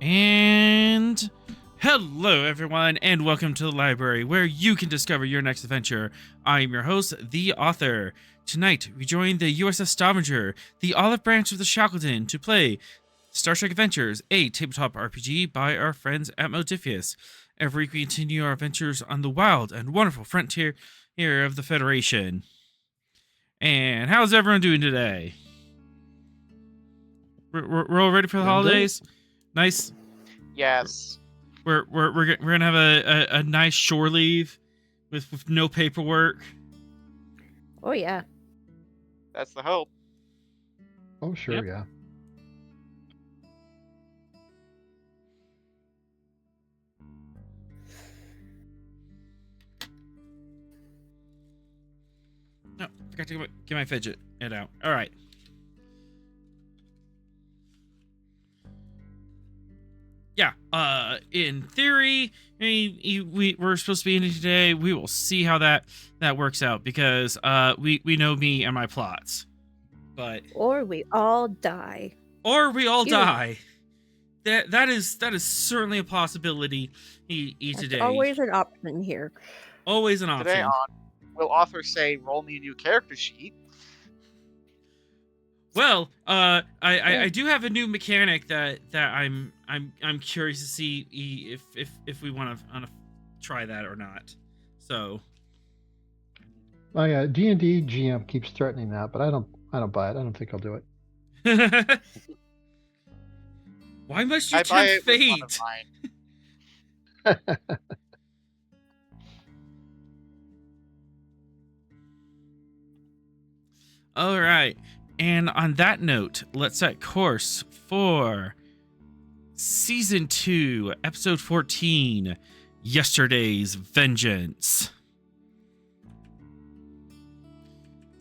And hello, everyone, and welcome to the library where you can discover your next adventure. I am your host, the author. Tonight, we join the USS Stavanger, the olive branch of the Shackleton, to play Star Trek Adventures, a tabletop RPG by our friends at Modifius. Every week, we continue our adventures on the wild and wonderful frontier here of the Federation. And how's everyone doing today? We're all ready for the holidays? Nice. Yes. We're gonna have a nice shore leave with no paperwork. Oh yeah. That's the hope. Oh sure, Yep. yeah. No, forgot to get my fidget out. All right. Yeah. In theory, we're supposed to be in it today. We will see how that works out because we know me and my plots, but Or we all die. or we all Ew. die. That is certainly a possibility. That's Today, always an option here. always an option. Today on will author say roll me a new character sheet. Well, I do have a new mechanic that I'm curious to see if we want to try that or not. So. Oh yeah, D&D GM keeps threatening that, but I don't buy it. I don't think I'll do it. Why must you I buy tempt it with one of fate? mine. All right. And on that note, let's set course for Season 2, Episode 14, Yesterday's Vengeance.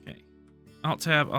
Okay. Alt-tab.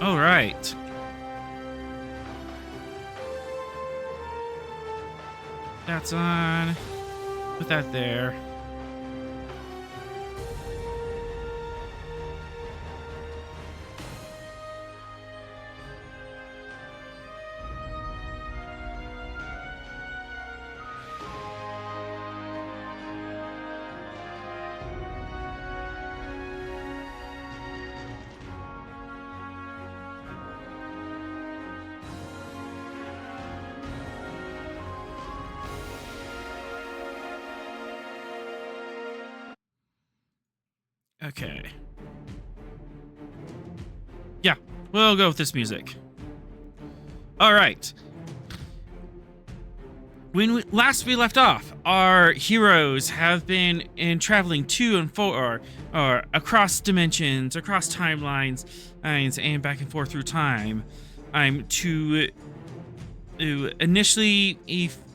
All right. That's on. Put that there. Okay. Yeah, we'll go with this music. All right. When last we left off, our heroes have been traveling to and for, or across dimensions, across timelines, and back and forth through time. To initially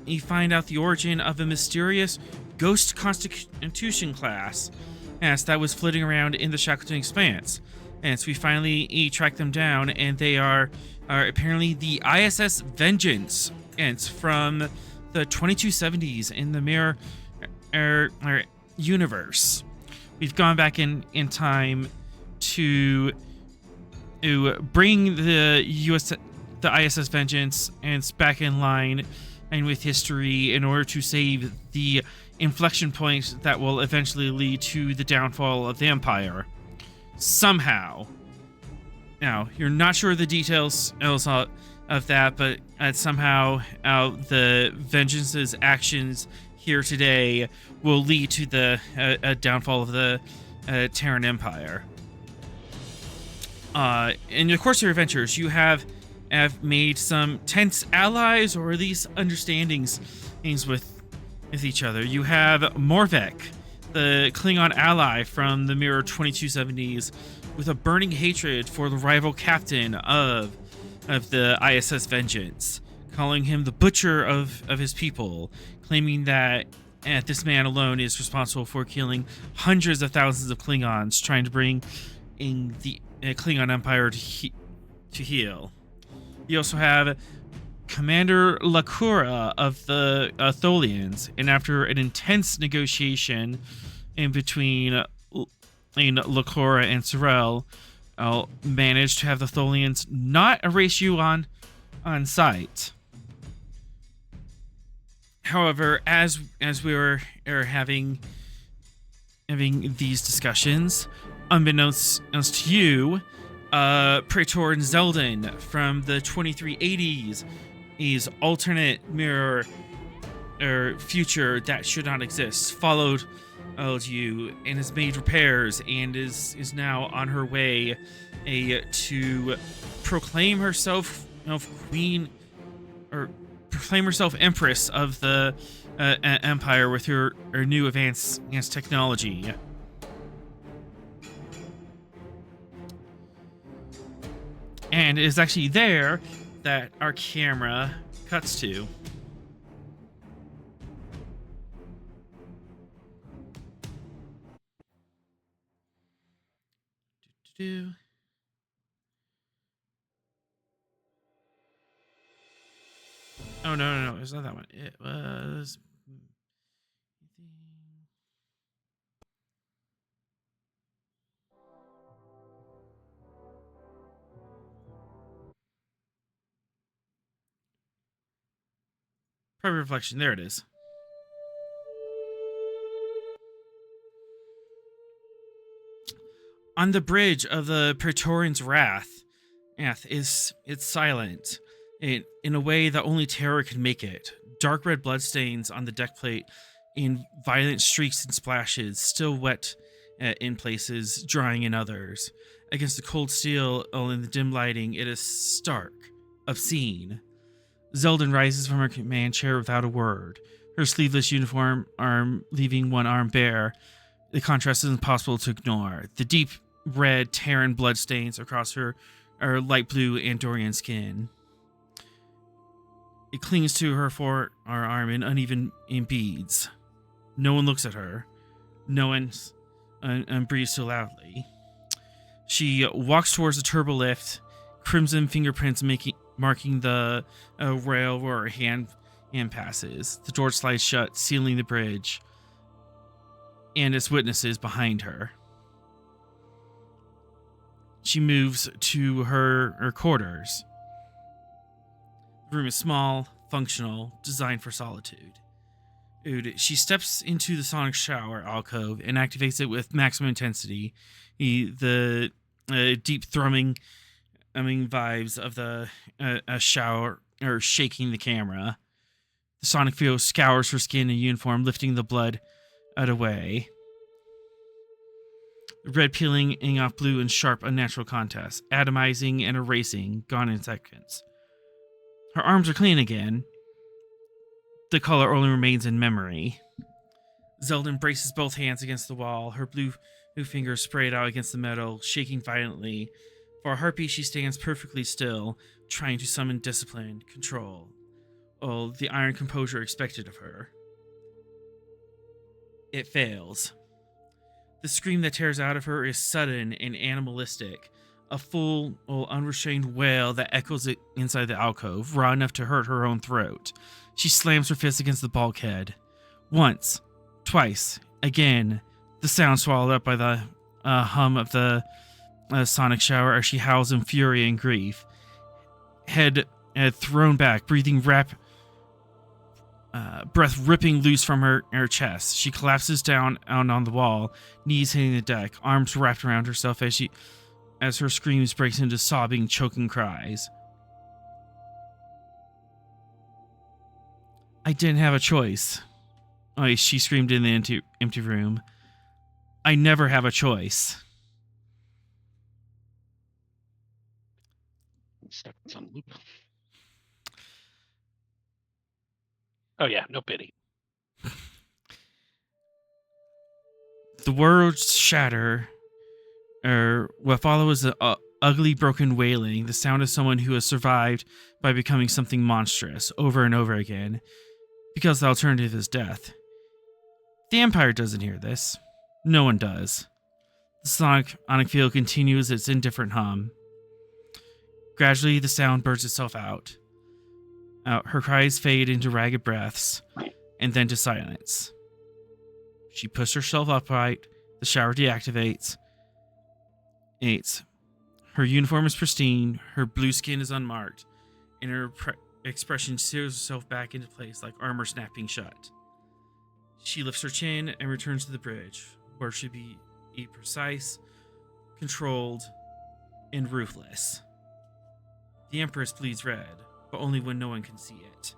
you find out the origin of a mysterious ghost constitution class that was floating around in the Shackleton Expanse. And so we finally track them down, and they are apparently the ISS Vengeance, and it's from the 2270s in the Mirror universe. We've gone back in time to bring the ISS Vengeance and it's back in line and with history in order to save the inflection point that will eventually lead to the downfall of the Empire. Somehow. Now, you're not sure the details of that, but somehow the Vengeance's actions here today will lead to the downfall of the Terran Empire. In the course of your adventures, you have made some tense allies, or at least understandings with each other. You have Morvek, the Klingon ally from the Mirror 2270s, with a burning hatred for the rival captain of the ISS Vengeance, calling him the butcher of his people, claiming that this man alone is responsible for killing hundreds of thousands of Klingons, trying to bring in the Klingon Empire to heel. You also have Commander Lakura of the Tholians, and after an intense negotiation in between Lakura and Sorel, managed to have the Tholians not erase you on sight. However, as we were having these discussions, unbeknownst to you, Praetor Zeldin from the 2380s, his alternate mirror or future that should not exist, followed you and has made repairs and is now on her way to proclaim herself queen, or proclaim herself empress of the empire with her new advanced technology. And it is actually there that our camera cuts to. Oh, no, it's not that one. It was... Private reflection. There it is. On the bridge of the Praetorian's Wrath, it's silent. In a way that only terror can make it. Dark red bloodstains on the deck plate in violent streaks and splashes, still wet in places, drying in others. Against the cold steel in the dim lighting, it is stark, obscene. Zeldin rises from her command chair without a word, her sleeveless uniform arm leaving one arm bare. The contrast is impossible to ignore. The deep red Terran bloodstains across her light blue Andorian skin. It clings to her forearm in uneven beads. No one looks at her. No one breathes so loudly. She walks towards the turbo lift, crimson fingerprints marking the rail where her hand passes. The door slides shut, sealing the bridge, and its witnesses behind her. She moves to her quarters. The room is small, functional, designed for solitude. She steps into the sonic shower alcove and activates it with maximum intensity. The deep thrumming vibes of the shower are shaking the camera. The sonic field scours her skin and uniform, lifting the blood away. Red peeling off blue in sharp, unnatural contrast, atomizing and erasing, gone in seconds. Her arms are clean again. The color only remains in memory. Zeldin braces both hands against the wall, her blue fingers sprayed out against the metal, shaking violently. For a heartbeat, she stands perfectly still, trying to summon discipline, control. the iron composure expected of her. It fails. The scream that tears out of her is sudden and animalistic, a full, unrestrained wail that echoes inside the alcove, raw enough to hurt her own throat. She slams her fist against the bulkhead. Once, twice, again, the sound swallowed up by the hum of the sonic shower as she howls in fury and grief. Head thrown back, breath ripping loose from her chest. She collapses down on the wall, knees hitting the deck, arms wrapped around herself as her screams breaks into sobbing, choking cries. I didn't have a choice. She screamed in the empty room. I never have a choice. It's on loop. Oh yeah, no pity. The words shatter. What follows is an ugly, broken wailing, the sound of someone who has survived by becoming something monstrous over and over again, because the alternative is death. The Empire doesn't hear this. No one does. The sonic field continues its indifferent hum. Gradually, the sound burns itself out. Her cries fade into ragged breaths, and then to silence. She pushes herself upright. The shower deactivates. Her uniform is pristine. Her blue skin is unmarked, and her expression sears herself back into place like armor snapping shut. She lifts her chin and returns to the bridge, where she'd be precise, controlled, and ruthless. The Empress bleeds red, but only when no one can see it.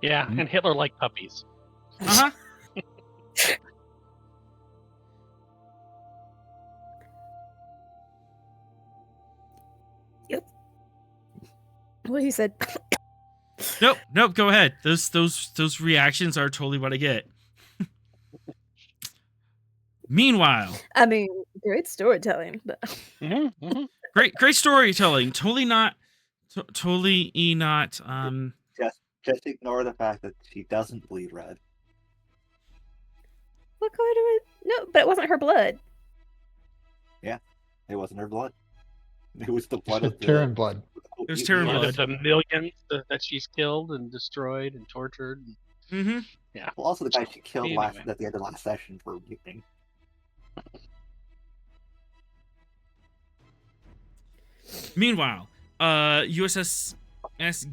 Yeah, and Hitler liked puppies. Uh-huh. Yep. Well, he said. Nope. Go ahead. Those reactions are totally what I get. Meanwhile, I mean, great storytelling. But... great storytelling. Totally not. Just ignore the fact that she doesn't bleed red. What color do it? No, but it wasn't her blood. Yeah, it wasn't her blood. It was the blood of the Terran blood. It was Terran blood. The millions that she's killed and destroyed and tortured. Mm-hmm. Yeah. Well, also the guy she killed Anyway. at the end of last session for mutiny. Meanwhile, USS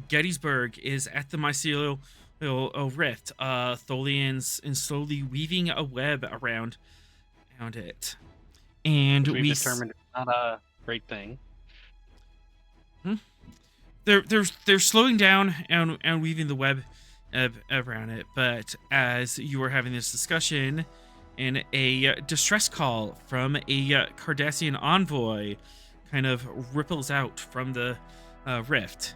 Gettysburg is at the mycelial rift. Tholian's slowly weaving a web around it, and Which we've we determined it's not a great thing. They're slowing down and weaving the web around it. But as you were having this discussion, and a distress call from a Cardassian envoy kind of ripples out from the rift.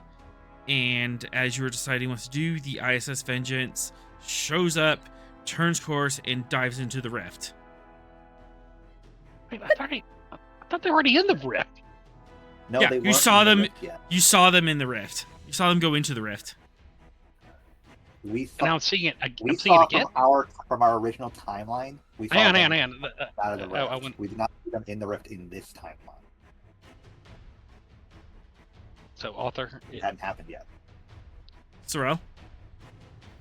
And as you were deciding what to do, the ISS Vengeance shows up, turns course, and dives into the rift. Wait, I thought they were already in the rift. No, Yeah, they you weren't saw in the them- rift yet. You saw them in the rift. You saw them go into the rift. We And now saw, I'm seeing it. I'm we seeing saw it again. from our original timeline. We saw Hang them on. out of the rift. I went. We did not see them in the rift in this timeline. So, author, It hadn't happened yet. Sorrel?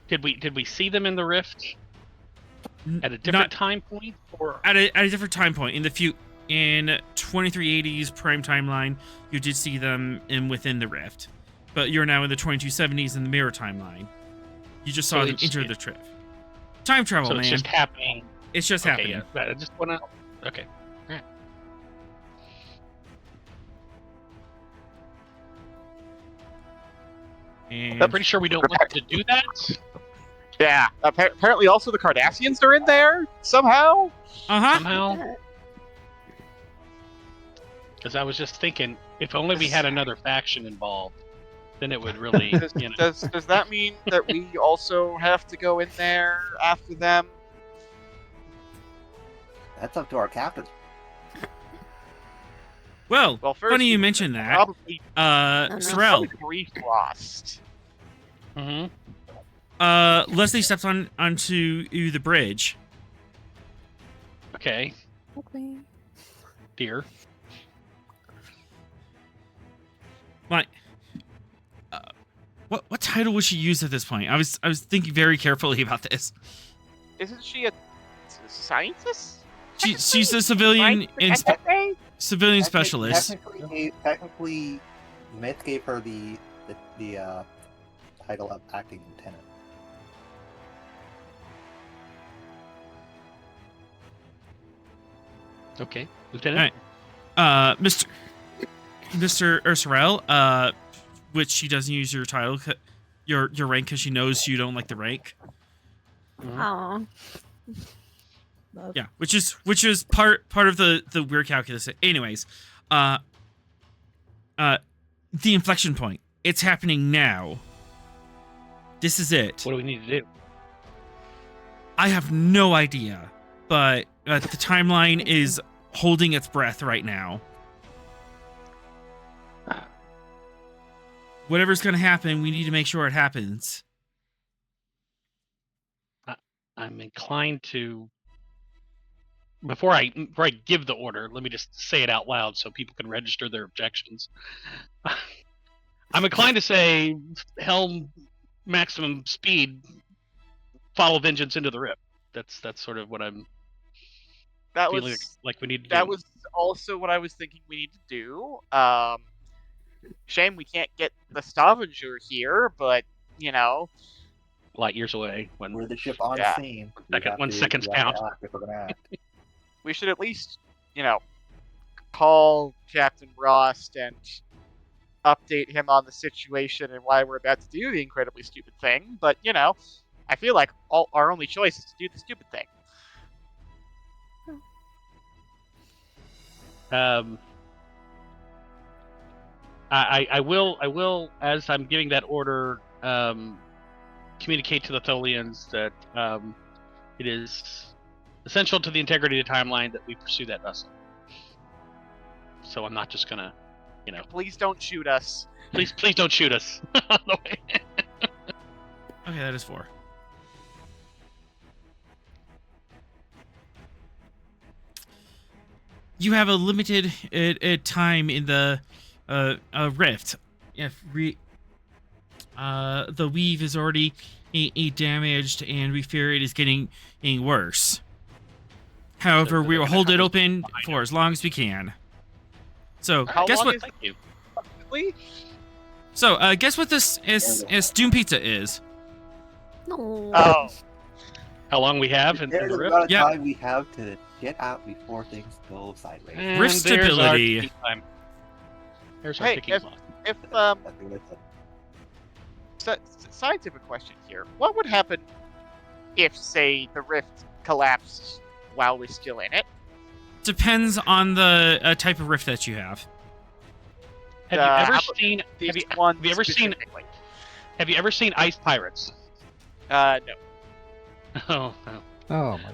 did we see them in the rift at a different Not time point, or at a different time point in the in 2380s prime timeline, you did see them within the rift, but you're now in the 2270s in the mirror timeline. You just saw So them it's- enter the trip. Time travel, so man. it's just happening? It's just Okay, happening. yeah. But I just wanna. Okay. And I'm pretty sure we don't want to do that. Yeah. Apparently, also the Cardassians are in there somehow. Somehow. Because I was just thinking, if only we had another faction involved, then it would really, Does, you know. does that mean that we also have to go in there after them? That's up to our captain. Well, Well, first funny you we mentioned that. probably no. Sorrel, refrost. Mm-hmm. Leslie steps onto the bridge. Okay, Okay. dear. My, what title would she use at this point? I was thinking very carefully about this. Isn't she a scientist? She's a civilian FFA? civilian specialist. Technically, Myth gave her the title of acting lieutenant. Okay, Lieutenant. All right. Mr. Sorrel, which she doesn't use your title, your rank, because she knows you don't like the rank. Aw. Love. Yeah, which is part of the weird calculus. Anyways, the inflection point. It's happening now. This is it. What do we need to do? I have no idea, but the timeline is holding its breath right now. Whatever's going to happen, we need to make sure it happens. I'm inclined to. Before I give the order, let me just say it out loud so people can register their objections. I'm inclined to say helm maximum speed, follow vengeance into the rip. That's sort of what I'm That feeling was like we need to that do. was also what I was thinking we need to do. Shame we can't get the Stavanger here, but Light years away when We're the ship on Yeah. scene. One second's count. If we're gonna act. we should at least, call Captain Rost and update him on the situation and why we're about to do the incredibly stupid thing. But, I feel like our only choice is to do the stupid thing. I will, as I'm giving that order, communicate to the Tholians that it is essential to the integrity of the timeline that we pursue that vessel. So I'm not just gonna, Please don't shoot us. please don't shoot us. On the way. Okay, that is 4. You have a limited time in the rift. If the weave is already damaged, and we fear it is getting worse. However, we will hold it open for as long as we can. So, How guess long what? is Thank you. Really? So, guess what this is Doom Pizza is? No. Oh, How long we have in There's the the rift? amount of Yeah. time we have to get out before things go sideways. And Rift there's our stability. ticking time. There's our Hey, ticking if- clock. if I think that's scientific question here. What would happen if, say, the rift collapsed while we're still in it? Depends on the type of rift that you have. Have how you ever about seen? These Have ones you ever seen? specifically? Have you ever seen Ice Pirates? No. Oh, Oh my god.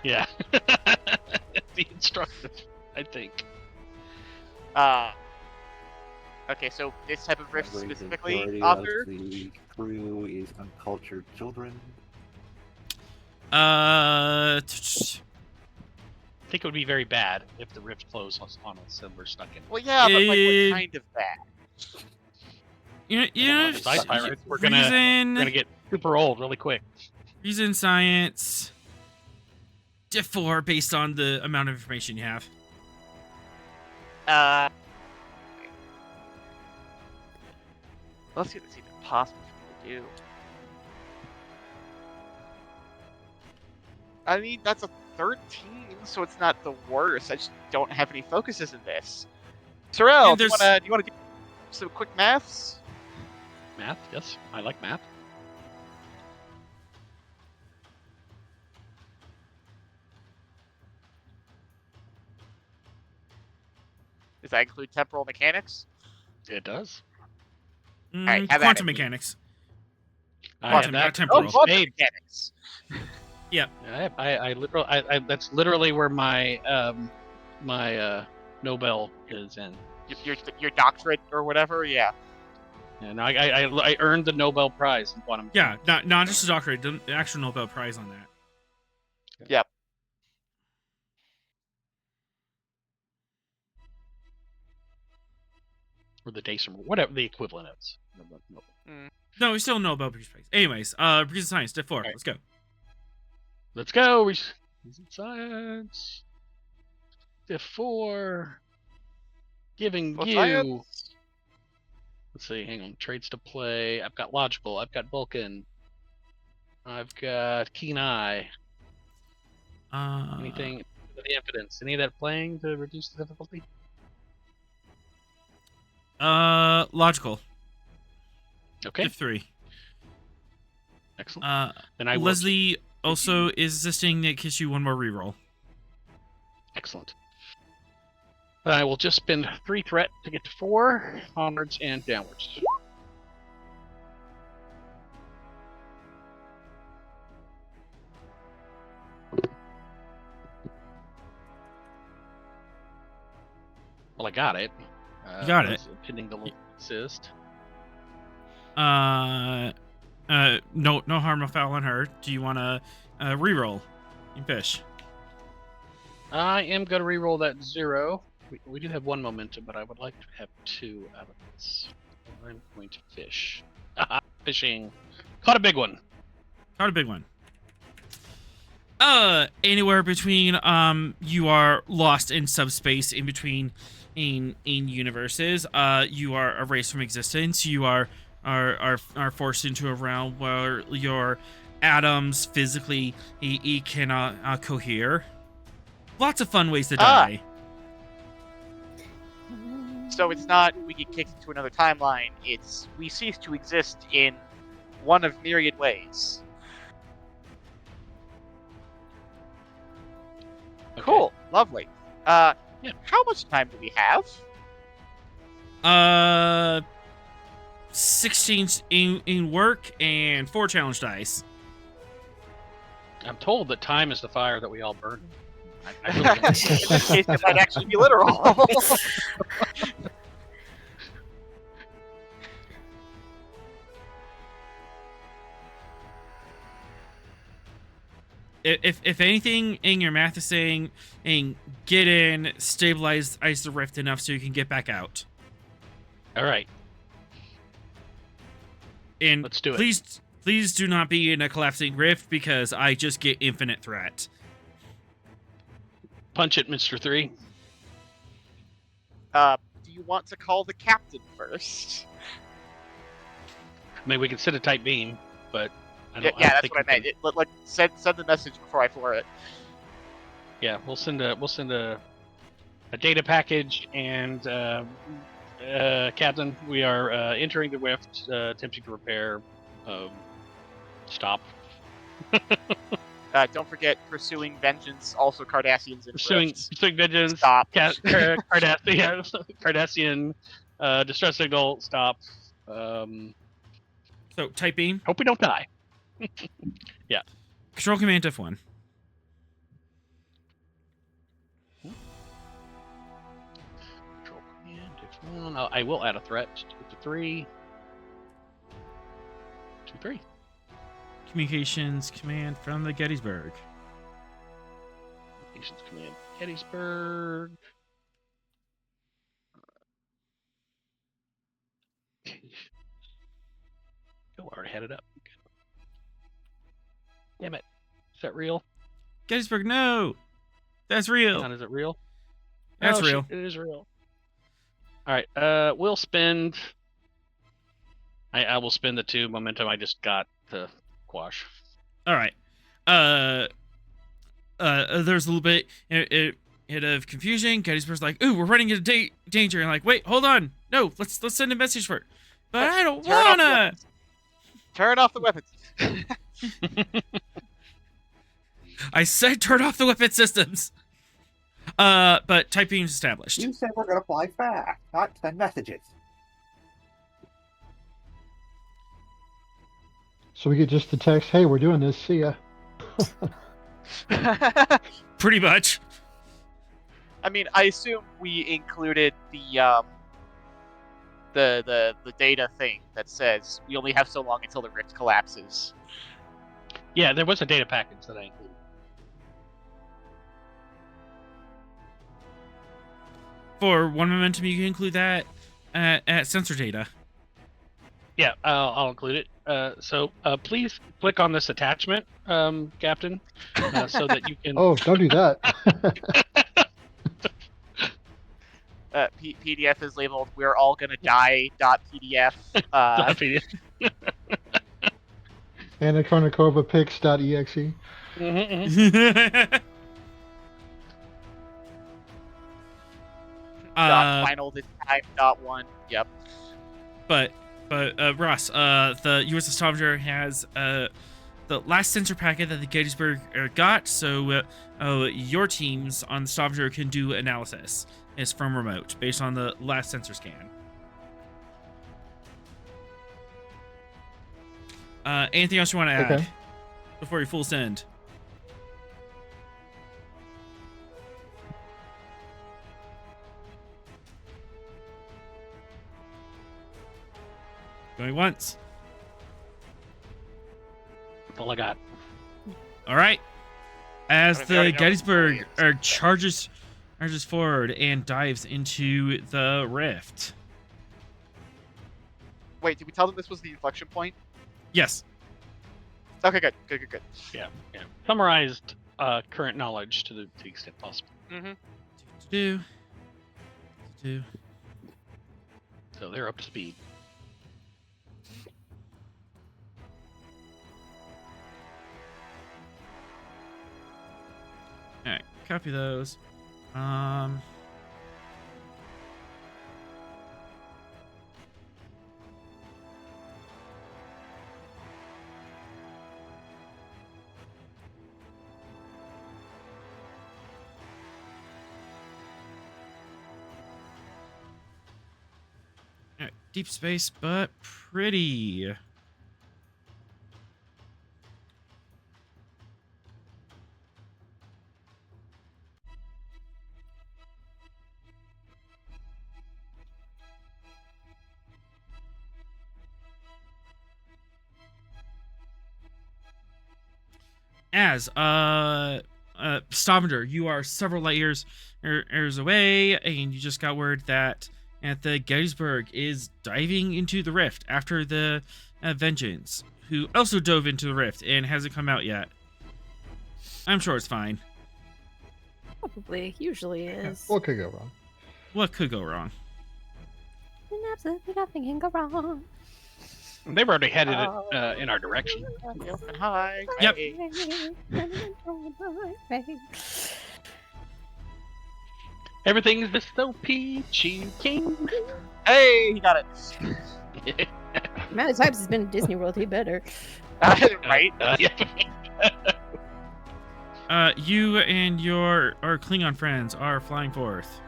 yeah. The instructive, I think. Okay, so this type of rift the specifically, majority author? of the crew is uncultured children. I think it would be very bad if the rift closed on us and we're stuck in it. Well, yeah, but like, Eh, what kind of bad? You know, As Ice Pirates, we're gonna get super old really quick. reason science. Diff 4 based on the amount of information you have. Let's see if it's even possible for me to do. I mean, that's a 13, so it's not the worst. I just don't have any focuses in this. Sorrel, And do you wanna do some quick maths? Math, yes, I like math. Does that include temporal mechanics? It does. Alright, have at Quantum it. mechanics. I Quantum, have not that. Oh, temporal. quantum Spade. mechanics. I literally, that's literally where my Nobel is in. Your doctorate or whatever. Yeah. And I earned the Nobel Prize in quantum Yeah, mechanics. not just a doctorate, the actual Nobel Prize on that. Yep. Or the Daysum, whatever the equivalent is. No, it's still Nobel Peace Prize. Anyways, Reason Science, step 4. Right. Let's go. Let's go. Reason Science. Step 4. Giving Well, you. science. Let's see. Hang on. Traits to play. I've got Logical. I've got Vulcan. I've got Keen Eye. Anything? The Impotence. Any of that playing to reduce the difficulty? Logical. Okay. Step 3. Excellent. Then I will. Leslie also is assisting that gives you one more reroll. Excellent. I will just spend 3 threat to get to 4, onwards and downwards. Well, I got it. You got it. Pending the assist. No harm, no foul on her. Do you want to reroll? You fish. I am going to reroll that 0. We do have 1 momentum, but I would like to have 2 out of this. I'm going to fish. Fishing. Caught a big one. Caught a big one. Anywhere between you are lost in subspace in between in universes. You are erased from existence. You are forced into a realm where your atoms physically cannot cohere. Lots of fun ways to die. So it's not we get kicked into another timeline. It's we cease to exist in one of myriad ways. Okay. Cool, lovely. Yeah. How much time do we have? 16 in work and 4 challenge dice. I'm told that time is the fire that we all burn. I really In don't. this case, it might actually be literal. If anything in your math is saying, get in, stabilize the rift enough so you can get back out. All right. And Let's do it. Please do not be in a collapsing rift because I just get infinite threat. Punch it, Mr. 3. Do you want to call the captain first? I mean, we can send a tight beam, but I don't, Yeah, I don't that's think what I we meant. can- Send the message before I floor it. Yeah, we'll send a data package and Captain, we are entering the rift, attempting to repair. Stop. Don't forget pursuing vengeance. Also, Cardassians in Pursuing rifts. vengeance. Stop. Cardassian distress signal. Stop. So type beam, Hope we don't die. control command F1. Control command. F1. I will add a threat to 3. 2, 3. Communications command from the Gettysburg. Communications command. Gettysburg. Oh, I already had it up. Damn it. Is that real? Gettysburg, no! That's real. Is it real? That's Oh, real. shit, it is real. Alright, we'll spend... I will spend the 2 momentum I just got to quash. All right. There's a little bit of confusion. Gettysburg's like, "Ooh, we're running into danger." And like, "Wait, hold on. No, let's send a message for it." But I don't wanna. Turn off the weapons. I said turn off the weapon systems. But type beam's established. You said we're gonna fly fast, not send messages. So we get just the text, "Hey, we're doing this. See ya." Pretty much. I mean, I assume we included the data thing that says we only have so long until the rift collapses. Yeah, there was a data package that I included. For one momentum, you can include that at sensor data. Yeah, I'll include it. So please click on this attachment, Captain, so that you can. Oh, don't do that. PDF is labeled "We're all gonna die." .pdf. Anacornicovapix.exe. Final this time. .1. Yep. But Ross, the USS Stavanger has the last sensor packet that the Gettysburg got, so your teams on the Stavanger can do analysis. It's from remote, based on the last sensor scan. Anything else you want to add Okay. before you full send? Going once. That's all I got. All right. As I mean, we the already know Gettysburg it's- charges forward and dives into the rift. Wait, did we tell them this was the inflection point? Yes. Okay, good. Yeah. Summarized current knowledge to the extent possible. Do. So they're up to speed. All right. Copy those. All right, deep space, but pretty. As Stavanger, you are several light years away, and you just got word that the Gettysburg is diving into the rift after the Vengeance, who also dove into the rift and hasn't come out yet. I'm sure it's fine. Probably. Usually is. What could go wrong? What could go wrong? And absolutely nothing can go wrong. They were already headed in our direction. Hi. Yep. Everything's just so peachy king. Hey, he got it. Amount of times he's been to Disney World, he better. Right. You and your Klingon friends are flying forth.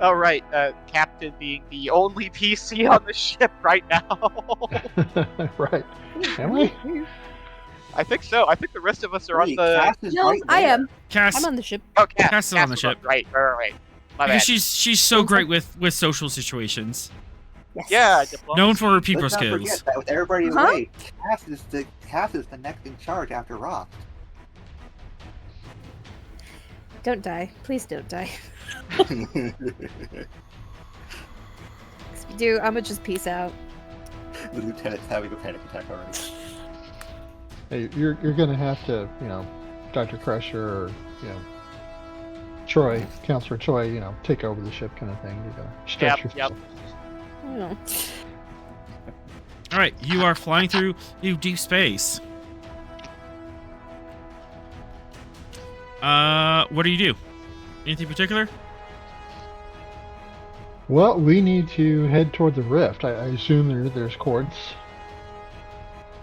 All right. Captain being the only PC on the ship right now. Right. Am we? I think so. I think the rest of us are on Wait, the. Cass is No, right I there. am. Cass, I'm on the ship. Oh, Cass is on the ship. Right. My because bad. she's so great with social situations. Yes. Yeah, diplomacy. Known for her people Let's not skills. forget that with everybody Uh-huh. away, Cass is the next in charge after Ross. Don't die. Please don't die. The 'Cause if you do, I'ma just peace out. lieutenant's having a panic attack already. Hey, you're gonna have to, Dr. Crusher or, Troy, Counselor Troy, take over the ship kind of thing. You gotta stretch Yep. yourself. No. All right, you are flying through deep space. What do you do? Anything particular? Well, we need to head toward the rift. I assume there's cords.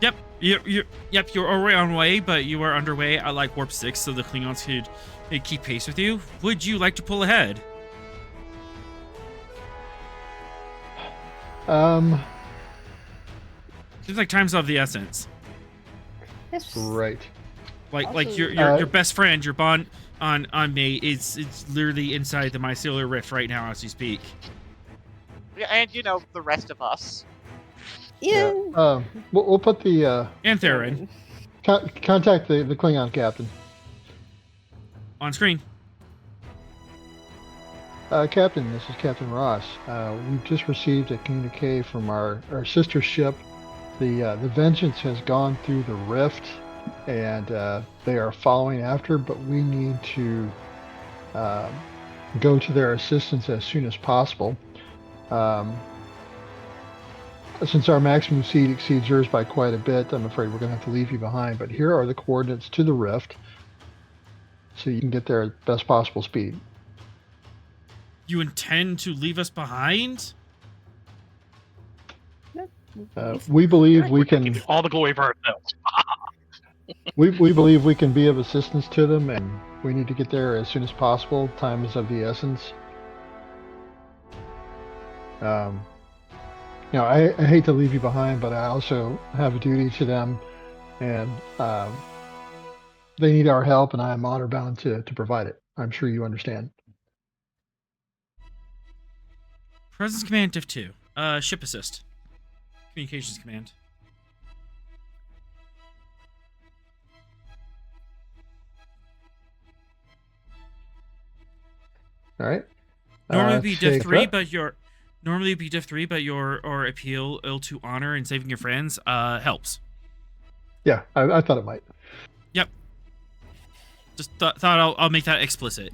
Yep, you're already on way, but you are underway at like warp 6, so the Klingons could keep pace with you. Would you like to pull ahead? Seems like time's of the essence. Yes. Right. Like Also- your best friend, your bond on mate, it's literally inside the mycelial rift right now as we speak. Yeah, and the rest of us. Yeah. We'll put the And Theron contact the Klingon captain. on screen. Captain, this is Captain Ross. We've just received a communique from our sister ship. The Vengeance has gone through the rift, and they are following after, but we need to go to their assistance as soon as possible. Since our maximum speed exceeds yours by quite a bit, I'm afraid we're going to have to leave you behind, but here are the coordinates to the rift, so you can get there at best possible speed. You intend to leave us behind? We believe we We're can. taking all the glory for ourselves. We believe we can be of assistance to them, and we need to get there as soon as possible. Time is of the essence. I hate to leave you behind, but I also have a duty to them, and they need our help, and I am honor bound to provide it. I'm sure you understand. Presence command diff 2. Ship assist. Communications command. All right. Normally it'd be diff Safe 3, rep. but your appeal ill to honor and saving your friends helps. Yeah, I thought it might. Yep. Just thought I'll make that explicit.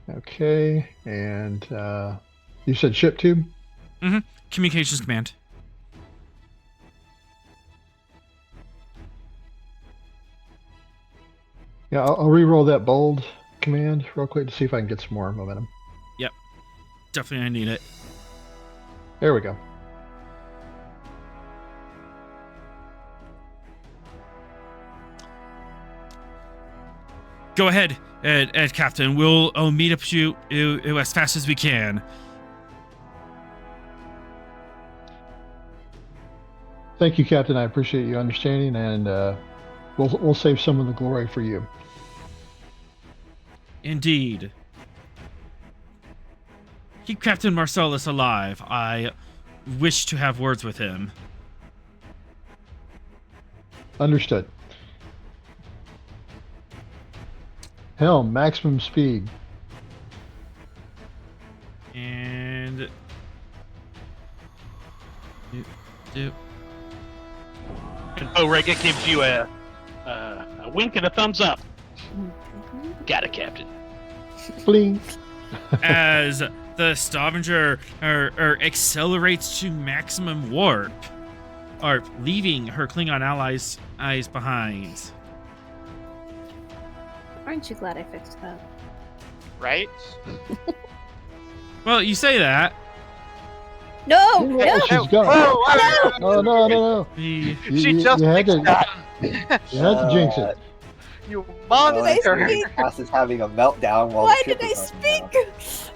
Okay, and you said ship tube? Communications command. Yeah, I'll re-roll that bold command real quick to see if I can get some more momentum. Definitely I need it. There we go. Go ahead, Ed Captain. We'll meet up to you as fast as we can. Thank you, Captain. I appreciate you understanding, and we'll save some of the glory for you. Indeed. Keep Captain Marcellus alive. I wish to have words with him. Understood. Helm, maximum speed. And do. And Borega gives you a wink and a thumbs up. Got it, Captain. Bling. As the Stavanger accelerates to maximum warp, leaving her Klingon allies' eyes behind. Aren't you glad I fixed that? Right? Well, you say that. No! Oh, No! she's gone. Whoa, Oh, no. The She just you had fixed to- that. You had to jinx it. You did monster! I speak? Cass is having a meltdown while Why the ship did I is on now. speak?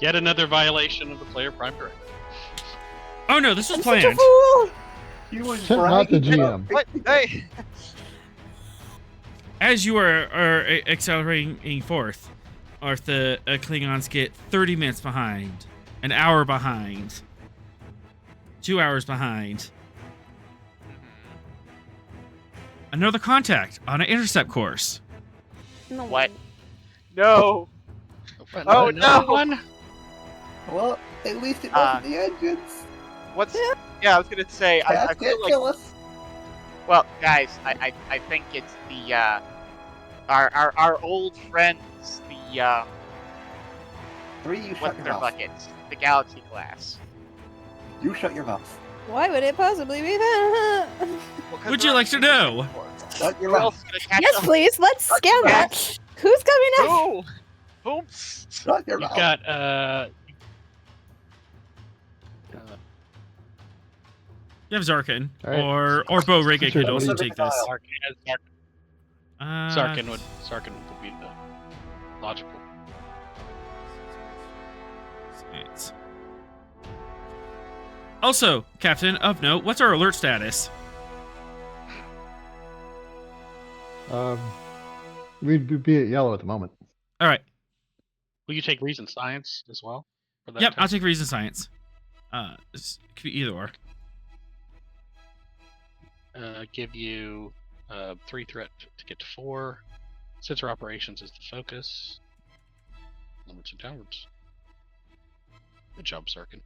Yet another violation of the player prime directive. Oh no, this was I'm such a planned. fool! He was Not the bragging. GM. What? Hey! As you are accelerating forth, the Klingons get 30 minutes behind, an hour behind, 2 hours behind. Another contact on an intercept course. No. What? No! Oh, Another no! one? Well, at least it wasn't the engines. What's... Yeah, I was gonna say, I Cass feel can't like... kill us. Well, guys, I think it's the, our old friends, the, 3, you shut what's your their mouth. buckets? The Galaxy class. You shut your mouth. Why would it possibly be that? Well, 'cause Would they're you on like to the know? board. Shut your Who mouth. else is gonna catch Yes, up? please. Let's scan that. Who's coming next? Who? Oops. Shut your You've mouth. got You have Zarkin, All right. or Bo Riga could Sure, also what do take this. Sarkin would be the logical. Also, Captain, of note, what's our alert status? We'd be at yellow at the moment. All right. Will you take reason science as well? For that Yep, I'll test? take reason science. It could be either or. Give you 3 threat to get to 4. Sensor operations is the focus. Onwards and downwards. Good job, Sarkin.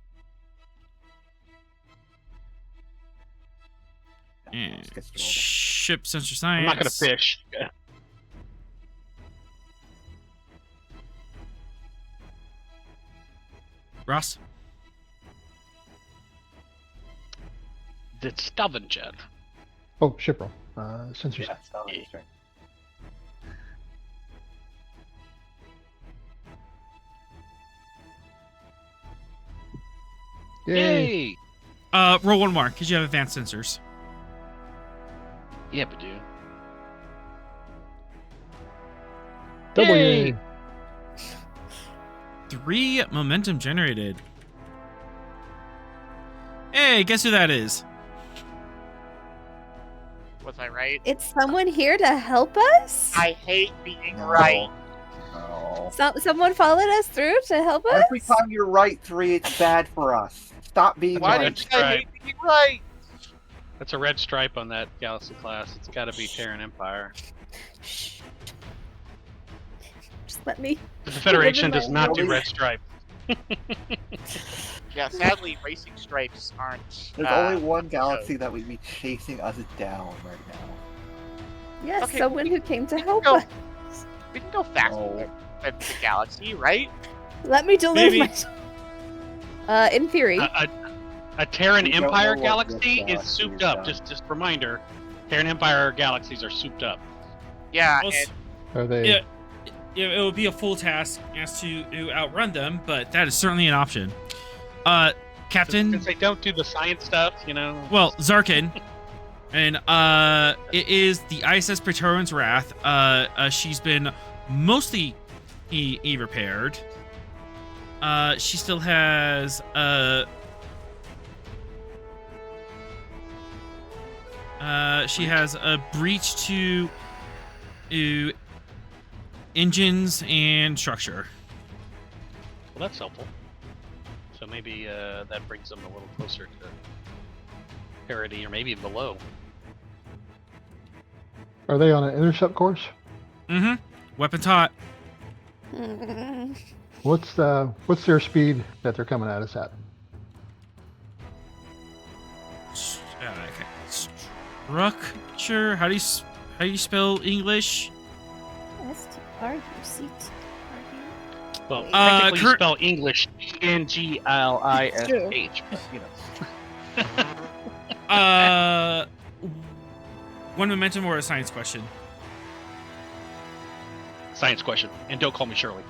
And Let's get started. ship sensor science. I'm not gonna fish. Yeah. Ross. The Stavanger. Oh, ship roll. Sensors. Yeah, it's not Yeah. interesting. Yay! Yay! Roll one more because you have advanced sensors. Yeah, but dude. Double Yay! yay! 3 momentum generated. Hey, guess who that is? Was I right? It's someone here to help us? I hate being No. right. No. Someone followed us through to help us? Every time you're right, 3, it's bad for us. Stop being Why right. did I hate being right? That's a red stripe on that Galaxy class. It's got to be Terran Empire. Shh. Just let me. The Federation Never does not do mind. red stripe. Yeah, sadly, racing stripes aren't. There's only one galaxy that would be chasing us down right now. Yes, Okay, someone who came to help go. us. We can go faster No. than the galaxy, right? Let me delude Maybe. myself. In theory. A Terran We don't Empire know what this galaxy is galaxy souped is up. done. Just reminder, Terran Empire galaxies are souped up. Yeah, Well, and Are they? Yeah, it would be a full task as to outrun them, but that is certainly an option. Captain. Since they don't do the science stuff, you know. Well, Zarkin. And it is the ISS Praetorian's Wrath. She's been mostly repaired. She still has she has a breach to engines and structure. Well, that's helpful. So maybe that brings them a little closer to parity, or maybe below. Are they on an intercept course? Mm-hmm. Weapons hot. What's their speed that they're coming at us at? Okay. Structure. How do you spell English? S-T-R-U-C-T-R-U. Well, Wait. technically you Cur- spell English English, but you know. One momentum or a science question? Science question, and don't call me Shirley.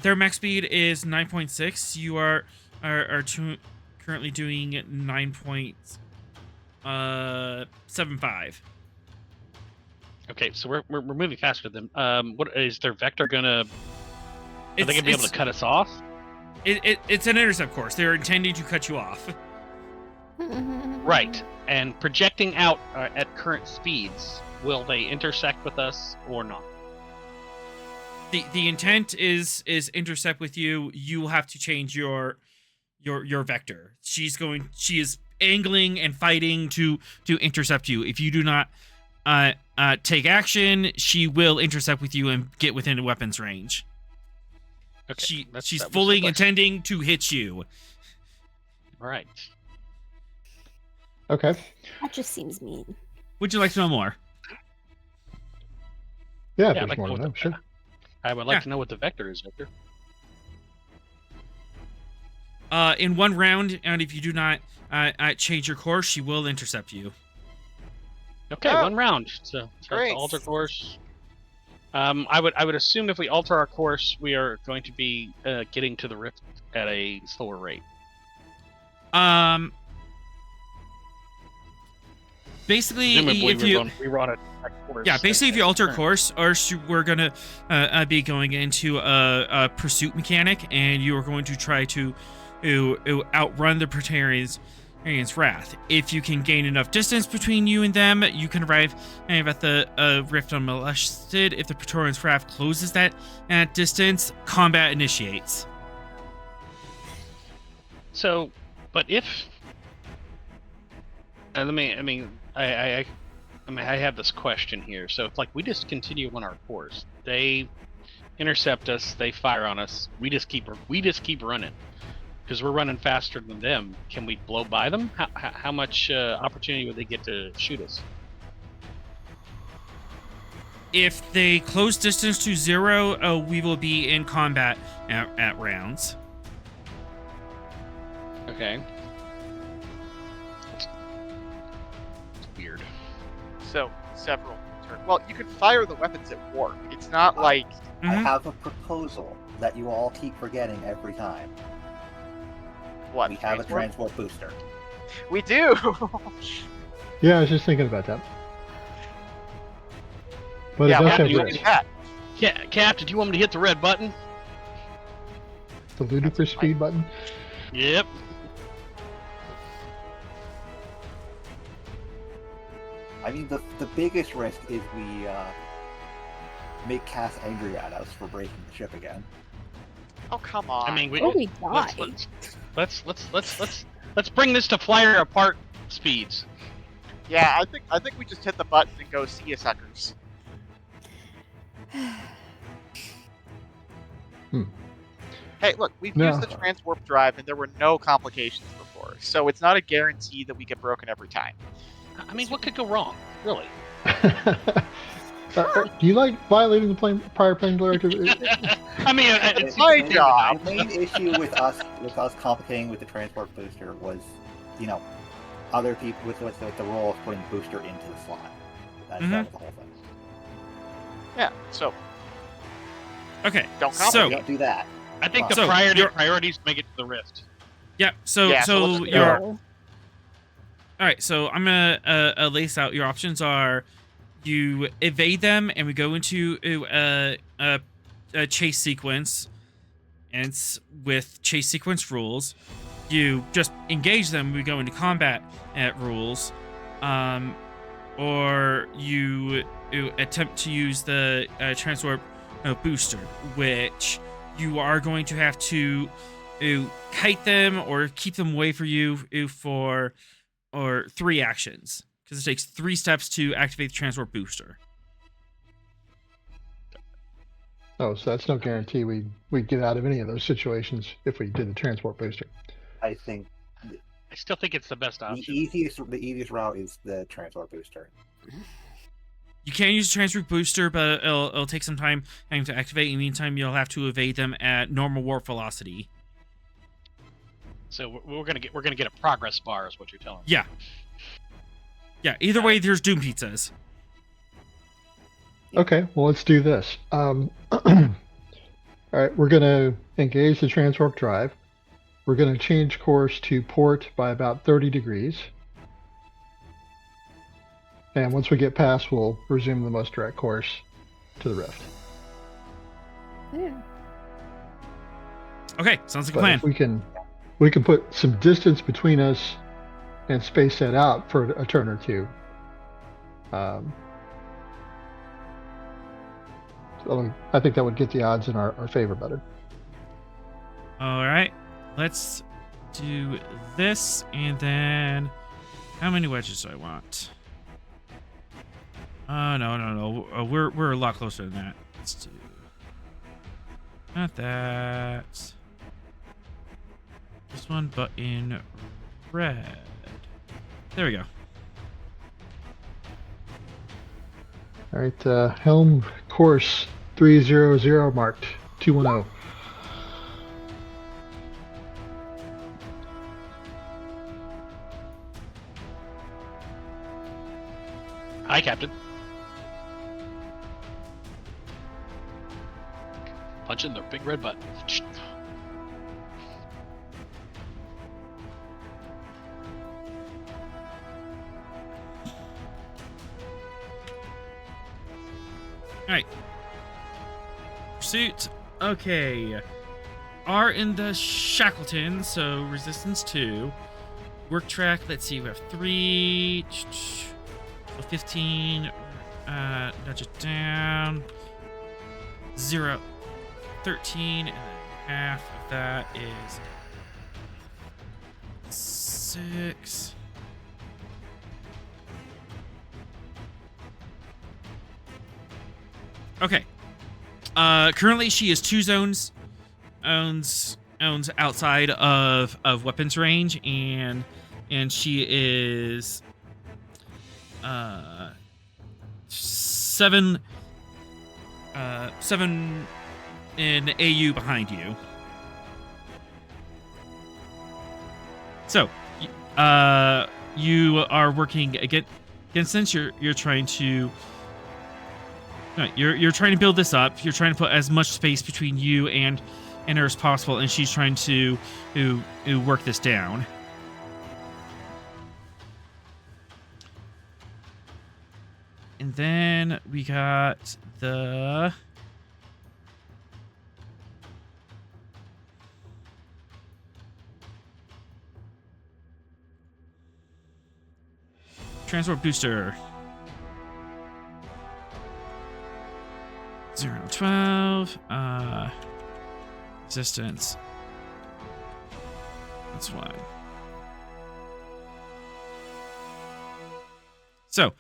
Their max speed is 9.6. You are currently doing 9.75. Okay, so we're moving faster than. What is their vector gonna? Are they gonna be able to cut us off? It's an intercept course. They're intending to cut you off. Right, and projecting out at current speeds, will they intersect with us or not? The intent is intercept with you. You will have to change your vector. She is angling and fighting to intercept you. If you do not take action, she will intercept with you and get within weapons range. Okay, She's that was fully the question. intending to hit you. All right. Okay. That just seems mean. Would you like to know more? Yeah, if Yeah, I'd there's like more to to know know, what sure. I would like Yeah. to know what the vector is, Victor. In one round, and if you do not change your course, she will intercept you. Okay, Oh. one round. So Great. alter course. I would assume if we alter our course, we are going to be getting to the rift at a slower rate. Basically, Presumably, if you we run a course. yeah, basically if you alter current. course, we're gonna be going into a pursuit mechanic, and you are going to try to outrun the Praetorians Radiant's Wrath. If you can gain enough distance between you and them, you can arrive at the rift unmolested. If the Praetorian's Wrath closes that distance, combat initiates. So, but if I have this question here. So if like we just continue on our course, they intercept us, they fire on us, we just keep running because we're running faster than them. Can we blow by them? How much opportunity would they get to shoot us? If they close distance to 0, we will be in combat at rounds. Okay. It's weird. So, several turns. Well, you can fire the weapons at warp. It's not like... I have a proposal that you all keep forgetting every time. What? We have a transport booster. We do! Yeah, I was just thinking about that. But Yeah, it we does have have to do risk. that. Captain, do you want me to hit the red button? The ludicrous speed button. Yep. I mean, the biggest risk is we make Cass angry at us for breaking the ship again. Oh, come on. I mean, Oh, we die. let's bring this to flyer apart speeds. Yeah, I think we just hit the button and go see you suckers. Hey, look, we've No. used the transwarp drive and there were no complications before, so it's not a guarantee that we get broken every time. I mean, what could go wrong, really? Do you like violating the prior plane directive? I mean, it's my job. The main issue with us complicating with the transport booster was, you know, other people with the role of putting booster into the slot. That was the whole thing. Yeah, so Okay, don't so complicate. Don't do that. I think the So, priorities make it to the rift. yeah, so Yeah, so so let's your go. all right. So I'm gonna lace out your options are you evade them and we go into a chase sequence, and it's with chase sequence rules. You just engage them. We go into combat at rules, or you attempt to use the transport booster, which you are going to have to kite them or keep them away from you for 3 actions, because it takes 3 steps to activate the transport booster. Oh, so that's no guarantee we'd get out of any of those situations if we did the transport booster. I think I still think it's the best the option. easiest route is the transport booster. You can use the transport booster, but it'll take some time to activate. In the meantime, you'll have to evade them at normal warp velocity. So we're gonna get a progress bar, is what you're telling me. Yeah. Yeah. Either way, there's Doom pizzas. Okay, well, let's do this. All right, we're going to engage the transport drive. We're going to change course to port by about 30 degrees. And once we get past, we'll resume the most direct course to the rift. Yeah. Okay, sounds like a But plan. if we can put some distance between us and space that out for a turn or two. So I think that would get the odds in our favor better. All right, let's do this, and then how many wedges do I want? No. We're a lot closer than that. Let's do not that. This one, but in red. There we go. All right, helm course 300 marked 210. Hi, Captain. Punch in the big red button. Alright. Pursuit. Okay. Are in the Shackleton, so resistance 2. work track. Let's see, we have 3. So 15. Nudge it down. 0. 13. And then half of that is 6. Okay. Currently she is 2 zones owns outside of weapons range, and she is 7 in AU behind you. So you are working against this. You're trying to you're trying to build this up. You're trying to put as much space between you and her as possible, and she's trying to work this down. And then we got the transport booster. 0-12. Resistance. That's one. So,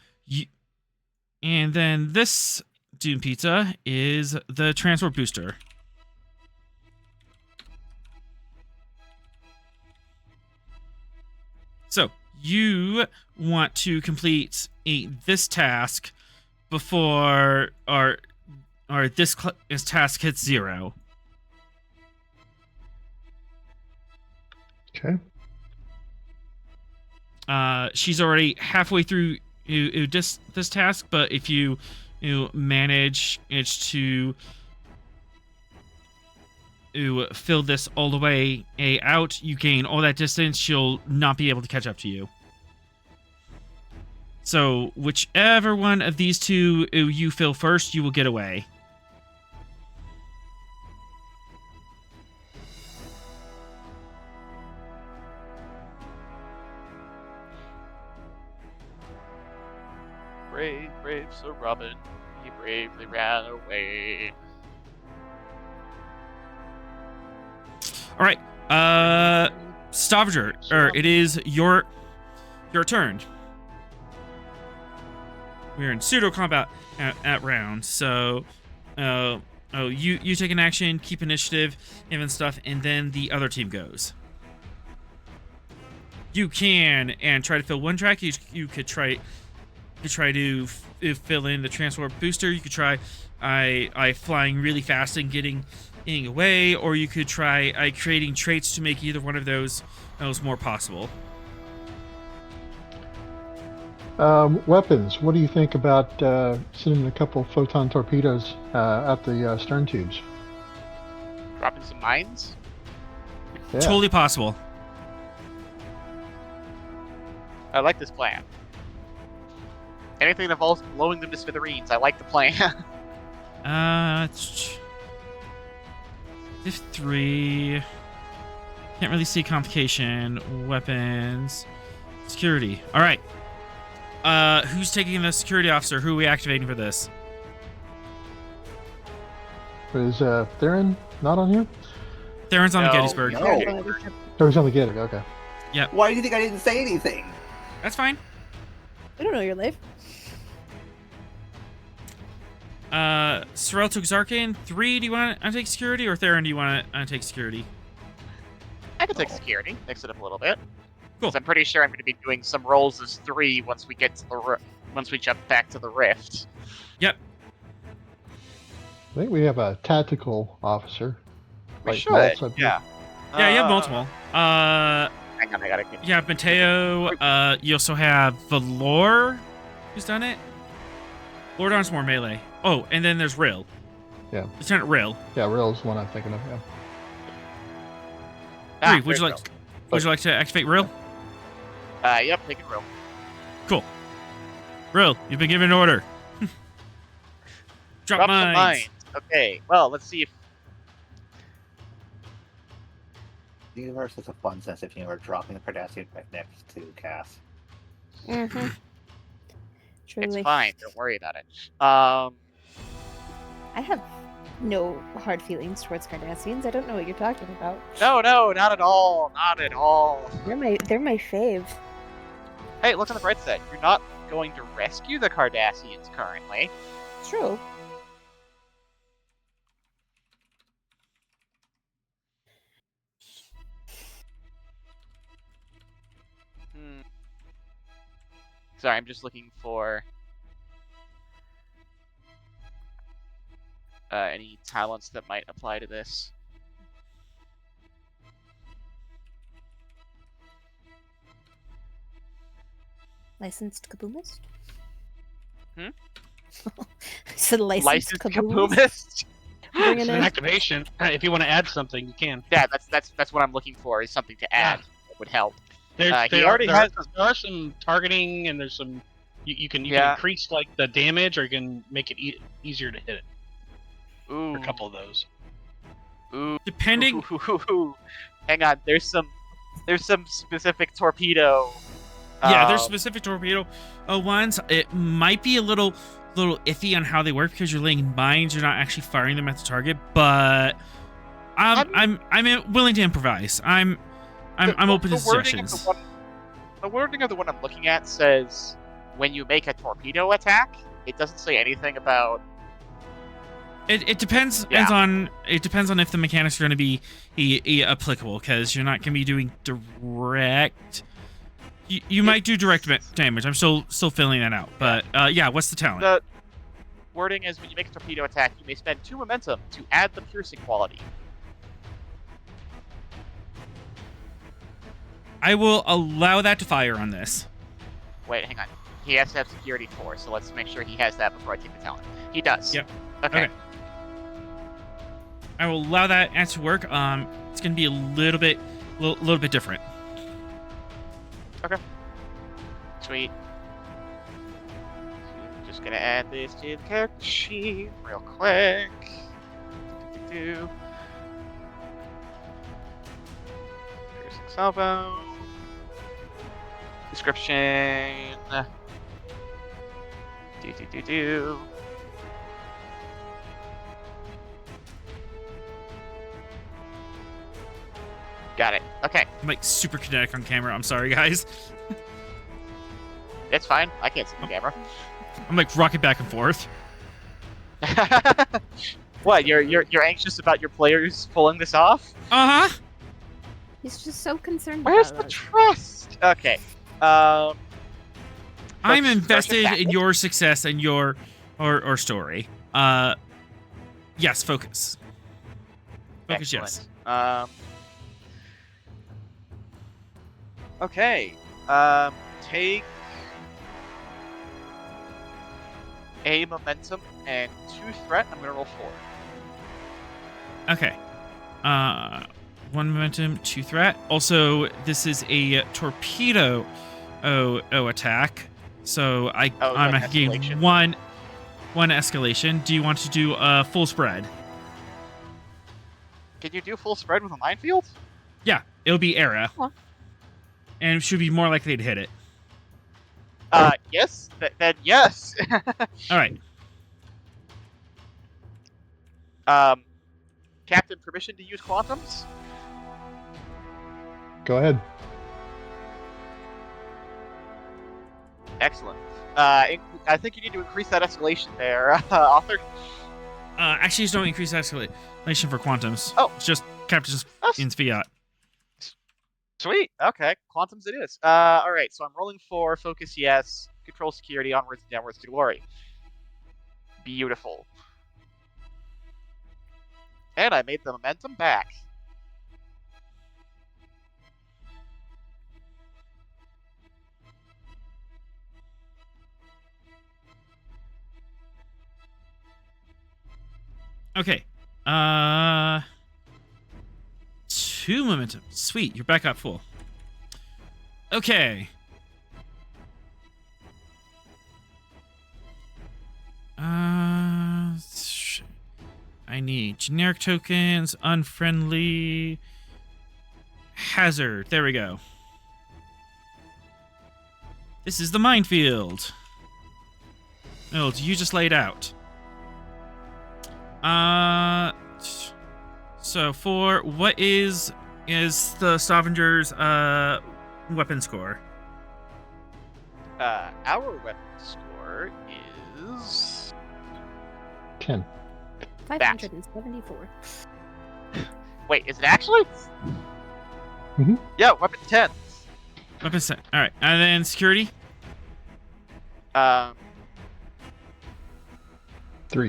and then this Doom Pizza is the transport booster. So, you want to complete this task before this task hits 0. Okay. She's already halfway through this task, but if you manage to fill this all the way out, you gain all that distance. She'll not be able to catch up to you. So whichever one of these two you fill first, you will get away. Brave, brave Sir Robin, he bravely ran away. All right, Stavanger, it is your turn. We're in pseudo combat at round, so you take an action, keep initiative, and stuff, and then the other team goes. You can and try to fill one track. You could try to fill in the transport booster. You could try flying really fast and getting away, or you could try creating traits to make either one of those more possible. Weapons. What do you think about sending a couple photon torpedoes at the stern tubes? Dropping some mines? Yeah. Totally possible. I like this plan. Anything that involves blowing them to smithereens, I like the plan. Diff 3. Can't really see complication. Weapons. Security. All right. Who's taking the security officer? Who are we activating for this? Is Theron not on here? Theron's on the No, Gettysburg. no. Oh, he's on the Getting. Okay. Why do you think I didn't say anything? That's fine. I don't know your life. Sorrel took Zarkin. 3, do you want to take security, or Theron, do you want to take security? I could take security, mix it up a little bit. Cool. 'Cause I'm pretty sure I'm going to be doing some rolls as 3 once we get to once we jump back to the rift. Yep. I think we have a tactical officer. We Like should, Maltz up here. yeah. Yeah, you have multiple. Hang on, I gotta get... You have Mateo. You also have Valor, who's done it. Lordon's more melee. Oh, and then there's Rill. Yeah. Lieutenant Rill. Yeah, Real's the one I'm thinking of. Yeah. Bree, would you like to activate Rill? Yep, take it real. Cool. Rill, you've been given an order. Drop Some mines. mines. Okay, well, let's see if... The universe is a fun, sensitive universe, dropping the Cardassian right next to Cass. Mm-hmm. It's Truly. fine. Don't worry about it. I have no hard feelings towards Cardassians. I don't know what you're talking about. No, not at all. Not at all. They're my fave. Hey, look on the bright side. You're not going to rescue the Cardassians currently. True. Sorry, I'm just looking for any talents that might apply to this. Licensed kaboomist? Hmm? I said licensed kaboomist. Kaboomist? Bringing It's an in. activation. If you want to add something, you can. Yeah, that's what I'm looking for, is something to add that would help. He There are some targeting, and there's some. You can Yeah. increase like the damage, or you can make it easier to hit it. Ooh. A couple of those. Ooh. Depending. Ooh. Hang on, there's some specific torpedo. Yeah, there's specific torpedo ones. It might be a little iffy on how they work because you're laying mines. You're not actually firing them at the target, but I'm willing to improvise. I'm open to suggestions. The wording of the one I'm looking at says when you make a torpedo attack. It doesn't say anything about. It depends Yeah. on if the mechanics are going to be applicable, because you're not going to be doing direct. You might do direct damage. I'm still filling that out, but yeah. What's the talent? The wording is when you make a torpedo attack, you may spend 2 momentum to add the piercing quality. I will allow that to fire on this. Wait, hang on. He has to have security 4, so let's make sure he has that before I take the talent. He does. Yep. Okay. Okay. I will allow that to work. It's going to be a little bit different. Sweet. Just gonna add this to the character sheet real quick. Piercing salvo. Description. Do. Got it. Okay. I'm like super kinetic on camera. I'm sorry, guys. It's fine. I can't see the camera. I'm like rocking back and forth. What? You're anxious about your players pulling this off? Uh huh. He's just so concerned Where's about the us. trust? Okay. I'm Starship invested in Captain? your success and your or story. Yes, focus. Focus, yes. Excellent. Okay. Take a momentum and 2 threat. I'm gonna roll 4. Okay. 1 momentum, 2 threat. Also, this is a torpedo attack. So I'm like not getting escalation. one escalation. Do you want to do a full spread? Can you do full spread with a minefield? Yeah, it'll be era. Huh. And should be more likely to hit it. Yes. Then yes. All right. Captain, permission to use quantums? Go ahead. Excellent. I think you need to increase that escalation there, author. Actually, just don't increase escalation for quantums. Oh. It's just Captain's in fiat. Sweet. Okay. Quantums it is. All right. So I'm rolling 4. Focus yes. Control security. Onwards and downwards to glory. Beautiful. And I made the momentum back. Okay. 2 momentum. Sweet. You're back up full. Okay. I need generic tokens, unfriendly, hazard. There we go. This is the minefield. Oh, you just laid out. So for what is the Stavenger's weapon score? Our weapon score is 10. 574. Wait, is it actually? Mhm. Yeah, weapon 10. Weapon set. All right, and then security. 3.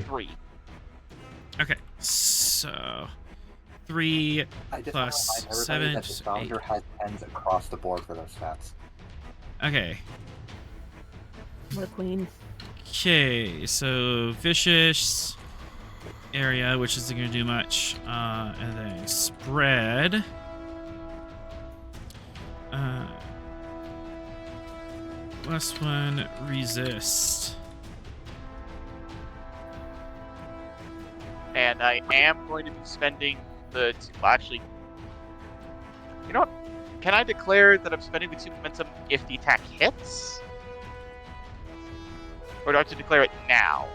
3. Okay, so 3 I just plus want to remind 7, everybody that the Stavanger has 10s across the board for those stats. Okay. What a queen. Okay, so vicious area, which isn't going to do much, and then spread. Last one, resist. And I am going to be spending the... Well, actually... You know what? Can I declare that I'm spending the 2 momentum if the attack hits? Or do I have to declare it now?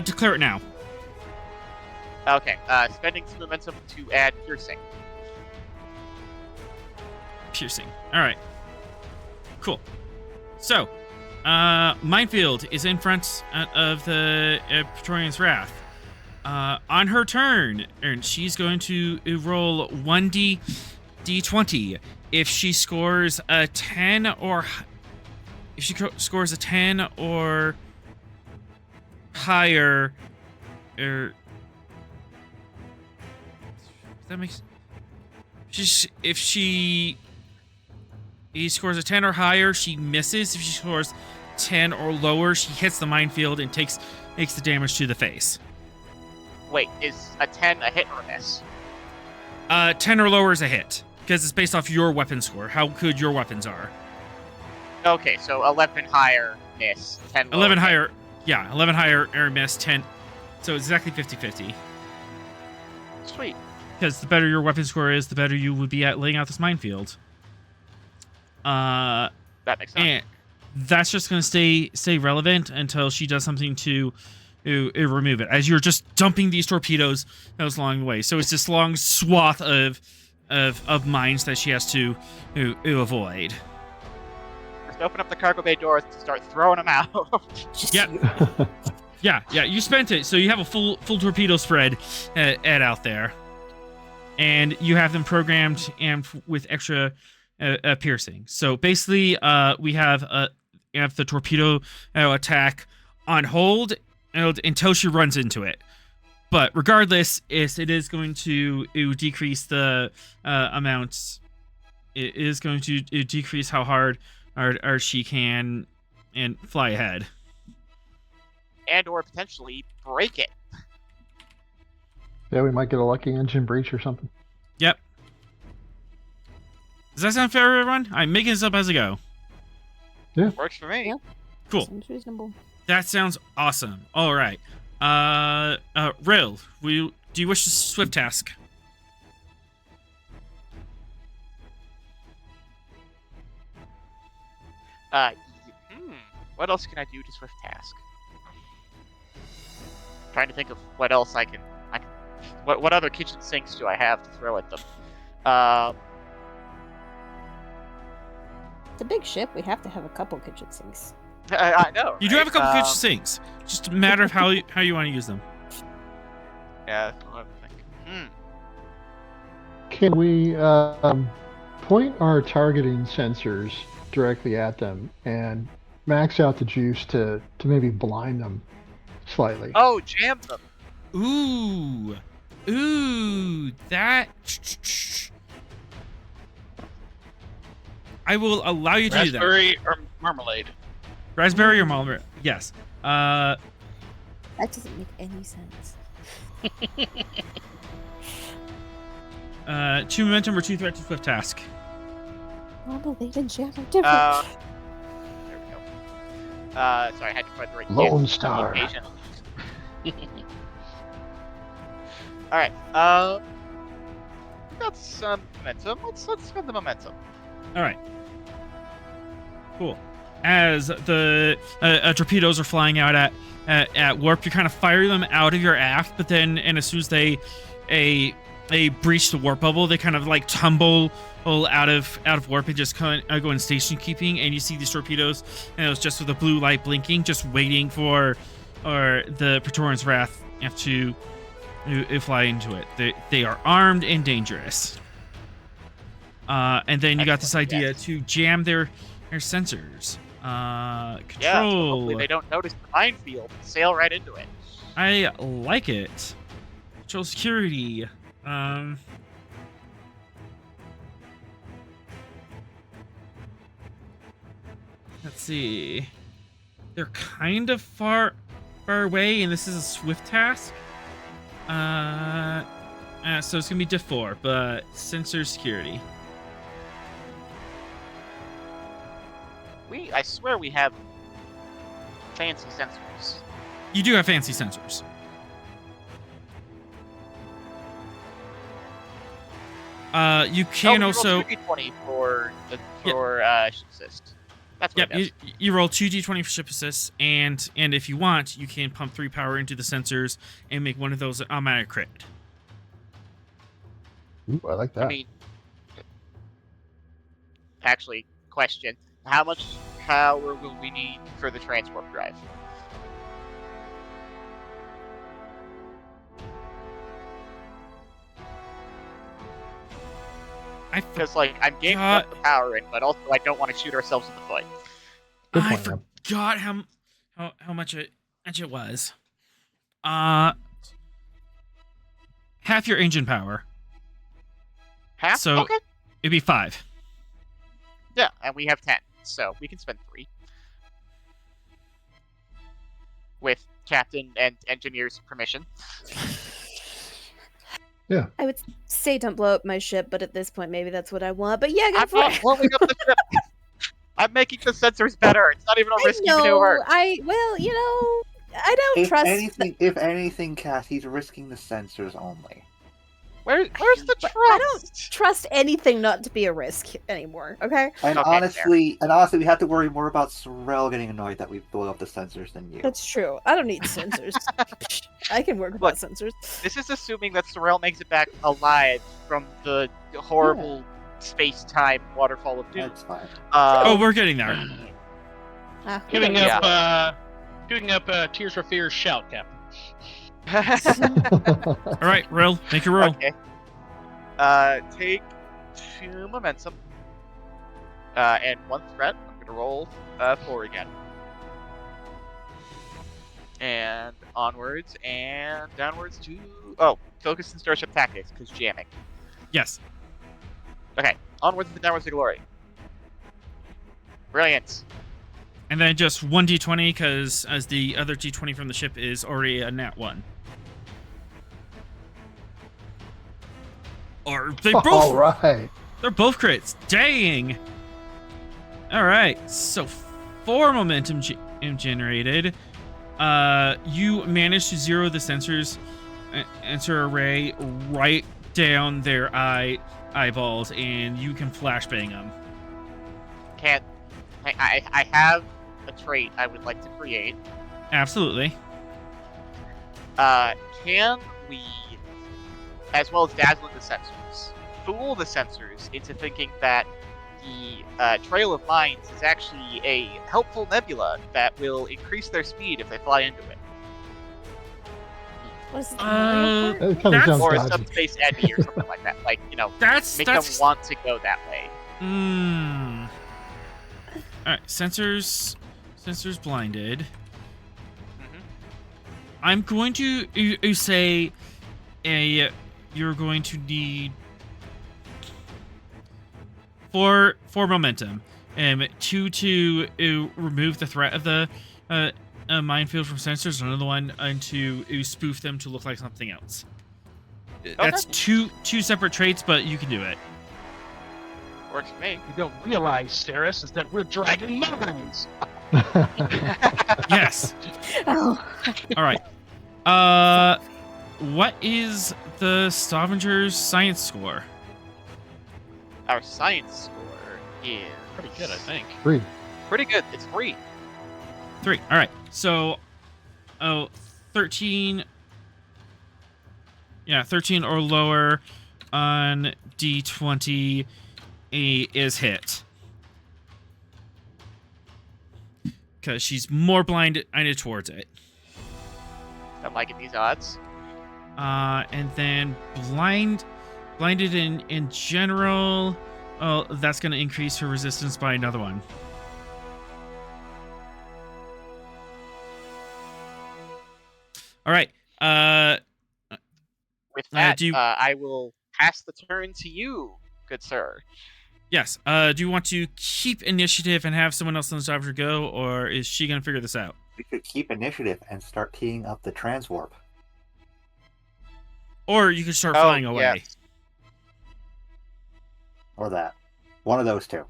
Declare it now. Okay, spending 2 momentum to add piercing. Piercing. All right. Cool. So, minefield is in front of the Praetorian's Wrath. On her turn, and she's going to roll 1d20. If she scores a 10 or higher, that makes. If she scores a 10 or higher, she misses. If she scores 10 or lower, she hits the minefield and takes the damage to the face. Wait, is a 10 a hit or a miss? 10 or lower is a hit, because it's based off your weapon score, how good your weapons are. Okay, so 11 higher, miss. 10 lower, 11 hit. higher, yeah, 11 higher or miss, 10. So it's exactly 50-50. Sweet. Because the better your weapon score is, the better you would be at laying out this minefield. That makes sense. And that's just going to stay relevant until she does something to remove it. As you're just dumping these torpedoes along the way. So it's this long swath of mines that she has to avoid. Just open up the cargo bay doors and start throwing them out. Yep. Yeah. You spent it, so you have a full torpedo spread out there, and you have them programmed and with extra piercing. So basically, we have the torpedo attack on hold until she runs into it. But regardless, it is going to decrease the amounts. It is going to decrease how hard she can and fly ahead. And or potentially break it. Yeah, we might get a lucky engine breach or something. Yep. Does that sound fair, everyone? I'm making this up as I go. Yeah. Works for me. Yep. Cool. Sounds reasonable. That sounds awesome. All right. Rill, do you wish to swift task? What else can I do to swift task? Trying to think of what else I can what other kitchen sinks do I have to throw at them? It's a big ship. We have to have a couple kitchen sinks. I know. You do right? have a couple kitchen sinks. Just a matter of how you want to use them. Yeah, that's what I'm thinking. Can we point our targeting sensors directly at them and max out the juice to maybe blind them slightly? Oh, jam them. Ooh, that. I will allow you to do that. Raspberry or marmalade? Raspberry or marmalade? Yes. That doesn't make any sense. 2 momentum or 2 threat to swift task. Marmalade and jam are different. There we go. Sorry, I had to find the right Lone kit. Star. Occasion. Alright, got some momentum. Let's spend the momentum. All right. Cool. As the torpedoes are flying out at warp, you kind of fire them out of your aft, but then, and as soon as they breach the warp bubble, they kind of like tumble out of warp and just kind of go in station keeping. And you see these torpedoes, and it was just with the blue light blinking, just waiting for the Praetorian's Wrath to fly into it. They are armed and dangerous. And then you got this idea to jam their sensors. Yeah, so Control. hopefully they don't notice the minefield and sail right into it. I like it. Control security. Let's see. They're kind of far away, and this is a swift task. So it's gonna be diff 4, but sensor security. I swear we have fancy sensors. You do have fancy sensors. You can also. 2d20 for ship assist. That's what Yep, it does. you roll 2d20 for ship assist, and if you want, you can pump 3 power into the sensors and make one of those an automatic crit. Ooh, I like that. I mean, actually, question: how much power will we need for the transport drive? Because, like, I'm game to put the power in, but also I don't want to shoot ourselves in the foot. Good I point, man. forgot how much it was. Half your engine power. Half? So Okay. it'd be 5. Yeah, and we have 10, so we can spend 3. With captain and engineer's permission. Yeah. I would say don't blow up my ship, but at this point, maybe that's what I want. But yeah, go I'm for not it. blowing up the ship. I'm making the sensors better. It's not even a risky maneuver. I don't trust. If anything, Kat, he's risking the sensors only. Where's the trust? I don't trust anything not to be a risk anymore. Okay, And Okay, honestly, we have to worry more about Sorrel getting annoyed that we blow up the sensors than you. that's true. I don't need sensors. I can work without sensors. This is assuming that Sorrel makes it back alive from the horrible space-time waterfall of doom. That's fine. We're getting there. Giving Yeah. up Tears for Fears shout, Captain. All right, roll. Make your roll. Okay. Take 2 momentum. And 1 threat. I'm gonna roll 4 again. And onwards and downwards to... Oh, focus and starship tactics, because jamming. Yes. Okay, onwards and downwards to glory. Brilliant. And then just 1d20, because as the other d20 from the ship is already a nat 1. Or they both. All right. They're both crits. Dang. All right. So 4 momentum generated. You managed to zero the sensor array right down their eyeballs, and you can flashbang them. I have a trait I would like to create. Absolutely. Can we, as well as dazzling the sensors, fool the sensors into thinking that the Trail of Mines is actually a helpful nebula that will increase their speed if they fly into it? What is it? That kind of sounds Or a dodgy. subspace eddy or something like that. Like, That's make them want to go that way. All right, sensors blinded. Mhm. I'm going to say you're going to need 4 momentum, 2 to remove the threat of the minefield from sensors, another one to spoof them to look like something else. That's two separate traits, but you can do it. Works for me. You don't realize, Ceres, is that we're dragging mines. Yes. Oh. All right. What is the Stavanger's science score? Our science score is Pretty good, I think. 3. pretty good. It's 3. 3. All right. So, 13. Yeah, 13 or lower on D20 is hit. Because she's more blinded towards it. I'm liking these odds. And then blinded in general. Oh, that's going to increase her resistance by another one. All right. With that, do you- I will pass the turn to you, good sir. Yes. Do you want to keep initiative and have someone else on the Stavanger go, or is she going to figure this out? We could keep initiative and start teeing up the transwarp. Or you could start flying away. Yes. Or that. One of those two.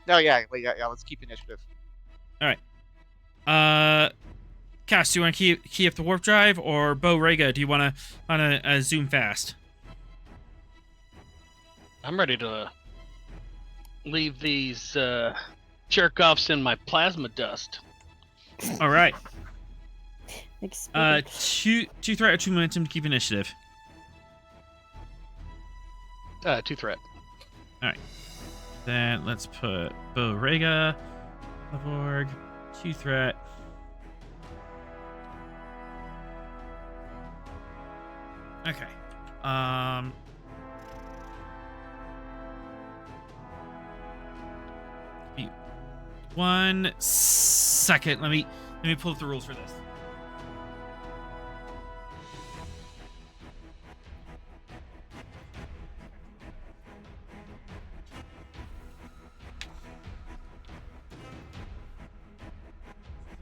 No, yeah, let's keep initiative. Cass, do you want to key up the warp drive, or Bo Rega, do you want to zoom fast? I'm ready to leave these jerk-offs in my plasma dust. All right. Exploded. Two threat or 2 momentum to keep initiative. 2 threat. Then let's put Bo Rega, Lavorg, 2 threat. Okay. 1 second. Let me pull up the rules for this.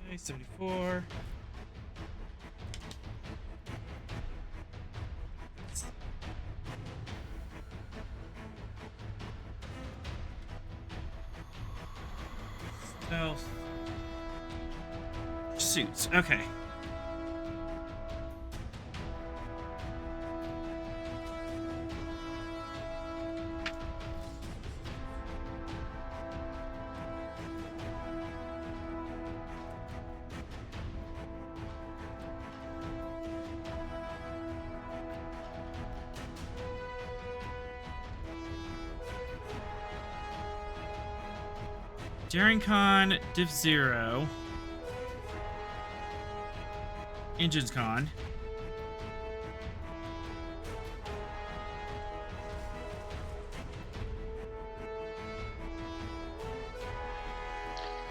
Okay, 74. Stealth. Suits. Okay. Daring Con, Div 0. Engines Con.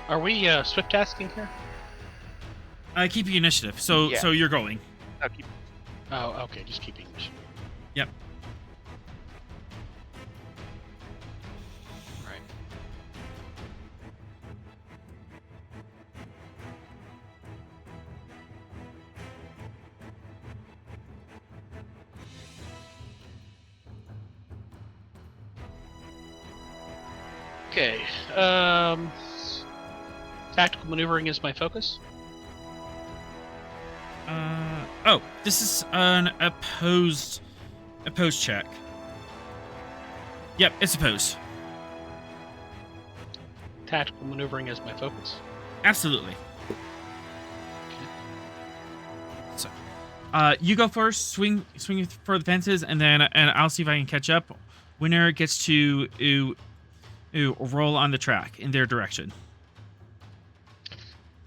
Are we swift tasking here? Keep your initiative. So Yeah. so you're going. No, keep Oh, okay, just keeping this. Yep. Right. Okay. Tactical maneuvering is my focus. Oh, this is an opposed check. Yep, it's opposed. Tactical maneuvering is my focus. Absolutely. So, you go first. Swing for the fences, and I'll see if I can catch up. Winner gets to roll on the track in their direction.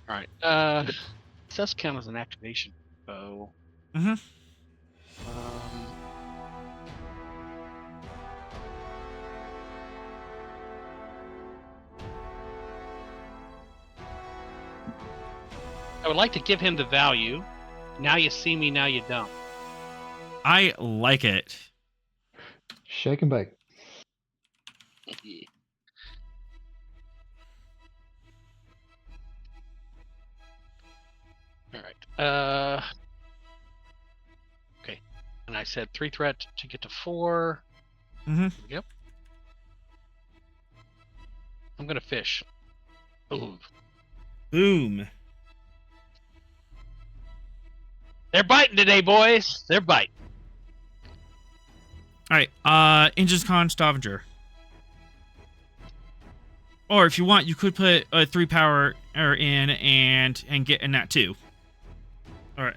All right. This does count as an activation bow. Mhm. I would like to give him the value. Now you see me, now you don't. I like it. Shake and bake. All right. Okay. And I said 3 threat to get to 4. Mhm. There we go. I'm gonna fish. Ooh. Boom. They're biting today, boys. They're biting. right. Engines con Stavanger. Or if you want, you could put a 3 power in and get a nat 2. Or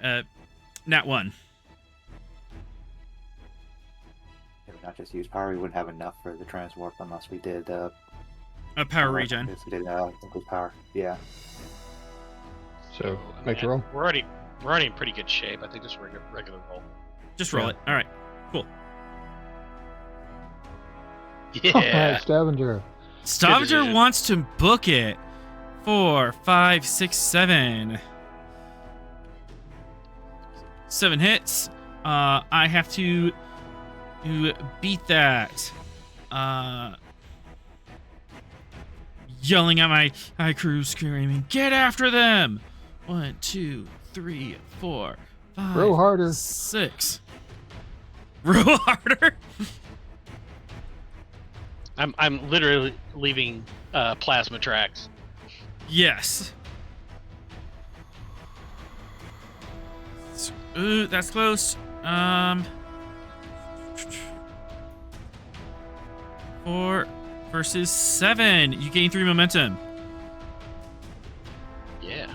nat 1. If we not just use power, we wouldn't have enough for the transwarp unless we did A power regen. If we did include power. Yeah. So make the roll. We're already in pretty good shape. I think just regular roll. Just roll it. All right. Cool. Yeah. Stavanger. Stavanger decision. wants to book it. 4, 5, 6, 7. 7 hits. I have to beat that. Yelling at my crew, screaming, "Get after them!" 1, 2, 3, 4, 5. Row harder. 6. Row harder. I'm literally leaving plasma tracks. Yes. Ooh, that's close. 4 versus 7. You gain 3 momentum. Yeah.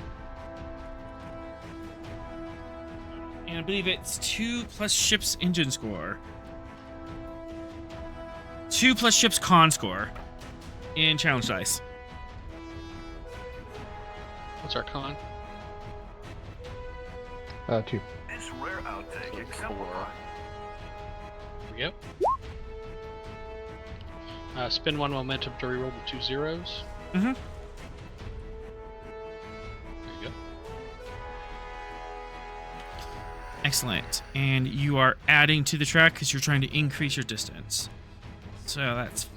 And I believe it's 2 plus ship's engine score. 2 plus ship's con score. In challenge dice. What's our con? 2. This rare outtake So exemplifies. Here we go. Spend 1 momentum to reroll the 2 zeros. Mm-hmm. There you go. Excellent. And you are adding to the track because you're trying to increase your distance. So that's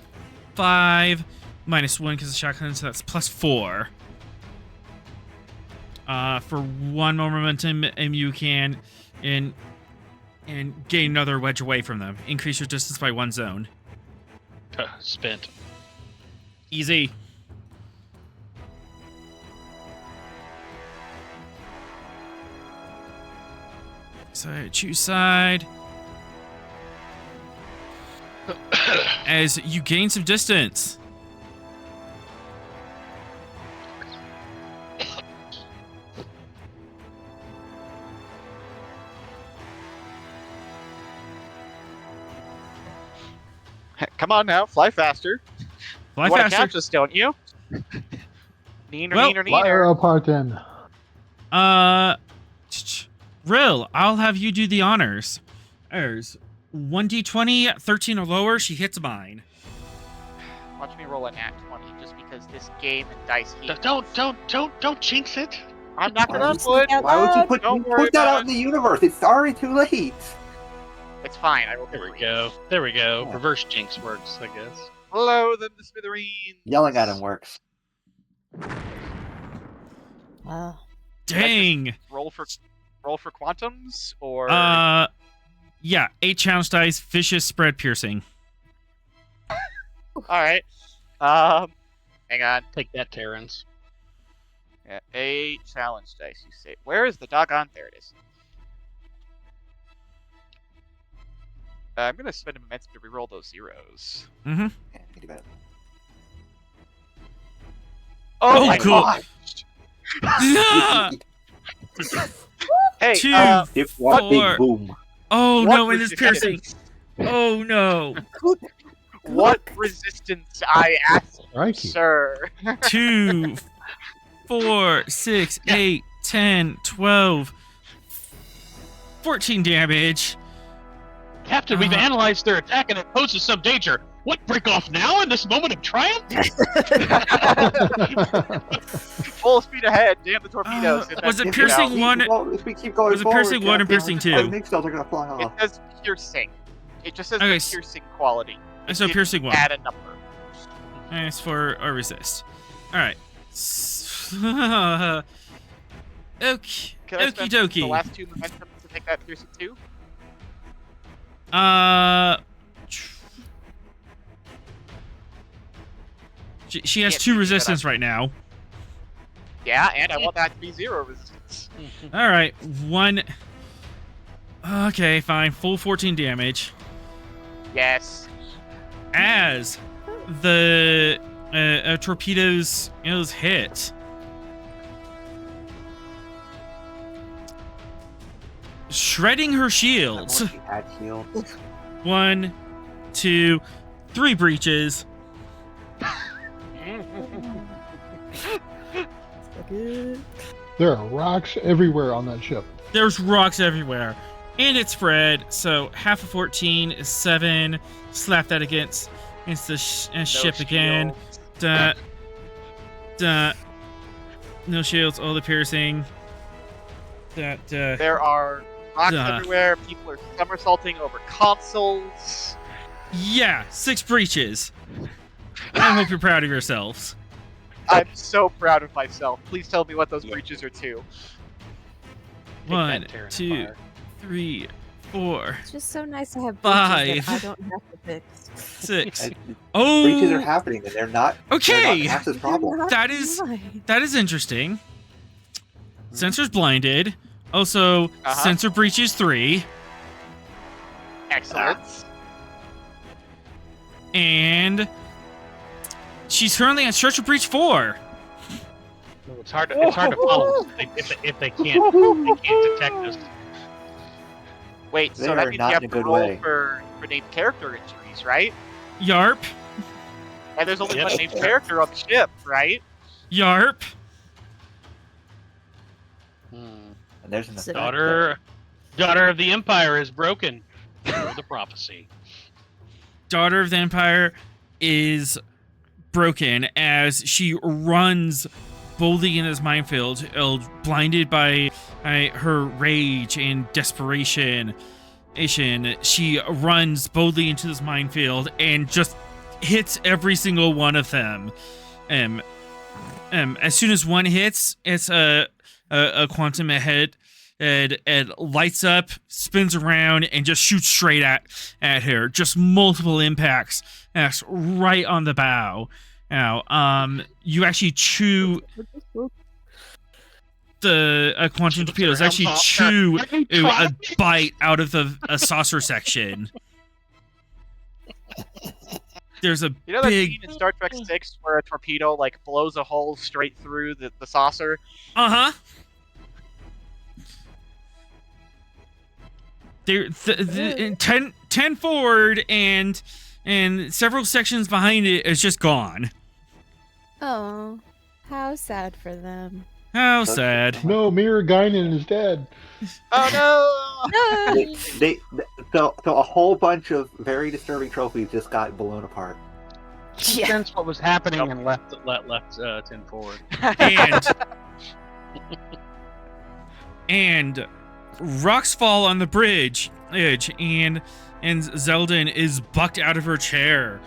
5 minus 1 because of shotgun, so that's plus 4. For 1 more momentum, and you can and gain another wedge away from them. Increase your distance by 1 zone. Spent. Easy. So choose side. As you gain some distance. Come on now, fly faster. Fly you want to faster. catch us, don't you? Neener, Well, neener, Fire neener. apart then. Rill, I'll have you do the honors. There's 1d20, 13 or lower, she hits mine. Watch me roll a nat 20, just because this game and dice hate. Don't jinx it. I'm not gonna Why put. Out Why would you loud. put, Don't worry put that about out in the universe? It's already too late. It's fine. I will. There we go. There we go. Yeah. Reverse jinx works, I guess. Hello, then the smithereens. Yelling at him works. Wow. Dang. Roll for quantums or. Yeah, 8 challenge dice, vicious spread piercing. All right. Hang on. Take that, Terrans. Yeah, 8 challenge dice. You say. Where is the doggone? There it is. I'm gonna spend a momentum to reroll those zeros. Mm-hmm. Yeah, think about it. Oh, Oh, my cool. god! Yeah! Hey, 2. If one big 4. boom. Oh what no, it is piercing. resistance- Oh no. What resistance I ask, Crikey. sir? 2, 4, 6, 8, 10, 12, 14 damage. Captain, we've analyzed their attack and it poses some danger. What, break off now in this moment of triumph? Full speed ahead. Damn the torpedoes. and was then, it you know, piercing one? If we keep going Was it piercing one and piercing two? Mix cells are gonna fly It off. says piercing. It just says Okay, the piercing quality. It So didn't piercing 1. Add a number. Nice for a resist. Alright. Okay. Can I Okie spend the dokie. last 2 momentum to take that piercing 2? She has Can't 2 beat me, but resistance right now. Yeah, and I want that to be 0 resistance. Alright, 1. Okay, fine. Full 14 damage. Yes. As the torpedoes hit, shredding her shields. She had shields. 1, 2, 3 breaches. There are rocks everywhere on that ship. There's rocks everywhere. And it's spread, so half of 14 is 7. Slap that against the ship again. shields. No shields, all the piercing. There are rocks everywhere. People are somersaulting over consoles. Yeah, 6 breaches. I hope you're proud of yourselves. I'm so proud of myself. Please tell me what those breaches are too. Take 1, that, Terran 2, Empire. 3, 4, It's just so nice to have 5. breaches that I don't have to fix. 6. Breaches are Oh, happening, and they're not. okay. They're not NASA's problem. That is Fine. that is interesting. Sensor's blinded. Also, sensor breaches 3, Excellent. and she's currently on structure breach 4. It's hard to follow if they can't detect us. Wait, They so that are means not you have in a to good roll way. for named character injuries, right? Yarp, And there's only Yep. one named character on the ship, right? yarp. And there's an So- effect Daughter of the Empire is broken. For the prophecy. Daughter of the Empire is broken as she runs boldly in this minefield, blinded by her rage and desperation. She runs boldly into this minefield and just hits every single one of them. As soon as one hits, it's a quantum ahead. It lights up, spins around, and just shoots straight at her. Just multiple impacts. That's right on the bow. Now, you actually chew the quantum torpedoes. Actually chew a bite out of a saucer section. There's a You know that big. scene in Star Trek 6 where a torpedo like blows a hole straight through the saucer? Uh-huh. The 10 forward and several sections behind it is just gone. Oh, how sad for them. How sad. No, Mira Guinan is dead. Oh no! No. So a whole bunch of very disturbing trophies just got blown apart. Yeah. Sense what was happening and left 10 forward. And rocks fall on the bridge edge, and Zeldin is bucked out of her chair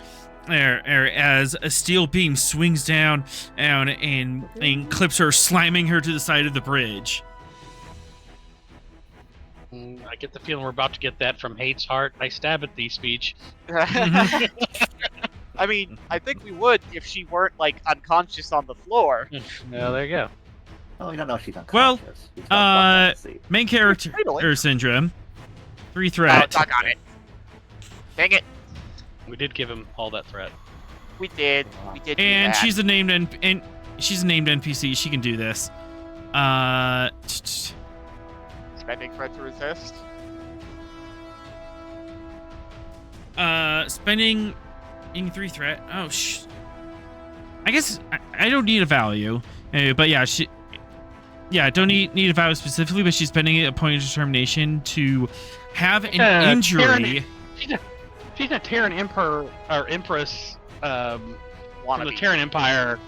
as a steel beam swings down and clips her, slamming her to the side of the bridge. I get the feeling we're about to get that from Hate's Heart. I stab at thee speech. I mean, I think we would if she weren't like unconscious on the floor. Well, there you go. Oh, we don't know if she's Well, unconscious. We've got one to see. Main character Totally. syndrome. 3 Oh, threat. doggone it! Dang it! We did give him all that threat. We did. We did. Do And that. she's a named NPC. She can do this. spending threat to resist. Spending in 3 threat. Oh, I guess I don't need a value. But yeah, I don't need a value specifically, but she's spending a point of determination to have an injury. She's a Terran Emperor or Empress from the Wannabe. Terran Empire.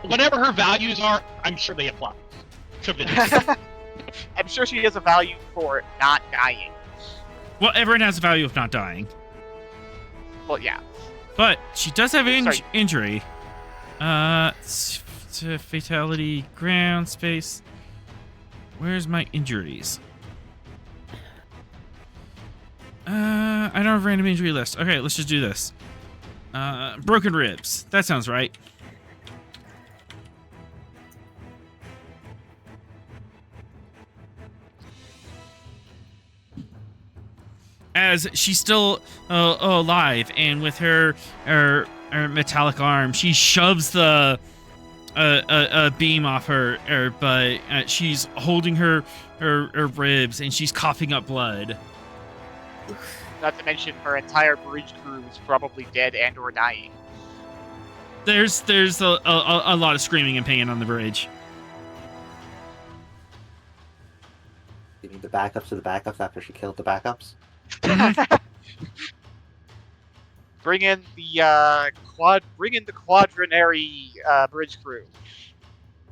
Whatever her values are, I'm sure they apply. Sure they do. I'm sure she has a value for not dying. Well, everyone has a value of not dying. Well, yeah. But she does have an Sorry. injury. Fatality, ground, space. Where's my injuries? I don't have a random injury list. Okay, let's just do this. Broken ribs. That sounds right. as she's still alive, and with her metallic arm, she shoves the beam off her butt. She's holding her ribs, and she's coughing up blood. Not to mention her entire bridge crew is probably dead and or dying. There's a lot of screaming and pain on the bridge. You need the backups of the backups after she killed the backups. Bring in the quadrinary bridge crew.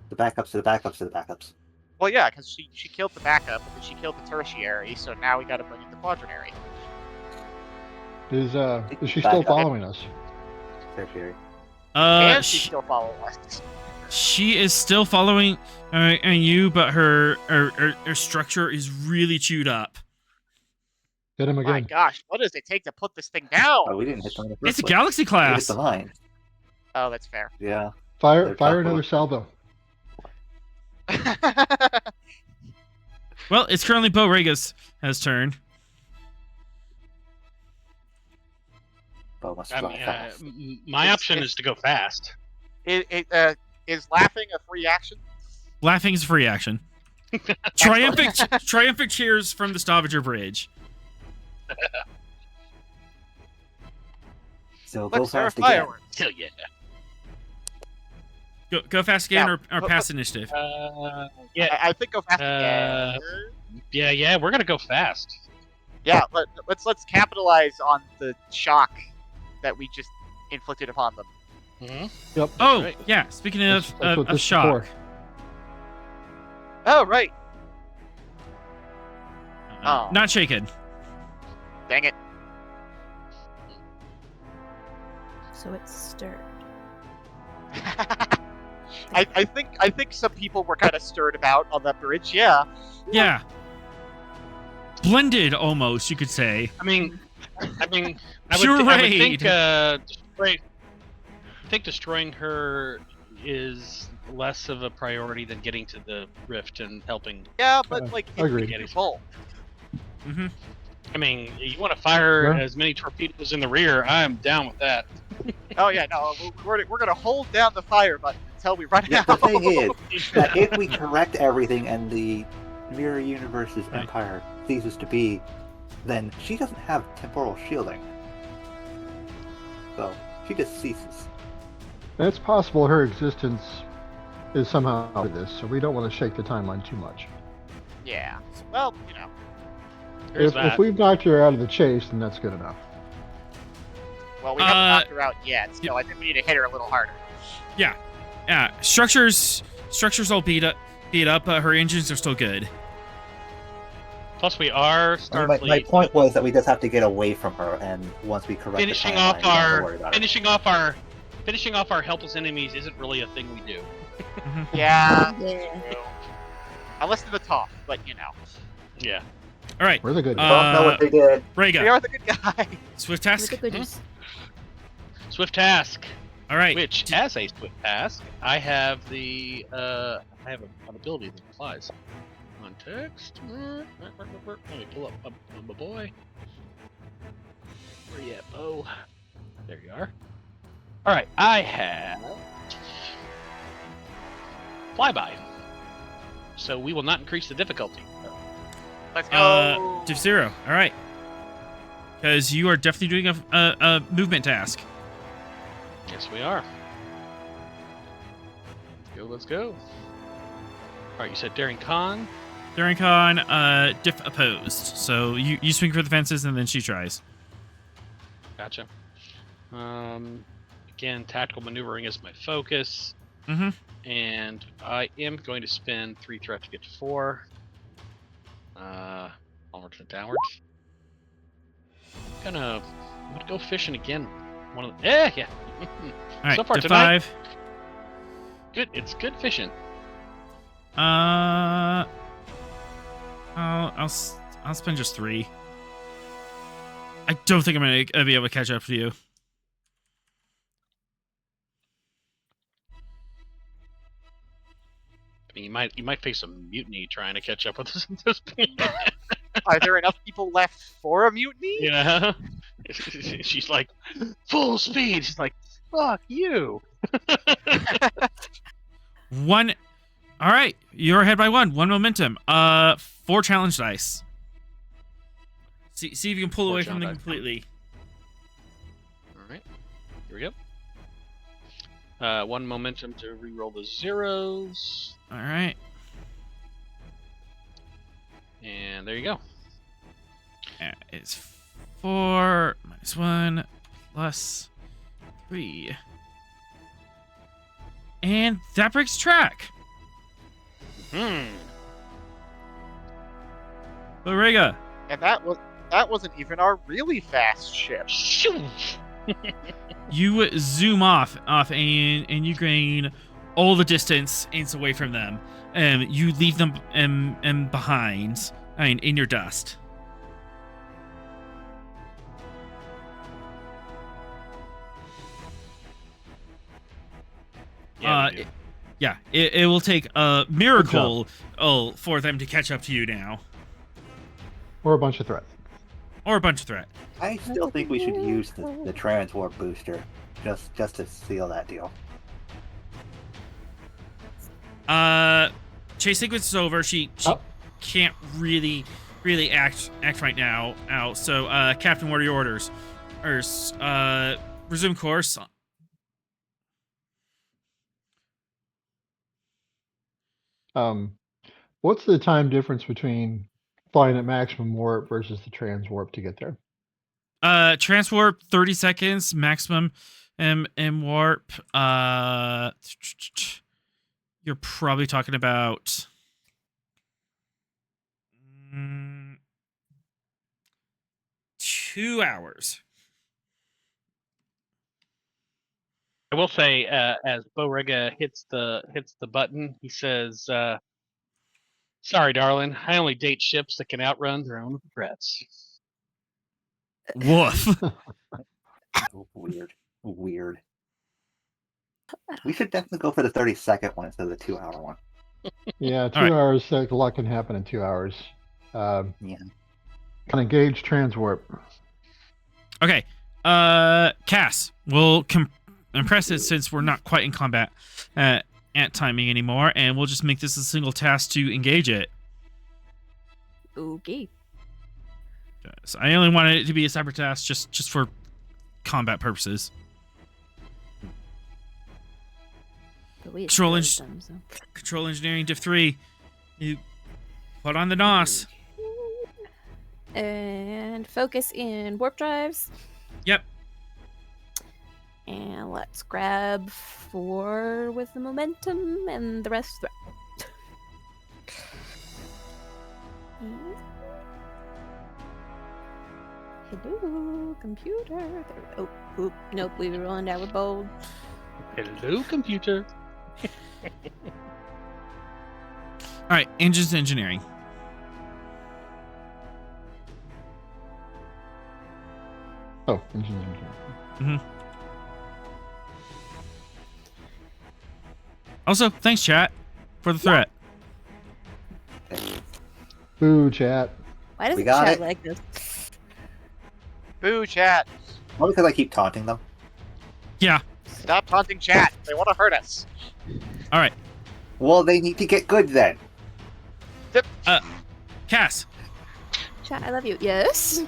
The backups to the backups to the backups. Well, yeah, because she killed the backup, and then she killed the tertiary, so now we got to bring in the quadrinary. Is she still following us? Tertiary. And she's still following us. She is still following you, but her structure is really chewed up. Hit him My again. gosh, what does it take to put this thing down? Oh, we didn't hit them in the first It's a place. Galaxy We hit class. the line. Oh, that's fair. Yeah. Fire They're another tough salvo. Well, it's currently Bo Rega's turn. Bo must I fly mean, fast. my option is to go fast. Is laughing a free action? Laughing is a free action. Triumphant cheers from the Stavanger Bridge. So go Let's start fast again. fireworks. Hell yeah. Go fast again, Now, or pass initiative. Yeah. I think go fast Uh, again. Yeah. We're gonna go fast. Yeah, let's capitalize on the shock that we just inflicted upon them. Mm-hmm. Yep. Oh, right. yeah. Speaking That's what of this is shock. for. Oh right, Oh. Not shaken. dang it. So it's stirred. I think some people were kind of stirred about on that bridge. Yeah. Yeah. Blended, almost, you could say. I mean, I would Pureed. think destroying her is less of a priority than getting to the rift and helping. Yeah, but like agreed. it's both. Mm-hmm. I mean, you want to fire Yeah. as many torpedoes in the rear, I'm down with that. Oh yeah, no, we're gonna hold down the fire button until we run Yeah, out. the thing is that if we correct everything and the mirror universe's Right. empire ceases to be, then she doesn't have temporal shielding. So she just ceases. And it's possible her existence is somehow out of this, so we don't want to shake the timeline too much. Yeah. Well, you know. There's If that. we've knocked her out of the chase, then that's good enough. Well, we haven't knocked her out yet, so I think we need to hit her a little harder. Yeah. Structures all beat up, but her engines are still good. Plus, we are I Starfleet. mean, my point was that we just have to get away from her, and once we correct finishing the off timeline, we don't have to our worry about it. finishing off our helpless enemies isn't really a thing we do. Yeah. Yeah. True. Unless they're the top, but you know. Yeah. All right. We're the good I guys. don't know what they did. We Rhaegar, are the good guy. swift Look task. at goodies. Swift task. All right. Which, as a swift task, I have an ability that applies. Context. Let me pull up my boy. Where you at, Bo? There you are. All right, I have flyby. So we will not increase the difficulty. Let's go. Div 0. All right. Because you are definitely doing a movement task. Yes, we are. Let's go. All right, you said Daring Con. During con, diff opposed. So you swing for the fences and then she tries. Gotcha. Again, tactical maneuvering is my focus. Mm-hmm. And I am going to spend 3 threat to get to 4. Onwards and downwards. I'm gonna go fishing again. Yeah. All right. So far diff tonight- 5. Good. It's good fishing. I'll spend just 3. I don't think I'm gonna be able to catch up to you. I mean, you might face a mutiny trying to catch up with us at this point. Are there enough people left for a mutiny? Yeah. She's like, full speed. She's like, fuck you. One. All right, you're ahead by one. One momentum. 4 challenge dice. See if you can pull 4 away from them challenge dice. completely. All right. Here we go. 1 momentum to reroll the zeros. All right. And there you go. It's 4 minus 1 plus 3. And that breaks track. Borrega. And that wasn't even our really fast ship. You zoom off and you gain all the distance and it's away from them. You leave them behind, in your dust. Yeah, we do. It will take a miracle for them to catch up to you now. Or a bunch of threats. Or a bunch of threat. I still think we should use the transport booster just to seal that deal. Chase sequence is over. She can't really act right now. So, Captain, what are your orders? Resume course. What's the time difference between flying at maximum warp versus the trans warp to get there? Transwarp 30 seconds maximum. M warp. You're probably talking about 2 hours. I will say, as Borrega hits the button, he says, "Sorry, darling. I only date ships that can outrun their own threats." Woof. Weird. We should definitely go for the 30-second one instead of the 2-hour one. Yeah, 2 All right. hours. A lot can happen in 2 hours. Yeah. Can engage transwarp. Okay. Cass, we'll compress it since we're not quite in combat at timing anymore, and we'll just make this a single task to engage it. Okay. So I only wanted it to be a separate task just for combat purposes. But we Control exposed them, so. Control engineering diff 3. You put on the NOS. And focus in warp drives. Yep. And let's grab 4 with the momentum and the rest threat. Hello, computer. Oh, nope, we were rolling down with bold. Hello, computer. All right, engines engineering. Oh, engine engineering. Also, thanks, chat, for the threat. Boo, chat. Why does We it got chat it. like this? Boo, chat. Well, because I keep taunting them. Yeah. Stop taunting chat. They want to hurt us. All right. Well, they need to get good then. Cass. Chat, I love you. Yes.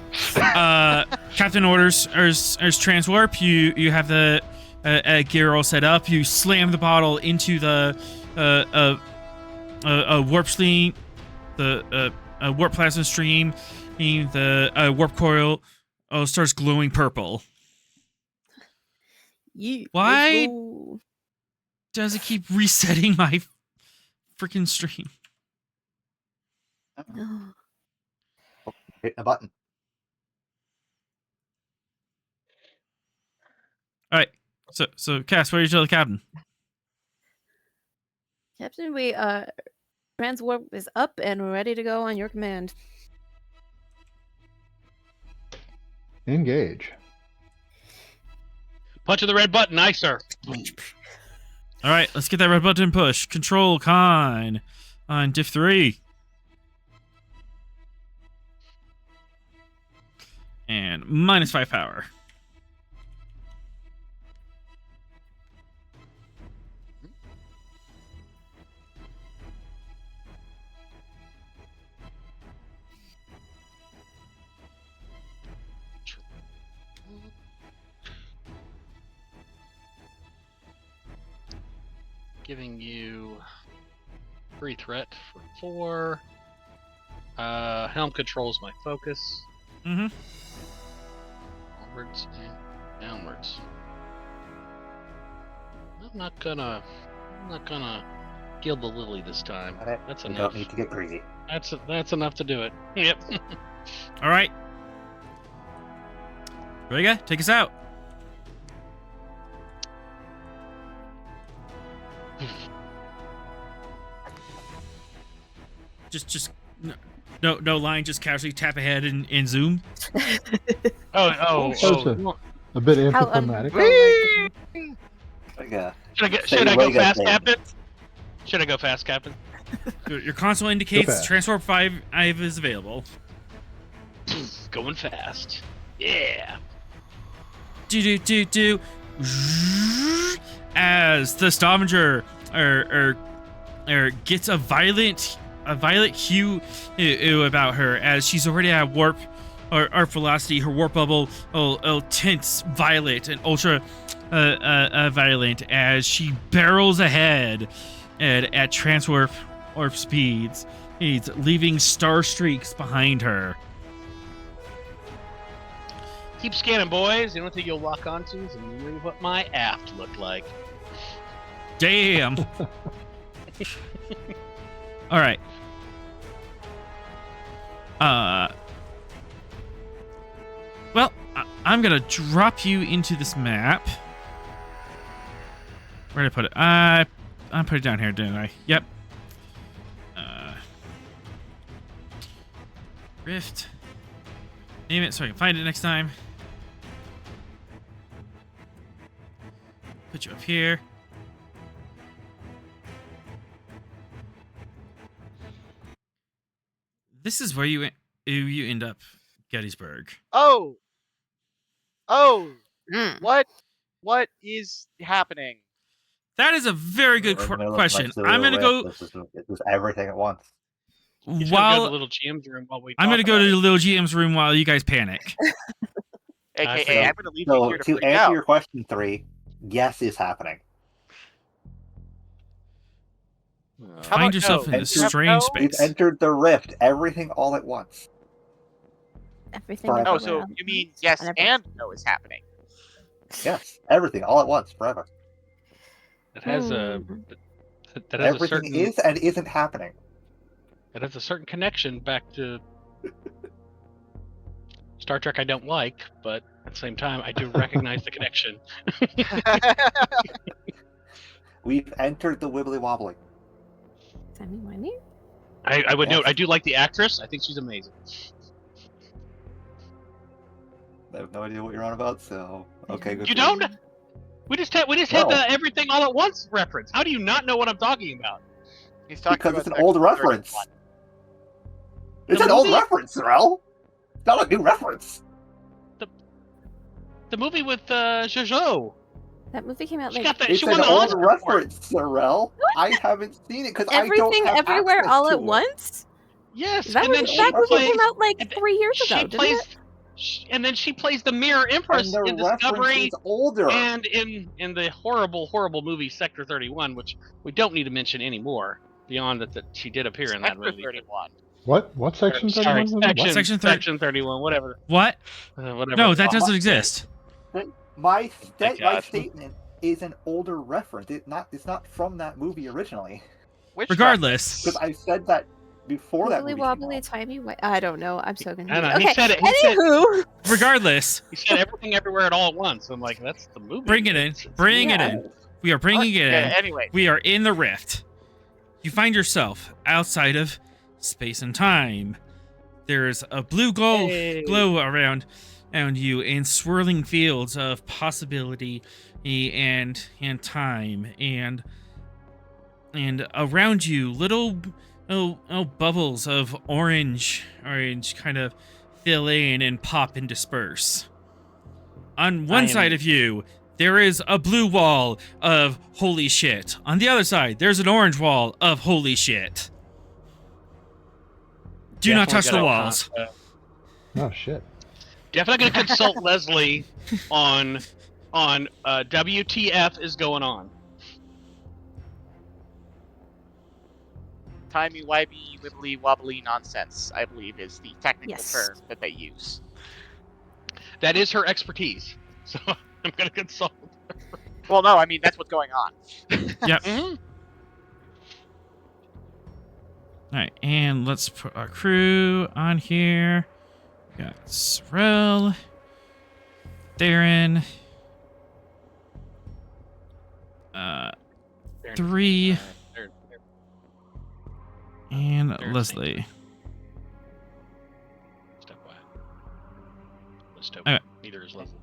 Captain orders as transwarp. You have the gear all set up. You slam the bottle into the warp stream, the warp plasma stream, and the warp coil starts glowing purple. Why? Does it keep resetting my freaking stream? No. Hit a button. All right. So Cass, what do you tell the captain? Captain, we transwarp is up and we're ready to go on your command. Engage. Punch of the red button, aye, sir. All right, let's get that red button push. Control con on diff 3. And -5 power. Giving you 3 threat for 4. Helm controls my focus. Mm-hmm. Onwards and downwards. I'm not gonna gild the lily this time. That's We enough. don't need to get greedy. That's enough to do it. Yep. All right. Rega, take us out. Just no line. Just casually tap ahead and zoom. That's a bit How anticlimactic. Like, Should I go fast, Captain? Should I go fast, Captain? Your console indicates fast. Transport 5 is available. Going fast. Yeah. Do. As the Stavanger gets a violent hue about her, as she's already at warp velocity. Her warp bubble tints violet and ultra violent as she barrels ahead at transwarp speeds. He's leaving star streaks behind her. Keep scanning, boys. The only thing you'll lock onto is what my aft looked like. Damn. All right. Well, I'm gonna drop you into this map. Where did I put it? I put it down here, didn't I? Yep. Rift. Name it so I can find it next time. Put you up here. This is where you end up, Gettysburg. Oh, Mm. what is happening? That is a very good We're in the middle of question. Max I'm gonna go This is everything at once. He's gonna go to the while little GM's room while we. I'm talk gonna go about to it. the little GM's room while you guys panic. AKA, I'm gonna leave you So here to to freak answer out. your question 3, yes, is happening. How Find about yourself no? in this You have strange no? We've space. entered the rift. Everything all at once. Everything. Forever. Oh, everywhere so all you at mean once. yes I never- and no is happening? Yes, everything all at once, forever. It has a Hmm. that has a Everything certain is and isn't happening. it has a certain connection back to Star Trek I don't like, but at the same time I do recognize the connection. We've entered the wibbly wobbly. Timey-wimey? I would Yes. note I do like the actress. I think she's amazing. I have no idea what you're on about, so okay, good. You for don't? We just had No. the everything all at once reference. How do you not know what I'm talking about? He's talking Because about it's an Section old reference. 31. It's The an old movie- reference, Sorrel. It's not a new reference. The movie with JoJo. That movie came out She like got that. It's She an won the old Oscar for it. reference, Sorrel. I haven't seen it because I don't Everything have Everywhere access All to at it. Once. Yes, That, and then was, she that movie plays. came out like and 3 years She ago, didn't plays. it? And then she plays the Mirror And Empress the in reference Discovery is older. and in the horrible movie Sector 31, which we don't need to mention anymore. Beyond that she did appear in that Sector movie. 31. What section? Sorry, 31 was it? Section 30 Section 31, whatever. What? Whatever. No, that doesn't my- exist. My Thank my God. statement is an older reference. It's not from that movie originally. Which Regardless. Because I said that before that Wibbly movie wobbly, came out. timey. I don't know. I'm so confused. I know, he Okay. said it. He said, Anywho, Regardless. he said everything everywhere at all at once. I'm like, that's the movie. Bring it in. Bring it Yeah. in. We are bringing it in. Yeah, anyway, We are in the rift. You find yourself outside of space and time. There's a blue glow around you in swirling fields of possibility and time and around you little bubbles of orange kind of fill in and pop and disperse. On one I side am- of you, there is a blue wall of holy shit. On the other side, there's an orange wall of holy shit. Do not touch the Definitely walls. Oh shit. Definitely gonna consult Leslie on WTF is going on. Timey-wimey, wibbly-wobbly nonsense, I believe, is the technical Yes. term that they use. That is her expertise. So I'm gonna consult. Well, no, I mean, that's what's going on. Yep. Mhm. Alright, and let's put our crew on here. We got Sorrel, Theron, There- 3, there- and There's Leslie. Step away. Let's do Okay. Neither is Leslie.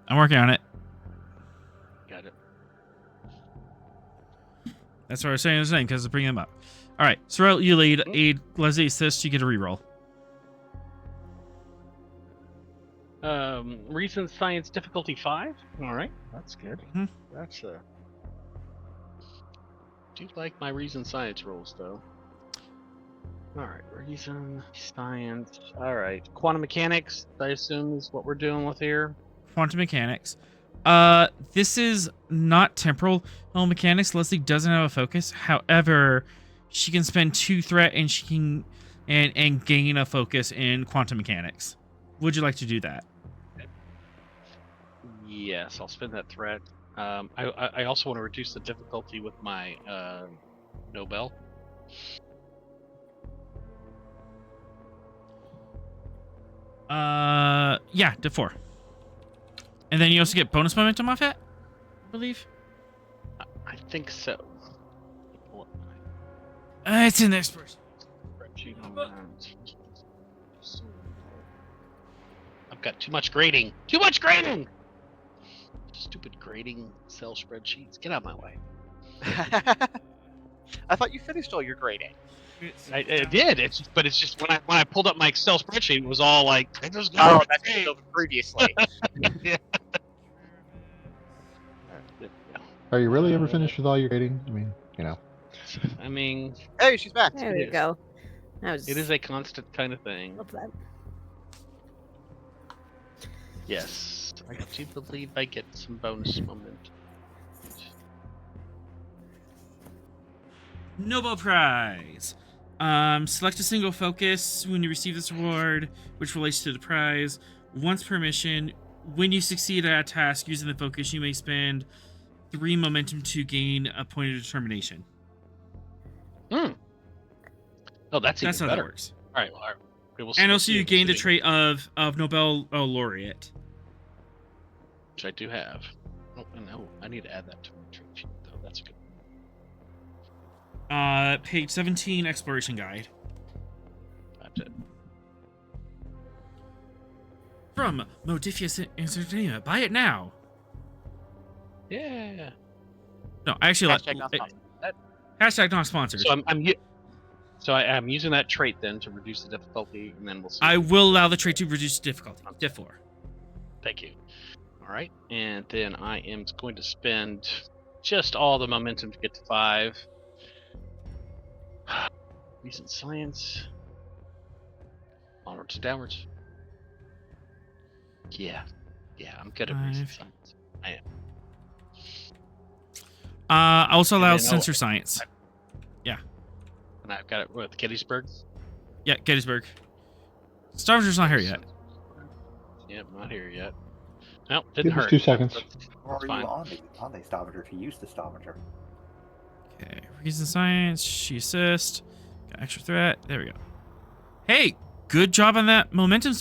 I'm working on it. Got it. That's what I was saying because I'm bringing them up. Alright, Sorrel, you lead. Aid, Leslie assists, you get a reroll. Reason science difficulty 5. All right, that's good. Mhm. That's do like my reason science rolls though. All right, reason science. All right, quantum mechanics. I assume is what we're dealing with here. Quantum mechanics. This is not temporal mechanics. Leslie doesn't have a focus. However, she can spend 2 threat and she can and gain a focus in quantum mechanics. Would you like to do that? Yes, I'll spend that threat. I also want to reduce the difficulty with my Nobel. Yeah, to 4. And then you also get bonus momentum off it, I believe. I think so. It's in this person. Spreadsheet on that. I've got too much grading. Too much grading! Stupid grading cell spreadsheets. Get out of my way. I thought you finished all your grading. I did. But it's just when I pulled up my Excel spreadsheet, it was all like, I just Oh, that's what you did previously. Yeah. Are you really ever finished with all your grading? I mean, you know. I mean, Hey, she's back. There It we is. go. That was it is a constant kind of thing. love that. Yes, I do believe I get some bonus momentum. Nobel Prize. Select a single focus when you receive this award, which relates to the prize. Once per mission, when you succeed at a task using the focus, you may spend 3 momentum to gain a point of determination. Oh, that's That's how even that better. works. All right. Well, all right. Okay, we'll And we'll also, see you if gain the it's trait of Nobel laureate. which I do have. Oh no, I need to add that to my trait sheet though. That's good. Page 17, exploration guide. That's it. From Modifius Entertainment. Buy it now. Yeah. No, I actually Hashtag not sponsored. hashtag not sponsored. So I'm using that trait then to reduce the difficulty, and then we'll see. I will allow the trait to reduce difficulty. Diff 4. Thank you. All right, and then I am going to spend just all the momentum to get to 5. Recent science. Onwards and downwards. Yeah, I'm good at recent 5. science. I am. Also And allows then, sensor science. And I've got it with Gettysburg. Yeah, Gettysburg. Stavanger's not here yet. Yep, not here yet. No, Give didn't us hurt. 2 seconds. Or are fine. you on the Stavanger to use the Stavanger? Okay, reason science. She assist. Got extra threat. There we go. Hey, good job on that momentum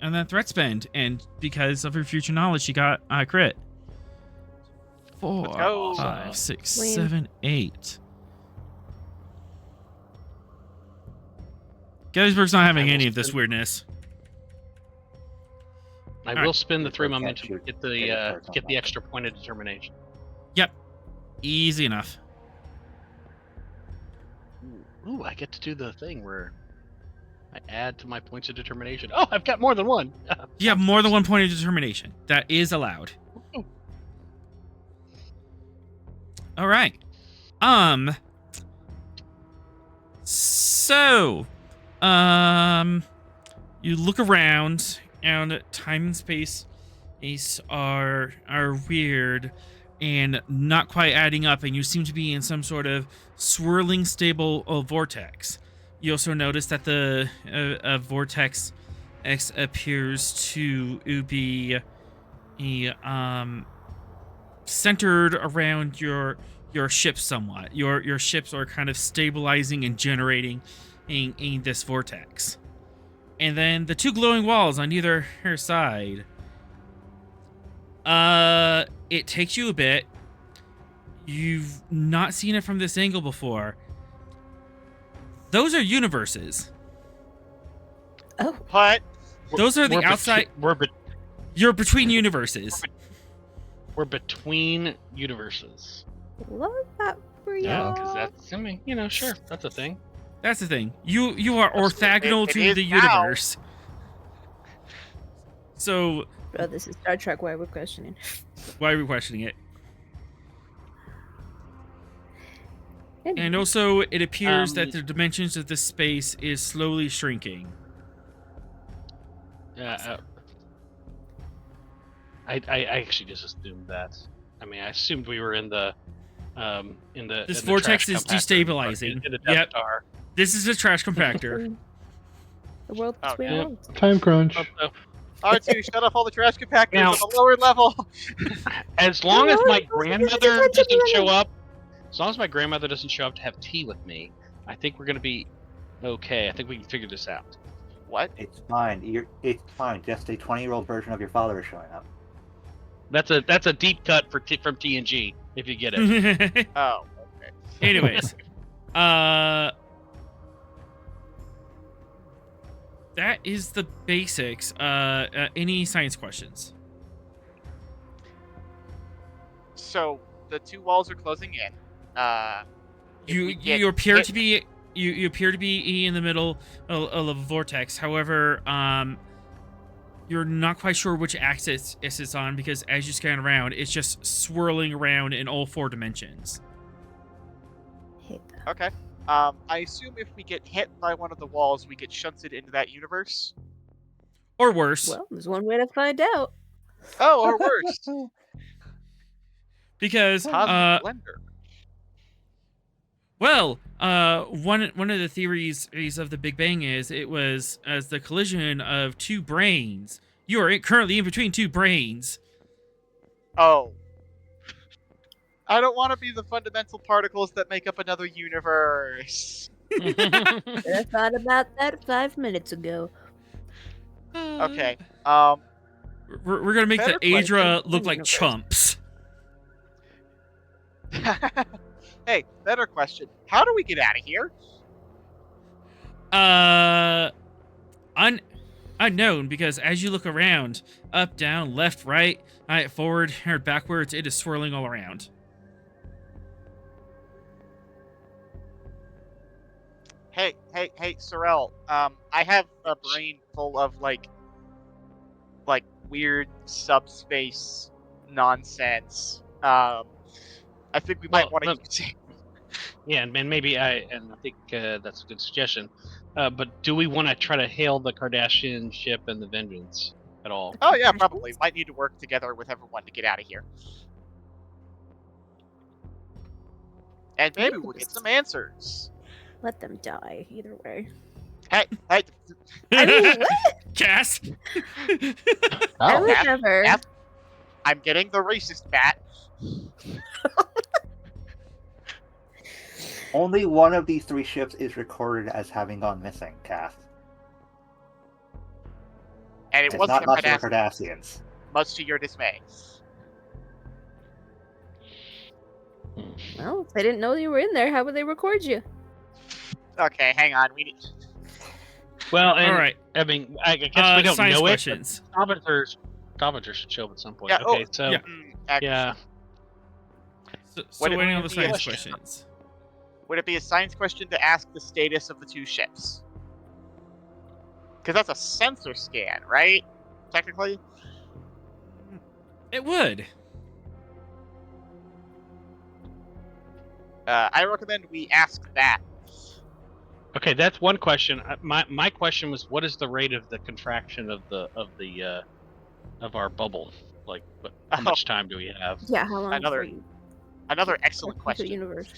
on that threat spend, and because of her future knowledge, she got a crit. 4, Let's go. 5, 6, Win. 7, 8. Gettysburg's not having I will any of this spend- weirdness. I Alright. will spend the 3 Gettysburg momentum to can't get shoot Gettysburg on get the that. extra point of determination. Yep. Easy enough. Ooh, I get to do the thing where I add to my points of determination. Oh, I've got more than one. You have more than 1 point of determination. That is allowed. All right. So, you look around, and time and space are weird and not quite adding up, and you seem to be in some sort of swirling stable vortex. You also notice that the vortex X appears to be centered around your ship somewhat. Your ships are kind of stabilizing and generating in this vortex. And then the two glowing walls on either her side. It takes you a bit. You've not seen it from this angle before. Those are universes. Oh, What? Those are the We're outside. You're between universes. We're between universes. love that for Yeah, y'all. because that's, I mean, you know, sure, that's a thing. That's the thing. You are orthogonal It to is the now. universe. So Bro, this is Star Trek. Why we're questioning. why are we questioning it? And And also, it appears that the dimensions of this space is slowly shrinking. I actually just assumed that. I mean, I assumed we were in the This in the vortex trash is compactor, destabilizing. in the Death Yep. Star. This is a trash compactor. the world Oh, between yeah. worlds. Time crunch. R2, shut off all the trash compactors Now- on the lower level. As long as No, my it's grandmother attention doesn't show running. up, as long as my grandmother doesn't show up to have tea with me, I think we're gonna be okay. I think we can figure this out. What? It's fine. It's fine. Just a 20-year-old version of your father is showing up. That's a deep cut from TNG, if you get it. Oh, okay. Anyways, that is the basics. Any science questions? So the two walls are closing in. If we get You appear hit- to be you appear to be in the middle of a vortex. However, you're not quite sure which axis it's on because as you scan around, it's just swirling around in all four dimensions. Hate that. Okay. I assume if we get hit by one of the walls, we get shunted into that universe. Or worse, Well, there's one way to find out. Oh, or worse. because Cosmic blender. well, one of the theories of the Big Bang is it was as the collision of two brains. You are currently in between two brains. Oh. I don't want to be the fundamental particles that make up another universe. I thought about that 5 minutes ago. Okay. We're gonna make the Better Aedra question. look like Universe. chumps. Hey, better question. How do we get out of here? Unknown, because as you look around, up, down, left, right, forward, or backwards, it is swirling all around. Hey, Sorrel. I have a brain full of like weird subspace nonsense. I think we might Well, want to use it. Yeah, and maybe I think that's a good suggestion. But do we want to try to hail the Kardashian ship and the Vengeance at all? Oh yeah, probably. Might need to work together with everyone to get out of here. And maybe we'll get some answers. Let them die, either way. Hey, I mean, what? Cass. I Ow. would never. Ask- I'm getting the racist bat. Only one of these three ships is recorded as having gone missing, Kath. And it It's wasn't not a much of the Cardassian, Cardassians. much to your dismay. Well, if they didn't know you were in there, how would they record you? Okay, hang on. We need. Well, and, All right. I mean, I guess we don't Science know questions. it. Stavanger should show up at some point. Yeah, Okay, oh, so yeah. Actually, yeah. So What waiting on the is- science questions. Would it be a science question to ask the status of the two ships? Because that's a sensor scan, right? Technically? It would. I recommend we ask that. Okay, that's one question. My question was, what is the rate of the contraction of our bubble? Like, how much time do we have? Yeah, how long Another- for you? Another excellent The question. universe.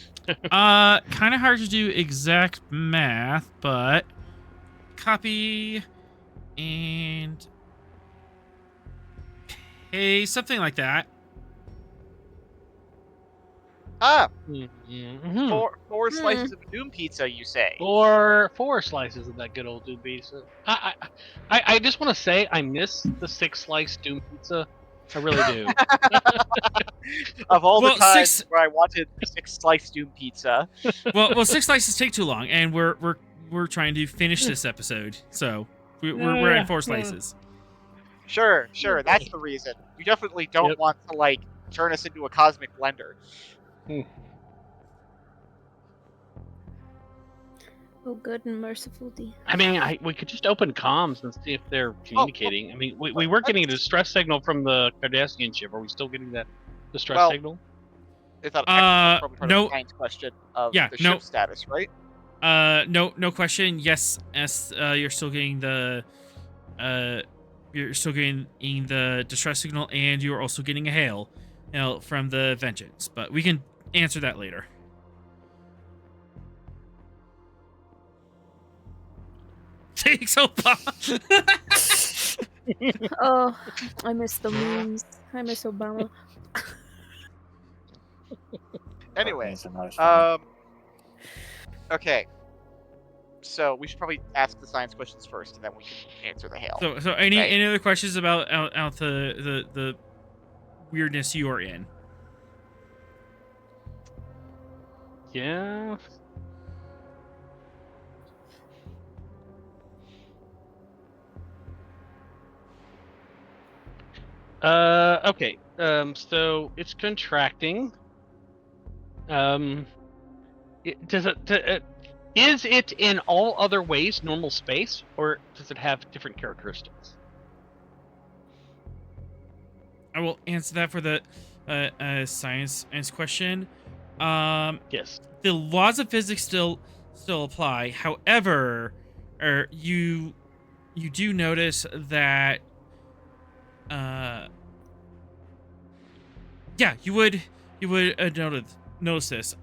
Kind of hard to do exact math, but copy and pay something like that. Ah, Mm-hmm. four slices of Doom pizza, you say? Four slices of that good old Doom pizza. I just want to say I miss the 6-slice Doom pizza. I really do. Of all Well, the times 6 where I wanted 6-slice Doom pizza. well, 6 slices take too long, and we're trying to finish this episode, so we're at 4 slices. Sure, that's the reason. You definitely don't want to, like, turn us into a cosmic blender. Oh, good and merciful thee. I mean, we could just open comms and see if they're communicating. I mean, we were getting a distress signal from the Cardassian ship. Are we still getting that distress signal? Is that probably part no. of the science question of Yeah, the no. ship status, right? No question. Yes, you're still getting the distress signal, and you're also getting a hail from the Vengeance. But we can answer that later. Take so long. Oh, I miss the memes. I miss Obama. Anyways, I'm not as funny. okay. So we should probably ask the science questions first, and then we can answer the hail. So any Right. any other questions about out the weirdness you are in? Yeah. Okay. So it's contracting. Is it in all other ways normal space, or does it have different characteristics? I will answer that for the science question. Yes. The laws of physics still apply. However, you do notice that you would notice this.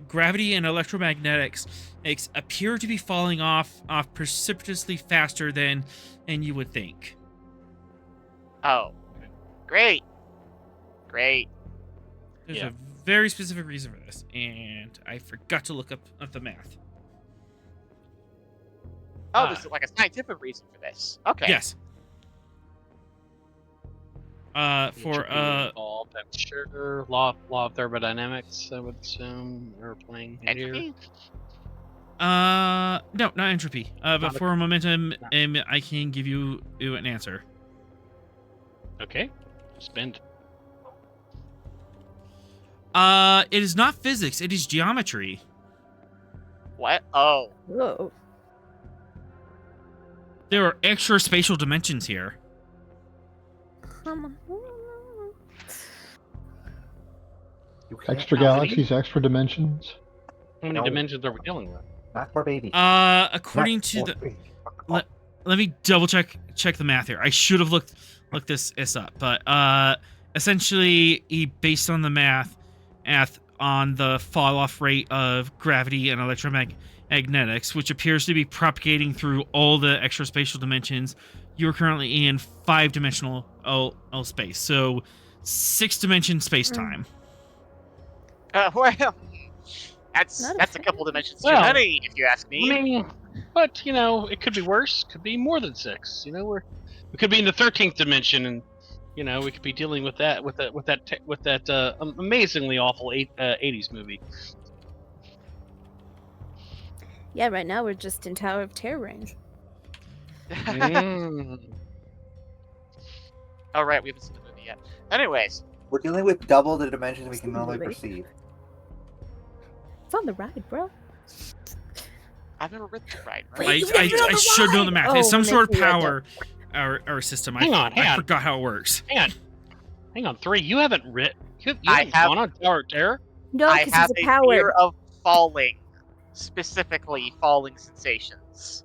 Gravity and electromagnetics appear to be falling off precipitously faster than you would think. Oh, great. There's a very specific reason for this, and I forgot to look up the math. Oh, there's like a scientific reason for this. Okay. Yes. For involved, I'm sure law of thermodynamics, I would assume, are playing here. Entropy? No, not entropy. But for momentum, I can give you an answer. Okay. Spend. It is not physics. It is geometry. What? Oh. Whoa. There are extra spatial dimensions here. Come on. Extra galaxies, extra dimensions. How many dimensions are we dealing with? Not for baby. According to the, let me double check the math here. I should have looked this up, but essentially, based on the math on the fall off rate of gravity and electromagnetics, which appears to be propagating through all the extra spatial dimensions, you're currently in 5-dimensional space, so 6-dimension space time. Well, that's a couple dimensions too many, if you ask me. I mean, but it could be worse. Could be more than 6. We could be in the 13th dimension, and we could be dealing with that amazingly awful 80s movie. Yeah, right now we're just in Tower of Terror range. Oh, right, we haven't seen the movie yet. Anyways. We're dealing with double the dimensions we can normally Really? perceive. It's on the ride, bro. I've never written the ride. Wait, Right? you never know I the should know the ride! math. Oh, It's some we're sort of making you write power or system. Hang on. I forgot how it works. Hang on, 3. You haven't you I haven't have- gone on Tower of Terror? No, I because have he's a a fear coward. of falling, specifically falling sensations.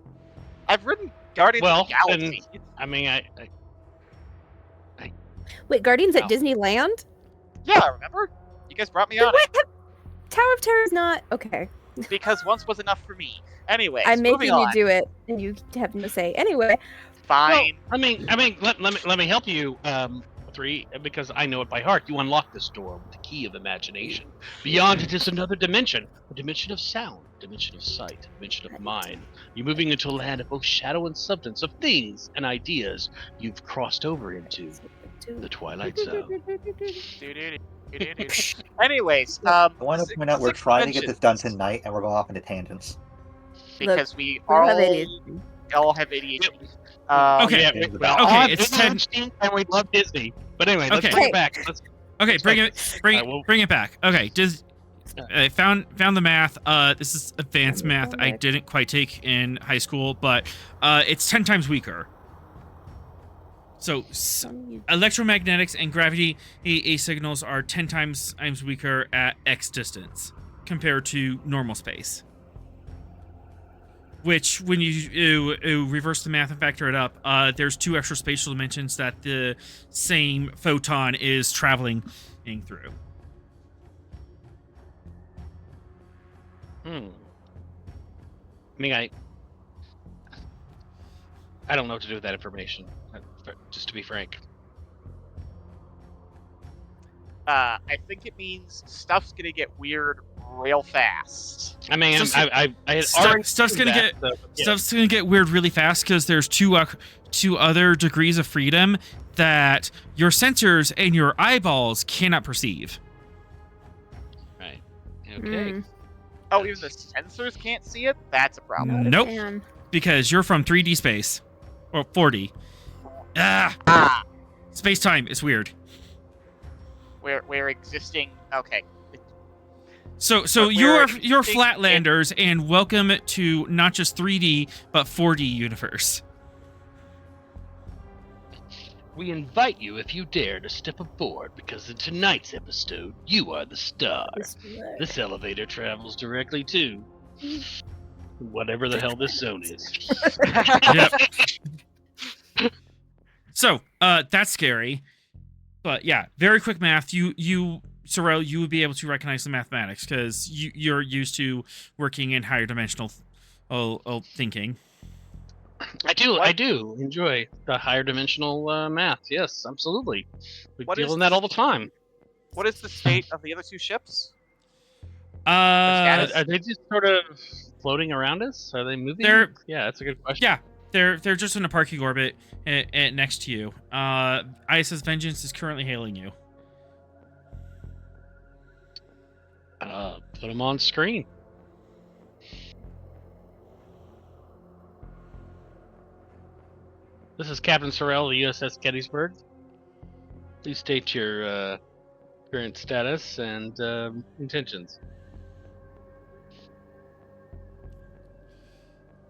I've ridden Guardians Well, of the Galaxy. I mean, Wait, Guardians at Oh. Disneyland? Yeah, remember? You guys brought me Then on what? Tower of Terror is not okay. it because once was enough for me. Anyways, I'm making moving you on. do it, and you have no say. Anyway, Fine. Well, let me help you, 3, because I know it by heart. You unlock this door with the key of imagination. Beyond it is another dimension, a dimension of sound, a dimension of sight, a dimension of mind. You're moving into a land of both shadow and substance, of things and ideas you've crossed over into the Twilight Zone. Anyways, I want to point out we're six trying to get this done dimensions, tonight, and we're going off into tangents. because we we have all ADHD. have ADHD. Okay. Yeah, Okay, well, okay, all have it's ADHD and we love Disney. But anyway, let's Okay. bring it back. Let's Okay, bring Alright, it back. Okay, I found the math. This is advanced math. I didn't quite take in high school, but it's 10 times weaker. So electromagnetics and gravity A signals are 10 times weaker at X distance compared to normal space. Which, when you reverse the math and factor it up, there's 2 extra spatial dimensions that the same photon is traveling through. I mean, I don't know what to do with that information. Just to be frank. I think it means stuff's gonna get weird real fast. I mean, So- I had already Stuff's seen gonna that, so, yeah. Stuff's gonna get weird really fast because there's two other degrees of freedom that your sensors and your eyeballs cannot perceive. Right. Okay. Mm. Oh, even the sensors can't see it? That's a problem. Nope, Man. because you're from 3D space or 4D. Ah, Space time is weird. we're existing. Okay. So But you're we're existing flatlanders, and welcome to not just 3D but 4D universe. We invite you, if you dare, to step aboard, because in tonight's episode, you are the star. This elevator travels directly to whatever the hell this zone is. Yep. So, that's scary. But yeah, very quick math. You Sorrel, you would be able to recognize the mathematics because you're used to working in higher dimensional thinking. I do enjoy the higher dimensional math. Yes, absolutely. We What deal is in that all the time. What is the state of the other 2 ships? Uh, status? Are they just sort of floating around us? Are they moving? They're- Yeah, that's a good question. yeah, they're just in a parking orbit next to you. ISS Vengeance is currently hailing you. Put them on screen. This is Captain Sorrell, the USS Gettysburg. Please state your current status and intentions.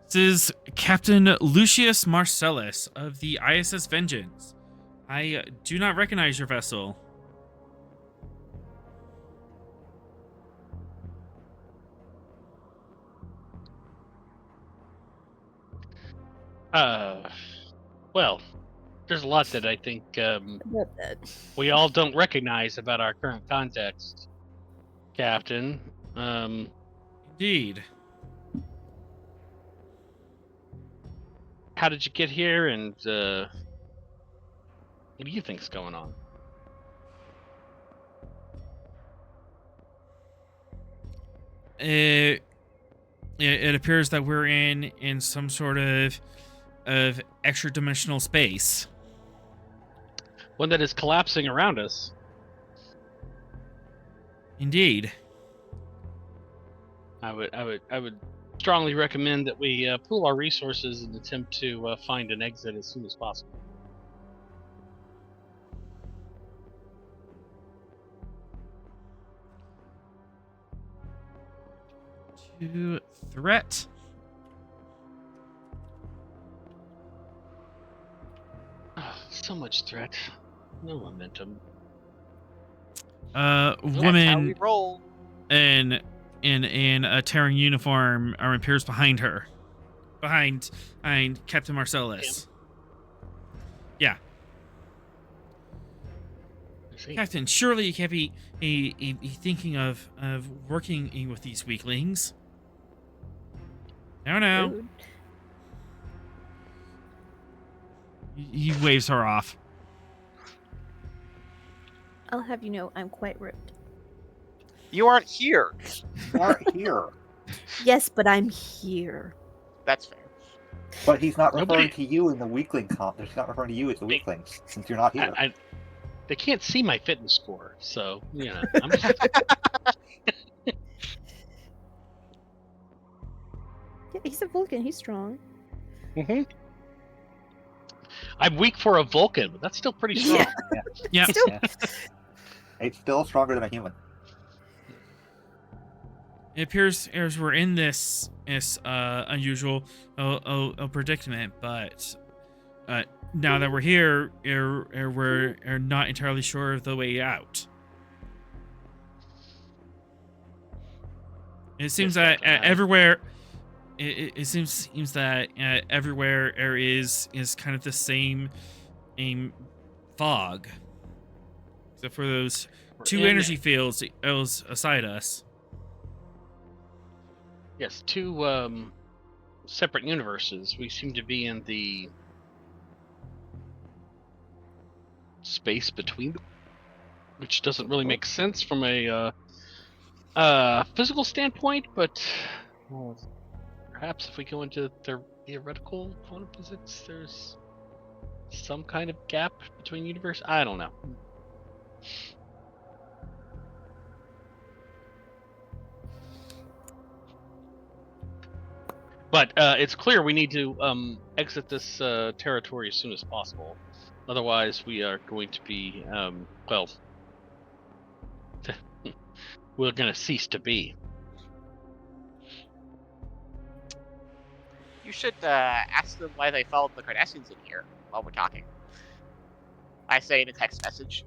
This is Captain Lucius Marcellus of the ISS Vengeance. I do not recognize your vessel. Well, there's a lot that I think About that. we all don't recognize about our current context, Captain. Indeed. How did you get here, and what do you think's going on? It appears that we're in some sort of extra dimensional space. One that is collapsing around us. Indeed. I would strongly recommend that we pool our resources and attempt to find an exit as soon as possible. To threat So much threat. No momentum. That's how we Woman roll. in a Terran uniform appears behind her, behind Captain Marcellus. Yeah, I see. Captain. Surely you can't be thinking of working with these weaklings. No. Rude. He waves her off. I'll have you know I'm quite rude. You aren't here. You aren't here. Yes, but I'm here. That's fair. But he's not referring Nobody- to you in the weakling comp. He's not referring to you as the weakling, since you're not here. They can't see my fitness score, so yeah. I'm just, Yeah, he's a Vulcan. He's strong. I'm weak for a Vulcan, but that's still pretty strong. Yeah. Yeah. Still, Yeah. It's still stronger than a human. It appears as we're in this unusual predicament, but now that we're here, we're not entirely sure of the way out. It seems that everywhere, it seems that everywhere there is kind of the same fog, except for those two energy fields aside us. Yes, two separate universes. We seem to be in the space between them, which doesn't really make sense from a physical standpoint, but perhaps if we go into the theoretical quantum physics, there's some kind of gap between universe. I don't know. But it's clear we need to exit this territory as soon as possible. Otherwise, we are going to be, we're going to cease to be. You should ask them why they followed the Cardassians in here while we're talking. I say in a text message.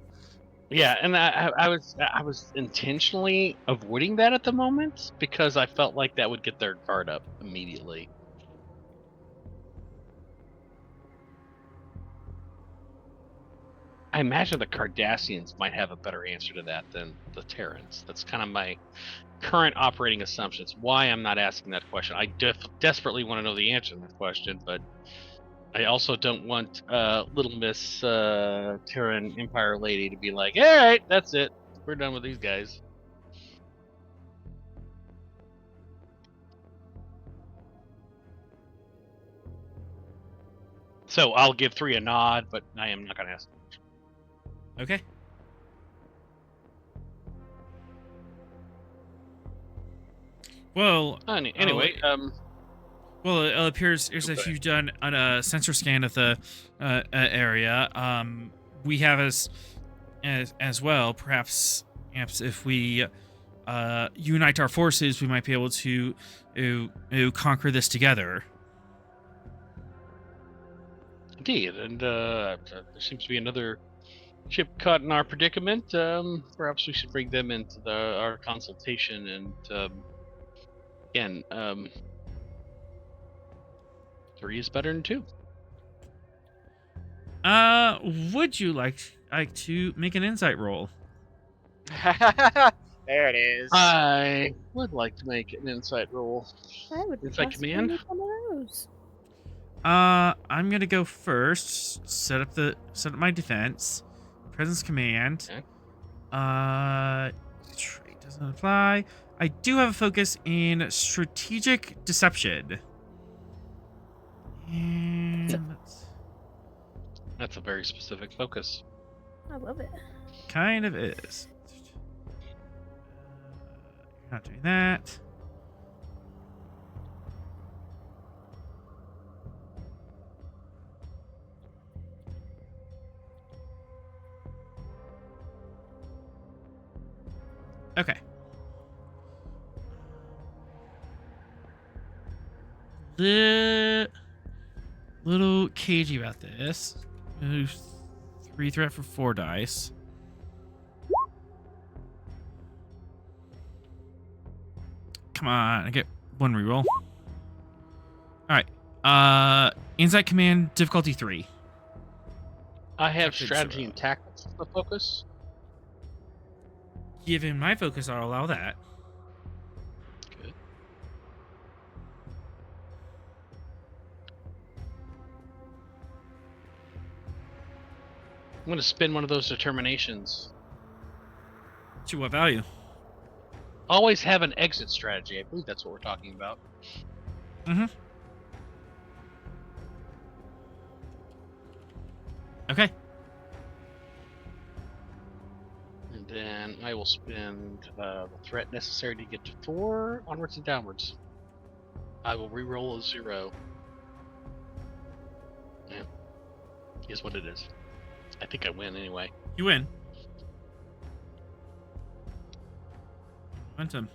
Yeah, and I was intentionally avoiding that at the moment because I felt like that would get their guard up immediately. I imagine the Cardassians might have a better answer to that than the Terrans. That's kind of my current operating assumptions. Why I'm not asking that question. I desperately want to know the answer to that question, but I also don't want little Miss Terran Empire lady to be like, all right, that's it. We're done with these guys. So I'll give 3 a nod, but I am not going to ask. Okay. Well, Anyway, well, it appears as if you've done a sensor scan of the area. We have as well. Perhaps if we unite our forces, we might be able to conquer this together. Indeed, and there seems to be another ship caught in our predicament. Perhaps we should bring them into our consultation and again, 3 is better than 2. Would you like to make an insight roll? There it is. I would like to make an insight roll. I would Insight possibly command? make one of those. I'm gonna go first. Set up my defense. Presence command. Okay. Trait doesn't apply. I do have a focus in strategic deception. And That's a very specific focus. I love it. kind of is. You're not doing that. Okay. Little cagey about this. 3 threat for 4 dice. Come on, I get 1 reroll. Alright. Insight Command, difficulty 3. I have Captain strategy Zero. and tactics to focus. Given my focus, I'll allow that. Good. I'm going to spin one of those determinations. To what value? Always have an exit strategy. I believe that's what we're talking about. Mm-hmm. Okay. And then I will spend the threat necessary to get to 4 onwards and downwards. I will re-roll a 0. Yeah. Is what it is. I think I win anyway. You win. Momentum.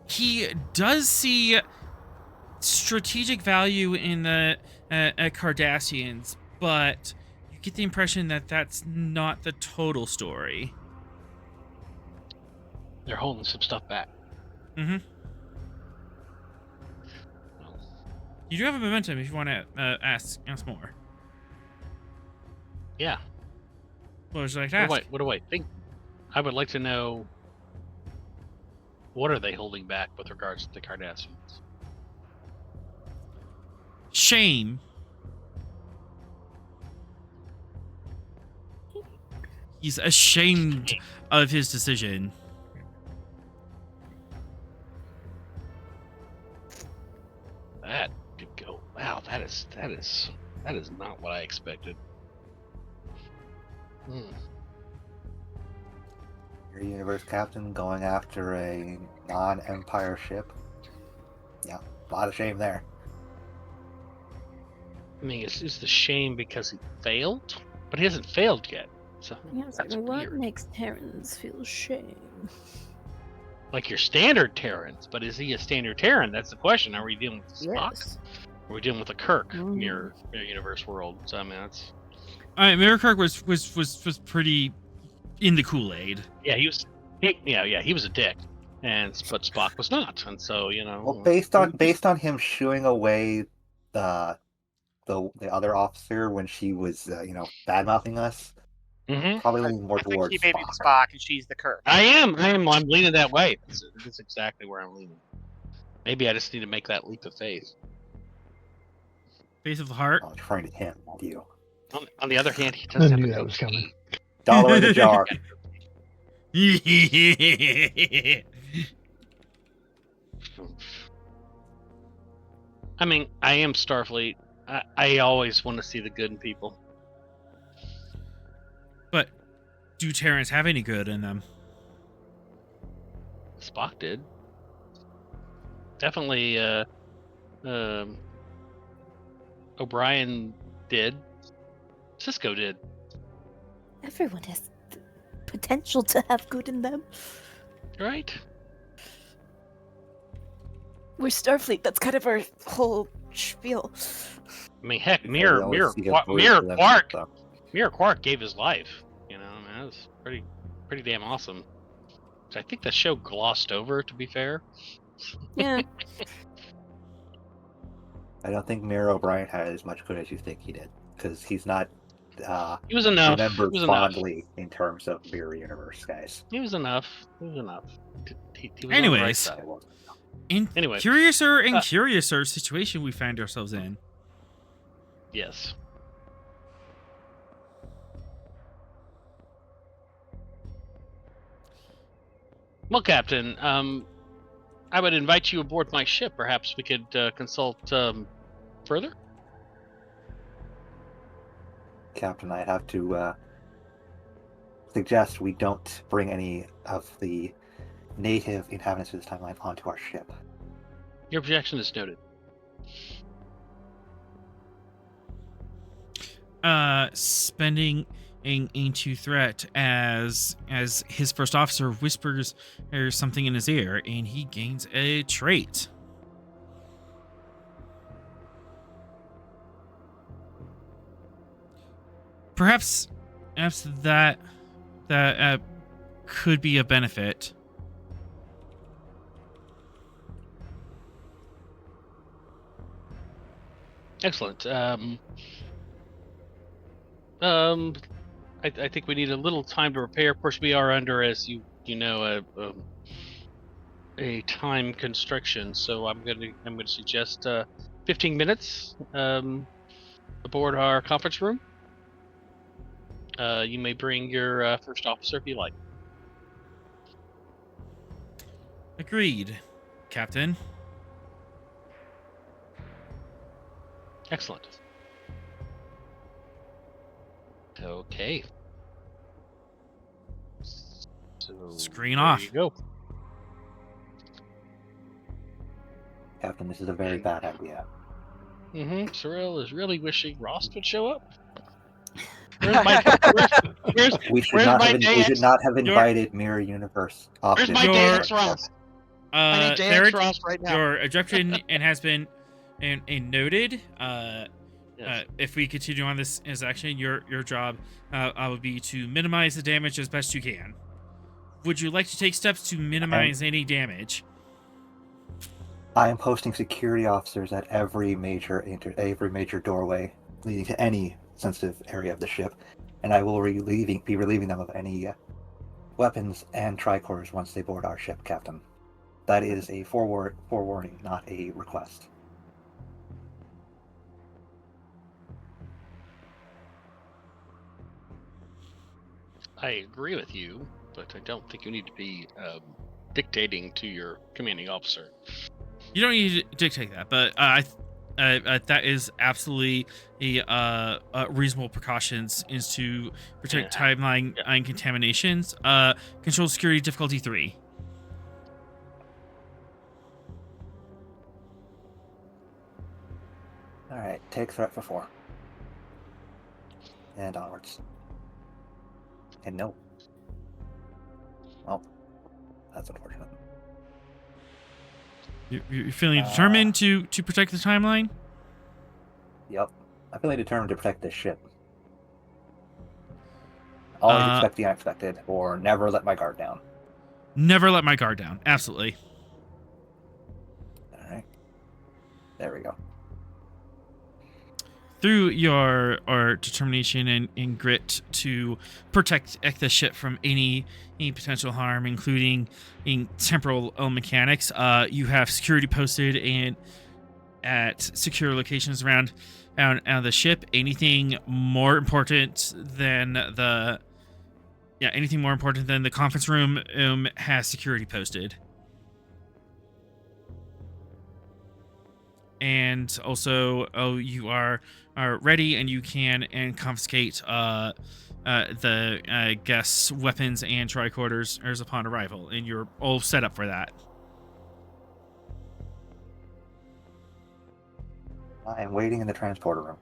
He does see strategic value in the Cardassians, but you get the impression that that's not the total story. They're holding some stuff back. Mm-hmm. You do have a momentum if you want to ask more. Yeah. What would you like to ask? What do I think? I would like to know, what are they holding back with regards to the Cardassians? Shame. He's ashamed of his decision. That could go. Wow, that is not what I expected. Your universe captain going after a non-Empire ship. Yeah, a lot of shame there. I mean, it's the shame because he failed, but he hasn't failed yet. So Yeah, it's that's like, what weird. makes Terrans feel shame? Like your standard Terrans, but is he a standard Terran? That's the question. Are we dealing with Spock? Yes. Or are we dealing with a Kirk Mm. mirror universe world? So I mean, that's All right, Mirror Kirk was pretty in the Kool-Aid. yeah, he was a dick, but Spock was not, and so Well, based on him shooing away the other officer when she was bad mouthing us, Mhm. probably leaning more I think towards he may be Spock. the Spock and she's the Kirk. I'm leaning that way. That's exactly where I'm leaning. Maybe I just need to make that leap of faith. Face of the heart. I'm referring to him, not you. On the other hand, he I doesn't have knew a that was coming. Dollar in the jar. I mean, I am Starfleet. I always want to see the good in people. But do Terrans have any good in them? Spock did. Definitely, O'Brien did. Cisco did. Everyone has the potential to have good in them. Right? We're Starfleet. That's kind of our whole spiel. I mean, heck, We Mirror always see a voice for them, Quark. so. Mirror Quark gave his life. I mean, that was pretty damn awesome. Which I think the show glossed over, to be fair. Yeah. I don't think Mayor O'Brien had as much good as you think he did, because he's not He was enough. remembered He was enough. fondly in terms of Mirror Universe, guys. He was enough. He was enough. He was on the right Anyways. side. It was. In Anyway. curiouser and curiouser situation we find ourselves in. Yes. Well, Captain, I would invite you aboard my ship. Perhaps we could consult further. Captain, I have to suggest we don't bring any of the native inhabitants of this timeline onto our ship. Your objection is noted. Spending into threat as his first officer whispers something in his ear, and he gains a trait. perhaps that could be a benefit. Excellent. I think we need a little time to repair. Of course, we are under, as you know, a time constriction. So I'm going to suggest 15 minutes aboard our conference room. You may bring your first officer if you like. Agreed, Captain. Excellent. Okay. So Screen there off. you go. Captain, this is a very bad idea. Sorrel is really wishing Ross would show up. We should where's not my have, day we should not have Your- invited Mirror Universe Where's officers. my Your- Deus Ross? I need Deus Third, Ross right now. your objection and has been and noted. Yes. If we continue on this as action, your job would be to minimize the damage as best you can. Would you like to take steps to minimize any damage? I am posting security officers at every major doorway leading to any sensitive area of the ship, and I will be relieving them of any weapons and tricorders once they board our ship, Captain. That is a forewarning, not a request. I agree with you, but I don't think you need to be dictating to your commanding officer. You don't need to dictate that, but that is absolutely a reasonable precautions is to protect timeline and contaminations. Control security difficulty 3. All right, take threat for 4. And onwards. And no. Well, that's unfortunate. You're feeling determined to protect the timeline? Yep. I'm feeling determined to protect this ship. Always expect the unexpected, or never let my guard down. Never let my guard down. Absolutely. Alright. There we go. Through your determination and grit to protect the ship from any potential harm, including in temporal mechanics, you have security posted and at secure locations around the ship. Anything more important than the conference room has security posted. And also, you are ready, and you can confiscate the guests' weapons and tricorders upon arrival, and you're all set up for that. I am waiting in the transporter room.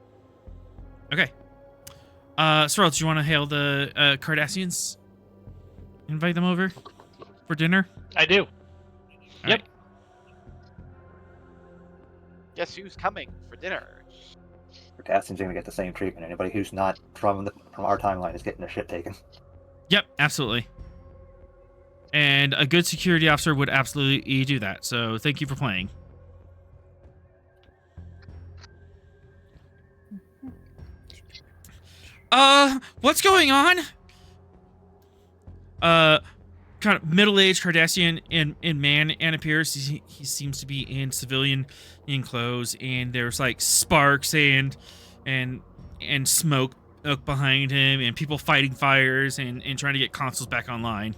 Okay. Sorrel, do you want to hail the Cardassians? Invite them over for dinner? I do. All Yep. right. Guess who's coming for dinner? Cardassians are going to get the same treatment. Anybody who's not from our timeline is getting their shit taken. Yep, absolutely. And a good security officer would absolutely do that. So thank you for playing. What's going on? Kind of middle-aged Cardassian in man and appears. He seems to be in civilian clothes, and there's like sparks and smoke behind him, and people fighting fires and trying to get consoles back online.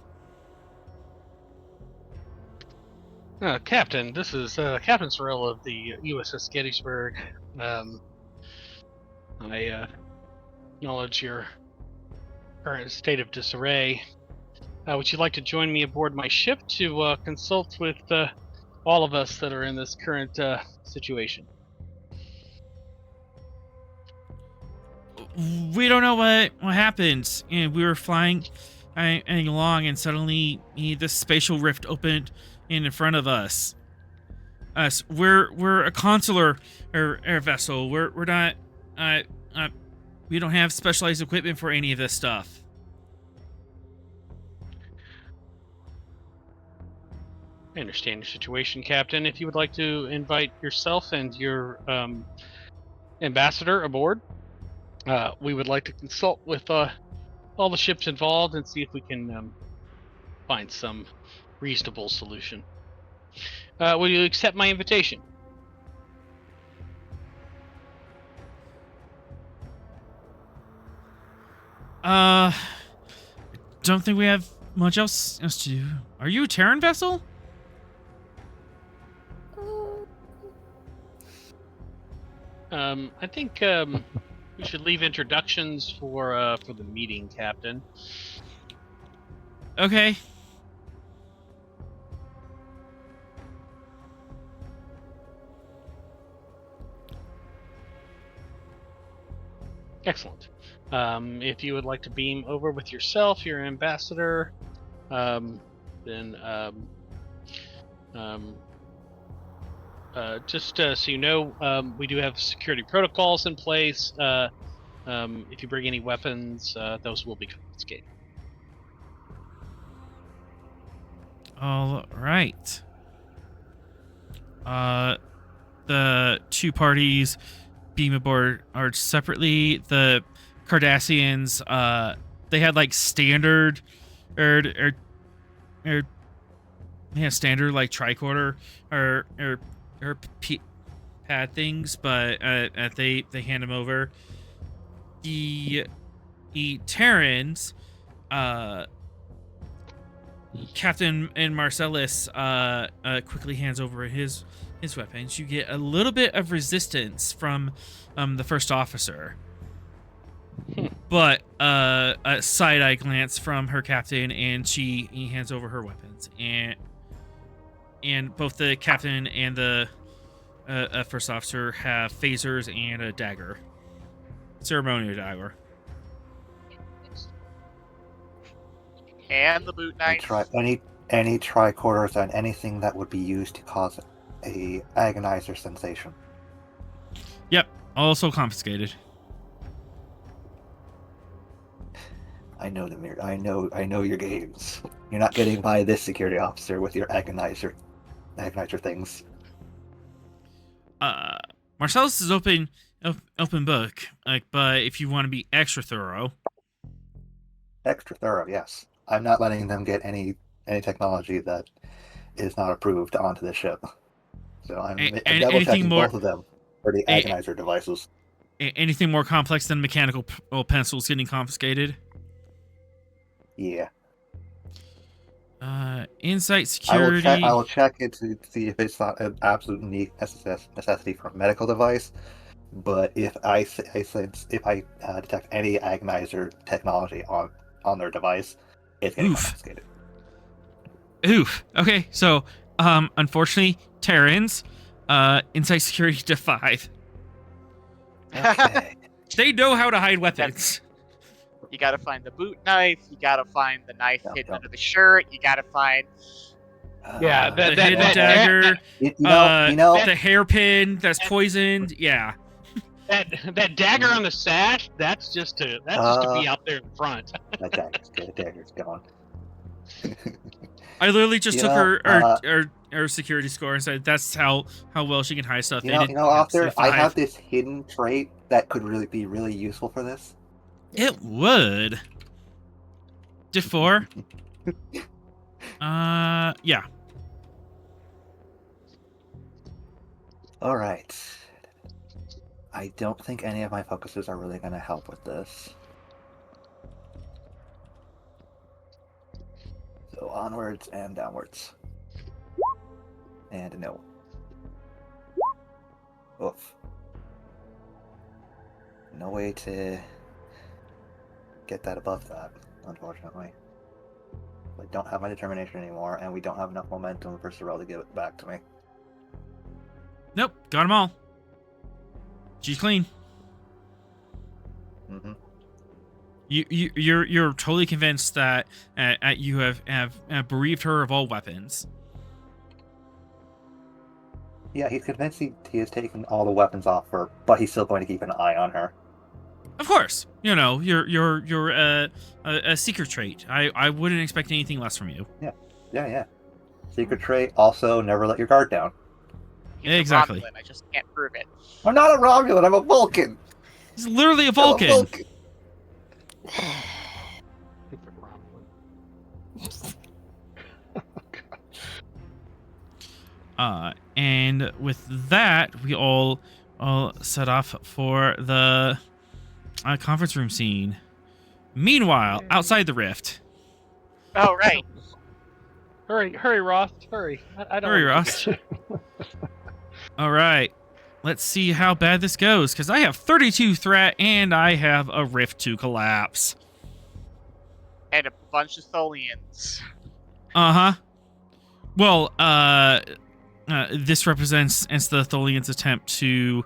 Captain, this is Captain Sorrel of the USS Gettysburg. I acknowledge your current state of disarray. Would you like to join me aboard my ship to consult with all of us that are in this current situation? We don't know what happened. And we were flying along, and suddenly this spatial rift opened in front of us. We're a consular air vessel. We're not We don't have specialized equipment for any of this stuff. I understand your situation, Captain. If you would like to invite yourself and your ambassador aboard, we would like to consult with all the ships involved and see if we can find some reasonable solution. Will you accept my invitation? Don't think we have much else to do. Are you a Terran vessel? I think we should leave introductions for the meeting, Captain. Okay. Excellent. If you would like to beam over with yourself, your ambassador, then just so you know, we do have security protocols in place. If you bring any weapons, those will be confiscated. All right. The two parties beam aboard are separately. The Cardassians, they had like standard, standard like tricorder or pad things, but they hand them over. The Terrans, Captain and Marcellus quickly hands over his weapons. You get a little bit of resistance from the first officer, but a side-eye glance from her captain, and he hands over her weapons, and both the captain and the first officer have phasers and a dagger, ceremonial dagger. And the boot knife. Any tricorders and anything that would be used to cause a agonizer sensation. Yep, also confiscated. I know I know your games. You're not getting by this security officer with your agonizer things. Marcellus is open book, but if you want to be extra thorough, yes. I'm not letting them get any technology that is not approved onto the ship. So I'm double checking both of them for the agonizer devices. Anything more complex than mechanical pencils getting confiscated? Yeah. Insight security. I will check it to see if it's not an absolute necessity for a medical device. But if I detect any agonizer technology on their device, it's getting confiscated. Oof. Okay, so unfortunately, Terrans, insight security to 5. Okay. They know how to hide weapons. You gotta find the boot knife. You gotta find the knife hidden under the shirt. You gotta find. Yeah, the hidden dagger. The hairpin that's poisoned. Yeah. That dagger on the sash. That's just to be out there in front. That dagger's gone. I literally just took her security score and said that's how well she can hide stuff. Author, I have this hidden trait that could really be really useful for this. It would. Diff 4. Yeah. All right. I don't think any of my focuses are really going to help with this. So onwards and downwards. And no. Oof. No way to get that above that, unfortunately. I don't have my determination anymore, and we don't have enough momentum for Sorrel to give it back to me. Nope, got them all. She's clean. Mm-hmm. You're totally convinced that you have bereaved her of all weapons. Yeah, he's convinced he has taken all the weapons off her, but he's still going to keep an eye on her. Of course, you know you're a seeker trait. I wouldn't expect anything less from you. Yeah. Secret trait. Also, never let your guard down. He's Exactly. a Romulan, I just can't prove it. I'm not a Romulan. I'm a Vulcan. He's literally a I'm a Vulcan. Vulcan. And with that, we all set off for the conference room scene. Meanwhile, outside the rift. Oh, right. Hurry, Ross, hurry. I don't Hurry, wanna Ross. All right. Let's see how bad this goes, because I have 32 threat and I have a rift to collapse. And a bunch of Tholians. Uh-huh. Well, this represents the Tholians' attempt to...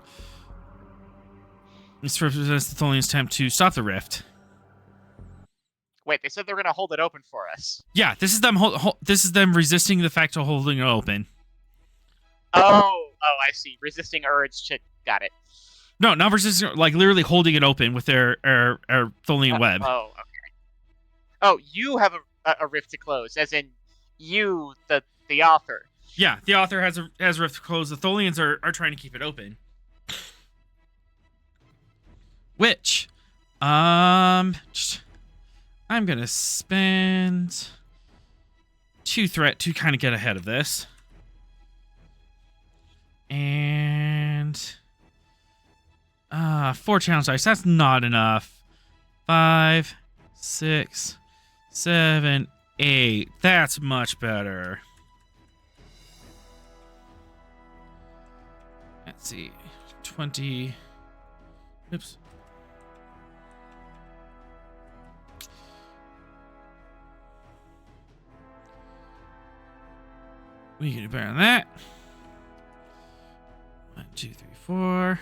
This represents the Tholians' attempt to stop the rift. Wait, they said they're gonna hold it open for us. Yeah, this is them. This is them resisting the fact of holding it open. Oh, I see. Resisting urge to... Got it. No, not resisting. Like literally holding it open with their Tholian web. Oh, okay. Oh, you have a rift to close, as in you, the author. Yeah, the author has a rift to close. The Tholians are trying to keep it open. Which, I'm gonna spend 2 threat to kind of get ahead of this. And 4 challenge dice. That's not enough. 5, 6, 7, 8. That's much better. Let's see. 20. Oops. We can do better than that. 1, 2, 3, 4.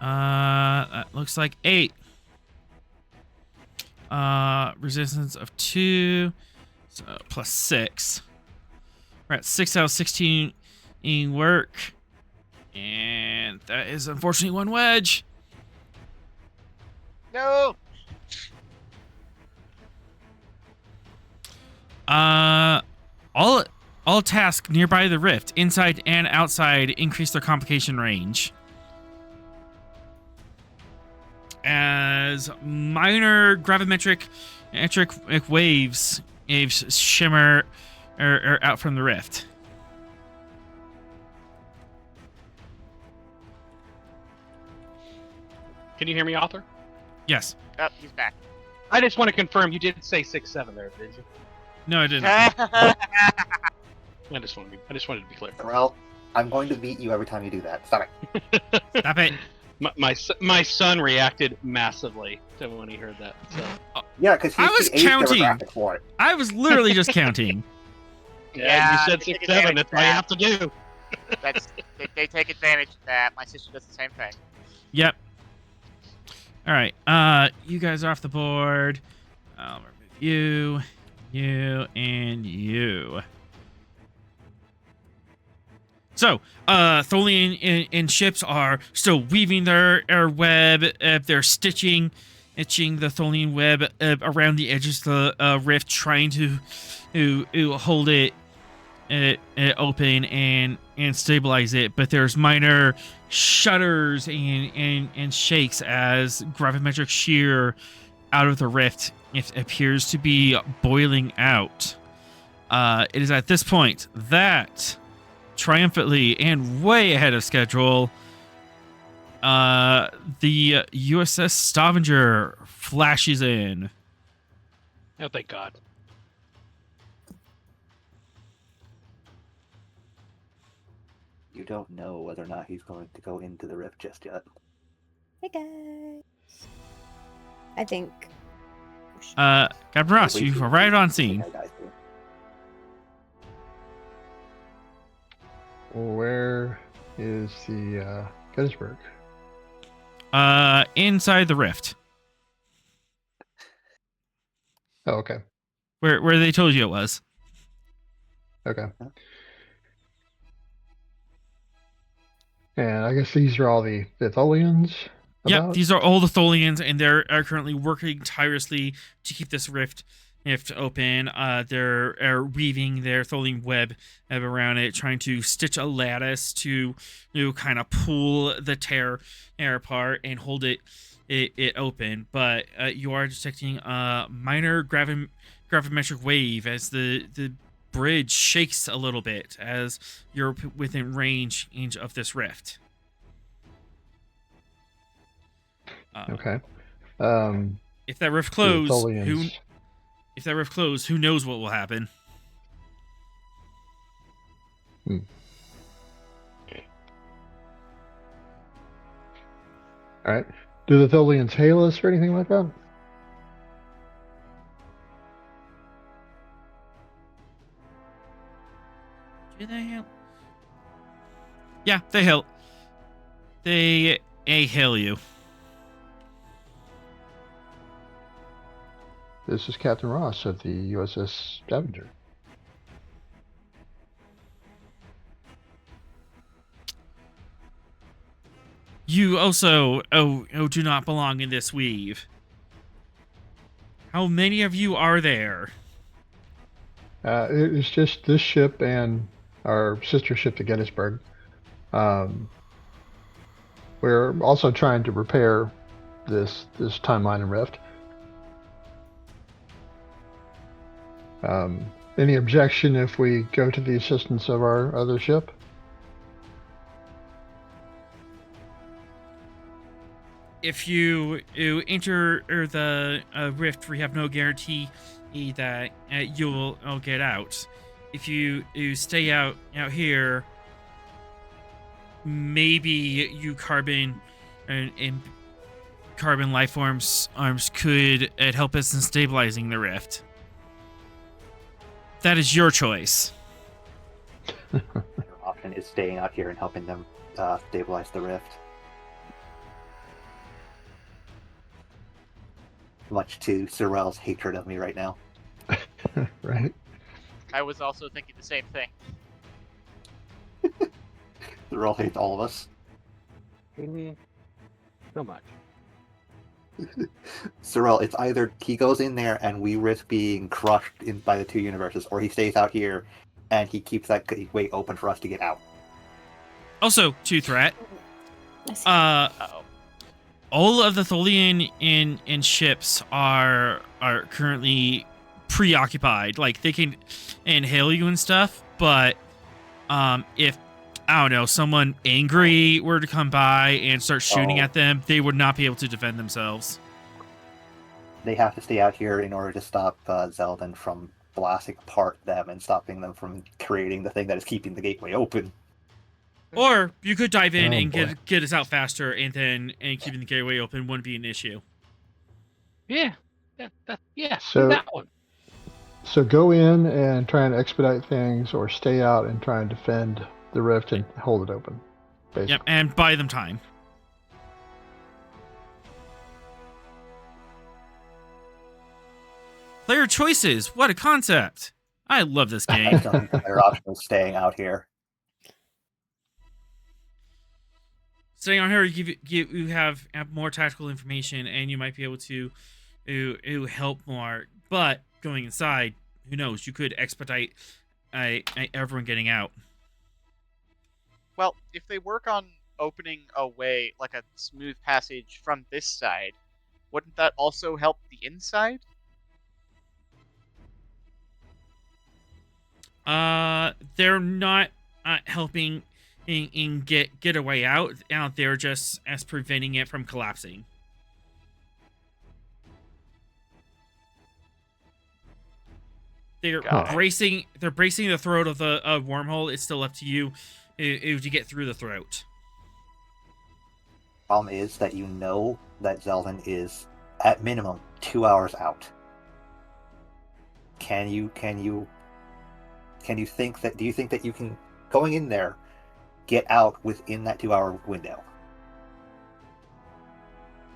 That looks like 8. Resistance of 2. So plus 6. We're at 6 out of 16 in work. And that is unfortunately 1 wedge. No! All tasks nearby the rift, inside and outside, increase their complication range. As minor gravimetric waves shimmer out from the rift. Can you hear me, author? Yes. Oh, he's back. I just want to confirm you did say 6-7 there, did you? No, I didn't. I just wanted to be clear. Well, I'm going to beat you every time you do that. Stop it. Stop it. My son reacted massively to when he heard that. So. Yeah, because I was he's the age counting. demographic for it. I was literally just counting. Yeah, you said they take 6-7. advantage That's of what you that. have to do. They take advantage of that. My sister does the same thing. Yep. All right. You guys are off the board. I'll remove you, and you. So, Tholian and ships are still weaving their web. They're stitching the Tholian web around the edges of the rift, trying to hold it open and stabilize it. But there's minor shudders and shakes as gravimetric shear out of the rift appears to be boiling out. It is at this point that, triumphantly and way ahead of schedule, the USS Stavanger flashes in. Oh, thank God. You don't know whether or not he's going to go into the rift just yet. Hey guys. I think. Captain Ross, you've arrived on scene. Where is the Gettysburg? Inside the rift. Oh, okay. Where they told you it was. Okay. And I guess these are all the Tholians Yep, about? these are all the Tholians, and they're currently working tirelessly to keep this rift open. They're weaving their Tholian web around it, trying to stitch a lattice to kind of pull the tear apart and hold it open. But you are detecting a minor gravimetric wave as the bridge shakes a little bit as you're within range of this rift. Okay. If that rift The closes, Tholians. who knows what will happen? All right. Do the Tholians hail us or anything like that? Do they hail? Yeah, they hail. They hail you. This is Captain Ross of the USS Stavanger. You also do not belong in this weave. How many of you are there? It's just this ship and our sister ship, the Gettysburg. We're also trying to repair this timeline and rift. Any objection if we go to the assistance of our other ship? If you enter the rift, we have no guarantee that you'll get out. If you stay out here, maybe you carbon and carbon life forms arms could help us in stabilizing the rift. That is your choice. Their option is staying out here and helping them stabilize the rift. Much to Sorrel's hatred of me right now. Right. I was also thinking the same thing. Sorrel hates all of us. So much. Sorrel, it's either he goes in there and we risk being crushed by the two universes, or he stays out here and he keeps that gateway open for us to get out. Also, to threat. Uh-oh. All of the Tholian in ships are currently preoccupied. Like, they can inhale you and stuff, but if, I don't know, someone angry were to come by and start shooting at them, they would not be able to defend themselves. They have to stay out here in order to stop Zeldin from blasting apart them and stopping them from creating the thing that is keeping the gateway open. Or you could dive in Oh, and boy. get us out faster, and keeping the gateway open wouldn't be an issue. Yeah. So- Do that one. So go in and try and expedite things, or stay out and try and defend the rift and hold it open. Basically. Yep, and buy them time. Player choices. What a concept. I love this I game. don't think their option is staying out here. Staying on here, you have more tactical information, and you might be able to help more. But going inside, who knows? You could expedite everyone getting out. Well, if they work on opening a way, like a smooth passage from this side, wouldn't that also help the inside? They're not helping in get a way out. They're just as preventing it from collapsing. They're Got it. bracing the throat of the wormhole. It's still up to you to get through the throat. Problem is that you know that Zeldin is at minimum 2 hours out. Do you think that you can, going in there, get out within that 2 hour window?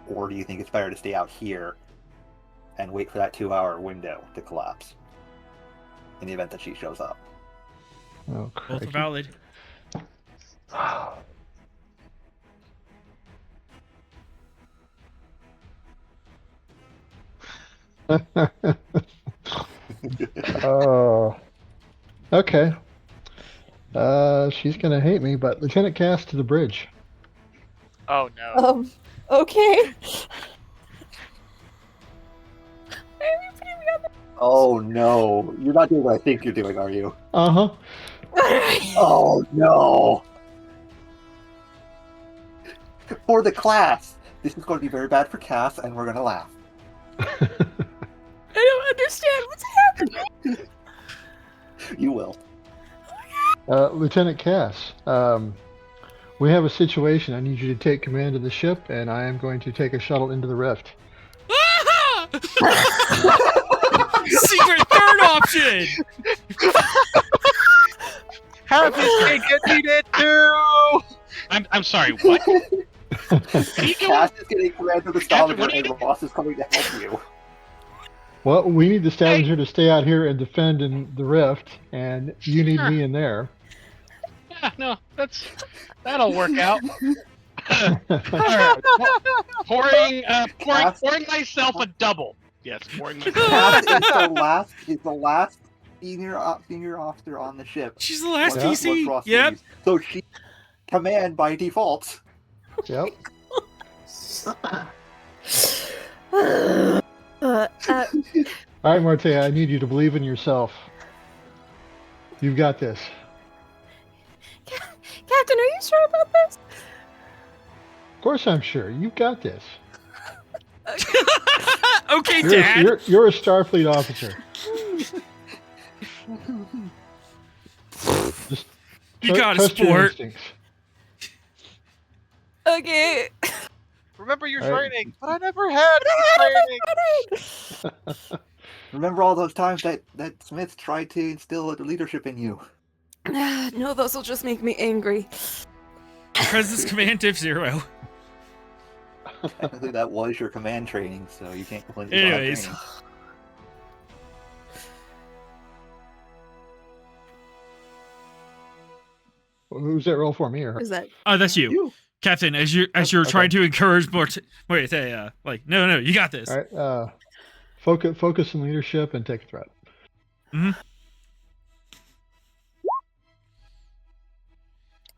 Or do you think it's better to stay out here and wait for that 2 hour window to collapse in the event that she shows up? Oh, Both are crikey. valid. Oh. Okay. She's gonna hate me, but Lieutenant Cass to the bridge. Oh no. Okay. Why are you putting me on the... Oh no, you're not doing what I think you're doing, are you? Uh-huh. Oh no! For the class, this is going to be very bad for Cass, and we're gonna laugh. I don't understand what's happening. You will. Lieutenant Cass, we have a situation. I need you to take command of the ship, and I am going to take a shuttle into the rift. Secret third option. Have his cake and eat it too! I'm sorry. What? Cass is getting command of the Captain, Stavanger, what are you and Ross is coming to help you. Well, we need the Stavanger to stay out here and defend in the rift, and you need me in there. Yeah, no, that'll work out. Alright, pouring myself a double. Yes, pouring myself. Cass is the last senior officer on the ship. She's the last Once PC. Ross Yep. leaves. So she command by default. Yep. All right, Martea, I need you to believe in yourself. You've got this. Captain, are you sure about this? Of course I'm sure. You've got this. Okay, Dad. You're a Starfleet officer. Just You got it, trust your sport. instincts. Okay. Remember your All right. training, but I never had any training. Remember all those times that Smith tried to instill leadership in you? No, those will just make me angry. Presence command diff 0. Technically, that was your command training, so you can't complain. You don't have Anyways. training. Who's that roll for, me or her? Is that? Oh, that's you. Captain, as you're Okay. trying to encourage more like no, you got this. All right. Focus on leadership and take a threat. Mhm.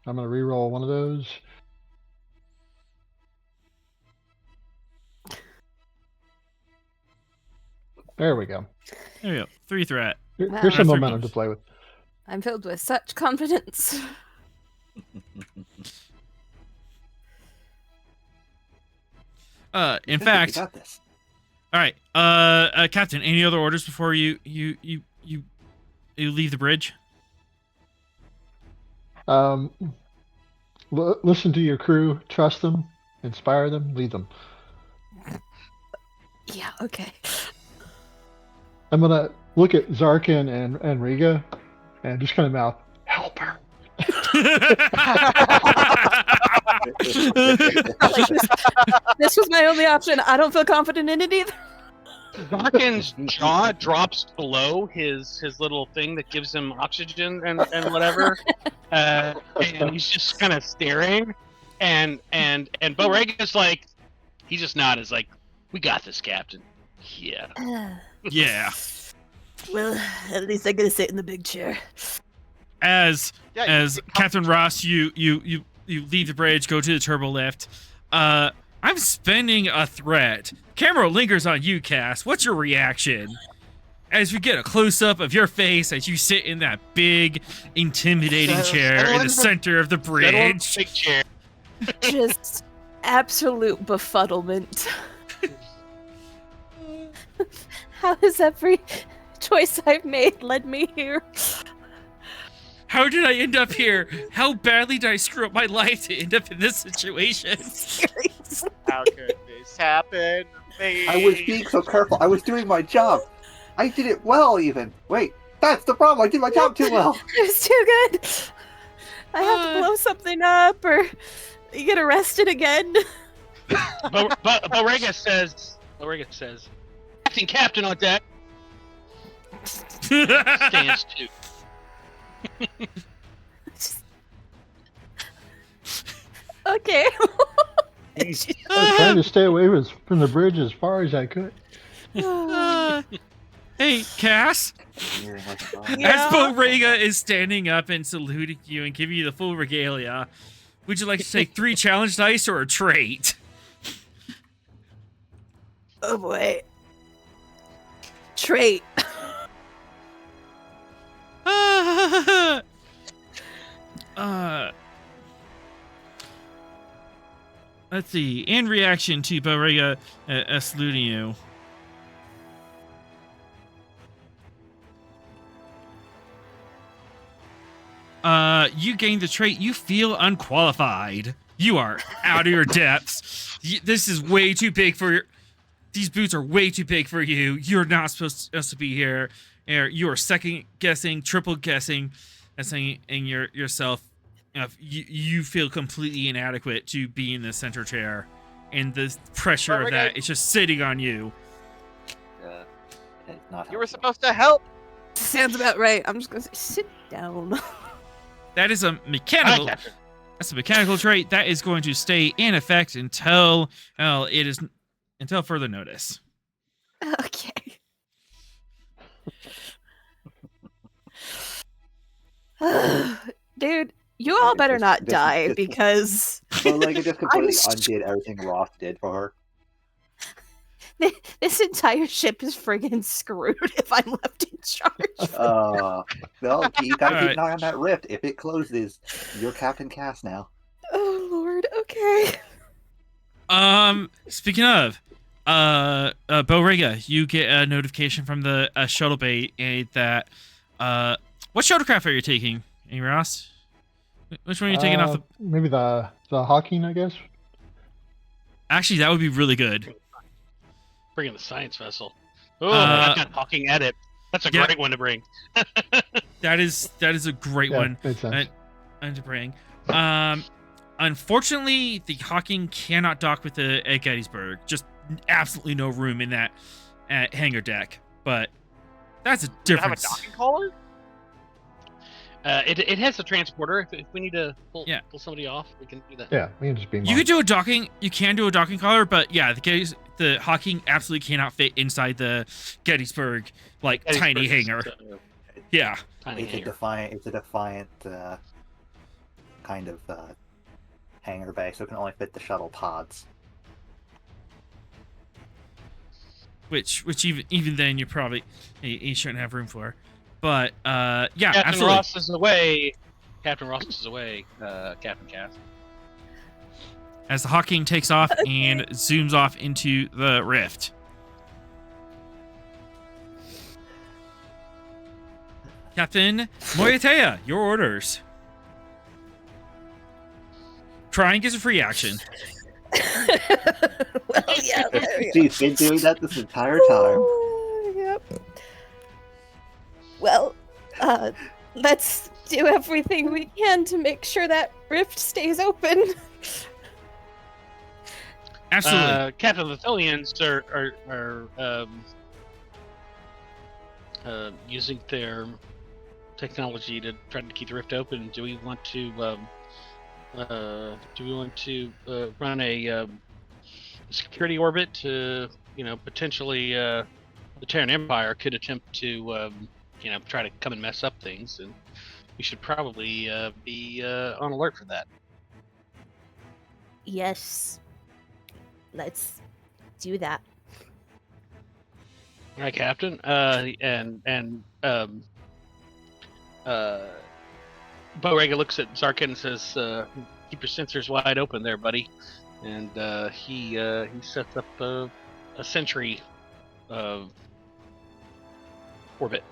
I'm gonna re-roll one of those. There we go. There you go. 3 threat. Here's Wow. some That's pretty momentum much- to play with. I'm filled with such confidence. In You fact, got this. all right. Captain, any other orders before you leave the bridge? Listen to your crew, trust them, inspire them, lead them. Yeah, okay. I'm gonna look at Zarkin and Riga, and just kind of mouth, help her. Like, this was my only option. I don't feel confident in it either. Zarkin's jaw drops below his little thing that gives him oxygen and whatever, and he's just kind of staring, and Borega's like, he just nods like, we got this, Captain. Yeah. Yeah. Well, at least I get to sit in the big chair. As Yeah, as you can Captain Ross, you leave the bridge, go to the turbo lift. I'm spending a threat. Camera lingers on you, Cass. What's your reaction? As we get a close-up of your face as you sit in that big, intimidating chair settle in in the the- center of the Settle in the bridge. big chair. Just absolute befuddlement. How has every choice I've made led me here? How did I end up here? How badly did I screw up my life to end up in this situation? Seriously. How could this happen to me? I was being so careful. I was doing my job. I did it well, even. Wait, that's the problem. I did my job too well. It was too good. I have to blow something up or you get arrested again. Borega says, Captain on deck. Stands to. Okay. I was trying to stay away from the bridge as far as I could. Oh, Hey, Cass. Hearing like a bomb. Yeah. As Borrega is standing up and saluting you and giving you the full regalia, would you like to take 3 challenge dice or a trait? Oh boy. Trait. Let's see. In reaction to Borrega saluting you, you gain the trait. You feel unqualified. You are out of your depths. This is way too big for your. These boots are way too big for you. You're not supposed to be here. You are second guessing, triple guessing, and saying in yourself. You feel completely inadequate to be in the center chair, and the pressure of that is just sitting on you. It's not You were helpful. supposed to help. Sounds about right. I'm just gonna say, sit down. That is a mechanical. Captain. That's a mechanical trait that is going to stay in effect until further notice. Okay. Dude, you all better not die because But like it just completely I'm undid everything Ross did for her. this entire ship is friggin' screwed if I'm left in charge. No, you gotta Alright. keep an eye on that rift. If it closes, you're Captain Cass now. Oh lord, okay. Speaking of, Borrega, you get a notification from the shuttle bay that, what shuttlecraft are you taking? Any Ross? Which one are you taking off the? Maybe the Hawking, I guess. Actually, that would be really good. Bring in the science vessel. Oh, Uh, I've got talking edit. That's a yeah. great one to bring. That is a great Yeah, one makes sense. to bring. Unfortunately, the Hawking cannot dock with the at Gettysburg. Just absolutely no room in that hangar deck. But that's a Do you have a difference. docking collar? It has a transporter. If we need to pull somebody off, we can do that. Yeah, we can just beam You on. could do a docking. You can do a docking collar, but yeah, the Hawking absolutely cannot fit inside the Gettysburg tiny hangar. Yeah. Tiny It's a hangar. defiant kind of hangar bay, so it can only fit the shuttle pods. Which even then you probably you shouldn't have room for. But yeah, Captain absolutely. Ross is away. Captain Ross is away. Captain Cass. As the Hawking takes off and zooms off into the rift. Captain Moyatea, your orders. Trying is a free action. Well, yeah, there we go. She's been doing that this entire time. Yep. Well, let's do everything we can to make sure that rift stays open. Absolutely. Captain Litholians are using their technology to try to keep the rift open. Do we want to run a security orbit to potentially the Terran Empire could attempt to try to come and mess up things, and we should probably be on alert for that. Yes. Let's do that. All right, Captain. Borrega looks at Zarkin and says, "Keep your sensors wide open, there, buddy." And he sets up a sentry orbit.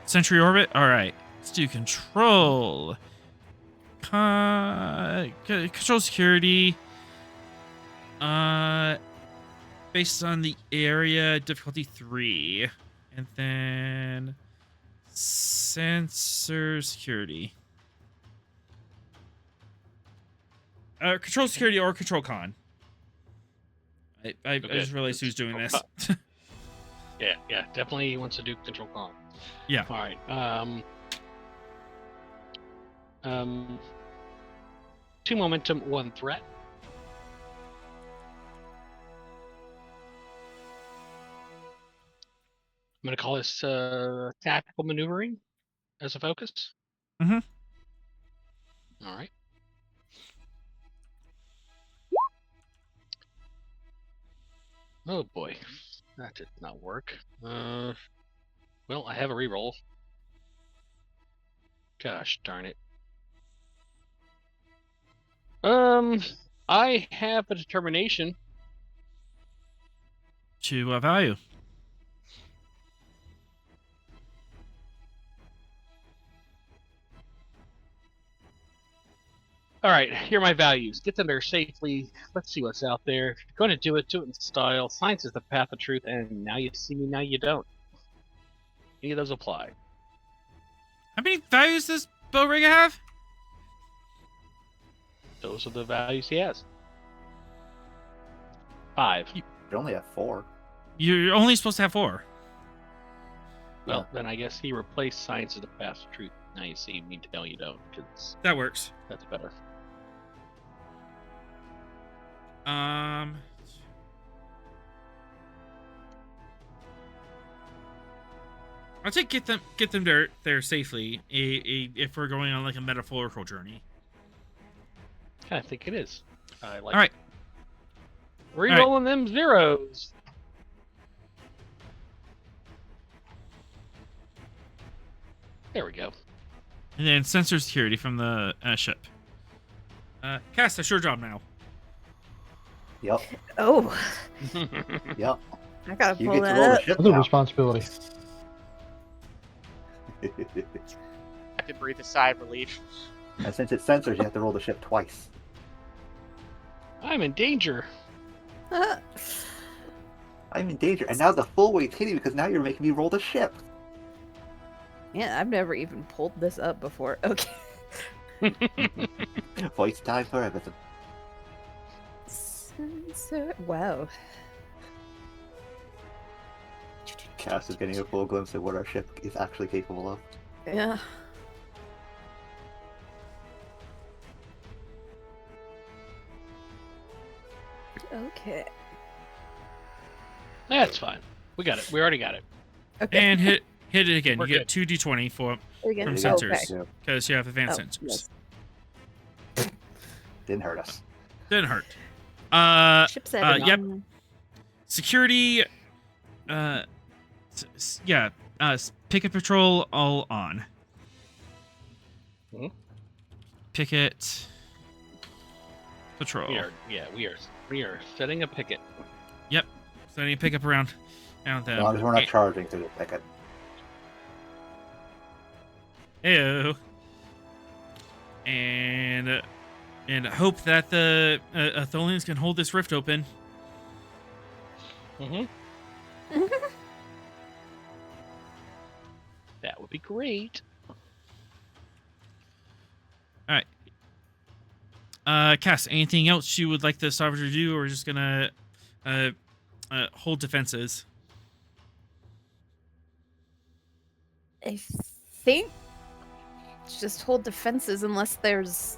Sentry orbit? Alright. Let's do control. Control security. Based on the area, difficulty 3. And then sensor security. Control security or control con. I just realized who's doing this. Yeah, definitely he wants to do control con. Yeah. All right. 2 momentum, 1 threat. going to call this tactical maneuvering as a focus. Mhm. All right. Oh boy, that did not work. Well, I have a reroll. Gosh darn it. I have a determination. To what value? All right, here are my values. Get them there safely. Let's see what's out there. If you're going to do it in style. Science is the path of truth, and now you see me, now you don't. Any of those apply. How many values does Bowringer have? Those are the values he has. 5. You only have 4. You're only supposed to have 4. Well, then I guess he replaced science as the path of truth. Now you see me, now you don't, because That works. that's better. I'll take get them there safely. If we're going on like a metaphorical journey. I think it is. I like All right. Rerolling them zeros. There we go. And then sensor security from the ship. Cass, that's your job now. Yep. Oh, Yep. I gotta You pull get to that roll the up. ship Another now. responsibility. I can breathe a sigh of relief. And since it's sensors, you have to roll the ship twice. I'm in danger. I'm in danger, and now the full weight's hitting because now you're making me roll the ship. Yeah, I've never even pulled this up before. Okay. Voice time for everything. Sensor. Wow. Cass is getting a full glimpse of what our ship is actually capable of. Yeah. Okay. That's fine. We got it. We already got it. Okay. And hit it again. We're You get 2d20 from Again. sensors. Okay. Yeah, Because you have advanced Oh, sensors. yes. didn't hurt us. Didn't hurt. Ship set. Yep. Security. Picket patrol all on. Mhm. Picket patrol. We are setting a picket. Yep. So I need to pick up around them. As long as we're not charging through the picket. Ew. And hope that the Atholians can hold this rift open. Mm-hmm. That would be great. Cass, anything else you would like the Stavanger to do, or just gonna hold defenses? I think just hold defenses unless there's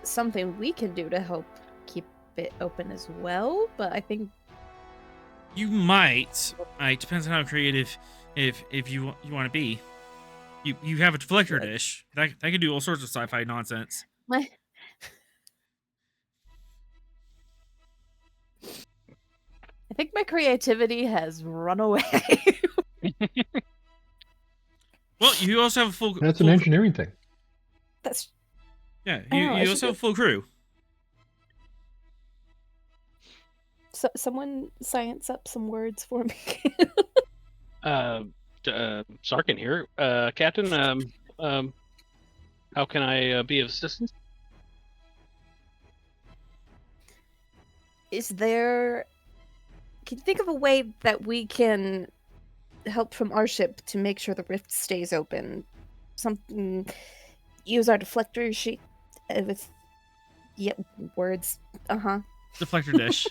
something we can do to help keep it open as well. But I think You might. It depends on how creative if you want to be. You have a deflector Right. dish that can do all sorts of sci-fi nonsense. my I think my creativity has run away. Well, you also have a full. That's full, an engineering thing. That's Yeah, I know, I you should also have do- a full crew. someone science up some words for me. Sarkin here. Captain, how can I be of assistance? Is there? Can you think of a way that we can help from our ship to make sure the rift stays open? Something. Use our deflector sheet with. Yep, words. Deflector dish.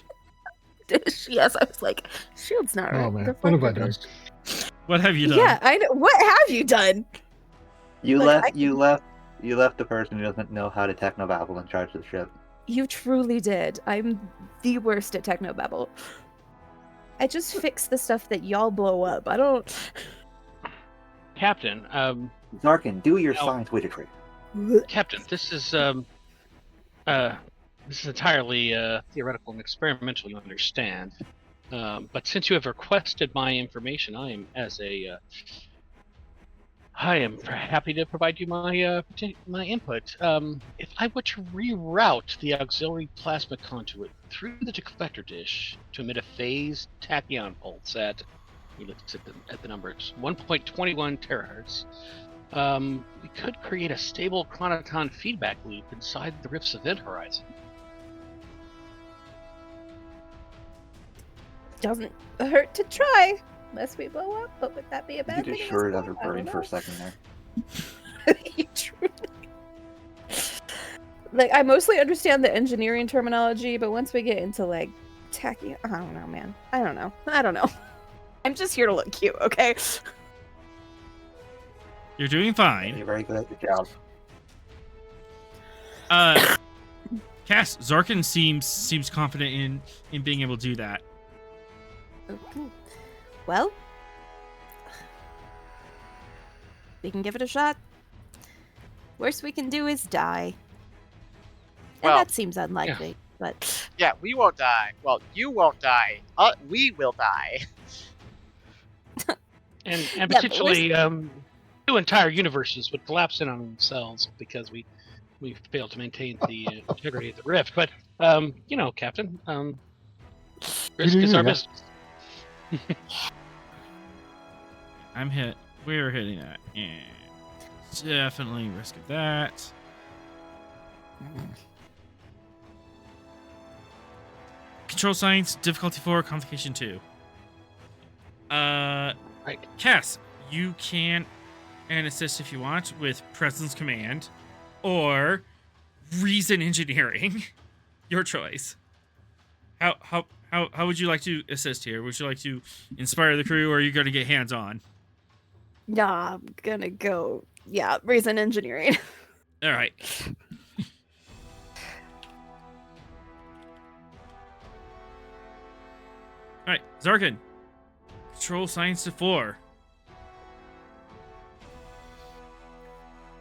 Yes, I was like, shield's not right. Oh man, what have I Deflector done? dish. What have you done? Yeah, I know. What have you done? You Like, left the person who doesn't know how to technobabble in charge of the ship. You truly did. I'm the worst at technobabble. I just fix the stuff that y'all blow up. I don't. Captain, Zarkin, do your Now- science wizardry. Captain, this is entirely theoretical and experimental, you understand. But since you have requested my information, I am happy to provide you my input. If I were to reroute the auxiliary plasma conduit through the deflector dish to emit a phased tachyon pulse at, he looks at the numbers, 1.21 terahertz, we could create a stable chronoton feedback loop inside the rift's event horizon. Doesn't hurt to try, unless we blow up. But would that be a You bad just thing? shorted I out her don't brain for know. a second there. You truly- Like, I mostly understand the engineering terminology, but once we get into like tacky, I don't know, man. I don't know. I'm just here to look cute, okay? You're doing fine. You're very good at your job. Cass, Zarkin seems confident in being able to do that. Okay. Well, we can give it a shot. Worst we can do is die. And Well, that seems unlikely, but Yeah, we won't die. Well, you won't die. We will die. And but potentially, two entire universes would collapse in on themselves because we failed to maintain the integrity of the rift. But Captain, risk is our Yeah. business. We're hitting that. Yeah. Definitely risk of that. Control science, difficulty 4, complication 2. Right. Cass, you can and assist if you want with presence command or reason engineering. Your choice. How would you like to assist here? Would you like to inspire the crew, or are you going to get hands on? nah, I'm gonna go. Yeah, reason engineering. All right. All right, Zarkin. Control science to 4.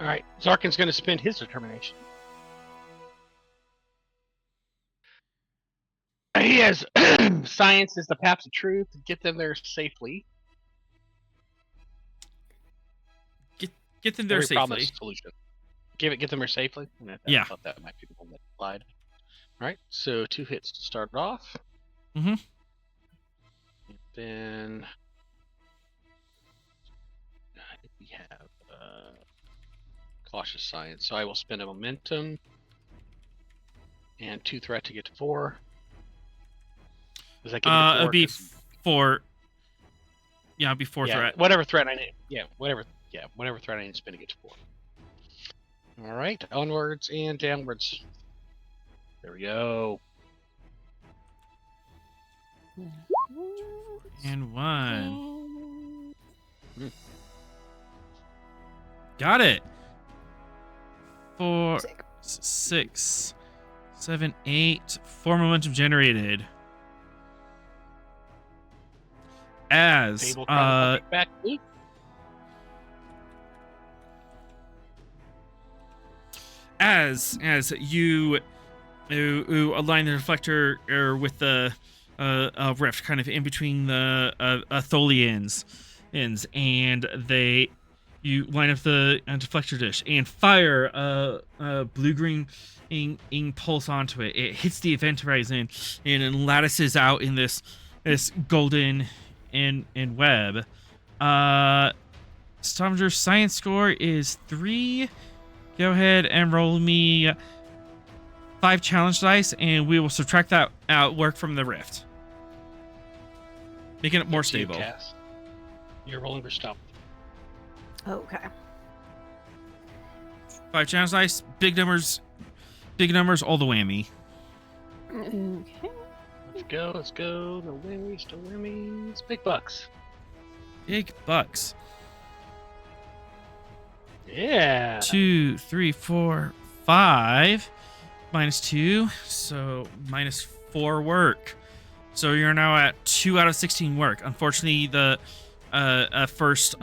All right, Zarkin's going to spend his determination. He has science is the path to truth. Get them there safely. Get them there Every problem safely. has a solution. Get them there safely. And I Yeah. thought that might be the one that applied. All right, so 2 hits to start off. Mhm. And then I think we have cautious science, so I will spend a momentum and 2 threat to get to 4. Does that get me to 4? It'd be 'Cause- 4. Yeah, it'd be 4 yeah, threat. whatever threat I need. Whatever threat I need to spend to get to 4. All right, onwards and downwards. There we go. And 1. Got it. 4, Sick. 6, 7, 8. 4 momentum generated. As Stable chrono back loop. as you align the reflector with the rift, kind of in between the Tholians, and you line up the deflector dish and fire a blue-green pulse onto it. It hits the event horizon and it lattices out in this golden and web. Stavanger's science score is 3. Go ahead and roll me 5 challenge dice, and we will subtract that outwork from the rift, making it more That's you, stable. Cass. You're rolling for stop. Okay. 5 challenge dice, big numbers, all the whammy. Okay. Let's go. No whammies, no whammies. Big bucks. Big bucks. Yeah. 2, 3, 4, 5. -2, so -4 work. So you're now at 2 out of 16 work. Unfortunately, the first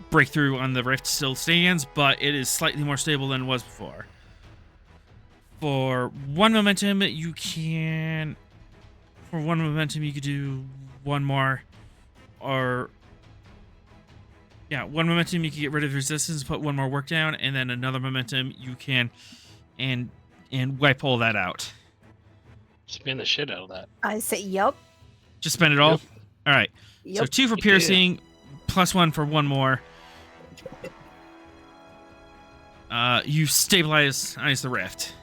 breakthrough on the rift still stands, but it is slightly more stable than it was before. For one momentum, you could do one more, or one momentum you can get rid of resistance, put one more work down, and then another momentum you can and wipe all that out. Spin the shit out of that. I say, yup. Just spend it all. Yep. All right. Yep. So 2 for piercing, +1 for one more. You stabilize the rift.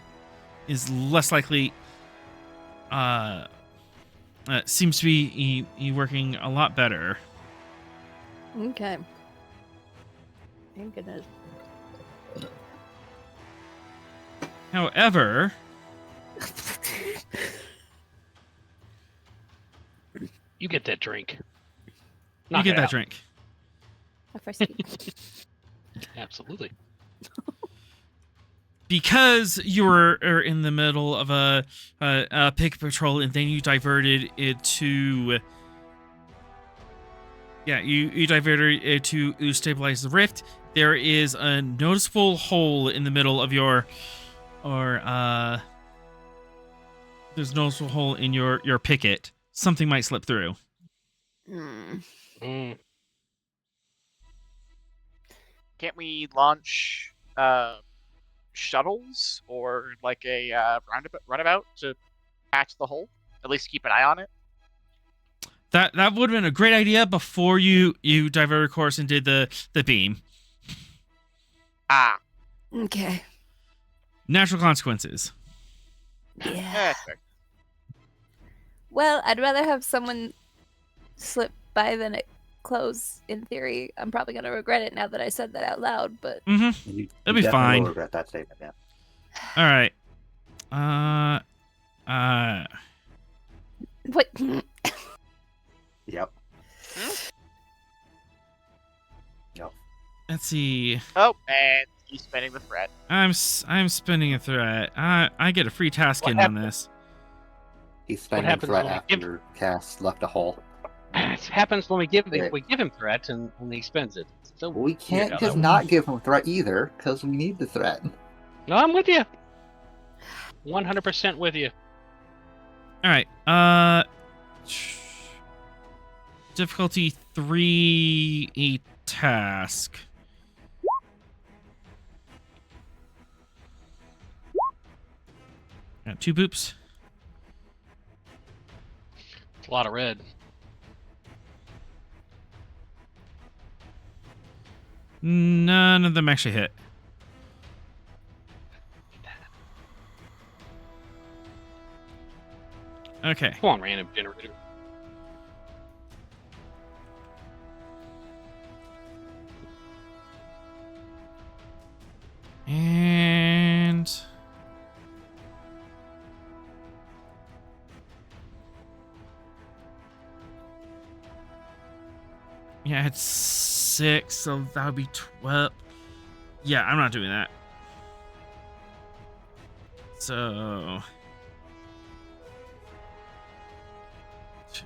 Is less likely. Seems to be working a lot better. Okay. Thank goodness. However, You get that drink. you get that drink. A first key. Absolutely. Because you were in the middle of a pick patrol, and then you diverted it to you diverted it to stabilize the rift. There is a noticeable hole in the middle of your there's a noticeable hole in your picket. Something might slip through. Mm. Can't we launch shuttles or like a runabout to patch the hole? At least keep an eye on it. That would have been a great idea before you diverted course and did the beam. Ah, Okay. Natural consequences. Yeah. perfect. Well, I'd rather have someone slip by than it close, in theory. I'm probably going to regret it now that I said that out loud, but... Mm-hmm. You It'll be definitely fine. will regret that statement, yeah. All right. What? Yep. Yep. Let's see. Oh, and he's spinning the threat. I'm spinning a threat. I get a free task What in on this. He's spending happens threat when we after Cass left a hole. It happens when we give Right. if we give him threat and he spends it. So We weird can't how just that not give him threat either, because we need the threat. No, I'm with you. 100% with you. All right. Difficulty 3, a task. Got 2 boops. It's a lot of red. None of them actually hit. Okay. Come on, random generator. And yeah, it's 6, so that would be 12. Yeah, I'm not doing that. So 2.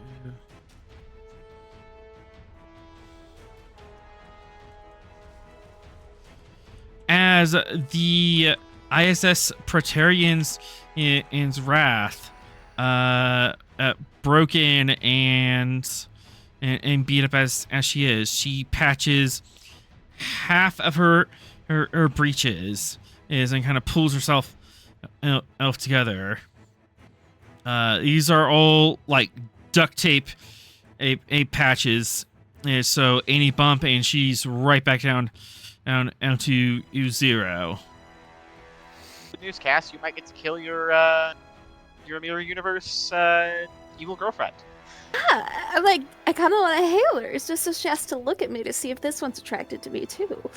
As the ISS Praetorians in Wrath broken and beat up as she is, she patches half of her breeches and kind of pulls herself together. These are all like duct tape a patches, so any bump and she's right back down to 0. Good news, Cass. You might get to kill your Mirror Universe evil girlfriend. Yeah, I'm like, I kind of want to hail her. It's just so she has to look at me to see if this one's attracted to me, too.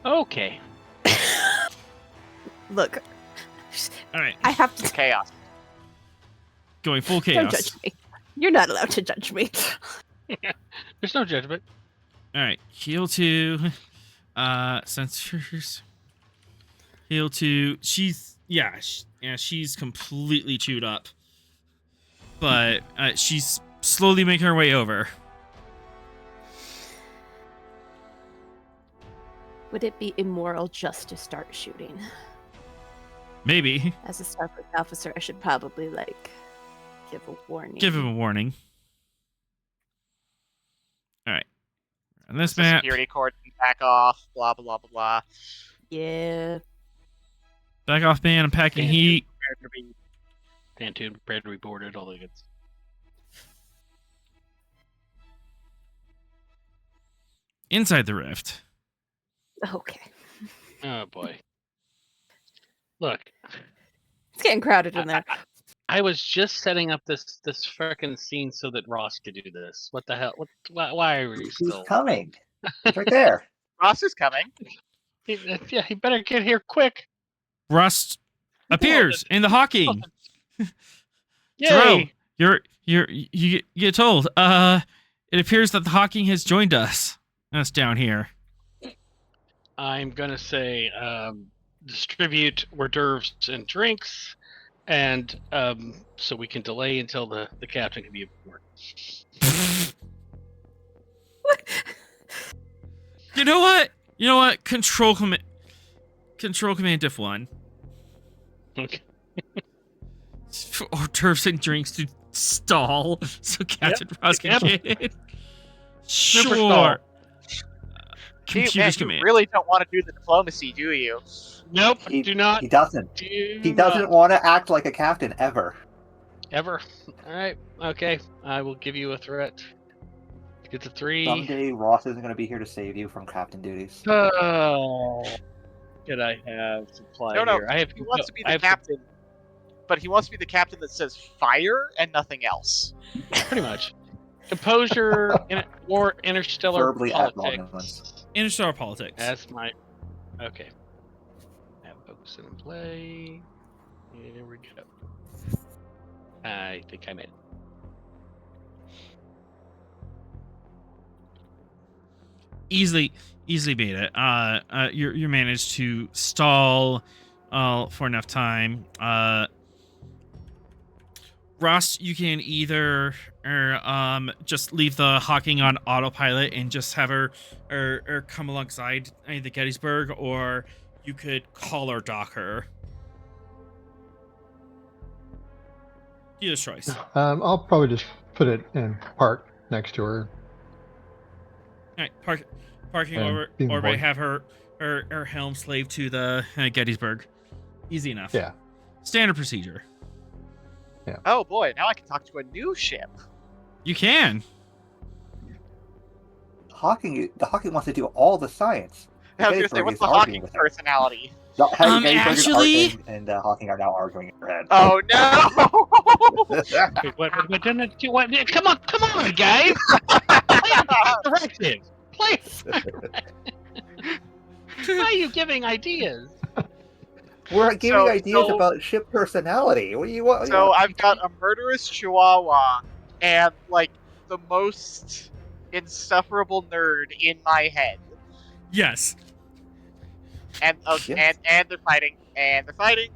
Okay. Look, All right, I have to... Chaos. going full Don't chaos. judge me. You're not allowed to judge me. There's no judgment. All right, heal 2, sensors. Heal 2. She's Yeah, she's completely chewed up. But she's slowly making her way over. Would it be immoral just to start shooting? Maybe. As a Starfleet officer, I should probably, give a warning. Give him a warning. Alright. On this The map. security cord can back off, blah, blah, blah, blah. Yeah. Back off, man. I'm packing heat. Stand tuned, prepared to be boarded, all the good stuff. Inside the rift. Okay. Oh boy. Look, It's getting crowded in there. I was just setting up this frickin' scene so that Ross could do this. What the hell? Why are you He's still? coming. He's right there. Ross is coming. He better get here quick. Rust appears in the Hawking. Yay! You get told. It appears that the Hawking has joined us. Us down here. I'm gonna say distribute hors d'oeuvres and drinks, and so we can delay until the captain can be aboard. You know what? Control command diff 1. Okay. Hors d'oeuvres and drinks to stall so Captain Ross can get in. Super Sure. stall. Computers Man, you command. really don't want to do the diplomacy, do you? Nope. He, do not. He doesn't. Do He doesn't not. want to act like a captain ever. Ever. All right. Okay. I will give you a threat. It's a 3. Someday Ross isn't going to be here to save you from captain duties. Oh. Could I have supply No, here? I have. He wants to be I the have captain, but he wants to be the captain that says fire and nothing else. Pretty much. Composure or interstellar Verbally at politics. moments. Interstellar politics. That's my. Okay. Have focus and play. Here we go. I think I made it. Easily made it. You managed to stall for enough time. Ross, you can either just leave the Hawking on autopilot and just have her or come alongside the Gettysburg, or you could call or dock her. Either choice. I'll probably just put it in park next to her. All right, parking And over, being orbit, bored. have her helm slave to the Gettysburg. Easy enough. Yeah. Standard procedure. Oh boy, now I can talk to a new ship. You can. The Hawking wants to do all the science. I was gonna say, Gettysburg what's is the arguing Hawking with him. personality? Actually- and Hawking are now arguing in their head. Oh no! Wait, what didn't do? What? Come on, guys! Directive. Play. Why are you giving ideas? We're giving So- ideas so- about ship personality. What do you want? So I've got a murderous chihuahua and the most insufferable nerd in my head. Yes. And Yes. and they're fighting. And they're fighting.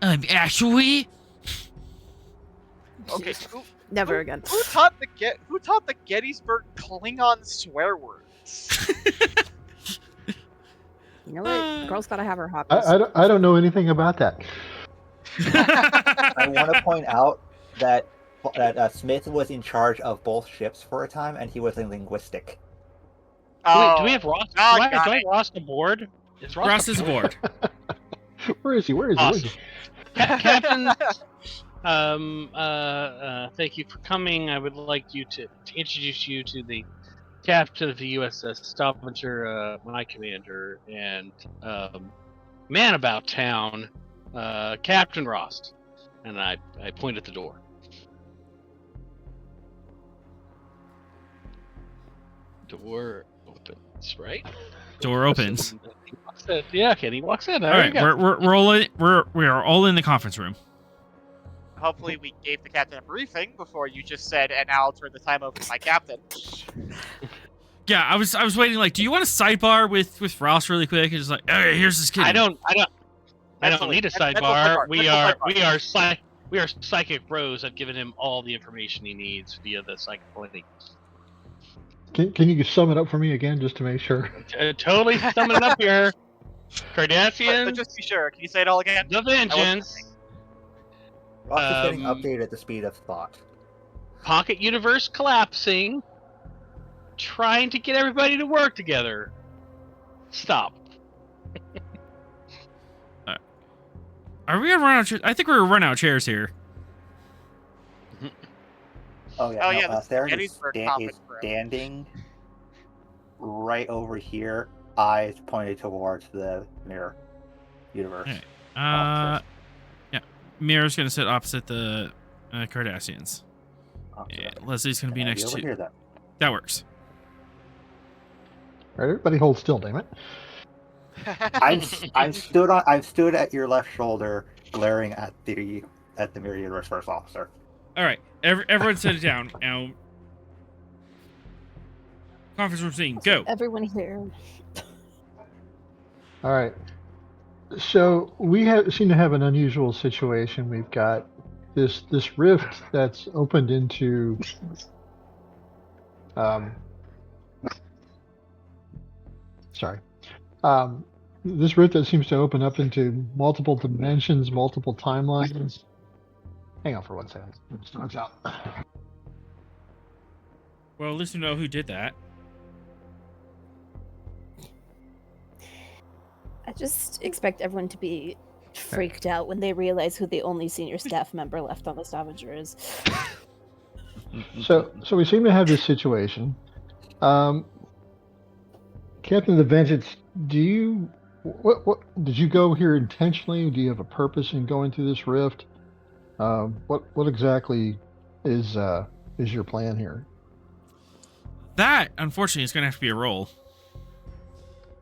Actually. Okay, Never again. who taught the Gettysburg Klingon swear words? You know what? Girl's gotta have her hobbies. I don't know anything about that. I want to point out that Smith was in charge of both ships for a time, and he was in linguistic. Do we have Ross? Do I got have it. Ross aboard? Is Ross is aboard. Where is he? Where is he? Where is he? Captain, thank you for coming. I would like you to introduce you to the captain of the USS Stavanger, my commander, and man about town, Captain Ross. And I point at the door. Door opens, right? Door opens. He walks in. Yeah, okay, he walks in. All right, we are all in the conference room. Hopefully we gave the captain a briefing before you just said, and now I'll turn the time over to my captain. Yeah, I was waiting. Like, do you want to sidebar with Ross really quick? And just like, okay, here's this kid. I don't need a Mental sidebar. sidebar. We are psychic bros. I've given him all the information he needs via the psychic link. Can you sum it up for me again, just to make sure? Totally summing it up here. But Cardassians, just to be sure, can you say it all again? the Vengeance, Ross is getting updated at the speed of thought. Pocket Universe collapsing, trying to get everybody to work together. Stop. Are we gonna run out? I think we're gonna run out of chairs here. Oh yeah. Oh, no, yeah, the Theron Gettysburg is conference room. standing right over here, eyes pointed towards the mirror universe. Okay. officers. Yeah. Mira's gonna sit opposite the Cardassians. Officers. And Leslie's gonna be Can I next over to. here then? That works. All right, everybody hold still, damn it. I'm stood at your left shoulder, glaring at the mirror universe first officer. All right. Everyone, sit it down now. Conference room scene. Go. Everyone here. All right. So we seem to have an unusual situation. We've got this rift that's opened into this rift that seems to open up into multiple dimensions, multiple timelines. Hang on for 1 second. It starts out. Well, at least we know who did that. I just expect everyone to be freaked out when they realize who the only senior staff member left on the Stavanger is. So we seem to have this situation. Captain of the Vengeance, what did you go here intentionally? Do you have a purpose in going through this rift? What exactly is your plan here? That, unfortunately, is gonna have to be a roll.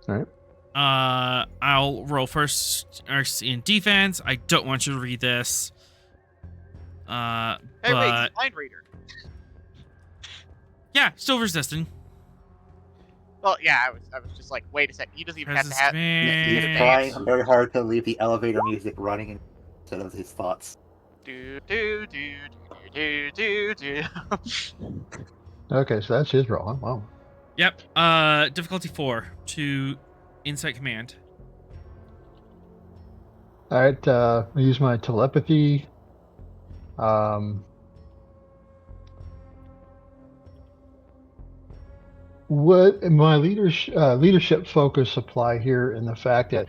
All right. I'll roll first in defense. I don't want you to read this. Hey, wait, But he's mind reader. yeah, still resisting. Well, yeah, I was just like, wait a second. He doesn't even have to have. He's Resist trying very hard to leave the elevator music running instead of his thoughts. Do do do do do do do. Okay, so that's his roll. Huh? Wow. Yep. Difficulty 4 to Insight Command. All right. I use my telepathy. What my leadership focus apply here in the fact that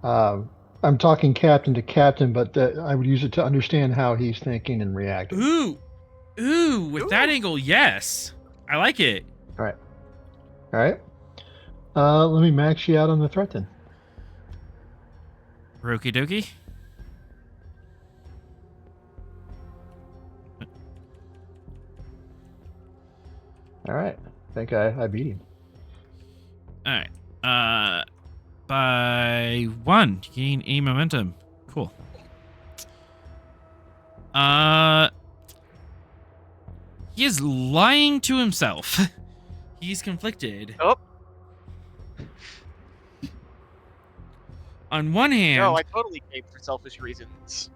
I'm talking captain to captain, but that I would use it to understand how he's thinking and reacting. Ooh, with that angle, yes, I like it. All right. Let me max you out on the threat then. Okie dokie. All right. I think I beat him. All right. By 1, you gain a momentum. Cool. He is lying to himself. He's conflicted. Oh. On one hand, No, I totally came for selfish reasons.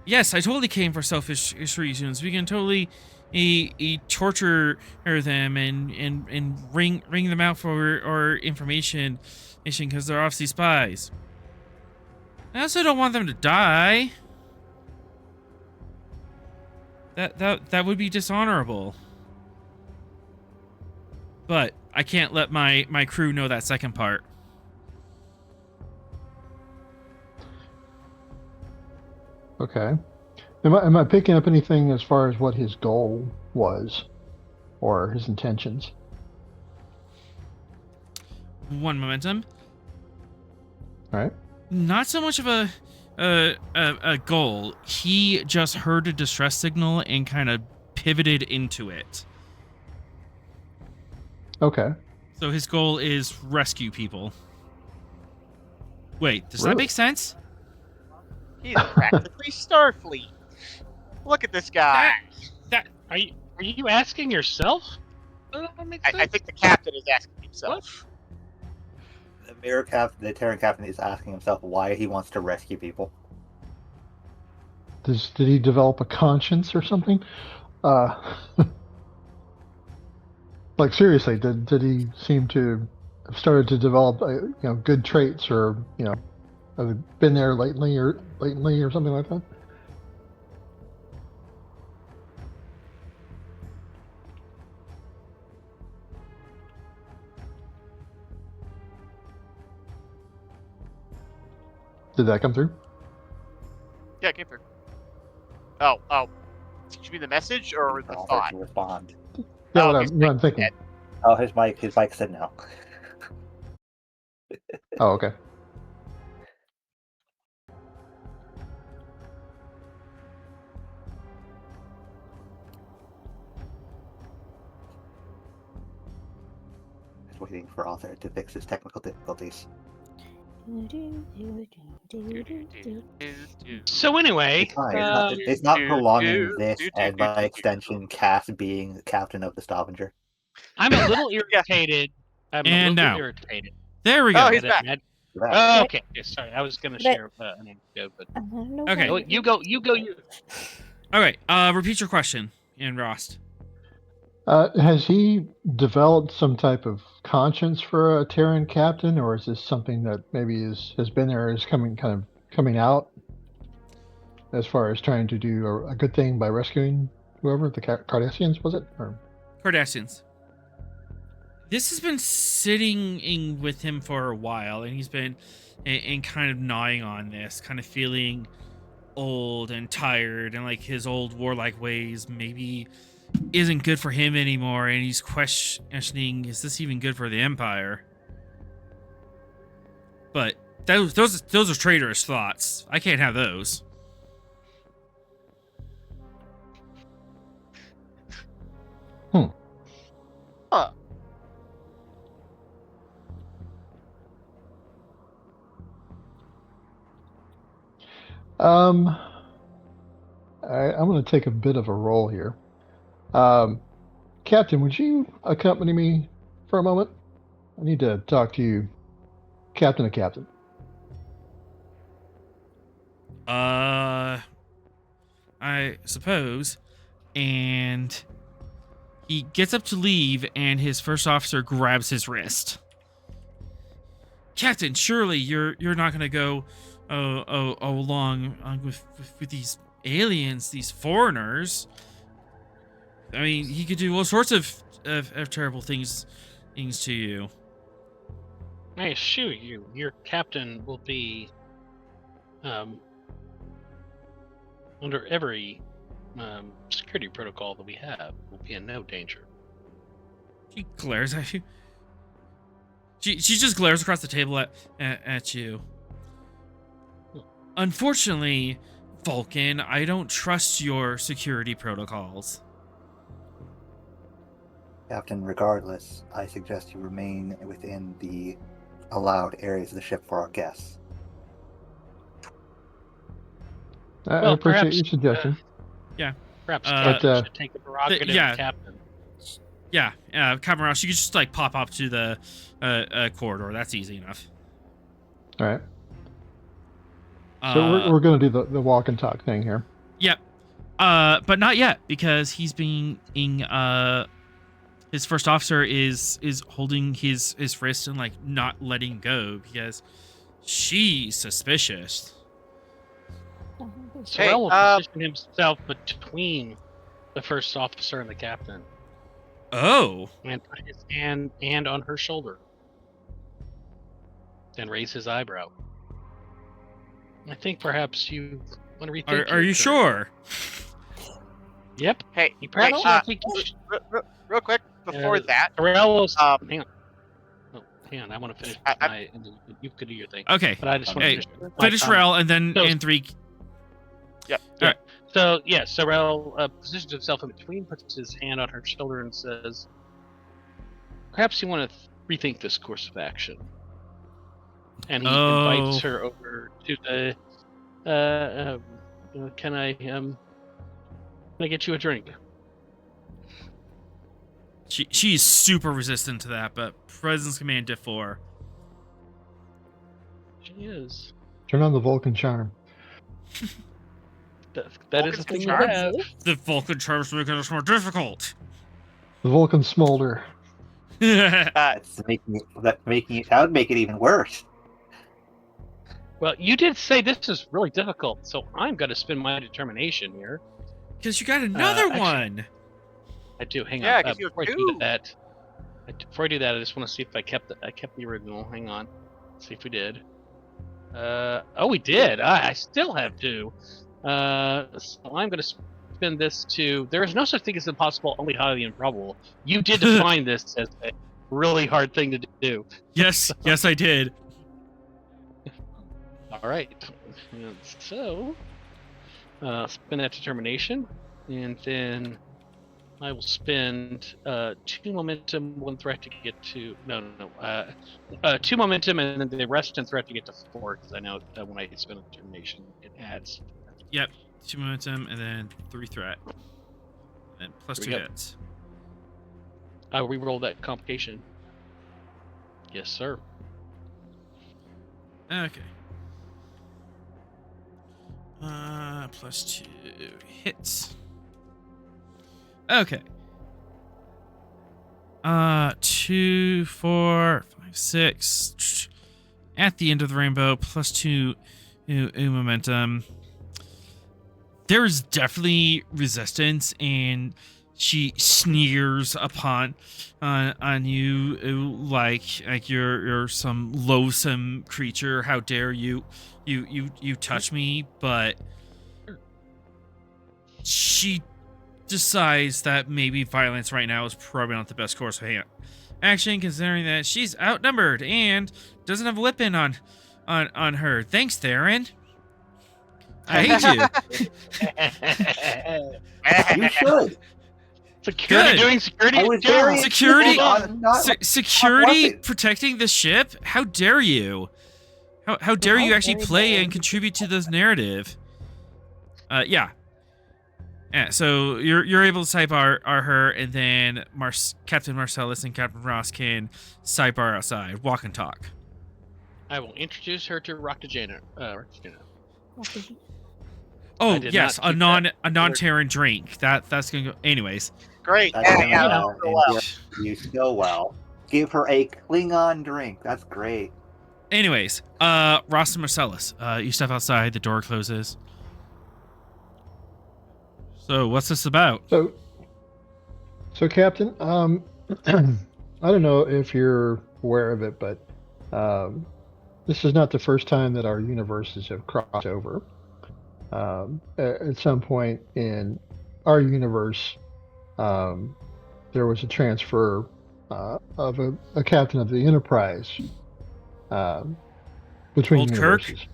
yes, I totally came for selfish reasons. We can totally torture them and ring them out for our information because they're obviously spies. I also don't want them to die. That would be dishonorable. But I can't let my crew know that second part. Okay. Am I picking up anything as far as what his goal was or his intentions? 1 momentum. All right. Not so much of a goal. He just heard a distress signal and kind of pivoted into it. Okay. So his goal is rescue people. Wait, does that Really? make sense? He's practically Starfleet. Look at this guy. Are you asking yourself? That makes I sense. think the captain is asking himself. The Terran captain is asking himself why he wants to rescue people. Did he develop a conscience or something? Like seriously, did he seem to have started to develop good traits, or have been there lately or something like that? Did that come through? Yeah, it came through. Oh. Did you mean the message or the Offer thought? to respond. Yeah, Oh, what his I'm thinking. dead. Oh, his mic said no. Oh, okay. Just waiting for Author to fix his technical difficulties. So anyway, It's fine. It's not prolonging this, and by extension, Cass being the captain of the Stavanger. I'm a little irritated. I'm And a little now. irritated. There we go. Oh, he's back. Oh, okay. Yeah, sorry, I was gonna But- share an anecdote, but Okay. oh, you go. All right. Repeat your question, in Rost. Has he developed some type of conscience for a Terran captain, or is this something that maybe has been there, is coming out, as far as trying to do a good thing by rescuing whoever the Cardassians, was it? Or Cardassians. This has been sitting with him for a while, and he's been and kind of gnawing on this, kind of feeling old and tired, and like his old warlike ways maybe isn't good for him anymore, and he's questioning, is this even good for the Empire? But those are traitorous thoughts. I can't have those. Huh. I'm going to take a bit of a role here. Captain, would you accompany me for a moment? I need to talk to you, Captain of Captain. I suppose. And he gets up to leave, and his first officer grabs his wrist. Captain, surely you're not gonna go along with these aliens, these foreigners. I mean, he could do all sorts of terrible things to you. I assure you, your captain will be under every security protocol that we have. Will be in no danger. She glares at you. She just glares across the table at you. Unfortunately, Vulcan, I don't trust your security protocols. Captain, regardless, I suggest you remain within the allowed areas of the ship for our guests. I Well, appreciate perhaps, your suggestion. Perhaps But, Captain should take the prerogative yeah. of captain. Yeah, Captain Ross, you could just like pop up to the corridor. That's easy enough. All right. So we're going to do the walk and talk thing here. Yep. But not yet, because he's being his first officer is holding his wrist and like not letting go because she's suspicious. Sorrel will position himself between the first officer and the captain, Oh. and put his hand on her shoulder, and raise his eyebrow. I think perhaps you want to rethink. Are you sure? Yep. Hey, You perhaps hey, think you should. real quick before that, Sorrel will. um, Hang on. Oh, hang on. I want to finish. You could do your thing. Okay. But I just want Hey, to finish. Finish Rel and then So- and 3. So yeah, Sorrel positions himself in between, puts his hand on her shoulder, and says, "Perhaps you want to rethink this course of action." And he invites her over to the. Can I get you a drink? She's super resistant to that, but Presence Command Diff 4. She is. Turn on the Vulcan charm. That is a thing to charm? have. The Vulcan charms making this more difficult. The Vulcan smolder. That's making it, that would make it even worse. Well, you did say this is really difficult, so I'm going to spend my determination here. Because you got another actually- one. I do. Hang Yeah, on. 'cause you have Before I two. do that, before I do that, I just want to see if I kept the original. Hang on. Let's see if we did. Oh, we did. I still have 2. So I'm going to spend this to. There is no such thing as impossible, only highly improbable. You did define this as a really hard thing to do. Yes, yes, I did. All right. And so, spend that determination, and then I will spend 2 momentum, 1 threat to get to. No. 2 momentum, and then the rest and threat to get to 4, because I know that when I spend a determination, it adds. Yep, 2 momentum and then 3 threat, and plus Here 2 we go. hits. I'll re-roll that complication. Yes, sir. Okay. Plus 2 hits. Okay. 2, 4, 5, 6. At the end of the rainbow, plus 2 momentum. There's definitely resistance, and she sneers upon on you like you're some loathsome creature. How dare you touch me? But she decides that maybe violence right now is probably not the best course of action, considering that she's outnumbered and doesn't have a weapon on her. Thanks, Theron. I hate you. You should. Security Good. doing security. I was jobs. very Security- insistent on not- Security weapon. protecting the ship? How dare you? How dare you actually very play dare and you. contribute to this narrative? Yeah. Yeah, so you're able to sidebar her, and then Captain Marcellus and Captain Ross can sidebar outside, walk and talk. I will introduce her to Rocktajana. Oh I did yes, not a keep non-Terran drink. That's gonna go. Anyways, Great. That's Yeah, going yeah, well, that's so and well. you still well. Give her a Klingon drink. That's great. Ross and Marcellus, you step outside. The door closes. So what's this about? So, Captain, I don't know if you're aware of it, but this is not the first time that our universes have crossed over. At some point in our universe, there was a transfer of a captain of the Enterprise between Old Kirk? universes.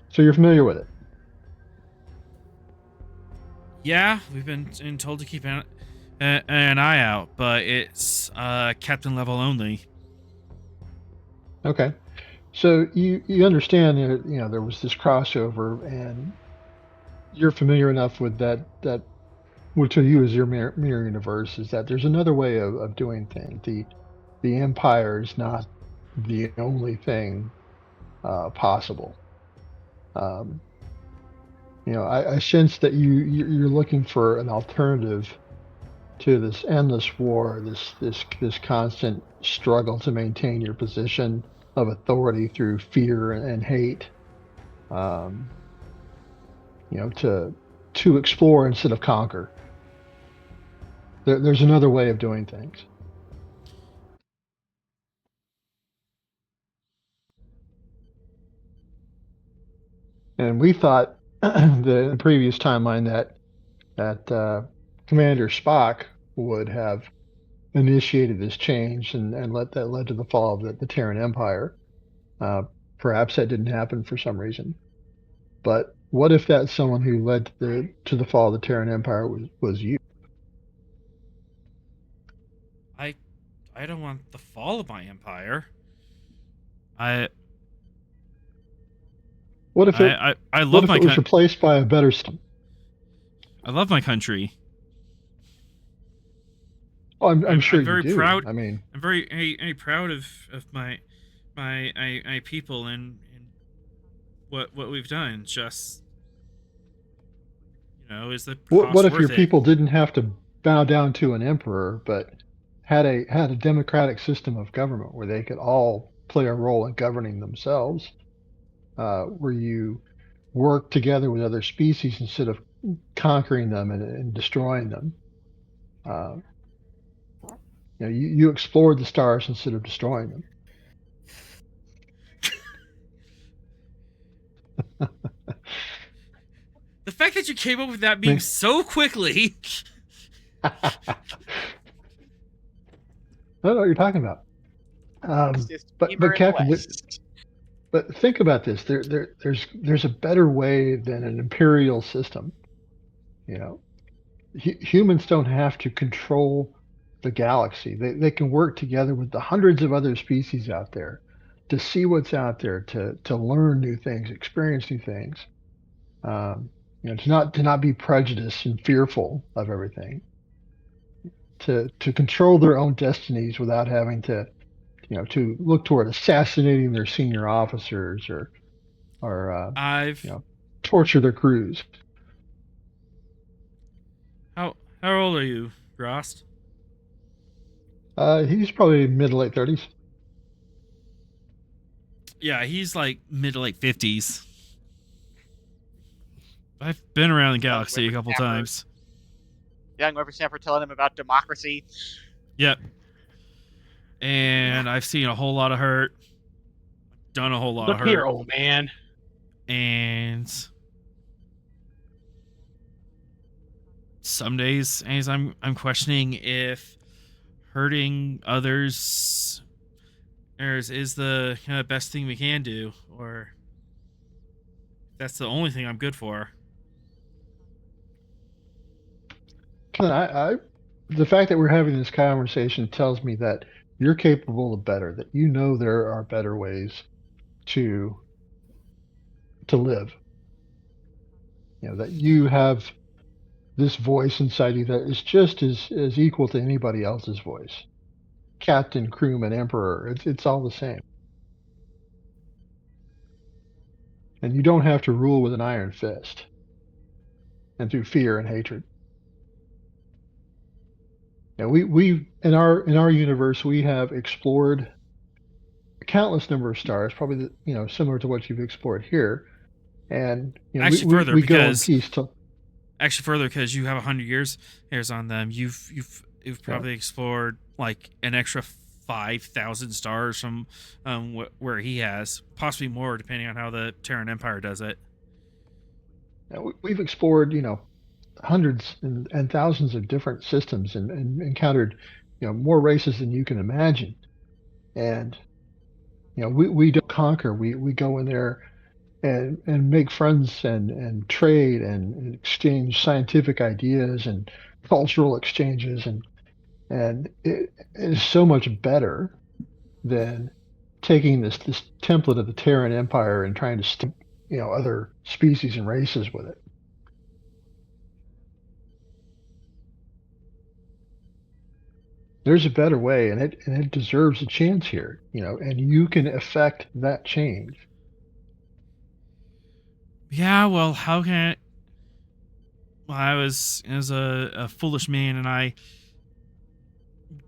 So you're familiar with it? Yeah, we've been told to keep an eye out, but it's captain level only. Okay. So you understand that, you know, there was this crossover, and you're familiar enough with that which to you is your mirror universe, is that there's another way of doing things. The Empire is not the only thing possible. You know, I sense that you're looking for an alternative to this endless war, this constant struggle to maintain your position of authority through fear and hate. You know, to explore instead of conquer. There's another way of doing things. And we thought that in the previous timeline that Commander Spock would have initiated this change and led to the fall of the Terran Empire. Perhaps that didn't happen for some reason. But what if that someone who led to the fall of the Terran Empire was you? I don't want the fall of my empire. I What if it, I what love if my it was country. replaced by a better system? I love my country. Oh, I'm sure I'm you very do. proud. I mean, I'm very proud of my people and what we've done. Just is the what cost if your worth it? people didn't have to bow down to an emperor, but had a democratic system of government where they could all play a role in governing themselves, where you work together with other species instead of conquering them and destroying them. Uh, you explored the stars instead of destroying them. The fact that you came up with that Me? meme so quickly. I don't know what you're talking about. Fastest But beamer in the Captain, West. but think about this. There's a better way than an imperial system. You know, humans don't have to control the galaxy. They can work together with the hundreds of other species out there to see what's out there, to learn new things, experience new things. To not be prejudiced and fearful of everything. To control their own destinies without having to look toward assassinating their senior officers or I've torture their crews. how old are you, Rost? He's probably mid to late 30s. Yeah, he's like mid to late 50s. I've been around the galaxy a couple times. Young whippersnapper telling him about democracy. Yep. And I've seen a whole lot of hurt. Done a whole lot of Look hurt. here, old man. And some days as I'm questioning if hurting others is the best thing we can do, or that's the only thing I'm good for. The fact that we're having this conversation tells me that you're capable of better, that you know there are better ways to live. That you have this voice inside you that is just as equal to anybody else's voice. Captain, crewman, emperor, it's all the same. And you don't have to rule with an iron fist and through fear and hatred. We in our universe we have explored a countless number of stars, probably similar to what you've explored here, and Actually, further, we go in because peace to. Actually, further, because you have 100 years on them, you've probably explored like an extra 5,000 stars from where he has, possibly more, depending on how the Terran Empire does it. We've explored hundreds and thousands of different systems and encountered more races than you can imagine, and we don't conquer. We go in there and make friends and trade and exchange scientific ideas and cultural exchanges, and it is so much better than taking this template of the Terran Empire and trying to stamp other species and races with it. There's a better way, and it deserves a chance here, and you can affect that change. Yeah, well, how can it? Well, I was as a foolish man, and I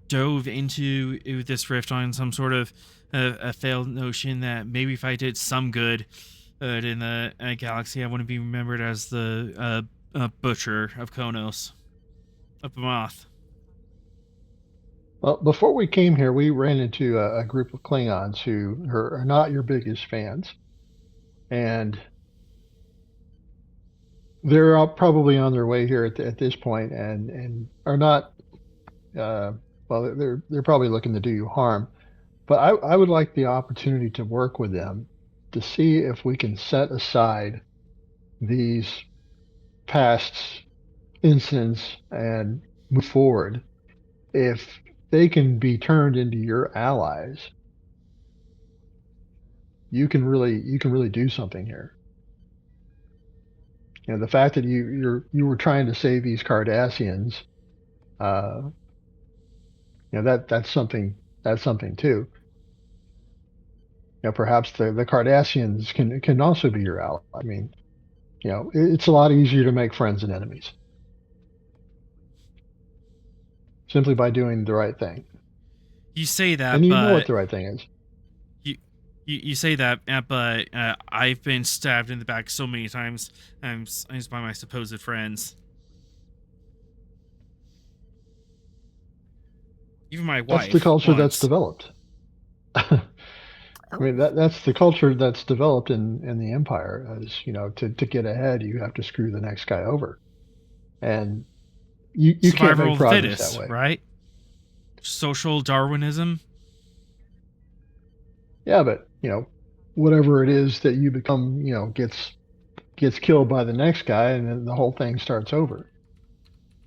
dove into this rift on some sort of a failed notion that maybe if I did some good in the galaxy, I wouldn't be remembered as the butcher of Konos, of Moth. Well, before we came here, we ran into a group of Klingons who are not your biggest fans, and they're all probably on their way here at this point, and are not. Well, they're probably looking to do you harm, but I would like the opportunity to work with them to see if we can set aside these past incidents and move forward. If they can be turned into your allies, you can really do something here. The fact that you were trying to save these Cardassians, that's something too. Perhaps the Cardassians can also be your ally. I mean, it's a lot easier to make friends than enemies simply by doing the right thing. You say that, And you know what but the right thing is. you say that, but I've been stabbed in the back so many times. I'm by my supposed friends. Even my wife. That's the culture that's once. developed. I mean, that's the culture that's developed in the Empire. As to get ahead, you have to screw the next guy over, and you can't Survival make of the progress fittest, that way. right? Social Darwinism. Yeah, but whatever it is that you become, gets killed by the next guy, and then the whole thing starts over.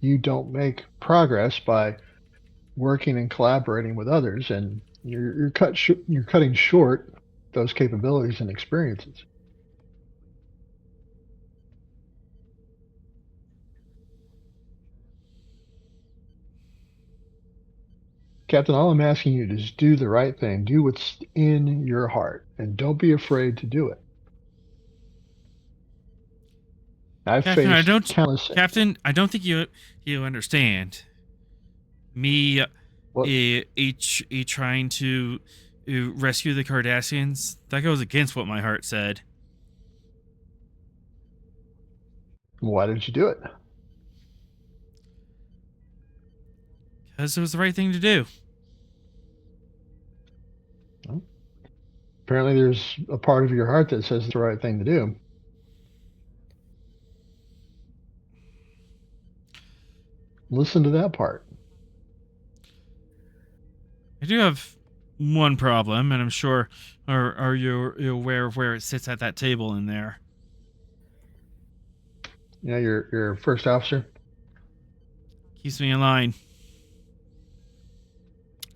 You don't make progress by working and collaborating with others, and you're cutting short those capabilities and experiences. Captain, all I'm asking you is do the right thing. Do what's in your heart, and don't be afraid to do it. I've Captain, faced countless. Captain, I don't think you understand. Me, What? trying to rescue the Cardassians. That goes against what my heart said. Why did you do it? Because it was the right thing to do. Well, apparently, there's a part of your heart that says it's the right thing to do. Listen to that part. I do have one problem, and I'm sure are you aware of where it sits at that table in there? Your first officer. Keeps me in line.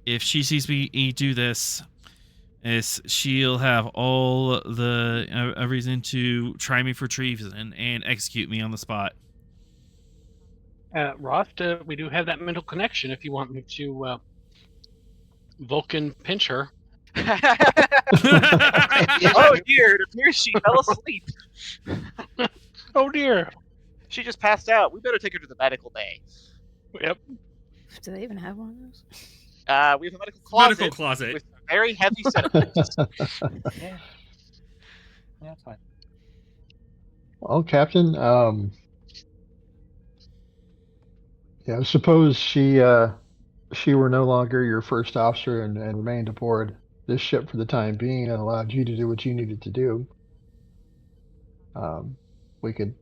If she sees me do this, she'll have all the a reason to try me for treason and execute me on the spot. Roth, we do have that mental connection if you want me to Vulcan pinch her. Oh dear, it appears she fell asleep. Oh dear. She just passed out. We better take her to the medical bay. Yep. Do they even have one of those? We have a medical closet. Medical closet. With very heavy sediments. Yeah, that's fine. Well, Captain, suppose she were no longer your first officer and remained aboard this ship for the time being and allowed you to do what you needed to do. We could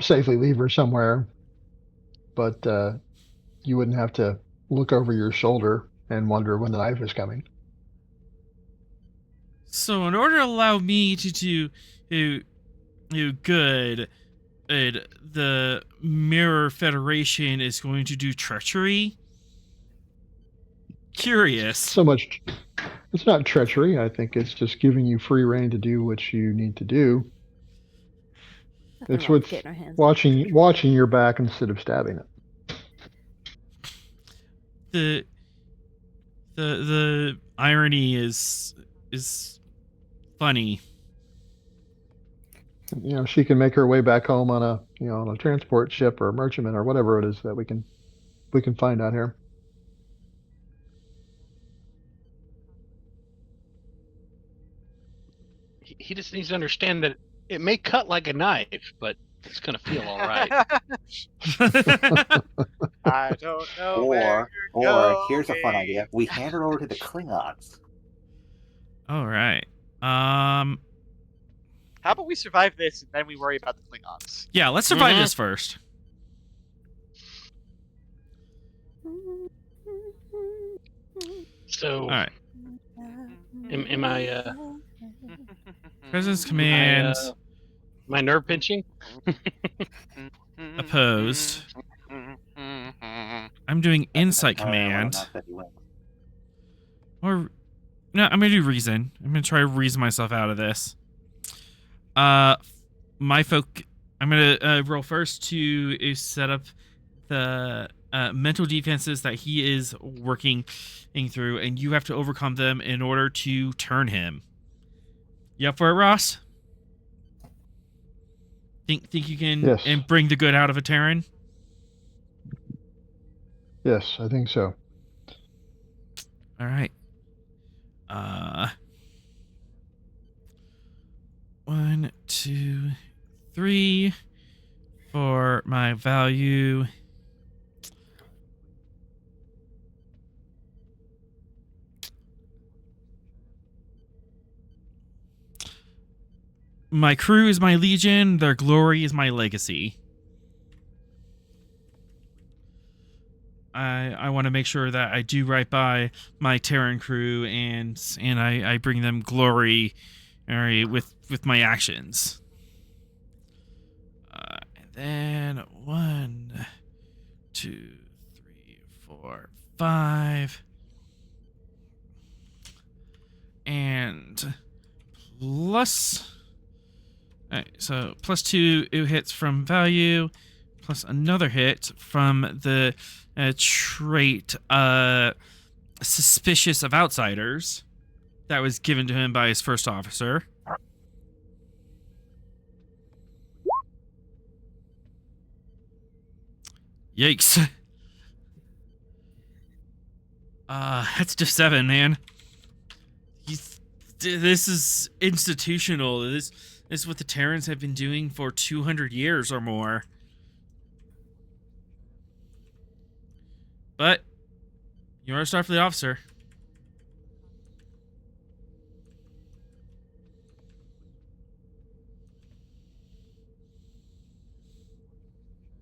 safely leave her somewhere, but you wouldn't have to look over your shoulder and wonder when the knife is coming. So, in order to allow me to do good, the Mirror Federation is going to do treachery? Curious. So much. It's not treachery. I think it's just giving you free rein to do what you need to do. It's with watching your back instead of stabbing it. The irony is funny. She can make her way back home on a transport ship or a merchantman or whatever it is that we can find out here. He just needs to understand that it may cut like a knife, but it's gonna feel all right. I don't know. Or here's a fun idea: we hand her over to the Klingons. All right. How about we survive this and then we worry about the Klingons? Yeah, let's survive this first. So, all right. Am I? Presence command. My nerve pinching. Opposed. I'm doing insight command. Or no, I'm gonna do reason. I'm gonna try to reason myself out of this. I'm gonna roll first to set up the mental defenses that he is working through, and you have to overcome them in order to turn him. You up for it, Ross? Think you can Yes. and bring the good out of a Terran? Yes, I think so. All right. 1, 2, 3 for my value. My crew is my legion. Their glory is my legacy. I want to make sure that I do right by my Terran crew, and I bring them glory, with my actions. And then 1, 2, 3, 4, 5, and plus. All right, so +2 it hits from value, plus another hit from the trait suspicious of outsiders that was given to him by his first officer. Yikes. That's just 7, man. This is institutional. This is what the Terrans have been doing for 200 years or more. But you are a Starfleet officer.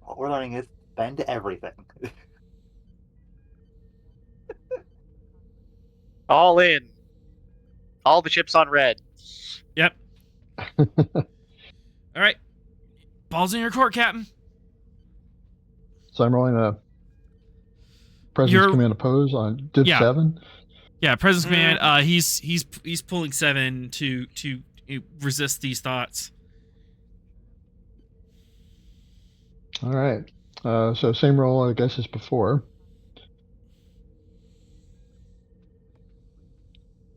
What we're learning is bend everything. All in. All the chips on red. Yep. All right. Balls in your court, Captain. So I'm rolling a presence command oppose on did 7. Yeah, presence command. He's pulling 7 to resist these thoughts. All right. So same roll, I guess, as before.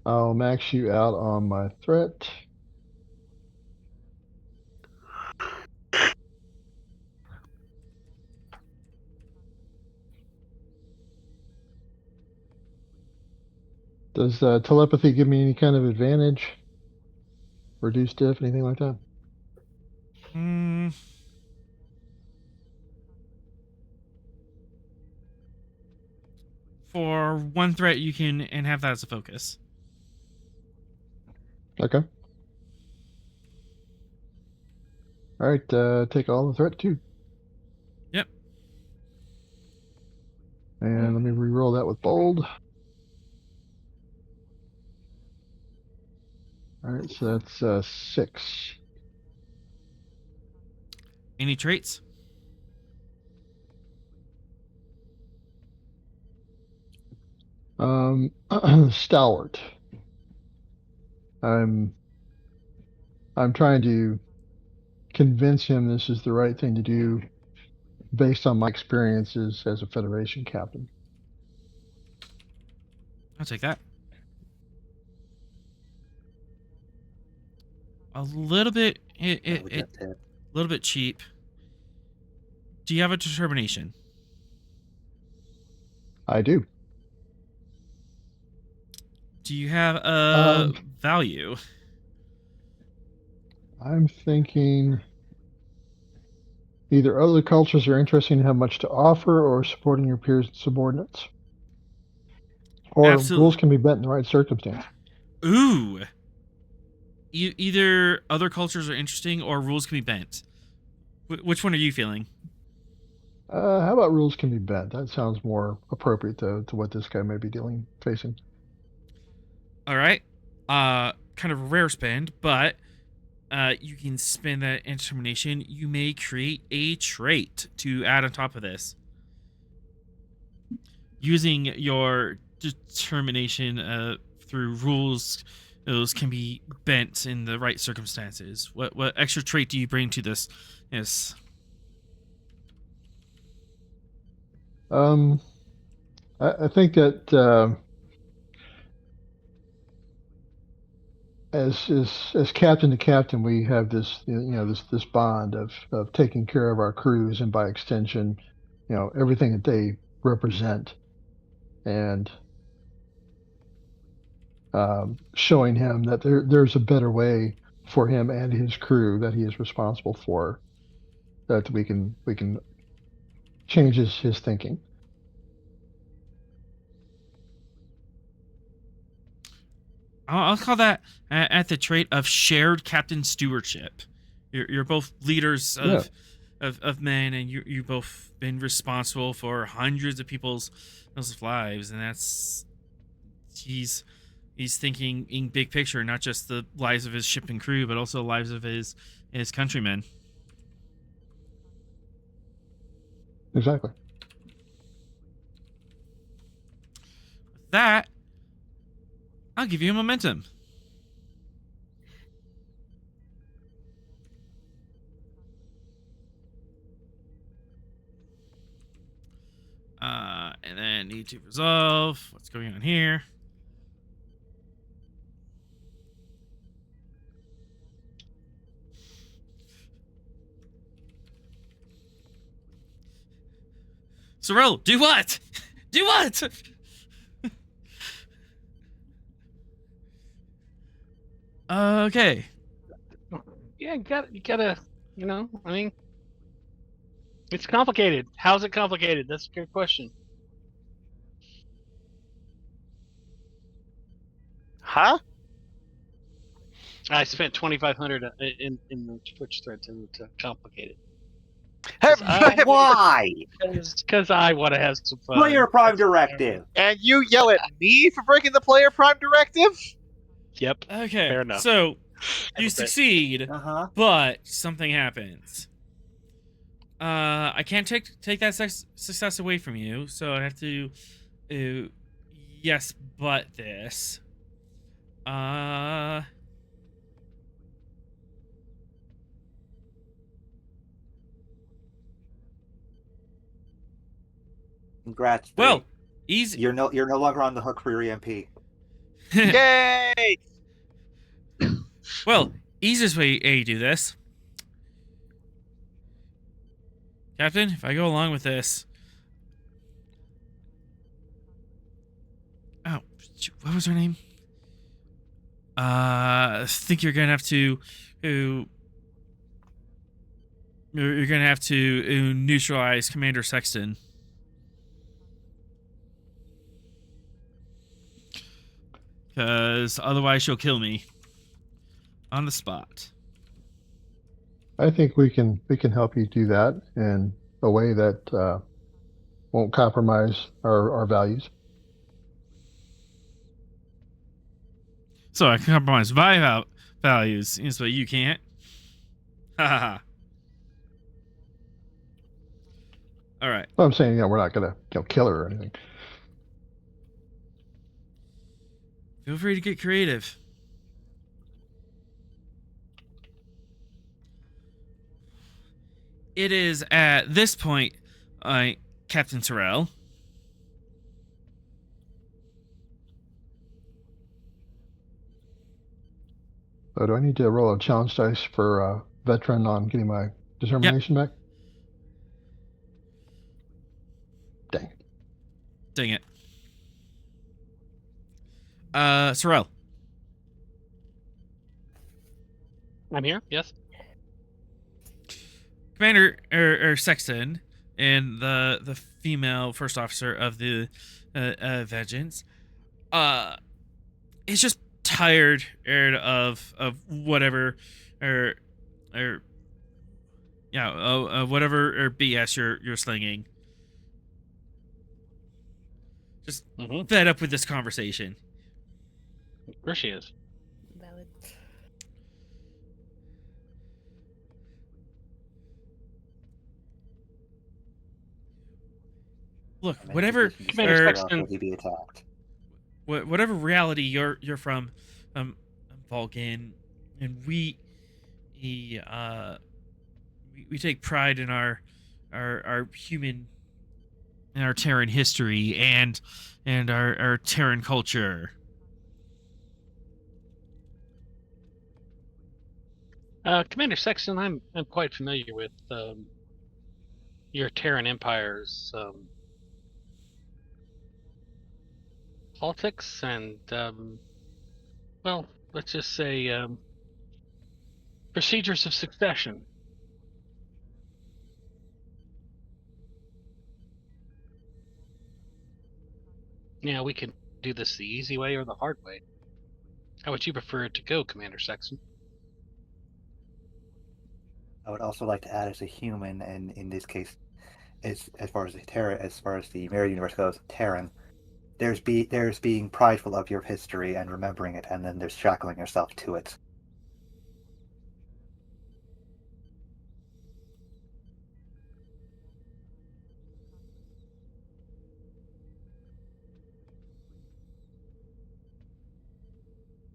I'll max you out on my threat. Does telepathy give me any kind of advantage? Reduced diff, anything like that? For one threat, you can and have that as a focus. Okay. All right, take all the threat too. Yep. And let me re-roll that with bold. All right, so that's 6. Any traits? Stalwart. I'm trying to convince him this is the right thing to do based on my experiences as a Federation captain. I'll take that. A little bit a little bit cheap. Do you have a determination? I do. Do you have a value? I'm thinking either other cultures are interesting and have much to offer, or supporting your peers and subordinates. Or rules can be bent in the right circumstance. Ooh. Either other cultures are interesting or rules can be bent. Which one are you feeling? How about rules can be bent? That sounds more appropriate to what this guy may be facing. All right. Kind of a rare spend, but you can spend that determination. You may create a trait to add on top of this. Using your determination through rules, those can be bent in the right circumstances. What extra trait do you bring to this? Yes. I think that as captain to captain, we have this this bond of taking care of our crews, and by extension, everything that they represent, and showing him that there's a better way for him and his crew that he is responsible for, that we can change his thinking. I'll call that at the trait of shared captain stewardship. You're both leaders Yeah. of men, and you both been responsible for hundreds of people's lives, and that's he's thinking in big picture, not just the lives of his ship and crew, but also the lives of his countrymen. Exactly. With that, I'll give you a momentum. And then need to resolve what's going on here. Sorrel, do what? Do what? Okay. Yeah, you gotta, I mean, it's complicated. How's it complicated? That's a good question. Huh? I spent 2,500 in the Twitch thread to complicate it. 'Cause Why? Because I want to have some fun. Player Prime Directive. And you yell at me for breaking the player prime directive? Yep. Okay. Fair enough. So you bet. succeed, but something happens. I can't take that success away from you, so I have to yes, but this. Congrats. Well, Bree. easy. You're no longer on the hook for your EMP. Yay! Well, easiest way to do this, Captain. If I go along with this, oh, what was her name? I think you're gonna have to. You're gonna have to neutralize Commander Sexton. Because otherwise she'll kill me on the spot. I think we can help you do that in a way that won't compromise our values. So I can compromise my values, but you can't. Ha ha ha. All right. Well, I'm saying, we're not gonna kill her or anything. Feel free to get creative. It is at this point, Captain Terrell. So do I need to roll a challenge dice for veteran on getting my determination back? Dang it. Sorrel. I'm here. Yes. Commander or Sexton and the female first officer of the Vengeance is just tired of whatever whatever BS you're slinging. Just fed up with this conversation. Where she is. Valid. Look, whatever Commander Sexton. Be attacked. Whatever reality you're from, Vulcan, and we take pride in our human our Terran history and our Terran culture. Commander Sexton, I'm quite familiar with your Terran Empire's politics and well, let's just say procedures of succession. Yeah, we can do this the easy way or the hard way. How would you prefer it to go, Commander Sexton? I would also like to add as a human, and in this case, as far as the mirror universe goes, Terran. There's being prideful of your history and remembering it, and then there's shackling yourself to it.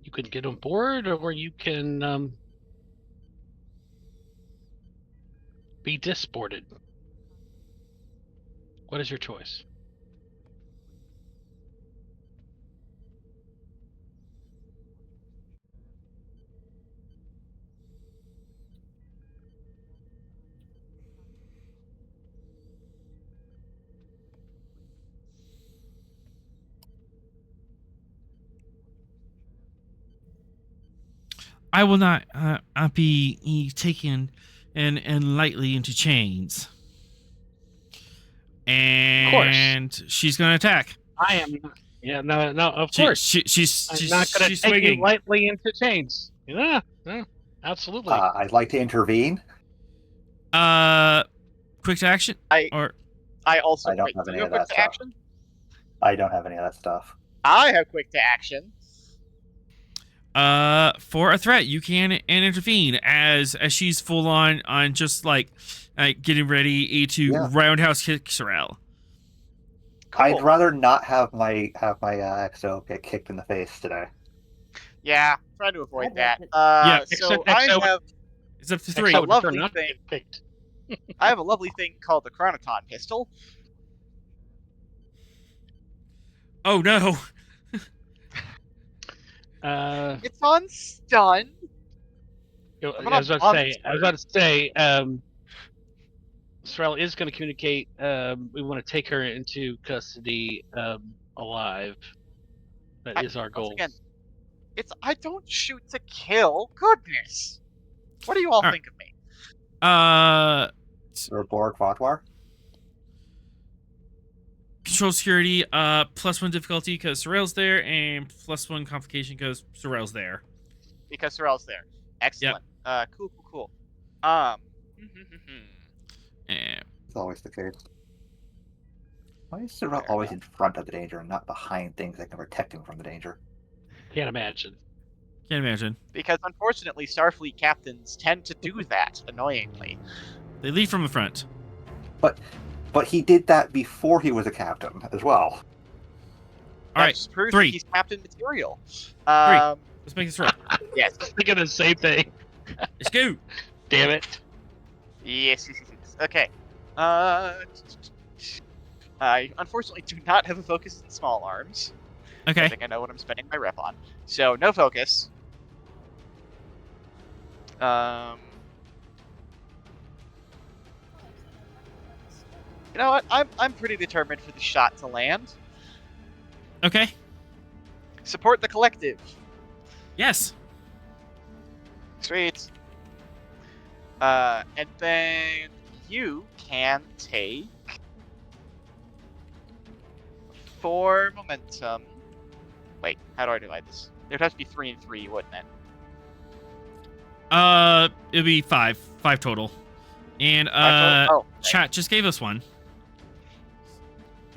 You can get on board, or you can be disported. What is your choice? I will not be taken and lightly into chains. And she's going to attack. I am. Yeah, no, of course. She's not going to take swinging. you lightly into chains. Yeah, absolutely. I'd like to intervene. Quick to action? I also I don't wait, have do any you of quick that to stuff. action. I don't have any of that stuff. I have quick to action. For a threat, you can intervene as she's full on just like getting ready to roundhouse kick Sorrel. Cool. I'd rather not have my XO get kicked in the face today. Yeah, trying to avoid that. Yeah, so I have it's up to 3. a lovely not thing. picked. I have a lovely thing called the Chronoton pistol. Oh no. It's on stun. I was about to say, Sorrel is going to communicate. We want to take her into custody alive. That is our goal. Again, I don't shoot to kill. Goodness. What do you all think of me? Or Borg Vatwar? Control security, +1 difficulty because Sorrel's there, and +1 complication because Sorrel's there. Because Sorrel's there. Excellent. Yep. Cool. Yeah. It's always the case. Why is Sorrel always in front of the danger and not behind things that can protect him from the danger? Can't imagine. Because unfortunately, Starfleet captains tend to do that, annoyingly. They lead from the front. But he did that before he was a captain as well. All right, just proves 3. He's captain material. 3. Let's make this right. Yes. Thinking the same thing. Let's go. Damn it. Yes. Okay. I unfortunately do not have a focus in small arms. Okay. I think I know what I'm spending my rep on. So no focus. You know what? I'm pretty determined for the shot to land. Okay. Support the collective. Yes. Sweet. And then you can take 4 momentum. Wait, how do I divide this? There'd have to be 3 and 3, wouldn't it? It'd be 5 total. And chat just gave us 1.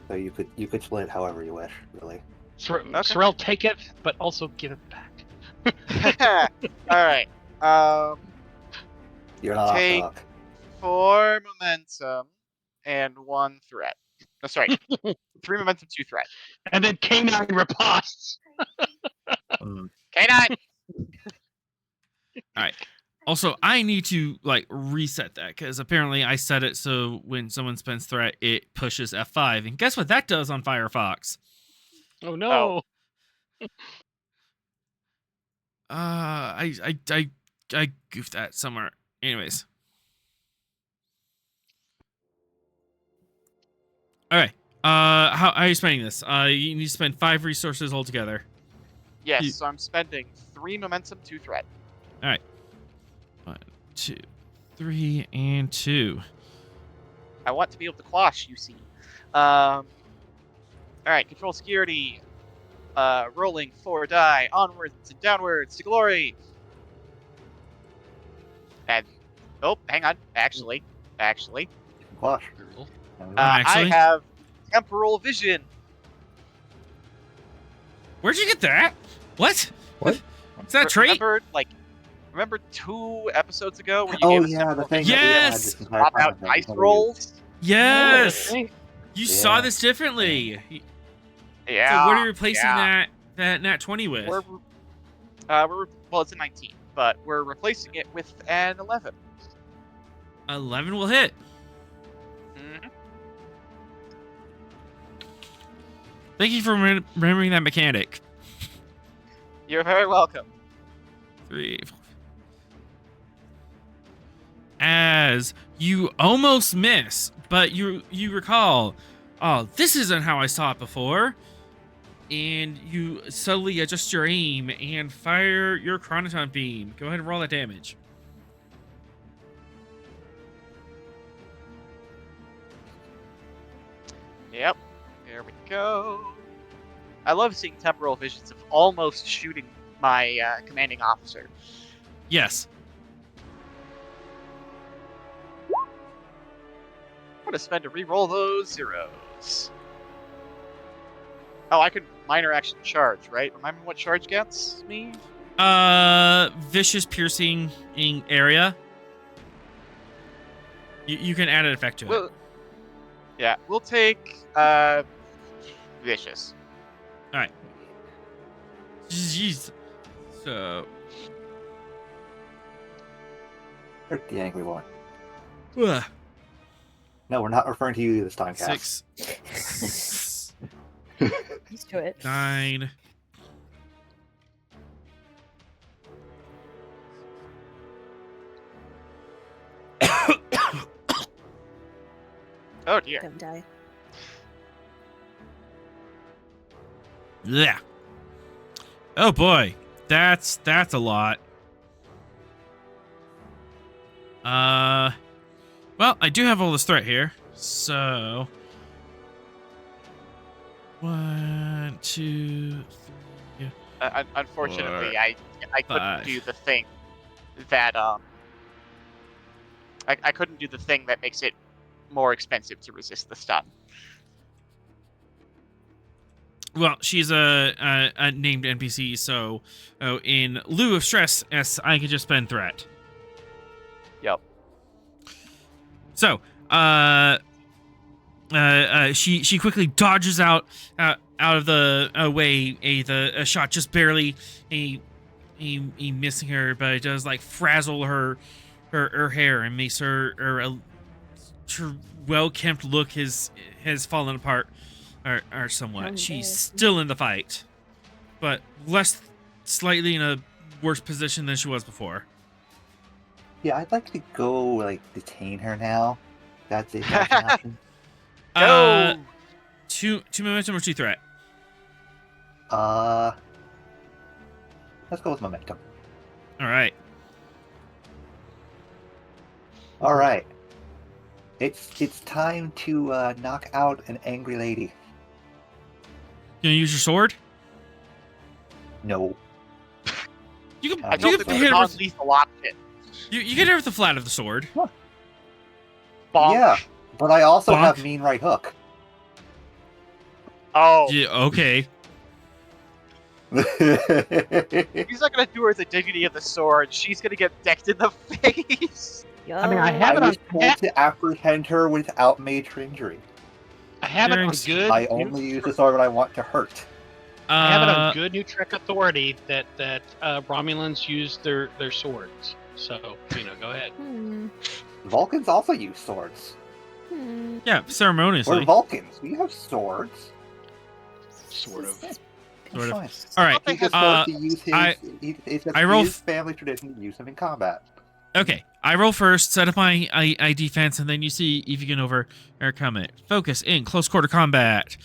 So you could split it however you wish, really. Sorrel, take it, but also give it back. Alright. You're not take off the hook. 4 momentum and 1 threat. Oh, sorry. 3 momentum, 2 threat. And then K9 riposts. K9! Alright. Also, I need to reset that because apparently I set it so when someone spends threat, it pushes F5, and guess what that does on Firefox? Oh no! I goofed that somewhere. Anyways. Okay. How are you spending this? You need to spend 5 resources altogether. Yes, so I'm spending 3 momentum, 2 threat. All right. 1, 2, 3, and 2. I want to be able to quash, you see. All right, control security. Rolling 4 die, onwards and downwards to glory. And oh, hang on. Actually, Quash. I Actually? have temporal vision. Where'd you get that? What? What? Is that a trait? Remember 2 episodes ago when you Oh gave us yeah, temporal the thing. vision? That we had Yes! this entire Swap time out that dice we never rolls. Yes. Oh, thank- You Yeah. saw this differently. Yeah. So what are you replacing yeah. that nat 20 with? We're well, it's a 19, but we're replacing it with an 11. 11 will hit. Mhm. Thank you for remembering that mechanic. You're very welcome. 3, 4. As you almost miss, but you recall, oh, this isn't how I saw it before. And you subtly adjust your aim and fire your chronoton beam. Go ahead and roll that damage. Yep. There we go. I love seeing temporal visions of almost shooting my commanding officer. Yes. I'm gonna spend to re-roll those zeros. Oh, I could minor action charge, right? Remember what charge gets me? Vicious piercing area. You can add an effect to it. Yeah, we'll take vicious. All right. Jeez. So. You're the angry one. Ugh. No, we're not referring to you this time, Cass. 6, Used to it. 9. Oh dear. Don't die. Yeah. Oh boy, that's a lot. Well, I do have all this threat here, so 1, 2, 3. Unfortunately, 4, I couldn't 5. do the thing that I couldn't do the thing that makes it more expensive to resist the stun. Well, she's a named NPC, so in lieu of stress, I can just spend threat. Yep. So, she quickly dodges out of the way. The shot just barely missing her, but it does like frazzle her hair and makes her well-kempt look has fallen apart or somewhat. Oh, She's no. still in the fight, but slightly in a worse position than she was before. Yeah, I'd like to go like detain her now. That's an option. Go! 2 momentum or 2 threat. Let's go with momentum. All right. All right. It's time to knock out an angry lady. You gonna use your sword? No. You can I I don't you think can it's hit a her with, non-lethal option. you can hit her with the flat of the sword. Bonk. Yeah, but I also Bonk. have mean right hook. Oh, Yeah, okay. he's not gonna do her the dignity of the sword. She's gonna get decked in the face. I mean, I Yo. have I it was told to apprehend her without major injury. I have it on Thanks. good. I only use the sword when I want to hurt. I have it on good New Trek authority that Romulans use their swords. So go ahead. Hmm. Vulcans also use swords. Yeah, We're ceremoniously. Vulcans. We have swords. Sort of. Sort of. Fine. All right. He just Uh, wants to use his. It's I roll his family tradition to use him in combat. Okay, I roll first, set up my I defense, and then you see if you can overcome it. Focus in close quarter combat.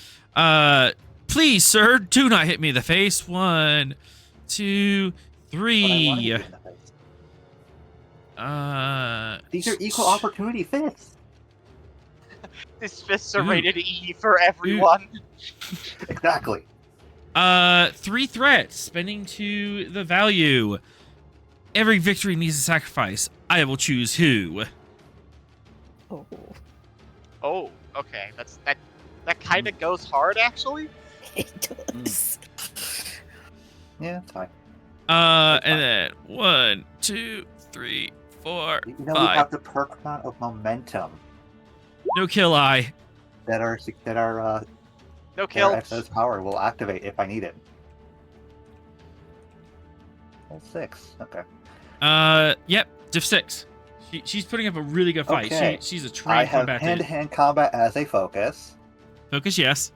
Please, sir, do not hit me in the face. 1, 2, But I want to 3. hit in the face. These are equal opportunity fists. These fists are Ooh. rated E for everyone. Exactly. 3 threats, spending to the value. Every victory needs a sacrifice. I will choose who. Oh. Oh, okay. That kind of goes hard, actually. It does. Yeah, it's fine. And then 1, 2, 3, 4, You know, 5. we have the perk amount of momentum No kill eye. that our No kill. excess power will activate if I need it. Well, 6. Okay. Yep, diff 6. She's putting up a really good fight. Okay. She's a I trained have combatant. hand-to-hand combat as a focus. Focus, yes.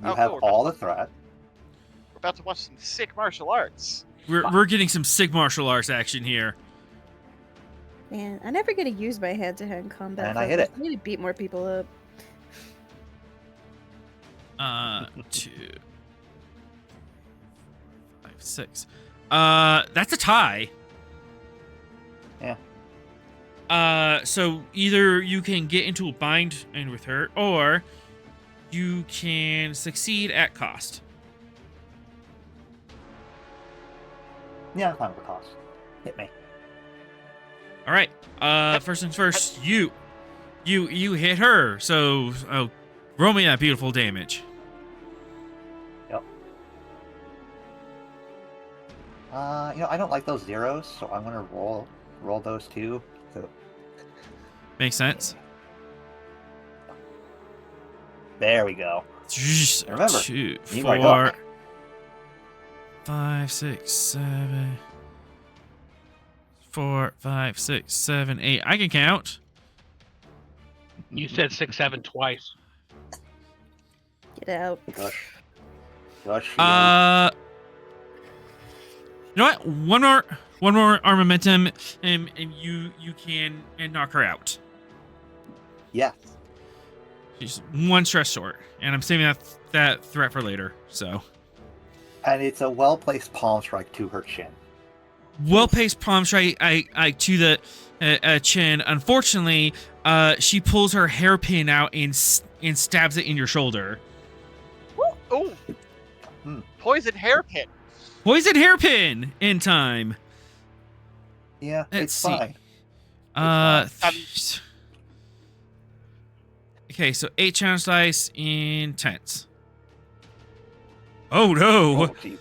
You Oh, have cool. all the threat. We're about to watch some sick martial arts. We're getting some sick martial arts action here. Man, I never get to use my hand-to-hand combat. And I hit focus. it. I need to beat more people up. 2, 5, 6. That's a tie. Yeah. So either you can get into a bind and with her, or you can succeed at cost. Yeah, I'm fine with the cost. Hit me. All right. First things first, you hit her. So roll me that beautiful damage. Yep. I don't like those zeros, so I'm gonna roll those too. So Makes sense. there we go. Remember, 2, need my 4, hook. 5, 6, 7. 4, 5, 6, 7, 8. I can count. You said 6, 7 twice. Get out. Gosh. Gosh. You know what? One more armamentum, and you can knock her out. Yes. She's one stress short, and I'm saving that threat for later. So, And it's a well-placed palm strike to her chin. well-paced palm strike I to the chin. Unfortunately, she pulls her hairpin out and stabs it in your shoulder. Oh, Hmm. poison hairpin. Poison hairpin in time. Yeah, Let's it's see. fine. Okay, so 8 challenge dice intense. Oh no! Oh, geez.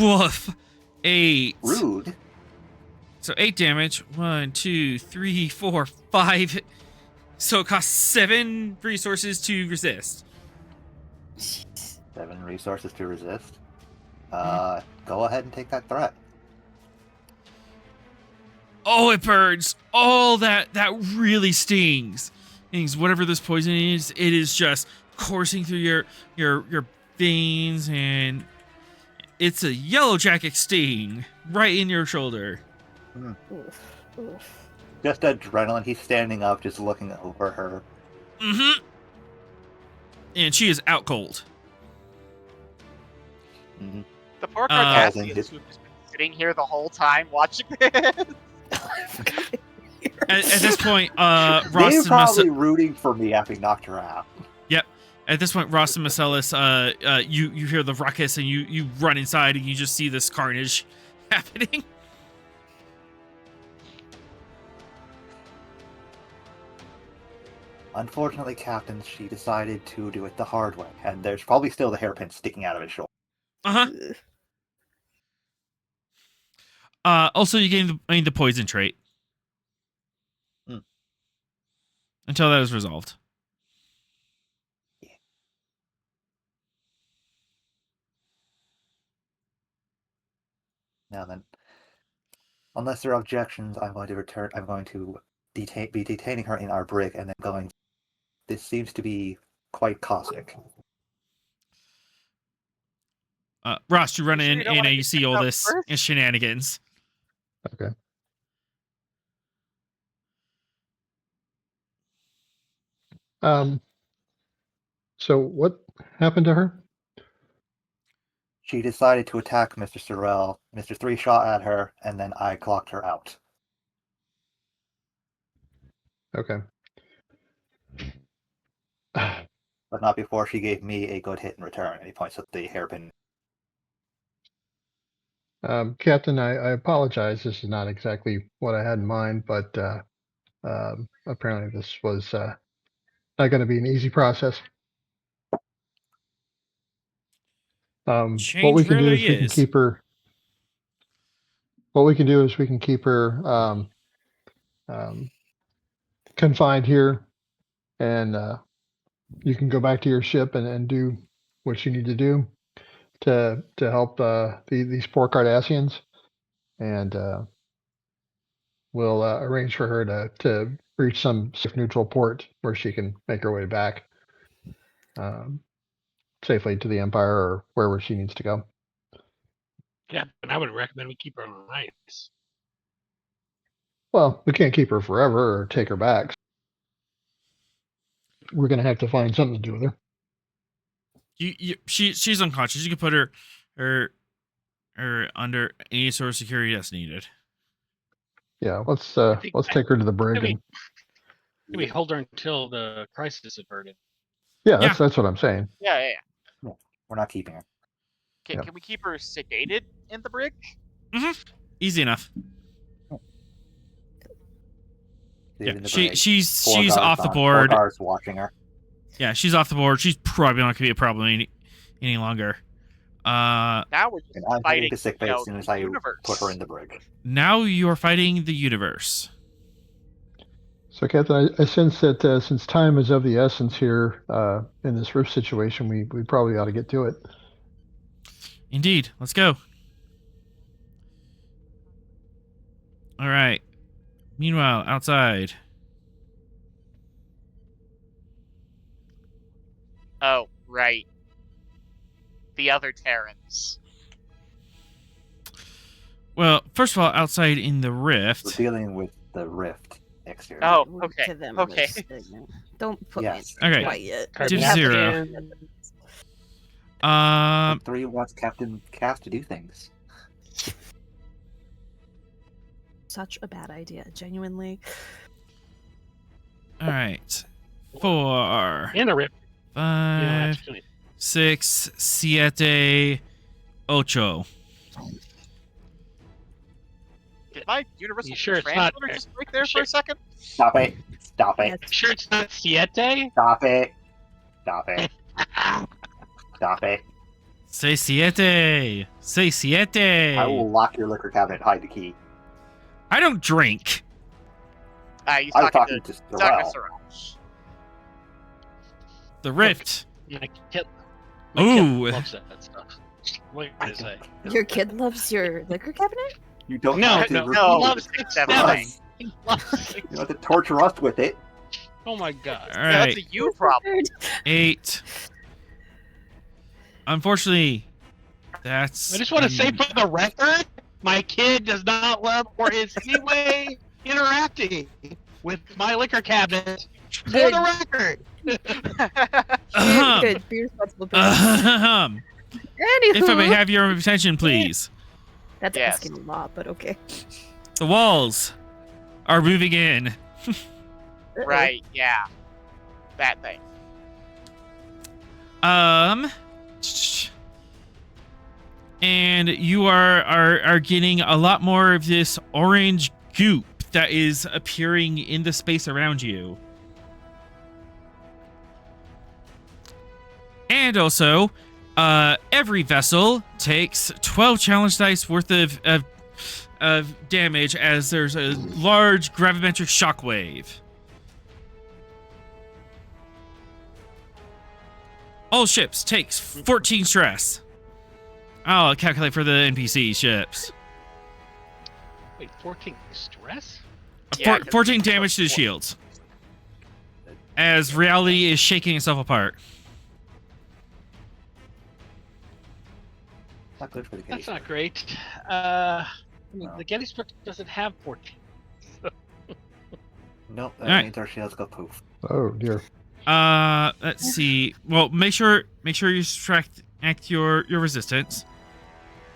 Woof. 8. Rude. So 8 damage. 1, 2, 3, 4, 5. So it costs 7 resources to resist. 7 resources to resist. Mm-hmm. Go ahead and take that threat. Oh, it burns. Oh, that really stings. Whatever this poison is, it is just coursing through your veins, and it's a yellow jacket sting right in your shoulder. Oof. Oof. Just adrenaline. He's standing up, just looking over her. Mm-hmm. And she is out cold. Mm-hmm. The poor Uh, Cardassians who've just been sitting here the whole time watching this. At this point, Ross They're and probably rooting for me having knocked her out. Yep. At this point, Ross and Marcellus, you hear the ruckus, and you run inside, and you just see this carnage happening. Unfortunately, Captain, she decided to do it the hard way, and there's probably still the hairpin sticking out of his shoulder. Uh-huh. Also, you gain the poison trait. Hmm. Until that is resolved. Yeah. Now then, unless there are objections, I'm going to return. I'm going to be detaining her in our brig, and then going. This seems to be quite caustic. Ross, you run You sure in you don't and wanna you get see checked all out this first? shenanigans. Okay. So what happened to her? She decided to attack Mr. Sorrell. Mr. 3 shot at her, and then I clocked her out. Okay. But not before she gave me a good hit in return. And he points at the hairpin. Captain, I apologize. This is not exactly what I had in mind, but apparently this was not going to be an easy process. What Change we can do is rarely we can is. keep her. What we can do is we can keep her confined here, and you can go back to your ship and do what you need to do to help these poor Cardassians, and we'll arrange for her to reach some safe neutral port where she can make her way back safely to the Empire or wherever she needs to go. Yeah, and I would recommend we keep her on ice. Well, we can't keep her forever or take her back. We're going to have to find something to do with her. She's unconscious. You can put her under any sort of security that's needed. Yeah, let's think take her to the brig. maybe- And, Maybe hold her until the crisis averted. yeah, Yeah. that's what I'm saying. Yeah. We're not keeping her. Can, Yeah. can we keep her sedated in the brig? Easy enough. Leave Yeah, in the she's brig. she's off the board. 4 guards watching her. Yeah, she's off the board. She's probably not gonna be a problem any longer. Now we're just And I'm fighting heading to sickbay as soon as I universe. put her in the brig. Now you are fighting the universe. So, Captain, I sense that since time is of the essence here in this rift situation, we probably ought to get to it. Indeed. Let's go. All right. Meanwhile, outside. Oh, right. The other Terrans. Well, first of all, outside in the We're rift. dealing with the rift exterior. Oh, We'll okay, give them okay. this thing. Don't put Yes. me Okay. quiet. Div We have zero. to- The 3 wants Captain Cass to do things. Such a bad idea, genuinely. All right. 4, In the rip. You know, 5, that's funny. 6, 7, 8. Did my universal You sure it's not- translator just break there for a second? Stop it. Stop it. Yes. Sure it's not Siete? Stop it. Stop it. Stop it. Say 7. Say 7. I will lock your liquor cabinet and hide the key. I don't drink. He's I was talking talking to to Dr. Sorrel. Sorrel. The rift. My kid Ooh. loves that stuff. What can I say? Your kid loves your liquor cabinet? You don't No, have to no, repeat no. it. loves It's it. everything. He loves it. You don't have to torture us with it. Oh my god. All Yeah, right. that's a you problem. 8. Unfortunately, that's. I just want to say for the record, my kid does not love or is anyway interacting with my liquor cabinet. For Good. the record. Ahem. Good. Be responsible. parent. Ahem. Anywho, If I may have your attention, please. that's Yes. asking a lot, but okay. The walls are moving in. Uh-oh. Right, yeah. That thing. And you are getting a lot more of this orange goop that is appearing in the space around you. And also, every vessel takes 12 challenge dice worth of damage as there's a large gravimetric shockwave. All ships takes 14 stress. I'll calculate for the NPC ships. Wait, 14 stress? Yeah, 14 damage to the shields. As reality is shaking itself apart. Not good for the That's case. not great. No. The Gettysburg doesn't have 14. Nope, that Alright. means our shields go poof. Oh dear. Let's see. Well, make sure you subtract your resistance.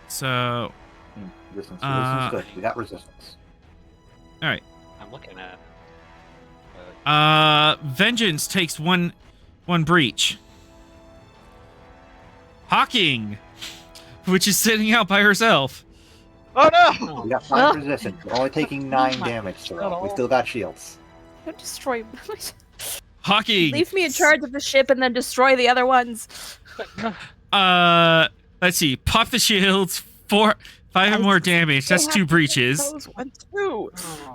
So, Resistance, Uh, good. We got resistance. I'm looking at it. Vengeance takes one breach. Hawking, which is sitting out by herself. Oh no! We got 5 resistance. We're only taking 9 damage, so we still got shields. Don't destroy. Hawking. Leave me in charge of the ship and then destroy the other ones. Let's see. Pop the shields. 5 or more damage. That's 2 breaches. Those ones too.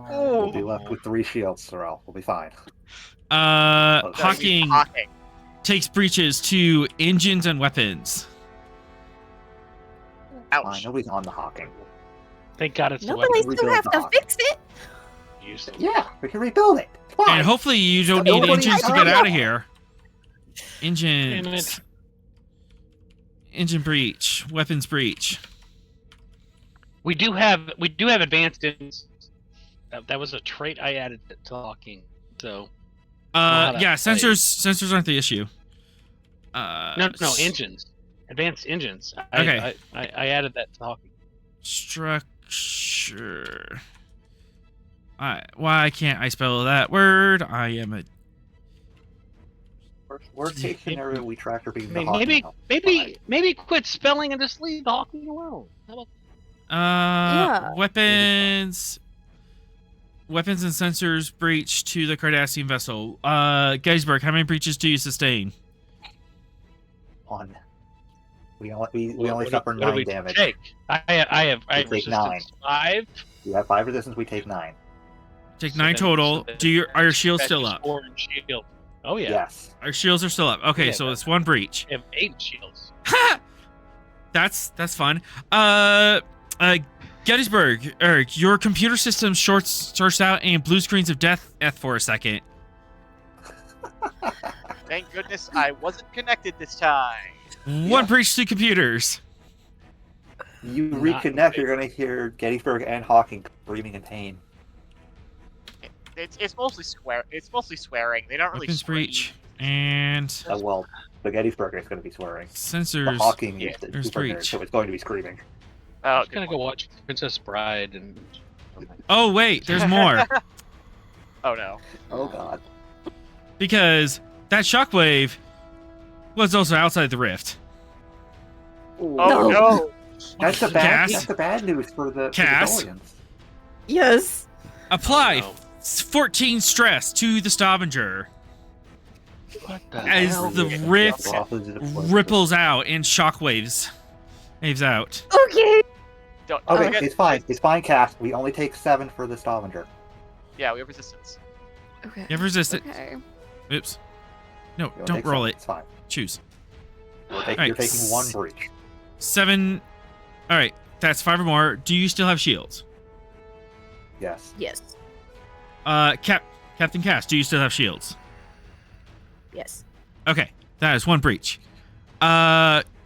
We'll be left with 3 shields, Sorrel. We'll be fine. Hawking Hawking. takes breaches to engines and weapons. Fine, Ouch. nobody's on the Hawking. Thank God it's No, the but I weapon still have to fix it. use. Yeah, we can rebuild it. Fine. And hopefully you don't need Nobody engines to has get it. out of here. Damn Engines. it. Engine breach. Weapons breach. We do have advanced engines. That was a trait I added to talking. So how that Yeah, plays. sensors aren't the issue. no, engines. Advanced engines. Okay. I added that to talking. Structure. Why can't I spell that word? I am a. Worst case scenario, we track her being the Maybe Hawking. maybe quit spelling and just leave Hawking alone. How about Yeah. Weapons and sensors breach to the Cardassian vessel. Gettysburg, how many breaches do you sustain? 1. We only what suffer do 9 we damage. take? I have take resistance 9. 5. You have 5 resistance, we take 9. Take So 9 then- total. so then Are your shields that still is up? 4 in shield. Oh yeah. Yes. Our shields are still up. Okay, Yeah, so but- it's 1 breach. We have 8 shields. That's fun. Gettysburg, your computer system starts out and blue screens of death for a second. Thank goodness I wasn't connected this time. 1 breach to computers. You Not reconnect, great. you're going to hear Gettysburg and Hawking screaming in pain. It's mostly swearing. They don't really Weapons scream. breach and Well, the Gettysburg is going to be swearing. The sensors. Hawking yeah, is the there's super nerd, breach. so it's going to be screaming. Oh, I'm just good gonna one. go watch Princess Bride and. Oh wait, there's more. Oh no. Oh god. Because that shockwave was also outside the rift. Oh No. no. That's the Cass? bad news for the Cass? civilians. Yes. Apply Oh, 14 stress to the Stavanger what the as hell? the Yeah, rift off of the deployment. ripples out and shockwaves waves out. Okay. Don't Okay, forget- it's fine. It's fine, Cass. We only take 7 for the Stavanger. Yeah, we have resistance. Okay. You have resistance. Okay. Oops. No, You'll don't take roll 7. it. It's fine. Choose. You're Alright. taking 1 breach. 7. All right, that's 5 or more. Do you still have shields? Yes. Yes. Captain Cass, do you still have shields? Yes. Okay, that is 1 breach.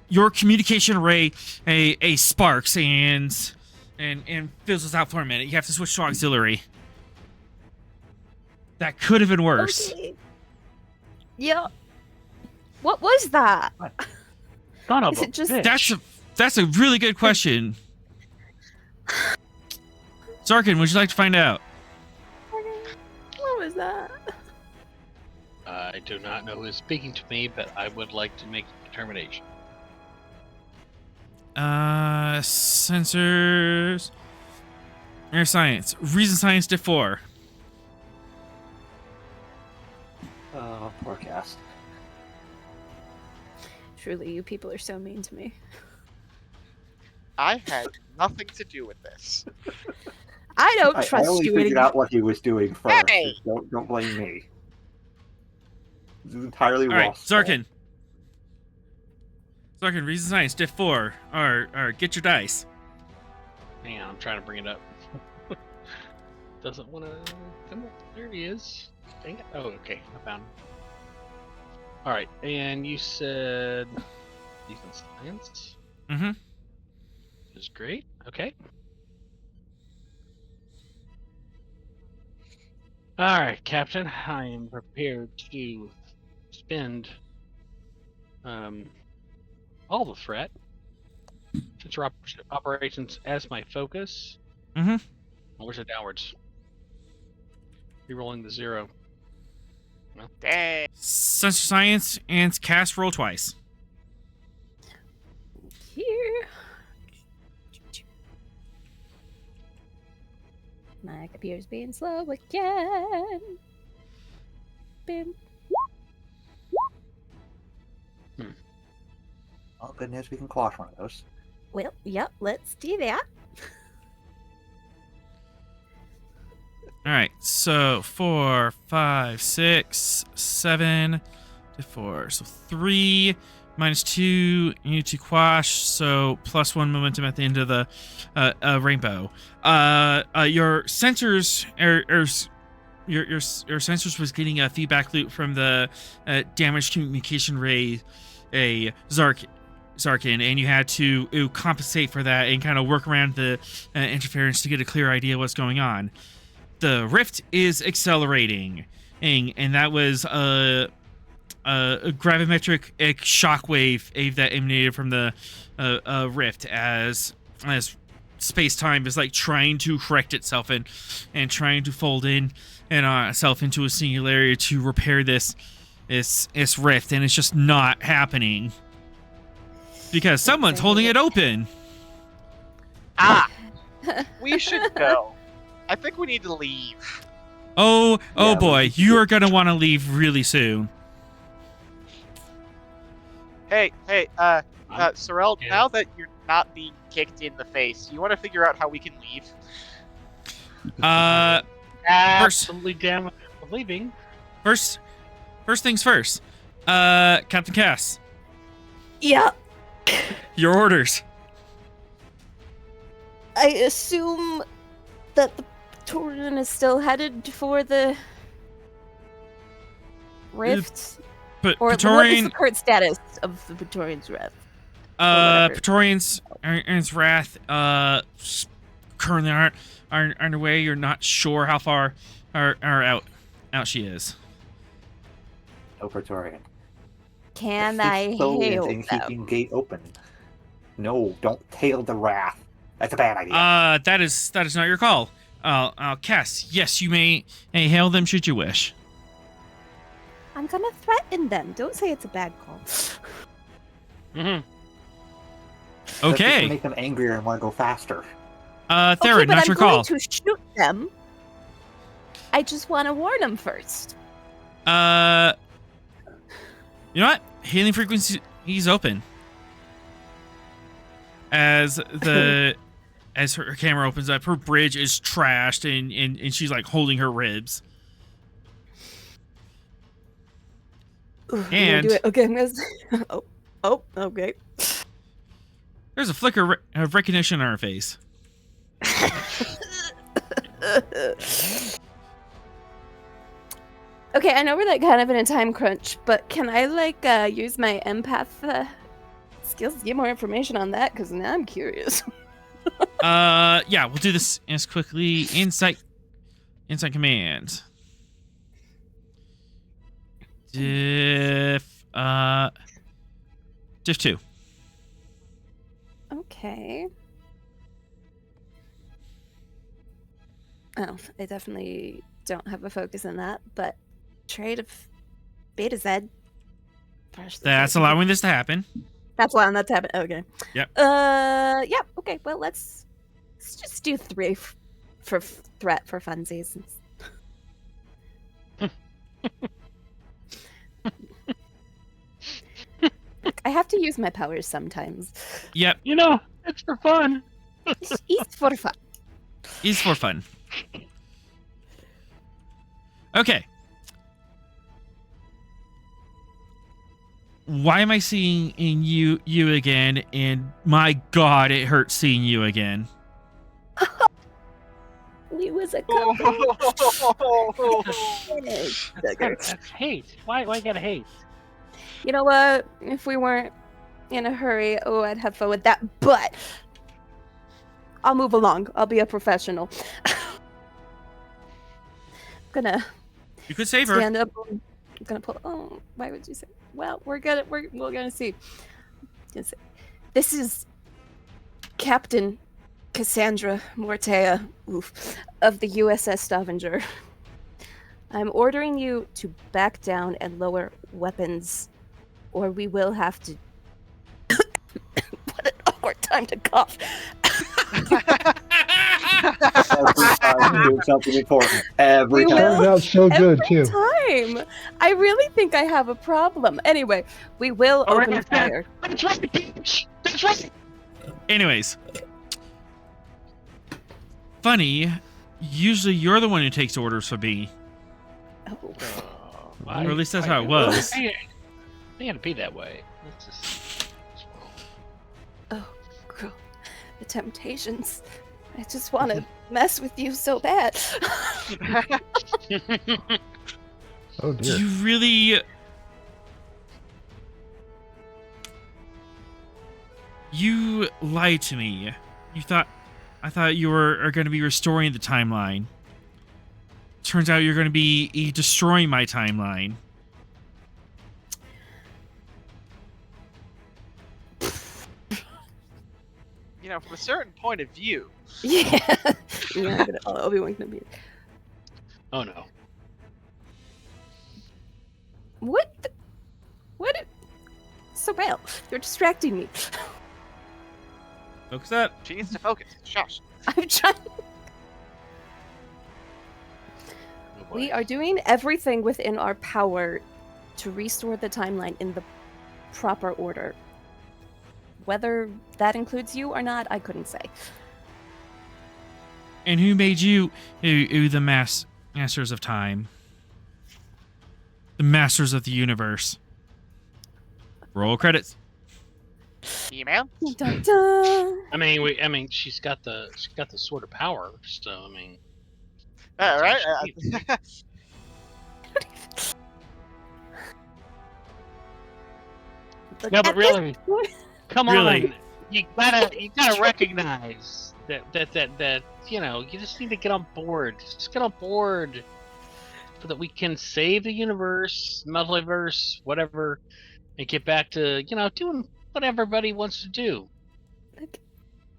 Your communication array a sparks and fizzles out for a minute. You have to switch to auxiliary. That could have been worse. Okay. Yeah. What was that? Son of Is a it just- bitch. That's a really good question. Zarkin, would you like to find out? What was that? I do not know who is speaking to me, but I would like to make a determination. Sensors. Air science. Reason science to 4. Oh, poor Cass. Truly, you people are so mean to me. I had nothing to do with this. I don't I trust only you figured anymore. out what he was doing first. Hey! Don't blame me. This is entirely All right, Ross' fault. Zarkin. Zarkin, reason science diff 4. Or get your dice. Hang on, I'm trying to bring it up. doesn't want to come up. There he is. Dang it. Oh, okay. I found him. All right, and you said defense science. Mm-hmm. Which is great. Okay. All right, Captain. I am prepared to spend all the threat since your operations as my focus. Mm-hmm. Where's it downwards? Rerolling the 0. Dang. Sensor science and cast roll twice. Here. My computer's being slow again. Bim. Oh, good news, we can quash one of those. Well, yep, let's do that. All right, so 4, 5, 6, 7, 4. So 3 minus 2. You need to quash. So +1 momentum at the end of the rainbow. Your sensors your sensors was getting a feedback loop from the damaged communication ray, a Zarkin, and you had to compensate for that and kind of work around the interference to get a clear idea what's going on. The rift is accelerating, and that was a gravimetric shockwave that emanated from the rift as space-time is like trying to correct itself and trying to fold in and itself into a singularity to repair this rift, and it's just not happening because someone's holding it open. We should go. I think we need to leave. Oh Yeah, boy, you are gonna want to leave really soon. Hey, Sorrel, Yeah. now that you're not being kicked in the face, you want to figure out how we can leave? Absolutely damn leaving. First things first. Captain Cass, Yeah, your orders. I assume that the Praetorian is still headed for the rift. But Or what is Praetorian, the current status of the Praetorian's rift? whatever. Praetorian's Wrath currently aren't underway. You're not sure how far or out she is. No Praetorian. Can Assist I Tholians hail in them? keeping gate open. No, don't tail the wrath. That's a bad idea. That is not your call. Cass, yes, you may hail them should you wish. I'm gonna threaten them. Don't say it's a bad call. Mm-hmm. That's just Okay. to make them angrier and want to go faster. Theron, Okay, but not I'm your going call. to shoot them. I just want to warn them first. You know what? Hailing frequency is open. As her camera opens up, her bridge is trashed and she's like holding her ribs. Ooh, I'm And- gonna do it. Okay, I'm gonna. Oh, okay. There's a flicker of recognition on her face. Okay, I know we're like kind of in a time crunch, but can I like use my empath skills to get more information on that? Because now I'm curious. Yeah, we'll do this as quickly. Insight command. Diff 2. Okay. Oh, I definitely don't have a focus in that, but trade of Beta Z. That's allowing this to happen. That's allowing that to happen. Okay. Yep. Yeah. Okay. Well, let's just do 3 for threat for funsies. I have to use my powers sometimes. Yep, You know, it's for fun. It's for fun. is for fun. Okay. Why am I seeing you again? And my God, it hurts seeing you again. We was a couple. That's hate. Why you gotta hate? You know what? If we weren't in a hurry, I'd have fun with that. But I'll move along. I'll be a professional. I'm gonna You could save her. stand up. I'm gonna pull. Oh, why would you say? Well, we're gonna see. This is Captain Cassandra Mortea of the USS Stavanger. I'm ordering you to back down and lower weapons, or we will have to. What an awkward time to cough. Every time you do something important. Every We time. will. Turned out so good, Every too. time. I really think I have a problem. Anyway, we will All right, open fire. That's right, bitch. That's right. Anyways. Funny, usually you're the one who takes orders for me. Oh, Or at least that's how it was. It ain't gonna be that way. Let's just. girl, the temptations. I just want to mess with you so bad. Oh dear. You really... You lied to me. I thought you were going to be restoring the timeline. Turns out you're going to be destroying my timeline. You know, from a certain point of view, Yeah. Obi-Wan gonna be. Oh no. What? What? Sobel, you're distracting me. Focus up. she needs to focus. Shush. I'm trying. Oh, boy. We are doing everything within our power to restore the timeline in the proper order. Whether that includes you or not, I couldn't say. And who made you the masters of time? The masters of the universe. Roll credits. Email? Dun, dun. I mean, she's got the sword of power. So I mean, All right. Look, no, but at this really, point- come Really? on. You gotta recognize that you know you just need to get on board. Just get on board so that we can save the universe, multiverse, whatever, and get back to doing what everybody wants to do. Look,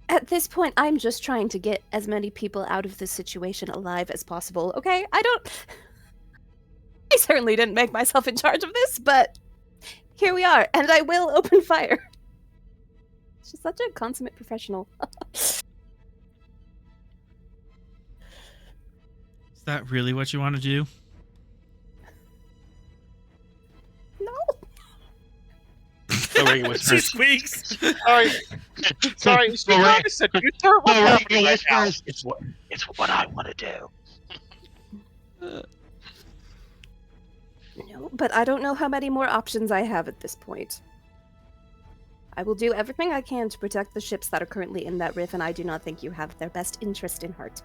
at this point, I'm just trying to get as many people out of this situation alive as possible, okay? I certainly didn't make myself in charge of this, but here we are, and I will open fire. She's such a consummate professional. Is that really what you want to do? No. The ring was She squeaks. Sorry. She All right. said you terrible. No, right, company right now. it's what I want to do. No, but I don't know how many more options I have at this point. I will do everything I can to protect the ships that are currently in that rift, and I do not think you have their best interest in heart.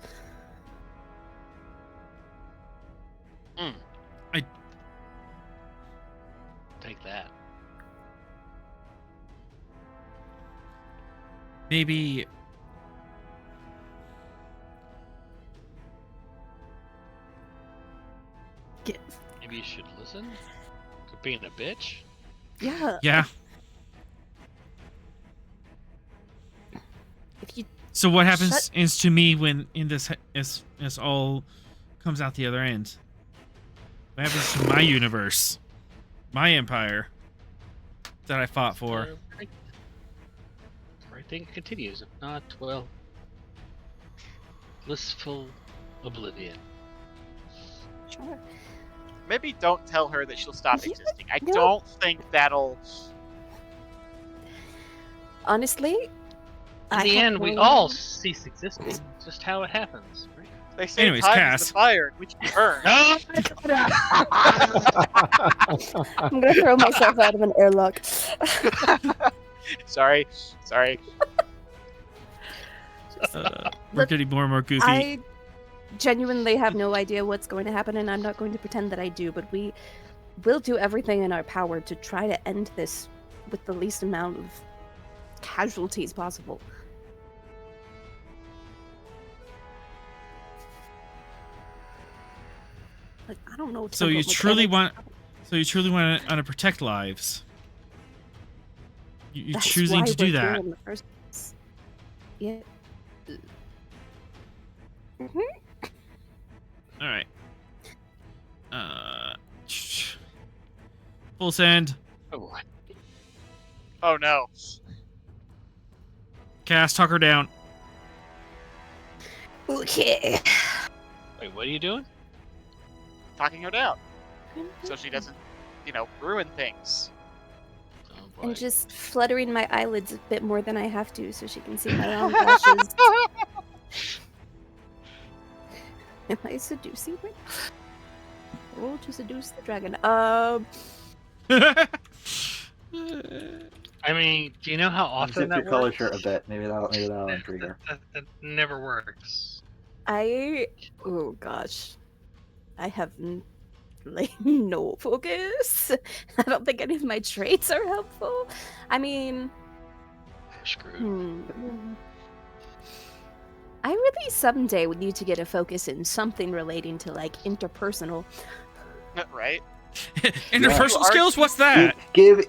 Take that. Maybe... Maybe you should listen to being a bitch. Yeah. Yeah. If you So what happens Shut- is to me when this all comes out the other end? What happens to my universe? My empire that I fought for? The right thing continues. If not, well, blissful oblivion. sure. Maybe don't tell her that she'll stop Yeah, existing. I no. don't think that'll. Honestly, In the end, we all cease existing. Just how it happens, right? They say Anyways, time Cass. is the fire in which you burn. No! I'm gonna throw myself out of an airlock. Sorry. We're getting more and more goofy. genuinely have no idea what's going to happen, and I'm not going to pretend that I do, but we will do everything in our power to try to end this with the least amount of casualties possible. Like, I don't know. So you truly want to protect lives. You're choosing to do that. In the first place. Yeah. Mm-hmm. All right. Full send. Oh, Oh no. Cast. Talk her down. Okay. wait, what are you doing? Talking her down. So she doesn't, ruin things. Oh, boy. And just fluttering my eyelids a bit more than I have to so she can see my long lashes. Am I seducing her? Oh, to seduce the dragon. I mean, do you know how often Zip your that color works? shirt a bit. Maybe that'll intrigue her. That never works. Oh gosh. I have no focus. I don't think any of my traits are helpful. I mean, Screwed. I really someday would need to get a focus in something relating to like interpersonal. Right? Interpersonal Yeah. skills? What's that? Give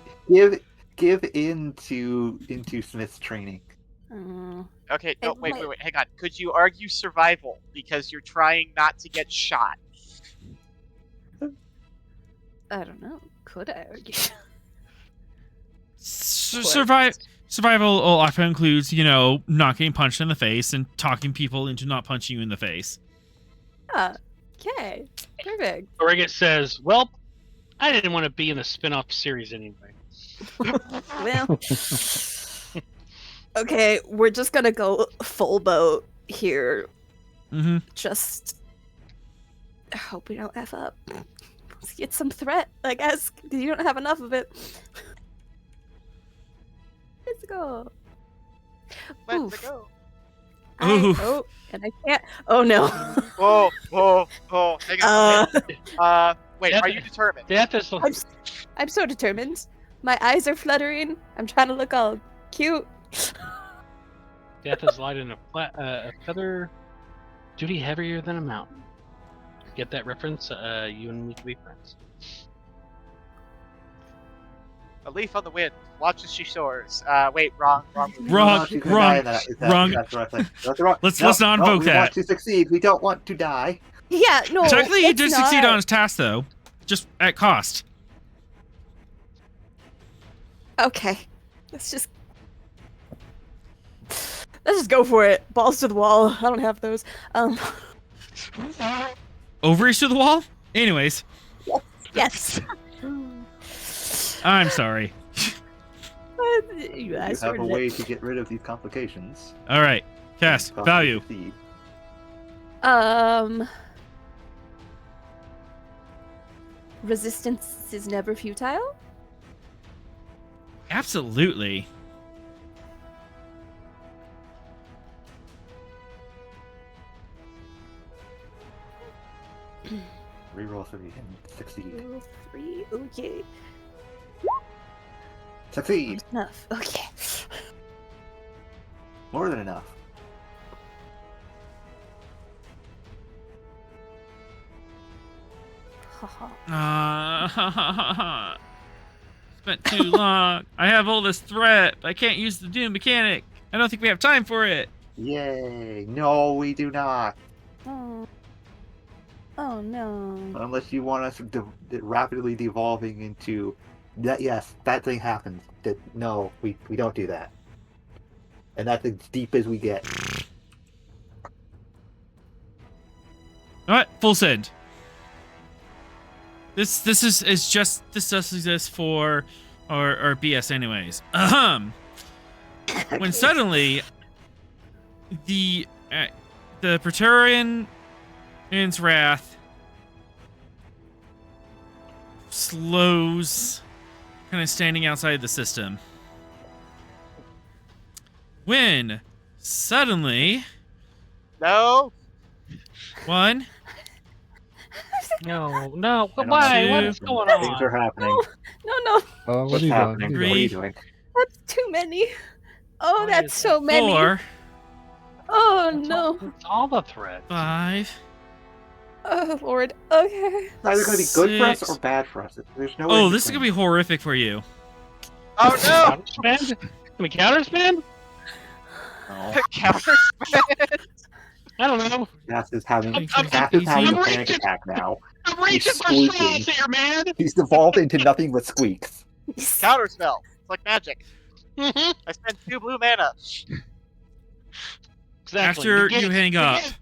into Smith's training. Okay, no, It wait, might- hang on. Could you argue survival because you're trying not to get shot? I don't know. Could I argue? Survival often includes, not getting punched in the face and talking people into not punching you in the face. Okay. Perfect. Origus says, well, I didn't want to be in the spin-off series anyway. Well. Okay, we're just gonna go full boat here. Mm-hmm. Just hope we don't F up. Let's get some threat, I guess, because you don't have enough of it. Let's go. Let's Oof. go. Oof. Oh, and I can't. Oh no. Oh, hang on. Wait, Death- are you determined? Death is I'm so determined. My eyes are fluttering. I'm trying to look all cute. Death is light in a feather duty heavier than a mountain. Get that reference? You and me can be friends. A leaf on the wind. Watch as she soars. Wait, wrong. Wrong. No, she's gonna die in that. Wrong. That's directly. That's wrong. Let's not invoke we that. want to succeed. We don't want to die. Yeah, no. Technically, he it's did succeed not. on his task, though. Just at cost. Okay, let's just go for it. Balls to the wall. I don't have those. Ovaries to the wall? Anyways, Yes. I'm sorry. You You asked have for a it. way to get rid of these complications. All right. Cast. Possibly Value. succeed. Resistance is never futile. Absolutely. Reroll 3 and succeed. Roll 3. Okay. Succeed. Enough. Okay. More than enough. Haha. Spent too long. I have all this threat. I can't use the Doom mechanic. I don't think we have time for it. Yay! No, we do not. Oh. Oh no. Unless you want us rapidly devolving into that. Yes, that thing happens. No, we don't do that. And that's as deep as we get. All right, full send. This just exists for or BS anyways. When suddenly the Praetorian's wrath slows, kind of standing outside the system. When suddenly No. 1. No. I don't Why? know. What is going Things are on? happening. No, What are What's you happening? doing? What are you 3. doing? that's too many. Oh, Why that's is so many. 4. Oh That's no. That's all the threats. 5. Oh Lord. Okay. It's either going to be good for us 6. or bad for us. There's no. Oh, this is gonna be horrific for you. Oh no! Counterspend? Can we counterspend? No. Counter I don't know. Gas is having I'm a panic reaching. attack now. I'm reaching for squeaking. straws here, man. He's devolved into nothing but squeaks. counter spell. It's like magic. Mhm. I spent 2 blue mana. Exactly. After Begin- you hang up, begin.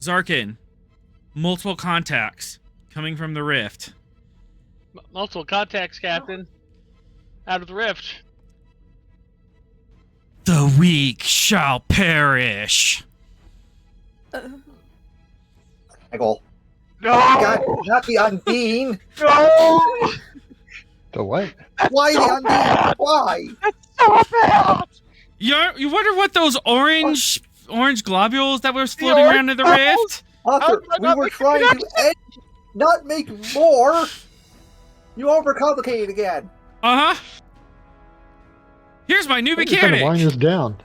Zarkin, multiple contacts coming from the rift. Multiple contacts, Captain. Out of the rift. The weak shall perish. Michael. No! God, not the Undine! No! The what? Why the Undine? Why? So bad! You wonder what those orange globules that were floating orange around in the globules? rift? Arthur, did I we not were make the trying to end, not make more! You overcomplicated again. Uh-huh. Here's my new I'm just trying to wind mechanic. this down.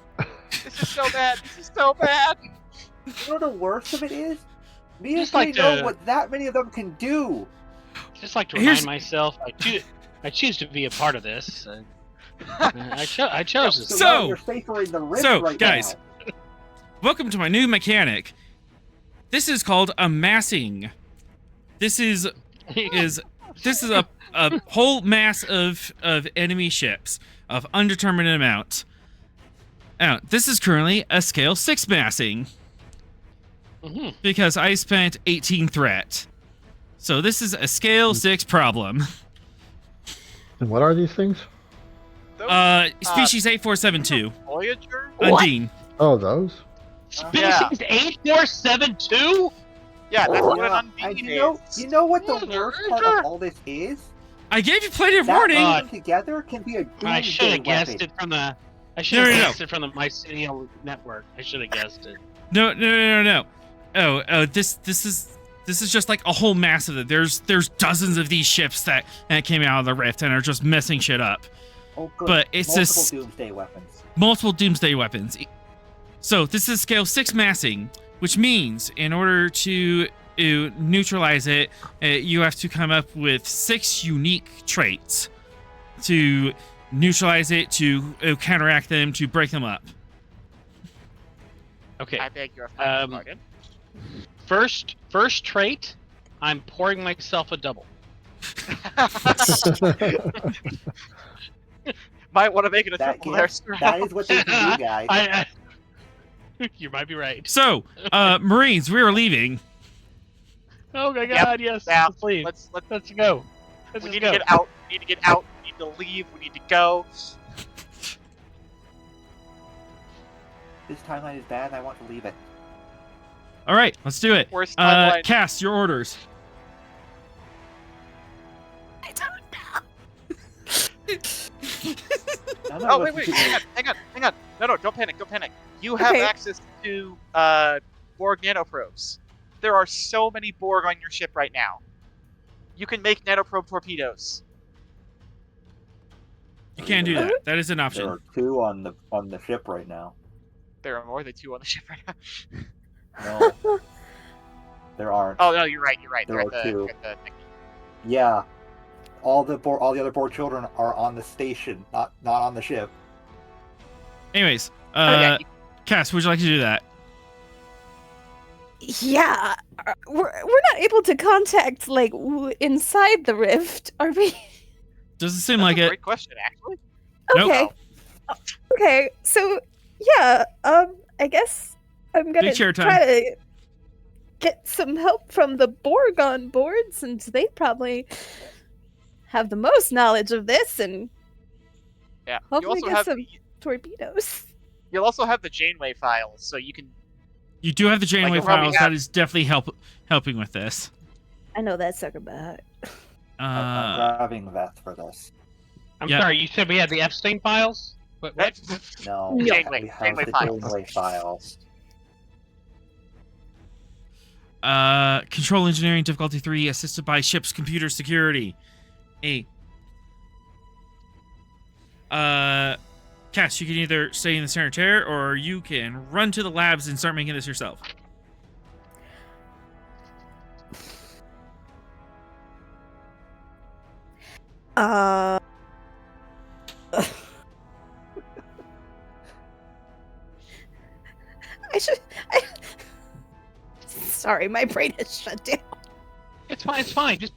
This is so bad. This is so bad. You know the worst of it is? Me and Just like know to- what that many of them can do. Just like to Here's- remind myself, I choose to be a part of this. I chose this. So- now you're safer in the rift right guys. now. Welcome to my new mechanic. This is called amassing. This is a whole mass of enemy ships of undetermined amount. Now, this is currently a scale 6 massing Mhm. because I spent 18 threat. So this is a scale 6 problem. And what are these things? Species 8472. Voyager? Undine. Oh, those? Species 8472? Yeah, that's what Yeah, an and Undine you know what the Mother worst part of all this is? I gave you plenty of That warning. band together can be a I should have doomsday guessed weapon. it from the. I should have No. guessed it from the Mycelial network. I should have guessed it. No. Oh, this is just like a whole mass of it. There's dozens of these ships that came out of the rift and are just messing shit up. Oh, good. But it's multiple just- doomsday weapons. Multiple doomsday weapons. So this is scale 6 massing, which means in order to neutralize it, you have to come up with 6 unique traits to neutralize it, to counteract them, to break them up. Okay. I beg your pardon. First trait. I'm pouring myself a double. Might want to make it a That triple can- there, sir. That is what they can do, guys. You might be right. So, Marines, we are leaving. Oh my Yep. God! Yes. Now, Let's leave. let's Let's go. Let's we just need go. to get out. We need to get out. We need to leave. We need to go. This timeline is bad and I want to leave it. All right, let's do it. Worst timeline. Cass, your orders. I don't know. None of Oh us wait, do- hang on. No, don't panic. You have Okay. access to Borg nanoprobes. There are so many Borg on your ship right now. You can make nanoprobe torpedoes. You can do that. That is an There option. are 2 on the ship right now. There are more than 2 on the ship right now. No, there aren't. Oh no, you're right. There They're are at the, 2. they're at the Yeah, all the other Borg children are on the station, not on the ship. Anyways, yeah, Cass, would you like to do that? Yeah, we're not able to contact like inside the rift, are we? Doesn't seem that's like a it. great question, actually. Nope. Okay. Okay, so yeah, I guess I'm gonna Big chair time. try to get some help from the Borg on board, since they probably have the most knowledge of this, and Yeah. hopefully you also get have some torpedoes. you'll also have the Janeway files, so you can. You do have the Janeway you'll probably files. have- That is definitely helping with this. I know that sucker bad. I'm grabbing Veth for this. I'm Yeah. sorry. You said we had the Epstein files. What? No, No. we Janeway have the files. Janeway files. Control engineering difficulty 3, assisted by ship's computer security. Cass, you can either stay in the center chair or you can run to the labs and start making this yourself. Sorry, my brain has shut down. It's fine. It's fine. Just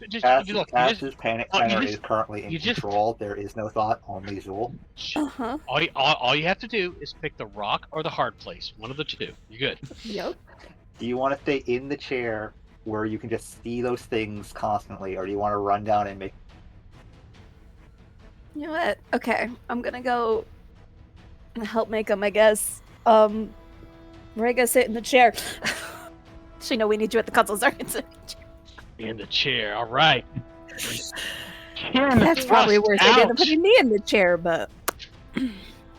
look. Cass's panic center is currently in control. There is no thought, only Zool. Uh-huh. All you have to do is pick the rock or the hard place. One of the two. You're good. Yep. Do you want to stay in the chair where you can just see those things constantly, or do you want to run down and make... You know what? Okay, I'm gonna go help make them, I guess. Where I go sit in the chair. Actually, no, we need you at the console. Sorry, In the chair. All right. That's probably worth it than putting me in the chair, but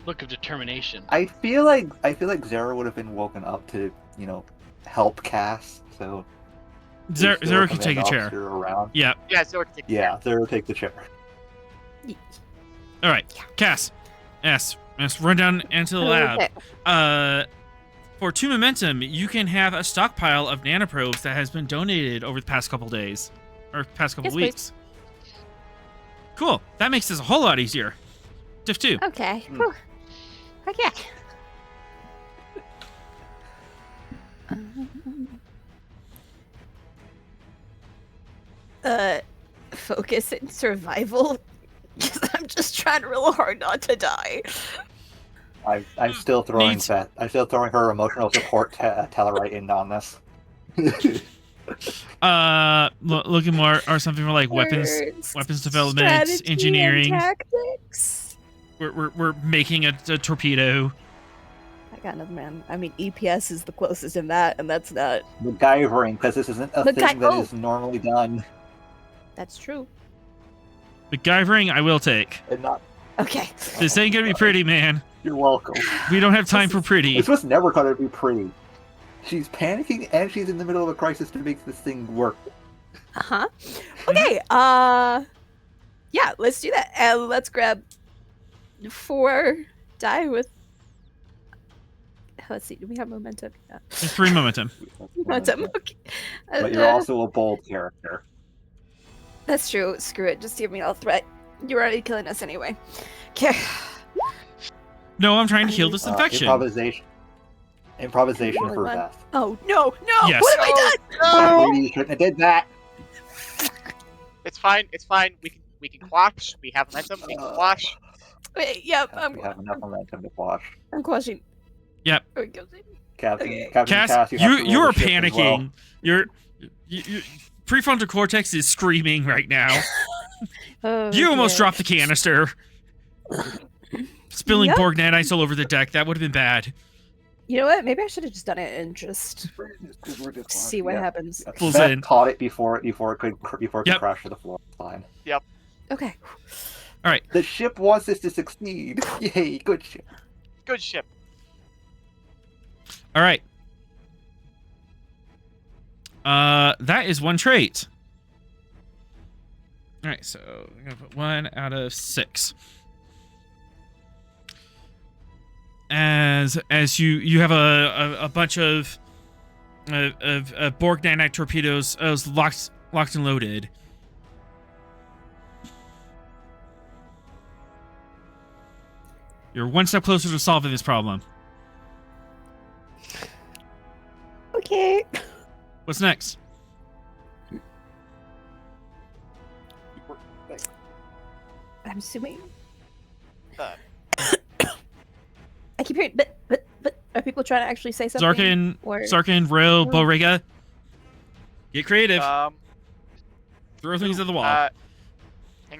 Look of determination. I feel like Zara would have been woken up to, help Cass. So Zara can take a chair. Around. Yeah. Yeah, Zara can take Zara will take the chair. All right, Cass. Yes. Let's run down into the lab. Okay. For 2 momentum, you can have a stockpile of nanoprobes that has been donated over the past couple days. Or past couple Yes, weeks. Cool. That makes this a whole lot easier. Diff 2. Okay. Whew. Okay. Focus and survival. Because I'm just trying real hard not to die. I'm still throwing I'm still throwing her emotional support Tellarite in on this. Looking more or something more like weapons development, Strategy engineering. and tactics. We're making a torpedo. I got nothing, man. I mean, EPS is the closest in that, and that's not. MacGyvering, because this isn't a thing that is normally done. That's true. MacGyvering, I will take. And not. Okay. This ain't gonna be pretty, man. You're welcome. We don't have time for pretty. This was never gonna be pretty. She's panicking and she's in the middle of a crisis to make this thing work. Uh-huh. Okay, yeah, let's do that. And let's grab 4 die with... Let's see, do we have momentum? Yeah. There's 3 momentum. Momentum, okay. But you're also a bold character. That's true. Screw it. Just give me all threat. You're already killing us anyway. Okay. No, I'm trying to heal this infection. Improvisation for Beth. Oh, no. Yes. What have I done? No! Maybe you shouldn't have did that. It's fine. We can quash. We have momentum. We can quash. Wait, yep. We have enough momentum to quash. I'm quashing. Yep. Captain Cass, you have to you roll are the ship as well. panicking. Your prefrontal cortex is screaming right now. You almost dropped the canister. Spilling Yep. Borg nanites all over the deck. That would have been bad. You know what? Maybe I should have just done it and just see what happens. Pulls Beth in. caught it before it could Yep. crash to the floor. Fine. Okay. All right. The ship wants us to succeed. Yay! Good ship. Good ship. All right. That is 1 trait. All right, so I'm gonna put 1 out of 6. As you have a bunch of Borg nanite torpedoes locked and loaded. You're 1 step closer to solving this problem. Okay. What's next? I'm assuming. Uh. I keep hearing, but are people trying to actually say something? Sarkin, Ro, Boriga. Get creative. Throw things at the wall. Hang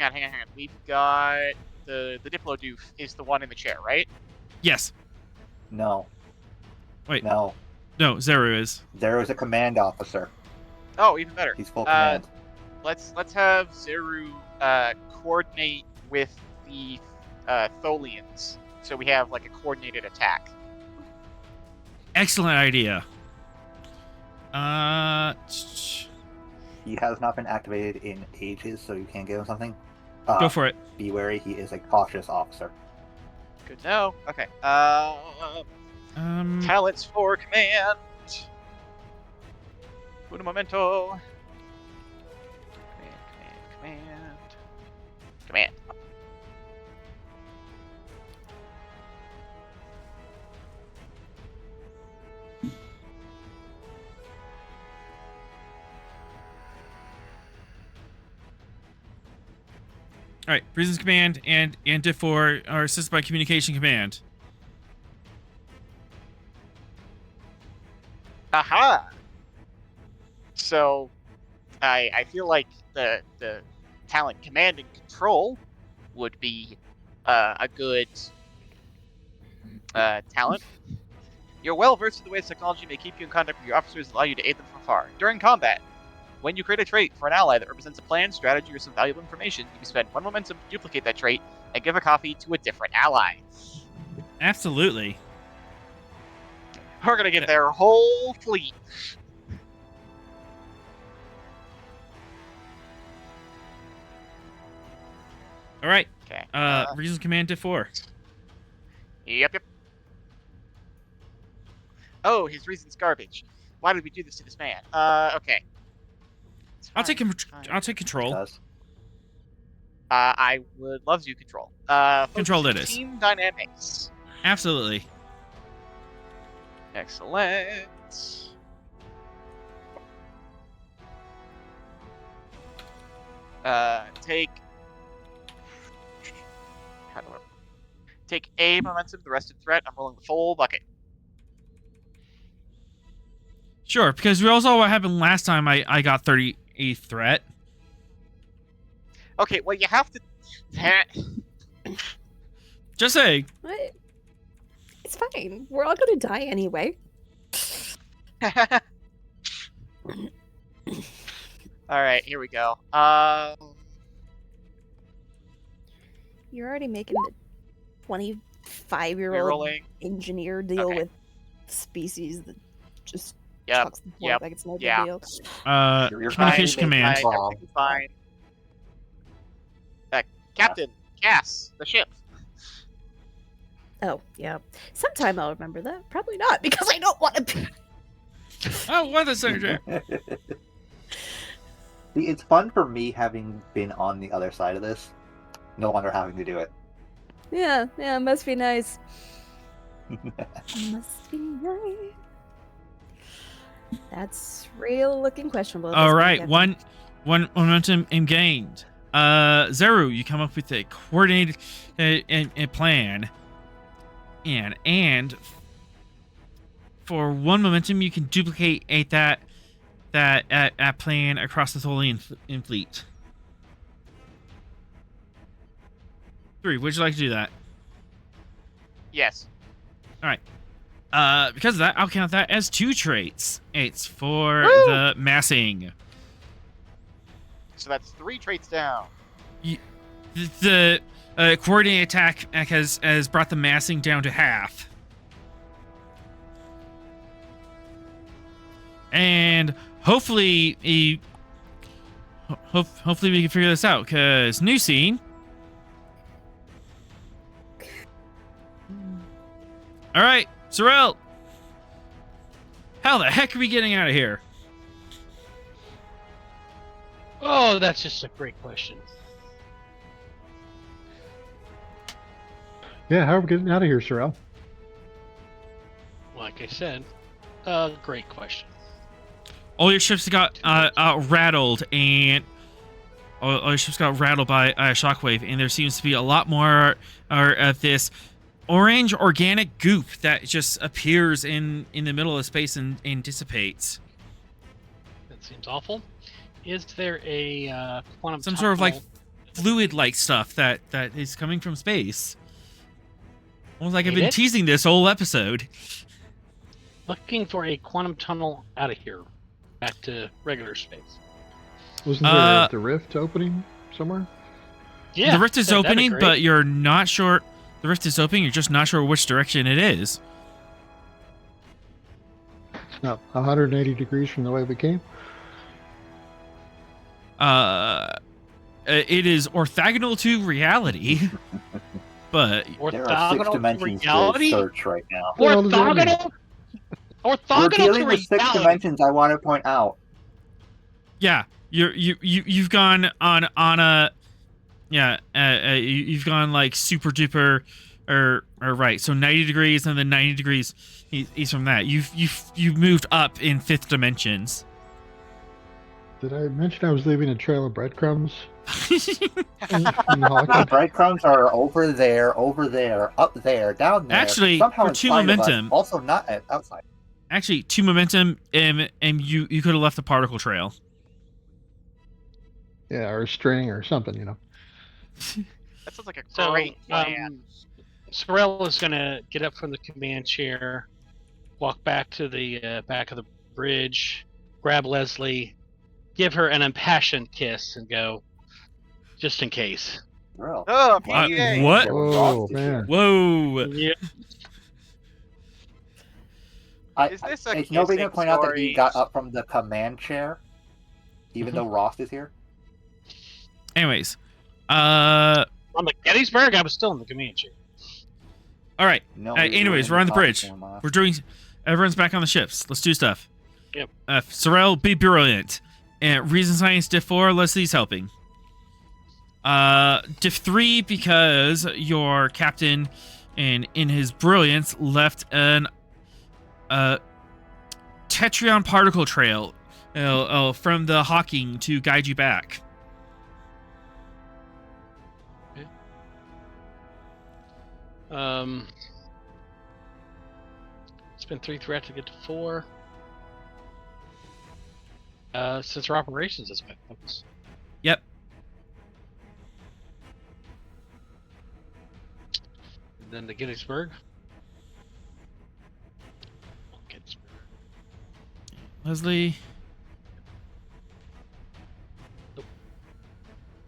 on. We've got the Diplodoof is the one in the chair, right? Yes. No. Wait. No. No, Zeru is. Zeru's a command officer. Oh, even better. He's full command. Let's have Zeru coordinate with the Tholians, so we have like a coordinated attack. Excellent idea. He has not been activated in ages, so you can't give him something. Go for it. Be wary, he is a cautious officer. Good to know. Okay. Um, Talents for command. Un momento. Command. all right, Reasons Command and D4 are assisted by Communication Command. Aha! So, I feel like the talent command and control would be a good talent. You're well versed in the ways technology may keep you in contact with your officers and allow you to aid them from afar. During combat, when you create a trait for an ally that represents a plan, strategy, or some valuable information, you can spend 1 momentum to duplicate that trait and give a copy to a different ally. Absolutely. We're gonna get their whole fleet. All right. Okay. Reasons Command D4. Yep. Oh, his reason's garbage. Why did we do this to this man? Okay. It's I'll take fine, I'll take control. Does. I would love to control. Control Focus it is. Team dynamics. Absolutely. Excellent. Take. How do I? Take a momentum, the rest of threat. I'm rolling the full bucket. Sure, because we all saw what happened last time I got 38 threat. Okay, well, you have to. Just saying. What? It's fine. We're all gonna die anyway. Alright, here we go. You're already making the 25-year-old Rerolling. engineer deal Okay. with species that just Yep. chucks the point Yep. like it's no big Yeah. deal. You're Communication fine. Command. Everything's fine. Captain, gas the ship. Oh, yeah. Sometime I'll remember that. Probably not, because I don't want to be... Oh, weather signature. See, it's fun for me having been on the other side of this, no longer having to do it. Yeah, must be nice. Must be nice. That's real looking questionable. at this All point, right, Captain. one momentum gained. Zeru, you come up with a coordinated a plan, and for 1 momentum you can duplicate that plan across the Tholian fleet. 3, would you like to do that? Yes. Because of that, I'll count that as 2 traits. It's for Woo! the massing. So that's 3 traits down. The coordinated attack has brought the massing down to half. And hopefully we can figure this out, because new scene. All right, Sorrel. How the heck are we getting out of here? Oh, that's just a great question. Yeah, how are we getting out of here, Sorrel? Like I said, great question. All your ships got rattled, and all your ships got rattled by a shockwave, and there seems to be a lot more of this orange organic goop that just appears in the middle of space and dissipates. That seems awful. Is there a quantum Some sort of like tunnel? fluid-like stuff that is coming from space. Almost like I've Ain't been it? teasing this whole episode. Looking for a quantum tunnel out of here, back to regular space. Wasn't there the rift opening somewhere? Yeah, The rift is that'd be opening, great. but you're not sure. The rift is opening. You're just not sure which direction it is. No, 180 degrees from the way we came. It is orthogonal to reality, but There are 6 Orthogonal to dimensions to reality? search right now. What the hell does that mean? Orthogonal? We're Orthogonal to dealing with 6 reality. dimensions, I want to point out. yeah, you've gone on a you've gone like super duper or right. So 90 degrees and then 90 degrees is from that. You've moved up in 5th dimensions. Did I mention I was leaving a trail of breadcrumbs? The breadcrumbs are over there, up there, down there. Actually, somehow for 2 inside of us, momentum. also not outside. Actually, 2 momentum, and you could have left a particle trail. Yeah, or a string or something, you know. That sounds like a So, great plan. Sorrel is going to get up from the command chair, walk back to the back of the bridge, grab Leslie, give her an impassioned kiss, and go, just in case. Real. Oh, What? PDA. What? Oh, man. Whoa! Yeah. Is this a Is nobody kissing going to point out that story? he got up from the command chair, even though Ross is here? Anyways, On the Gettysburg, I was still in the command chair. all right. No. Anyways, we're on the bridge. We're doing. Everyone's back on the ships. Let's do stuff. Yep. Sorrel, be brilliant. And reason science diff 4. Leslie's helping. Diff 3 because your captain, in his brilliance, left an Tetrion particle trail from the Hawking to guide you back. It's been 3 threats to get to 4. Since our operations has been focused. Yep. And then the Gettysburg. Gettysburg. Leslie.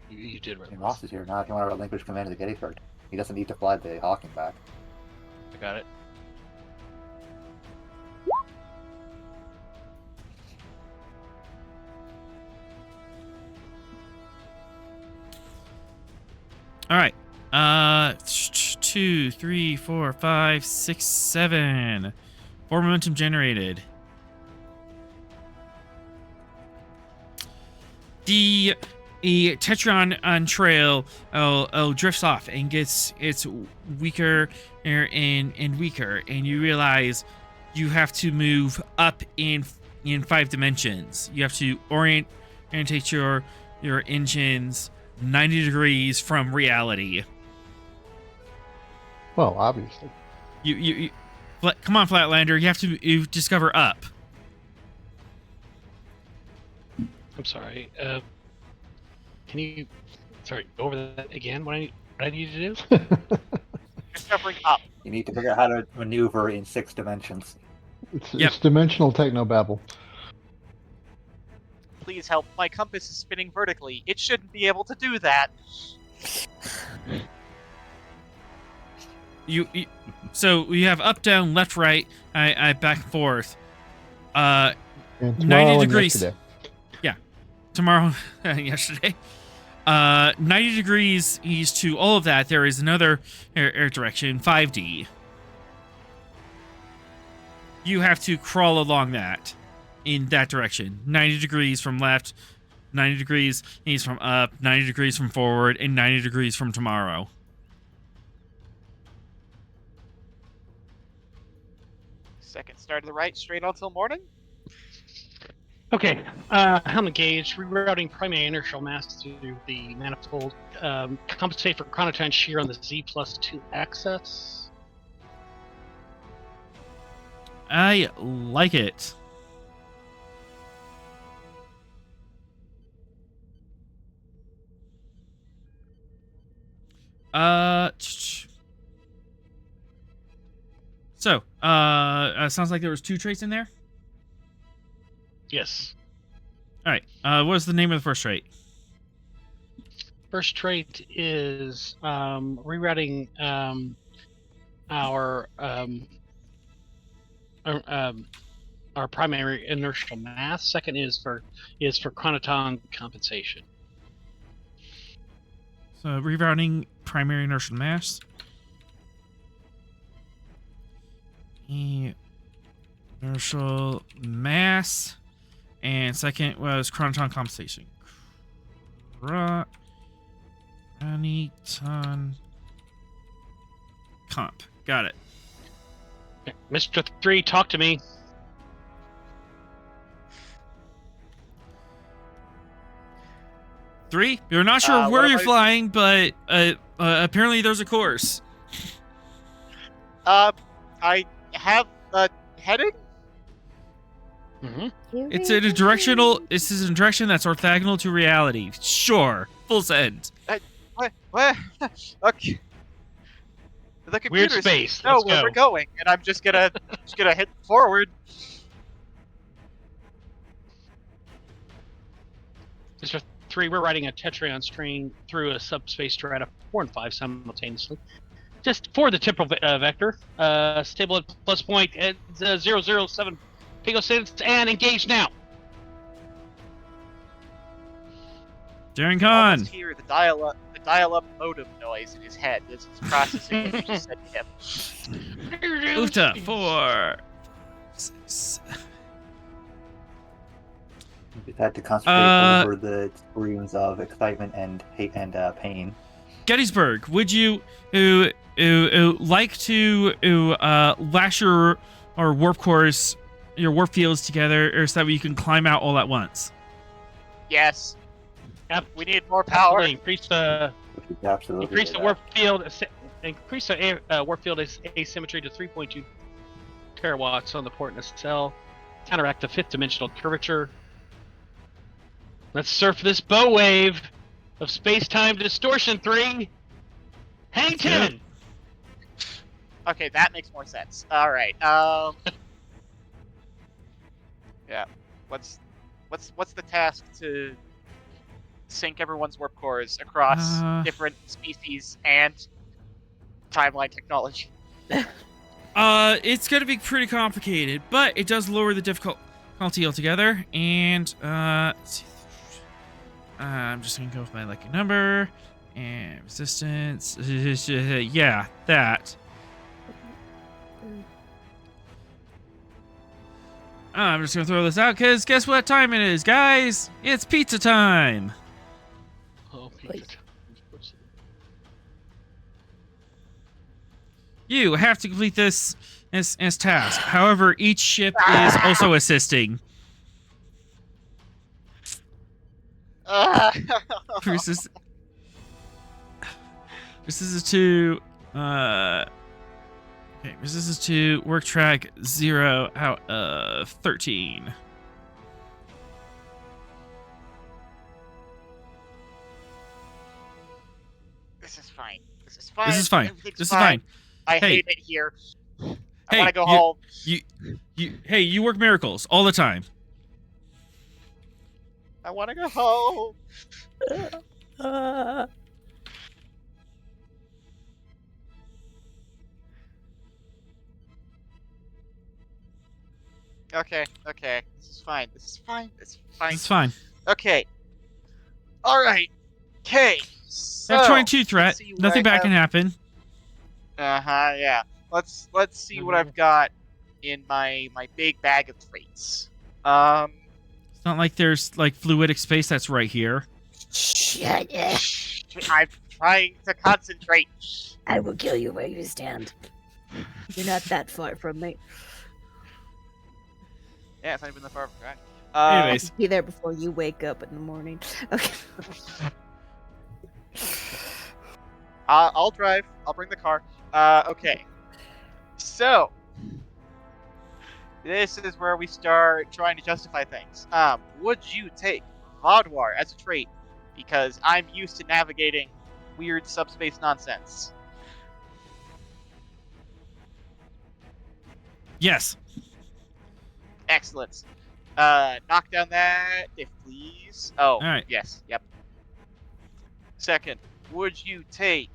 You did right. And Ross is here now. If you want to relinquish command of the Gettysburg, he doesn't need to fly the Hawking back. I got it. All right. 2, 3, 4, 5, 6, 7. 4 momentum generated. The Tetron on trail drifts off and gets weaker and weaker, and you realize you have to move up in 5 dimensions. You have to orientate your engines 90 degrees from reality. Well, obviously. You come on, Flatlander. You discover up. I'm sorry. Can you go over that again? What I need to do? Discovering up. You need to figure out how to maneuver in 6 dimensions. It's dimensional technobabble. Please help. My compass is spinning vertically. It shouldn't be able to do that. So we have up, down, left, right, I back and forth. And 90 degrees. Yesterday. Yeah, tomorrow, yesterday. 90 degrees east to all of that. There is another air direction, 5D. You have to crawl along that, in that direction. 90 degrees from left, 90 degrees east from up, 90 degrees from forward, and 90 degrees from tomorrow. Second star to the right, straight on till morning. Okay. Helmet gauge, rerouting primary inertial mass through the manifold. Compensate for chronotime shear on the Z+2 axis. I like it. So, sounds like there was 2 traits in there. Yes. All right. What's the name of the first trait? First trait is rerouting our our primary inertial mass. Second is for chronoton compensation. So rerouting primary inertial mass. Inertial mass. And second was chronoton compensation. Chronoton comp. Got it. Mr. 3, talk to me. Three? You're not sure what where am you're I- flying, but apparently there's a course. I have a heading. Mm-hmm. It's in a directional. This is a direction that's orthogonal to reality. Sure, full send. What? Okay. The Weird computer space. seems to know Let's where go. we're going, and I'm just gonna hit forward. Mr. 3, we're riding a Tetryon string through a subspace strata 4 and 5 simultaneously. Just for the temporal vector, stable at plus point at 007 picoseconds, and engage now. During con. Almost hear the dial-up modem noise in his head as it's processing what you just said to him. Uta 4. 6. We've had to concentrate over the screams of excitement and hate and pain. Gettysburg, would you like to lash your warp cores, your warp fields together, or so that you can climb out all at once? Yes, Yep. we need more power. Absolutely. Absolutely. Increase the warp field. Increase the warp field asymmetry to 3.2 terawatts on the port in a cell. Counteract the 5th dimensional curvature. Let's surf this bow wave of space-time distortion. 3. Hang 10. Okay, that makes more sense. All right. Yeah. What's the task to sync everyone's warp cores across different species and timeline technology? It's gonna be pretty complicated, but it does lower the difficulty altogether. And let's see. I'm just gonna go with my lucky number and resistance. Yeah, that. I'm just gonna throw this out because guess what time it is, guys? It's pizza time. Oh, Wait. You have to complete this as task. However, each ship is also assisting. This is to okay, this is to work track 0 out of 13. This is fine. This is fine. This is fine. Everything's This is fine. I Hey. hate it here. I Hey, want to go home. Hey, you work miracles all the time. I want to go home. Okay. This is fine. This is fine. It's fine. Okay. All right. Okay. So, F 22 threat. let's see what Nothing I bad have. can happen. Yeah. Let's see what I've got in my big bag of traits. It's not like there's like fluidic space that's right here. Shut up. I'm trying to concentrate. I will kill you where you stand. You're not that far from me. Yeah, it's not even that far from right. Anyways, Be there before you wake up in the morning. Okay. I'll drive. I'll bring the car. Okay. So, this is where we start trying to justify things. Would you take Vaudouar as a trait? Because I'm used to navigating weird subspace nonsense. yes. Excellent. Knock down that, if please. Oh, All right. yes, yep. Second, would you take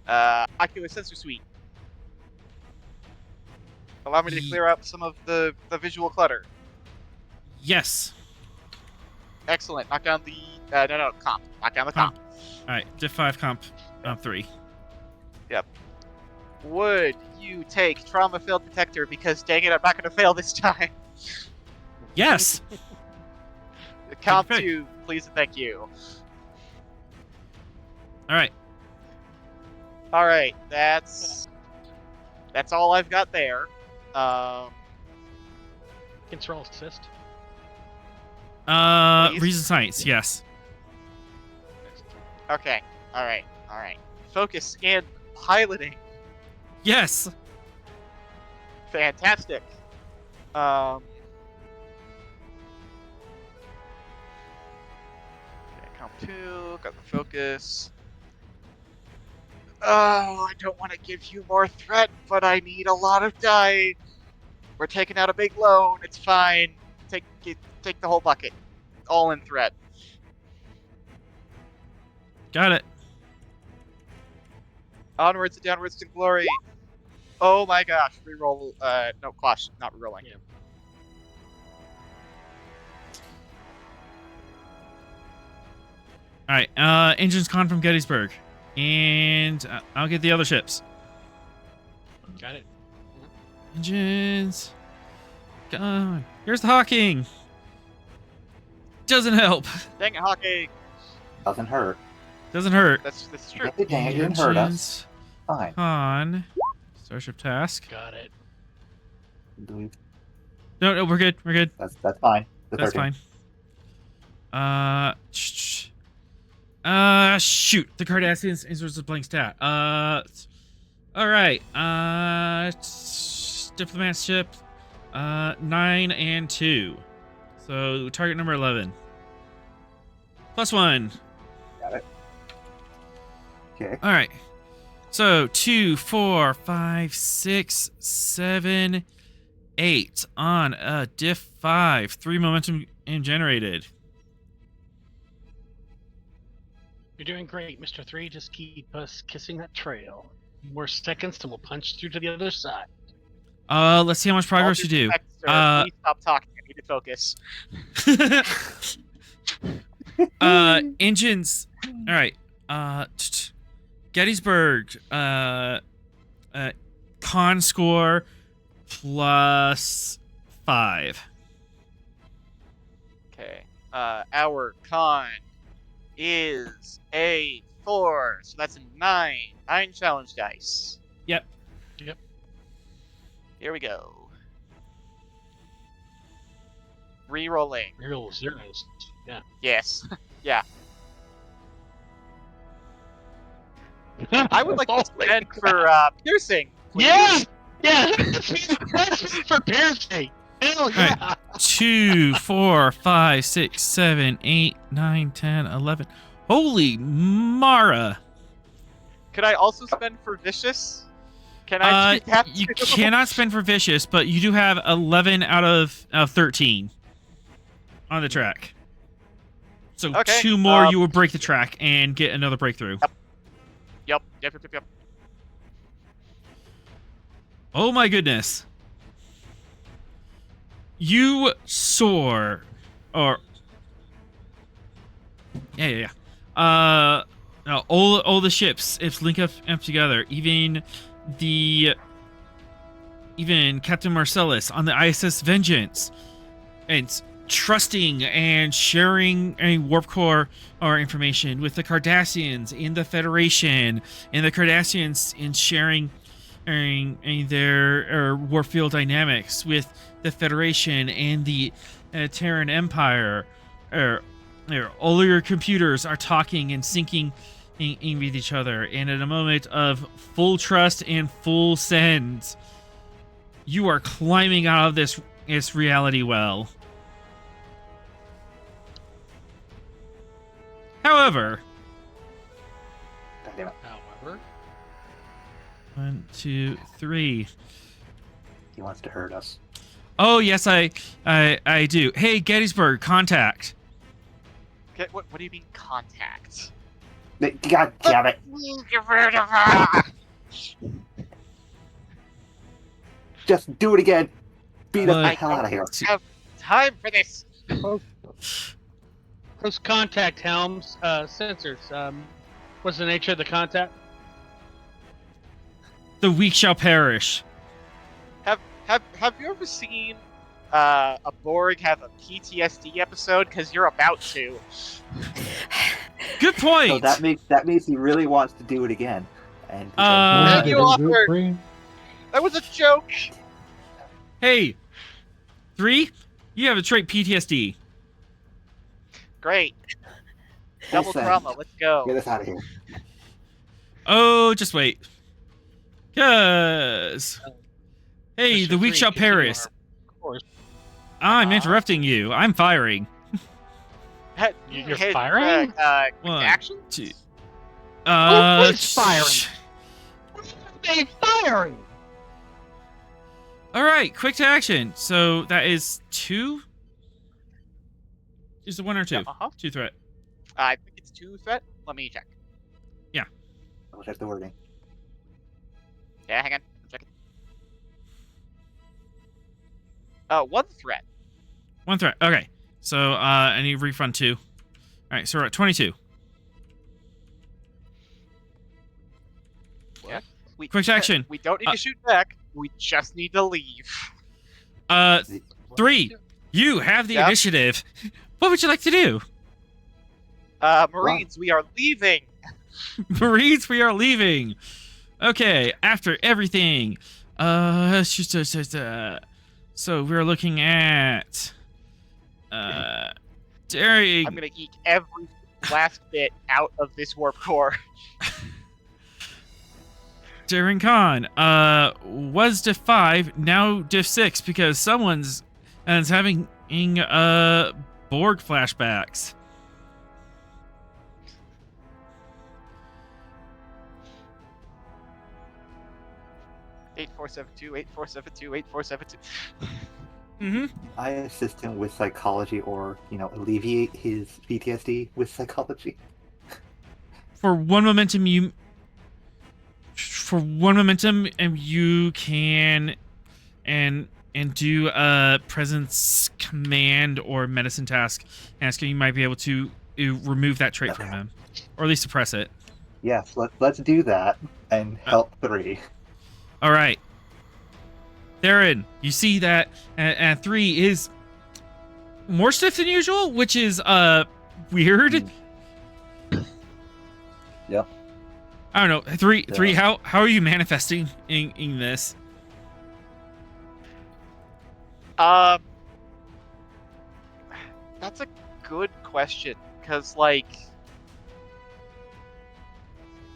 Oculus Sensor Suite? Allow me to clear up some of the visual clutter. Yes. Excellent. Knock down the comp. Knock down the comp. All right, diff 5 comp 3. Would you take trauma field detector? Because dang it, I'm not going to fail this time. Yes. Comp Perfect. 2, please and thank you. All right. All right, that's all I've got there. Control assist. Please? Reason science. Yes. Okay. All right. Focus and piloting. Yes. Fantastic. Okay, comp 2, got the focus. Oh, I don't want to give you more threat, but I need a lot of die. We're taking out a big loan. It's fine. Take the whole bucket. All in threat. Got it. Onwards and downwards to glory. Oh my gosh. Reroll. No, Quash. Not rerolling. Yeah. All right. Engines con from Gettysburg, and I'll get the other ships. Got it. Engines. Gone. Here's the Hawking. Doesn't help. Dang it, Hawking. Doesn't hurt. Doesn't hurt. That's true. Dang it, didn't hurt us. Engines Fine. con. Starship task. Got it. Do we- No, we're good. We're good. That's fine. The That's 13. fine. Shoot. The Cardassians is a blank stat. All right. Diplomat ship. 9 and 2. So target number 11. +1. Got it. Okay. All right. So 2, 4, 5, 6, 7, 8 on a diff 5. 3 momentum generated. You're doing great, Mr. 3. Just keep us kissing that trail. More seconds and we'll punch through to the other side. Let's see how much progress you do. Please stop talking. I need to focus. Engines. All right. Gettysburg. Con score +5. Okay. Our con is a 4, so that's a 9. 9 challenge dice. Yep. Here we go. Rerolling. Real zeros. Yeah. Yes. Yeah. I would like to spend for piercing. Please. Yeah! Yeah! That's for piercing! Hell yeah! 2, 4, 5, 6, 7, 8, 9, 10, 11. Holy Mara. Could I also spend for vicious? Can I do that You too? cannot spend for vicious, but you do have 11 out of 13 on the track. So Okay, 2 more, you will break the track and get another breakthrough. Yep. Oh my goodness. You soar. Or. Yeah. No, all the ships, if link up together, even Captain Marcellus on the ISS Vengeance, and trusting and sharing a warp core or information with the Cardassians in the Federation, and the Cardassians in sharing their warp field dynamics with the Federation and the Terran Empire. All of your computers are talking and syncing with each other, and in a moment of full trust and full send, you are climbing out of this reality well. However, However, 1, 2, 3. He wants to hurt us. Oh yes, I do. Hey, Gettysburg, contact. Okay, what do you mean contact? God damn it! Get rid of her! Just do it again. Beat us the Look, hell out of here. have time for this. Close contact, Helms. Sensors. What's the nature of the contact? the weak shall perish. Have you ever seen a Borg have a PTSD episode? Because you're about to. Good point. So that means he really wants to do it again. And Thank you, author. Brain? That was a joke. Hey, 3, you have a trait PTSD. Great. Double Listen, trauma. Let's go. get us out of here. Oh, just wait. Cause, hey, Mr. the weak Three, shall continue perish. our course. I'm interrupting you. I'm firing. You're firing? Quick One, action? 2. Who is firing? They firing. All right, quick to action. So that is 2. Is it 1 or 2? Uh-huh. 2 threat. I think it's 2 threat. Let me check. I'll check the wording. Yeah, hang on. I'm checking. 1 threat. 1 threat. Okay. So I need refund 2. All right, so we're at 22. We, Quick action. We don't need to shoot back. We just need to leave. 3, you have the Yep. initiative. What would you like to do? Marines, we are leaving. Marines, we are leaving. Okay, after everything. So we're looking at daring. I'm gonna eat every last bit out of this warp core. Daring Khan. Was diff 5, now diff 6 because someone's is having Borg flashbacks. Eight 8472 8472. Mm-hmm. I assist him with psychology, or alleviate his PTSD with psychology. For 1 momentum, you can and do a presence command or medicine task, asking you might be able to remove that trait from him, or at least suppress it. Yes, let's do that and help 3. All right, Theron, you see that at 3 is more stiff than usual, which is weird. Yep. I don't know. 3, how are you manifesting in this? That's a good question, because,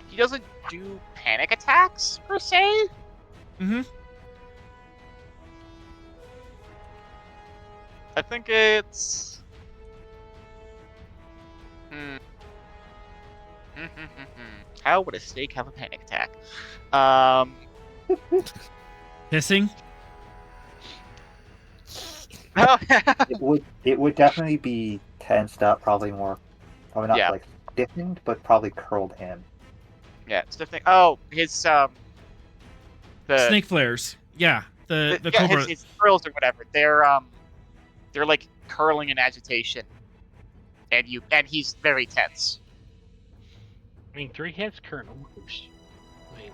he doesn't do panic attacks, per se? Mm-hmm. I think it's... How would a snake have a panic attack? Hissing? It would definitely be tensed up, probably not Yeah. like stiffened, but probably curled in. Yeah, stiffening. Oh, his the Snake flares. Yeah, the yeah, cobra. his thrills or whatever. They're like curling in agitation, and he's very tense. I mean, 3 hits current orders. I mean,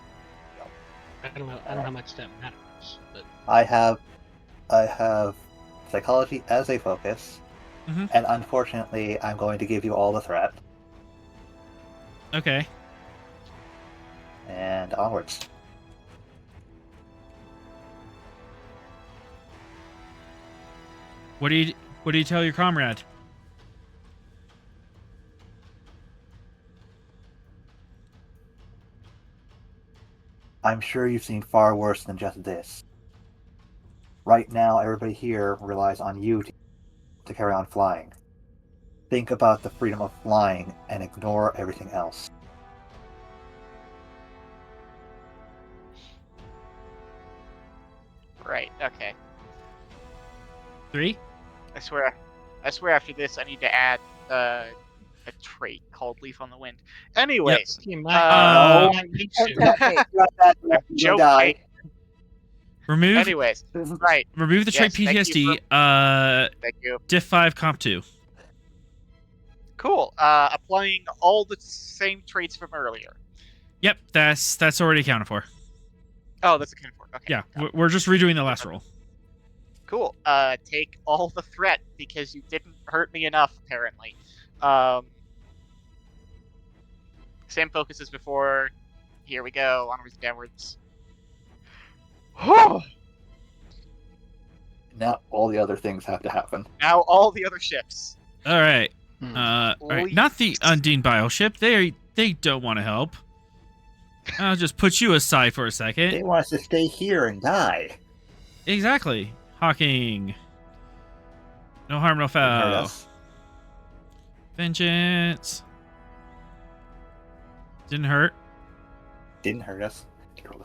I don't know how much that matters, but I have psychology as a focus, Mhm. and unfortunately, I'm going to give you all the threat, Okay. and onwards. What do you tell your comrade? I'm sure you've seen far worse than just this. Right now, everybody here relies on you to carry on flying. Think about the freedom of flying and ignore everything else. Right. Okay. 3? I swear after this I need to add a trait called Leaf on the Wind. Anyways, you Uh, might need Okay. to. I'm joking. Anyways, right. Remove the trait Yes, thank you PTSD. Thank you. Diff 5, Comp 2. Cool. Applying all the same traits from earlier. Yep, that's already accounted for. Oh, that's accounted for. Okay. Yeah, got it. we're just redoing the last roll. Cool. Take all the threat because you didn't hurt me enough, apparently. Same focus as before. Here we go. Onwards and downwards. Now all the other things have to happen. Now all the other ships. All right. Hmm. All right. Not the Undine Bioship. They don't want to help. I'll just put you aside for a second. They want us to stay here and die. Exactly. Hawking. No harm, no Didn't hurt foul. us. Vengeance. Didn't hurt. Didn't hurt us.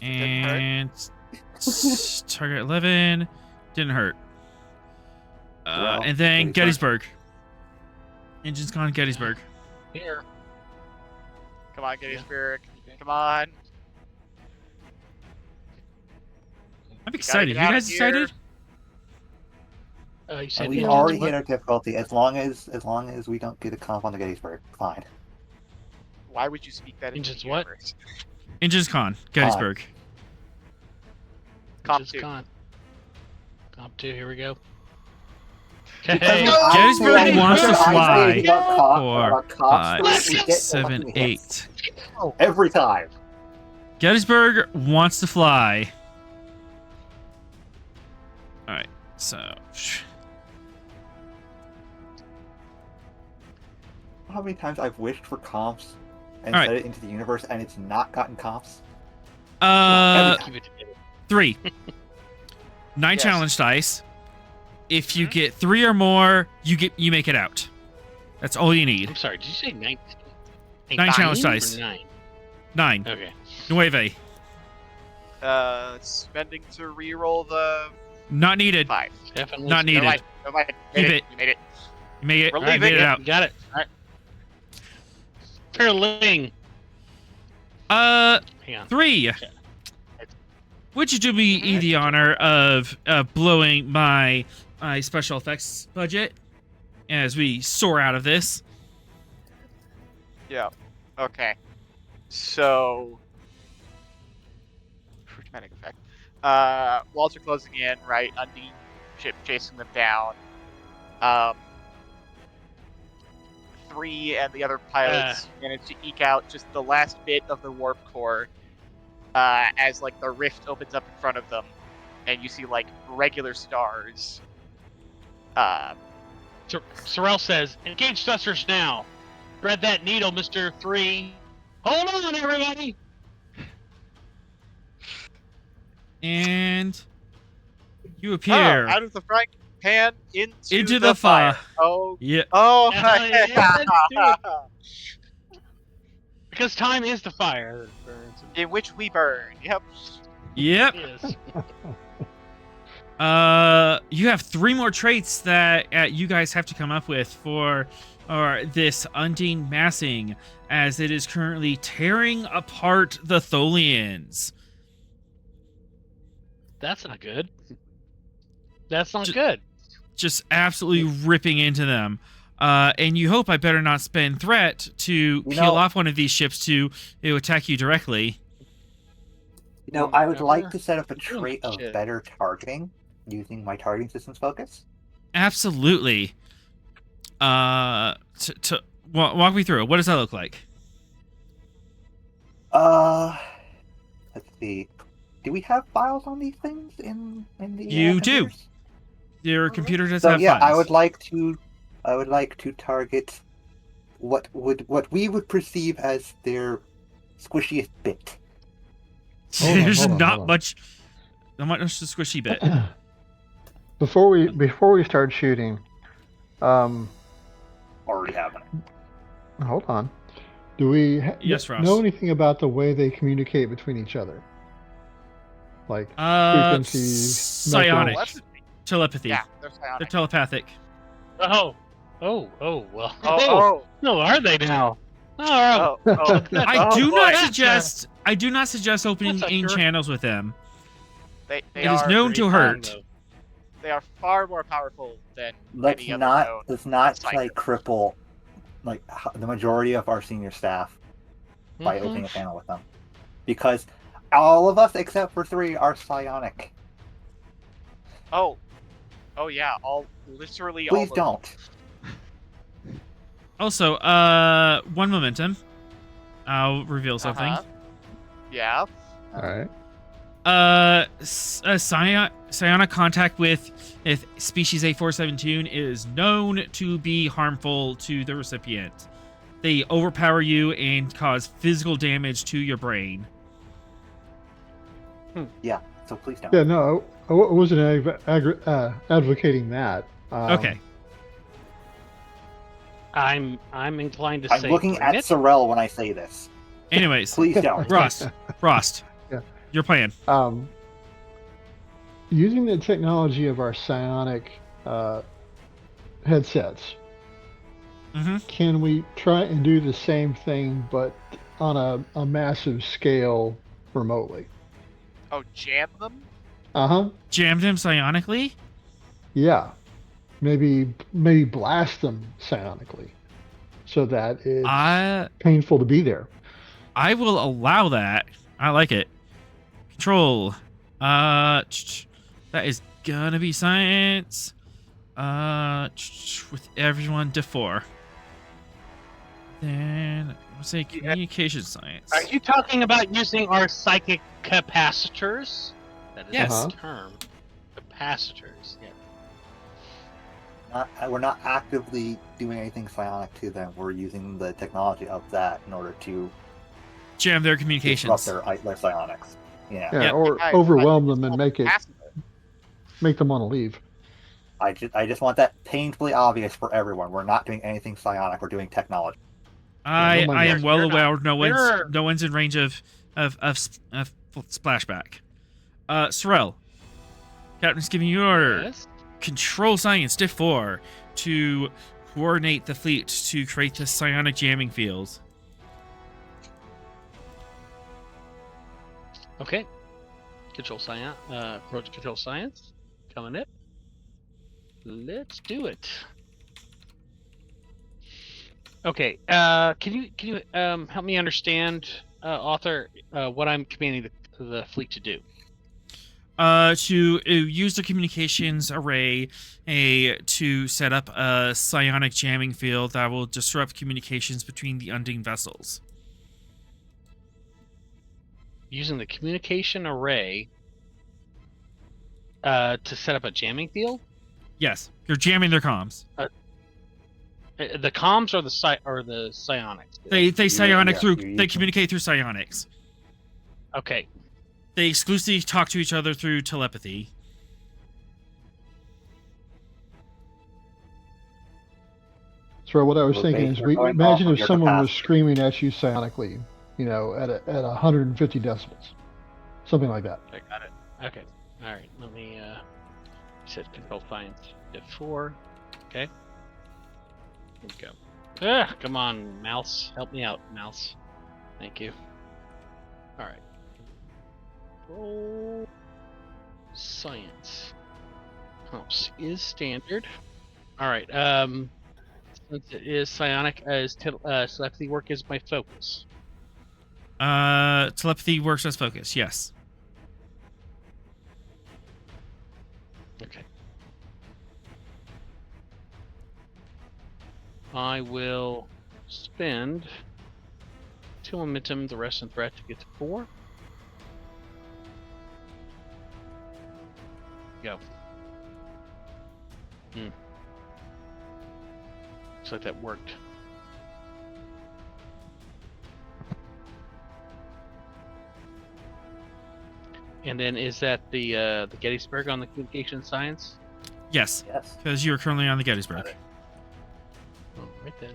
And target 11. Didn't hurt. Well, And then Gettysburg. Gettysburg. Engine's gone, Gettysburg. Here. Come on, Gettysburg. Come on. I'm excited. You get out guys of here. excited? You said We here. already What? hit our difficulty. As long as we don't get a comp on the Gettysburg, fine. Why would you speak that into Engines the what? universe? Engine's gone, Gettysburg. Comp Just 2. Comp 2, here we go. Because Okay. when I Gettysburg say- wants to when I say fly. about cop- 4, about cops, 5, we 6, get 7, fucking hits. 8. Every time. Gettysburg wants to fly. Alright, so. How many times I've wished for comps and All right. set it into the universe and it's not gotten comps? Keep it together. 3. 9 Yes. challenge dice. If you Mhm. get 3 or more, you make it out. That's all you need. I'm sorry, did you say 9? 9 challenge or dice. 9? 9. Okay. Nueve. Spending to reroll the Not needed. 5. Definitely. Not needed. Never mind. Keep Made it. You made it. You made it. We're You made leaving. it out. Got it. Alright. Perling. Hang on. 3. Would you do me the honor of blowing my special effects budget as we soar out of this? Yeah. Okay. So, for dramatic effect, walls are closing in. Right, Undine ship chasing them down. 3 and the other pilots manage to eke out just the last bit of the warp core as like the rift opens up in front of them, and you see like regular stars. Sorrel says, engage thrusters now. Thread that needle, Mr. 3. Hold on, everybody. And you appear out of the frying pan into the fire. Oh, Yeah. oh, Yeah, let's do Because time is the fire that burns. in which we burn. Yep. Yep. Yes. You have 3 more traits that you guys have to come up with for this Undine massing, as it is currently tearing apart the Tholians. That's not good. That's not Ju- good. Just absolutely ripping into them. And you hope I better not spend threat to peel off one of these ships to attack you directly. You know, Oh my I would God. like to set up a Oh, trait of shit. better targeting using my targeting systems focus. Absolutely. Walk me through it. What does that look like? Let's see. Do we have files on these things in the? You do. computers? Your computer does So have yeah, files. I would like to target what we would perceive as their squishiest bit. There's hold on, not hold on. much. Not much of a squishy bit. Before we start shooting, Already happening. hold on. Do we Yes, Ross. know anything about the way they communicate between each other? Like frequencies, Psionic. methods? Telepathy. Yeah, they're They're psionic. telepathic. Oh, well. Oh, No, are they now? Oh, oh, oh, oh. I Oh, do boy. not suggest. I do not suggest opening That's a in jerk. channels with them. They It is are known Very to strong, hurt. though. they are far more powerful than Let's any other not known let's not psychic. like cripple like the majority of our senior staff by Mhm. opening a panel with them, because all of us except for 3 are psionic. Oh yeah, literally all Please of them. don't. Also, one momentum. I'll reveal something. Uh-huh. Yeah. All right. Psionic contact with species A417 is known to be harmful to the recipient. They overpower you and cause physical damage to your brain. Yeah, so please don't. Yeah, no, I wasn't advocating that. Okay. I'm inclined to I'm say looking bring at it. Sorel when I say this. Anyways, Please don't. Rost, Yeah. your plan. Using the technology of our psionic headsets, Mm-hmm. can we try and do the same thing but on a massive scale remotely? Oh, jam them? Uh-huh. Jammed him psionically? Yeah. Maybe blast them psionically so that it's painful to be there. I will allow that. I like it. Control. That is gonna be science. With everyone to 4. Then we'll say communication science. Are you talking about using our psychic capacitors? That is Yes. the term. Capacitors. Yeah. We're not actively doing anything psionic to them. We're using the technology of that in order to Jam their disrupt communications. their psionics. Yeah. Yeah, Yep. or Guys, overwhelm it's them and called make them want to leave. I just want that painfully obvious for everyone. We're not doing anything psionic. We're doing technology. I no, am well you're aware not. You're- no one's in range of splashback. Sorel, Captain's giving you an order. Yes. Control science diff 4 to coordinate the fleet to create the psionic jamming field. Okay. Control science. Coming up. Let's do it. Okay. Can you help me understand, author, what I'm commanding the fleet to do? To use the communications array to set up a psionic jamming field that will disrupt communications between the Undine vessels. Using the communication array to set up a jamming field? Yes, you're jamming their comms. The comms or the psionics? They psionic yeah, through. you're They using- communicate through psionics. Okay. They exclusively talk to each other through telepathy. So what I was Well, thinking they is, are we going imagine off of if your someone was capacity. screaming at you psionically, at 150 decibels, something like that. I got it. Okay. All right. Let me set control science to 4. Okay. Here we go. Ah, come on, mouse. Help me out, mouse. Thank you. All right. Control science. House is standard. All right. Since it is psionic, telepathy work is my focus. Telepathy works as focus. Yes. Okay. I will spend 2 momentum, the rest in threat to get to 4. Go. Looks like that worked. And then is that the Gettysburg on the communication science? Yes, Yes. because you are currently on the Gettysburg. Got it. Oh, right then.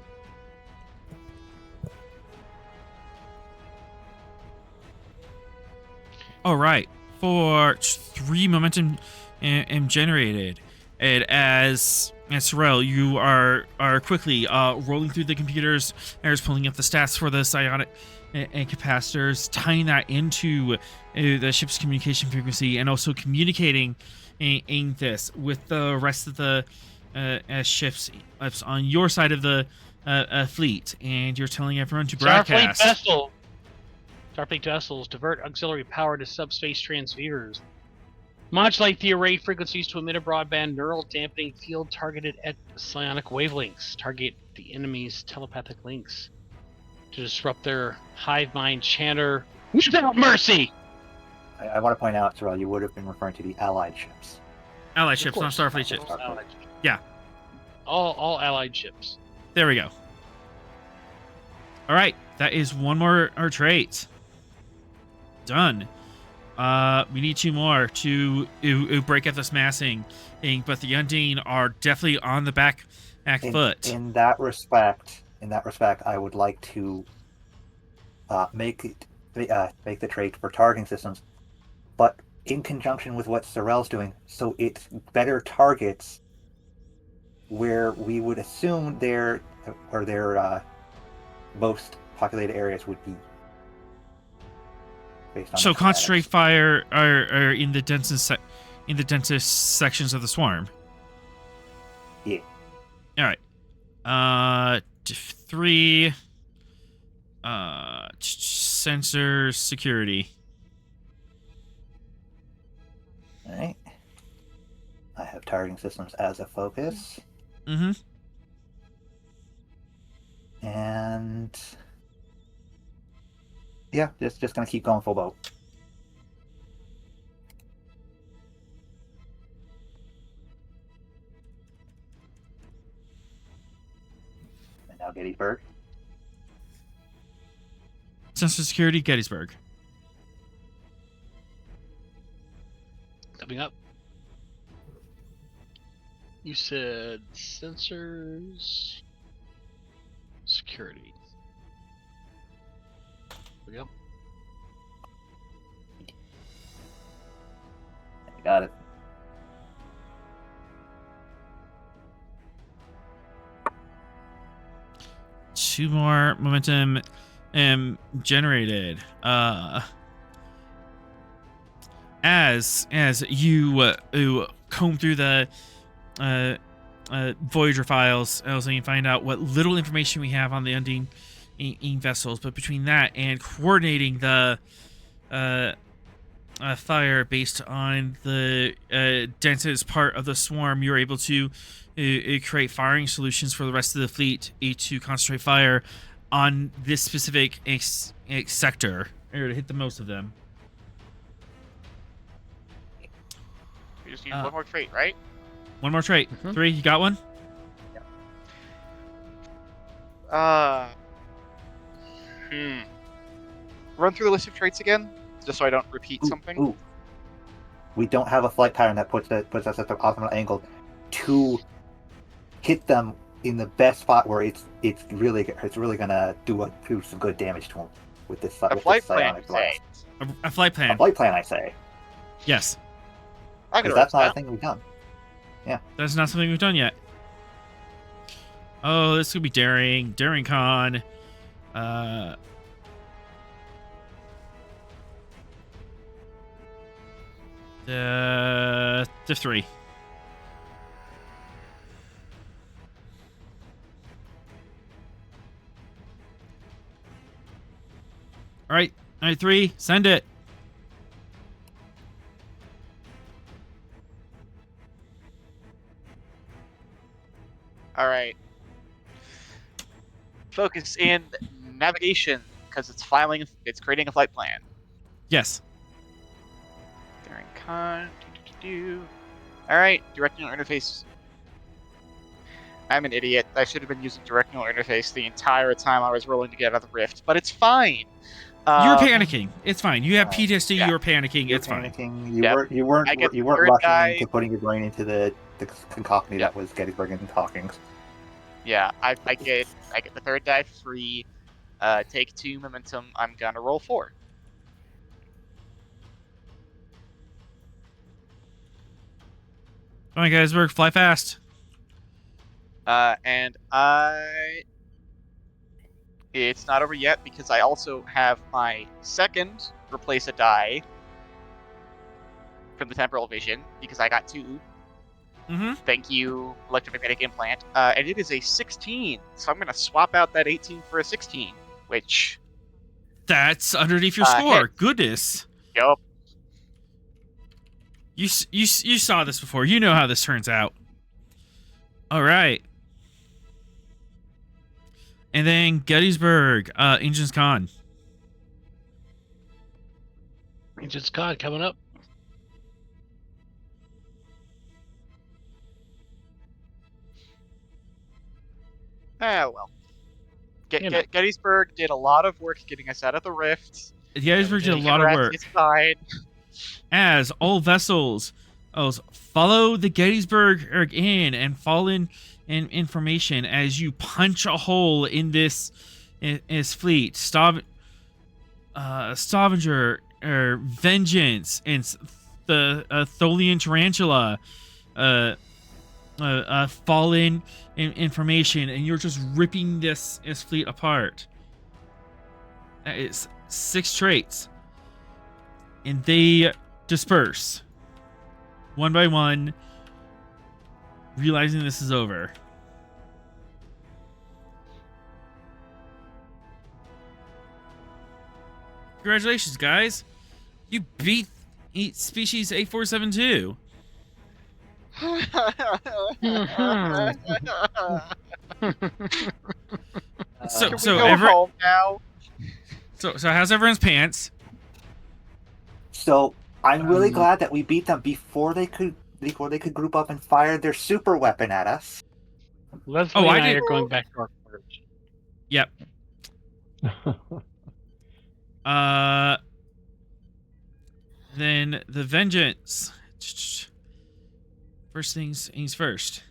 All right. For 3 momentum generated, and as And Sorrel, you are quickly rolling through the computers, and pulling up the stats for the psionic and capacitors, tying that into the ship's communication frequency, and also communicating in this with the rest of the ships on your side of the fleet. And you're telling everyone to broadcast. Starfleet vessels divert auxiliary power to subspace transceivers. Modulate the array frequencies to emit a broadband neural dampening field targeted at psionic wavelengths. Target the enemy's telepathic links to disrupt their hive mind chanter without mercy. I want to point out, Sorrel, you would have been referring to the Allied ships. Allied ships, not Starfleet ships. Yeah. All Allied ships. There we go. All right, that is one more trait. Done. We need 2 more to break up this massing thing, but the Undine are definitely on the back foot. In that respect, I would like to make the trait for targeting systems, but in conjunction with what Sorrel's doing, so it better targets where we would assume their most populated areas would be. So concentrate fire are in the densest sections of the swarm. Yeah. All right. 3. Sensor security. All right. I have targeting systems as a focus. Mm-hmm. And yeah, just gonna keep going full boat. And now Gettysburg. Sensor security, Gettysburg. Coming up. You said sensors, security. There we go. Got it. Two more momentum generated. As you comb through the Voyager files, also you find out what little information we have on the Undine vessels, but between that and coordinating the fire based on the densest part of the swarm, you're able to create firing solutions for the rest of the fleet to concentrate fire on this specific sector, or to hit the most of them. We just need one more trait, right? One more trait. Mm-hmm. 3, you got one? Run through the list of traits again, just so I don't repeat something. Ooh. We don't have a flight pattern that puts us at the optimal angle to hit them in the best spot where it's really gonna do some good damage to them with this. A flight plan, you say? A flight plan. A flight plan, I say. Yes. Because that's not a thing we've done. Yeah. That's not something we've done yet. Oh, this could be daring con. The 3. All right, 3, send it. All right. Focus in navigation because it's creating a flight plan. Yes. During con. All right, directional interface. I'm an idiot. I should have been using directional interface the entire time I was rolling to get out of the rift, but it's fine. You were panicking. It's fine. You have PTSD. Yeah. You were panicking. It's fine. Fine. You weren't rushing into putting your brain into the concoction Yep. that was Gettysburg and Talkings. Yeah, I get the third die free. Take 2 momentum. I'm gonna roll 4. Come on, Gettysburg, fly fast. And it's not over yet because I also have my second replace a die from the temporal vision because I got 2. Mm-hmm. Thank you, electromagnetic implant. And it is a 16, so I'm gonna swap out that 18 for a 16, which That's underneath your score. hit. Goodness. Yup. You saw this before. You know how this turns out. All right. And then Gettysburg, Engines Con. Agent's God coming up. Well. You know. Gettysburg did a lot of work getting us out of the rift. Gettysburg did a lot of work. It's fine. As all vessels follow the Gettysburg in and fall in information as you punch a hole in this fleet. Stavanger, Vengeance, and the Tholian Tarantula fall in information, and you're just ripping this fleet apart. That is 6 traits. And they disperse one by one, realizing this is over. Congratulations, guys. You beat species A472. So Can we so go home now? So how's everyone's pants? So I'm really glad that we beat them before they could group up and fire their super weapon at us. Leslie and I are going back to our quarters. Yep. Then the Vengeance. First things first.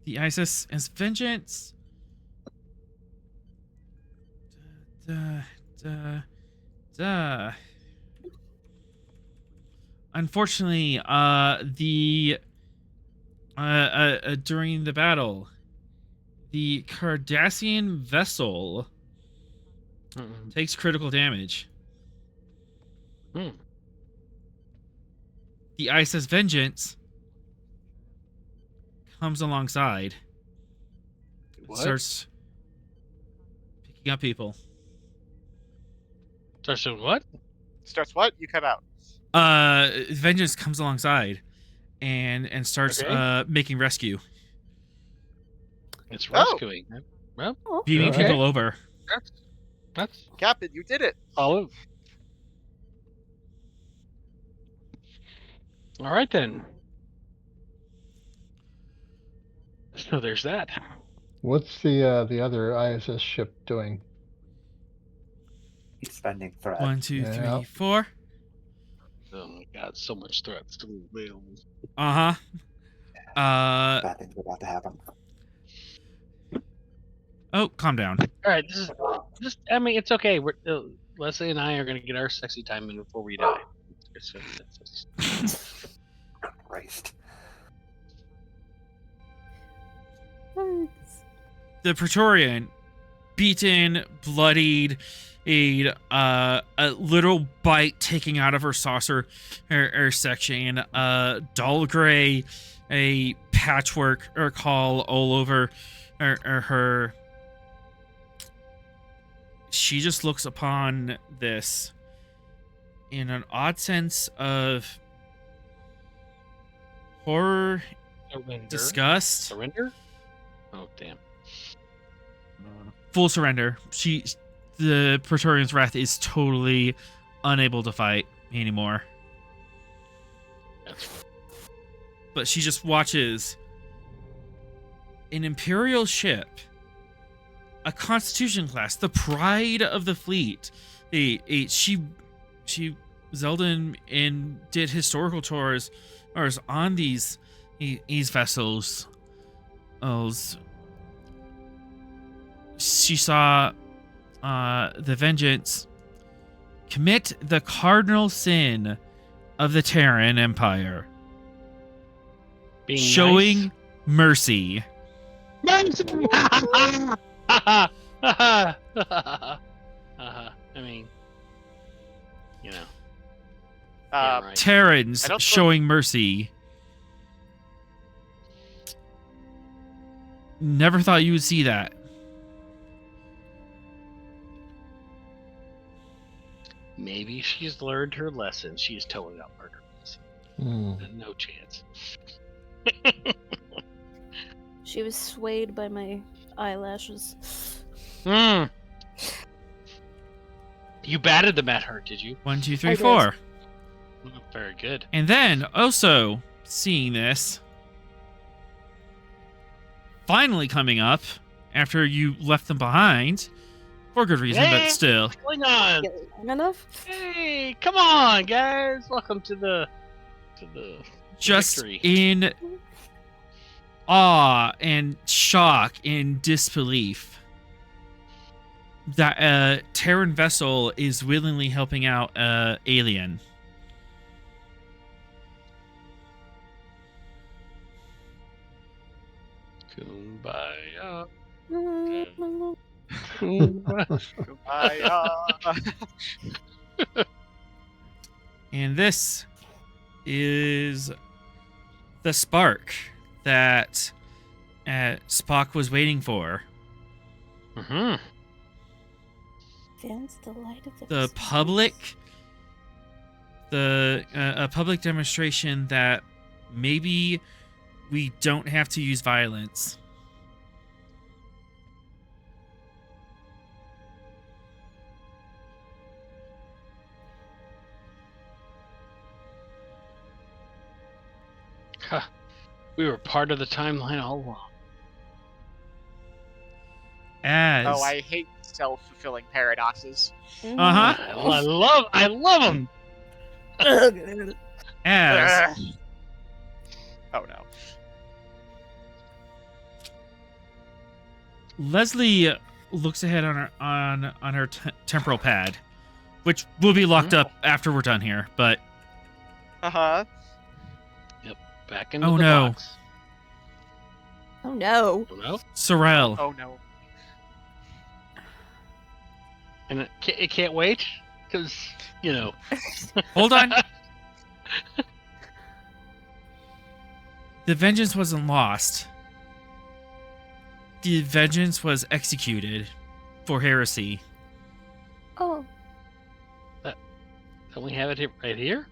The ISS as Vengeance. Unfortunately, during the battle, the Cardassian vessel takes critical damage. The ISS Vengeance comes alongside. What? Starts picking up people. Starts doing what? Starts what? You cut out. Vengeance comes alongside and starts making rescue. It's rescuing. Well, Beaming people over. That's Captain, you did it. all. All right then. So there's that. What's the other ISS ship doing? He's spending threat. 1, 2, Yeah. 3, 4. Oh my god, so much threats to available. Bad Bad things are about to happen. Oh, calm down. All right, this is just. I mean, it's okay. We're Leslie and I are gonna get our sexy time in before we die. Christ. The Praetorian, beaten, bloodied, a little bite taking out of her saucer her section, dull gray, a patchwork or caul all over her. She just looks upon this in an odd sense of horror, Surrender. disgust. Surrender? Oh damn. Full surrender. The Praetorian's wrath is totally unable to fight anymore. But she just watches an Imperial ship, a Constitution class, the pride of the fleet. She Zeldin and did historical tours on these vessels. She saw the Vengeance commit the cardinal sin of the Terran Empire. Being showing mercy. nice. I mean, you know. Yeah, right. Terrans I don't showing mercy. Never thought you would see that. Maybe she's learned her lesson. She's towing up murder. No chance. She was swayed by my eyelashes. You batted them at her, did you? 1, 2, 3, I did. 4. Very good. And then, also, seeing this, finally coming up, after you left them behind, for good reason, but still. Klingon! Get it long enough? Hey, come on, guys! Welcome to the Just victory. in awe and shock and disbelief that a Terran vessel is willingly helping out a alien. Kumbaya. And this is the spark that Spock was waiting for. Mm-hmm. Fans the light of The public, a public demonstration that maybe we don't have to use violence. Huh. We were part of the timeline all along. As Oh, I hate self-fulfilling paradoxes. Uh-huh. I love them. as Oh no. Leslie looks ahead on her temporal pad, which will be locked up after we're done here. But Uh-huh. Back into Oh, the no. box. Oh no. Oh, no. Sorrel, Oh no. And it can't wait because hold on. The vengeance wasn't lost. The vengeance was executed for heresy. Oh. Don't we have it right here?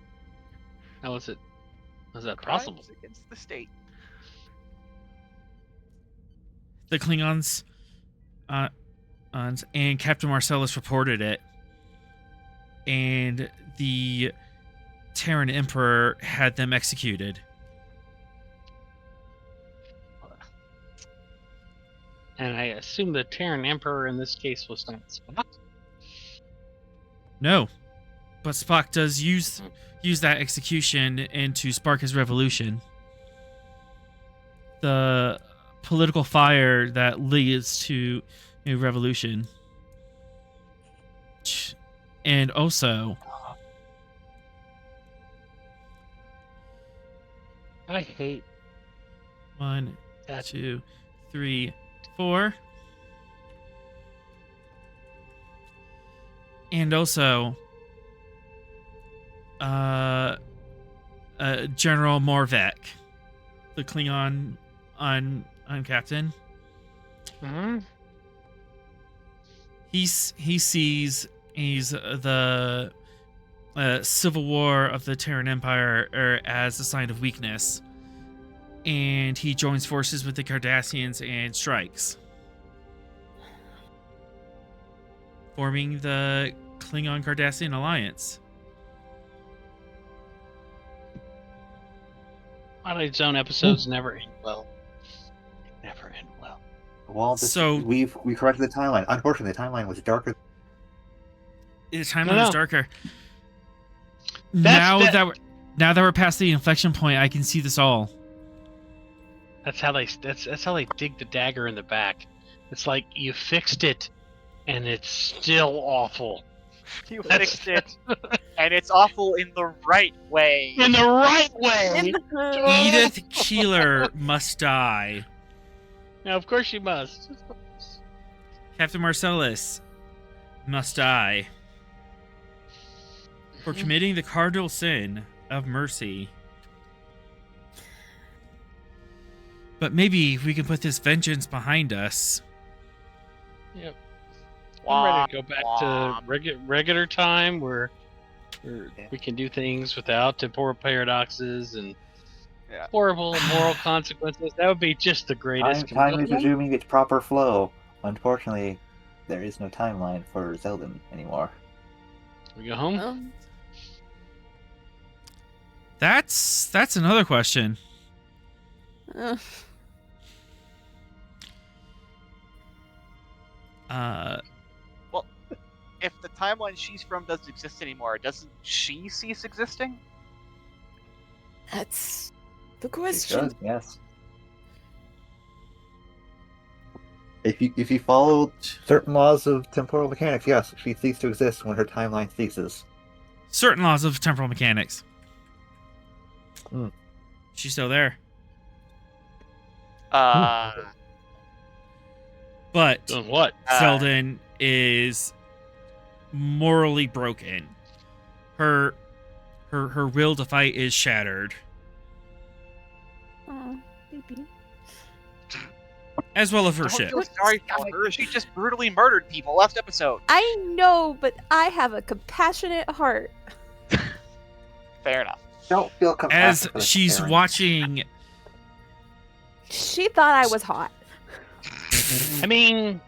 How is it? How's that possible? Crimes against the state. The Klingons and Captain Marcellus reported it, and the Terran Emperor had them executed. And I assume the Terran Emperor in this case was not Spock. No, but Spock does use that execution and to spark his revolution. The political fire that leads to a revolution. And also, I hate 1, that. 2, 3, 4. And also, General Morvek, the Klingon on captain. Mm-hmm. He sees the civil war of the Terran Empire as a sign of weakness, and he joins forces with the Cardassians and strikes, forming the Klingon-Cardassian alliance. Twilight Zone episodes never end well. Never end well. Well, we corrected the timeline. Unfortunately, the timeline was darker. The timeline was darker. Now that we're past the inflection point, I can see this all. That's how they dig the dagger in the back. It's like you fixed it, and it's still awful. You fixed it, and it's awful in the right way. In the right way. Edith Keeler must die. Now, of course, she must. Captain Marcellus must die for committing the cardinal sin of mercy. But maybe we can put this vengeance behind us. Yep. I'm ready to go back to regular time where we can do things without temporal paradoxes and horrible moral consequences. That would be just the greatest. Time is resuming its proper flow. Unfortunately, there is no timeline for Zeldin anymore. We go home? That's another question. Well, if the timeline she's from doesn't exist anymore, doesn't she cease existing? That's the She question. should, yes. If you follow certain laws of temporal mechanics, yes, she ceases to exist when her timeline ceases. Certain laws of temporal mechanics. She's still there. But Doing what? Zeldin is morally broken. Her will to fight is shattered. Oh, baby. As well as her Don't ship. feel sorry for her. She just brutally murdered people last episode. I know, but I have a compassionate heart. Fair enough. Don't feel compassion As for the she's Terran. watching, She thought I was hot. I mean,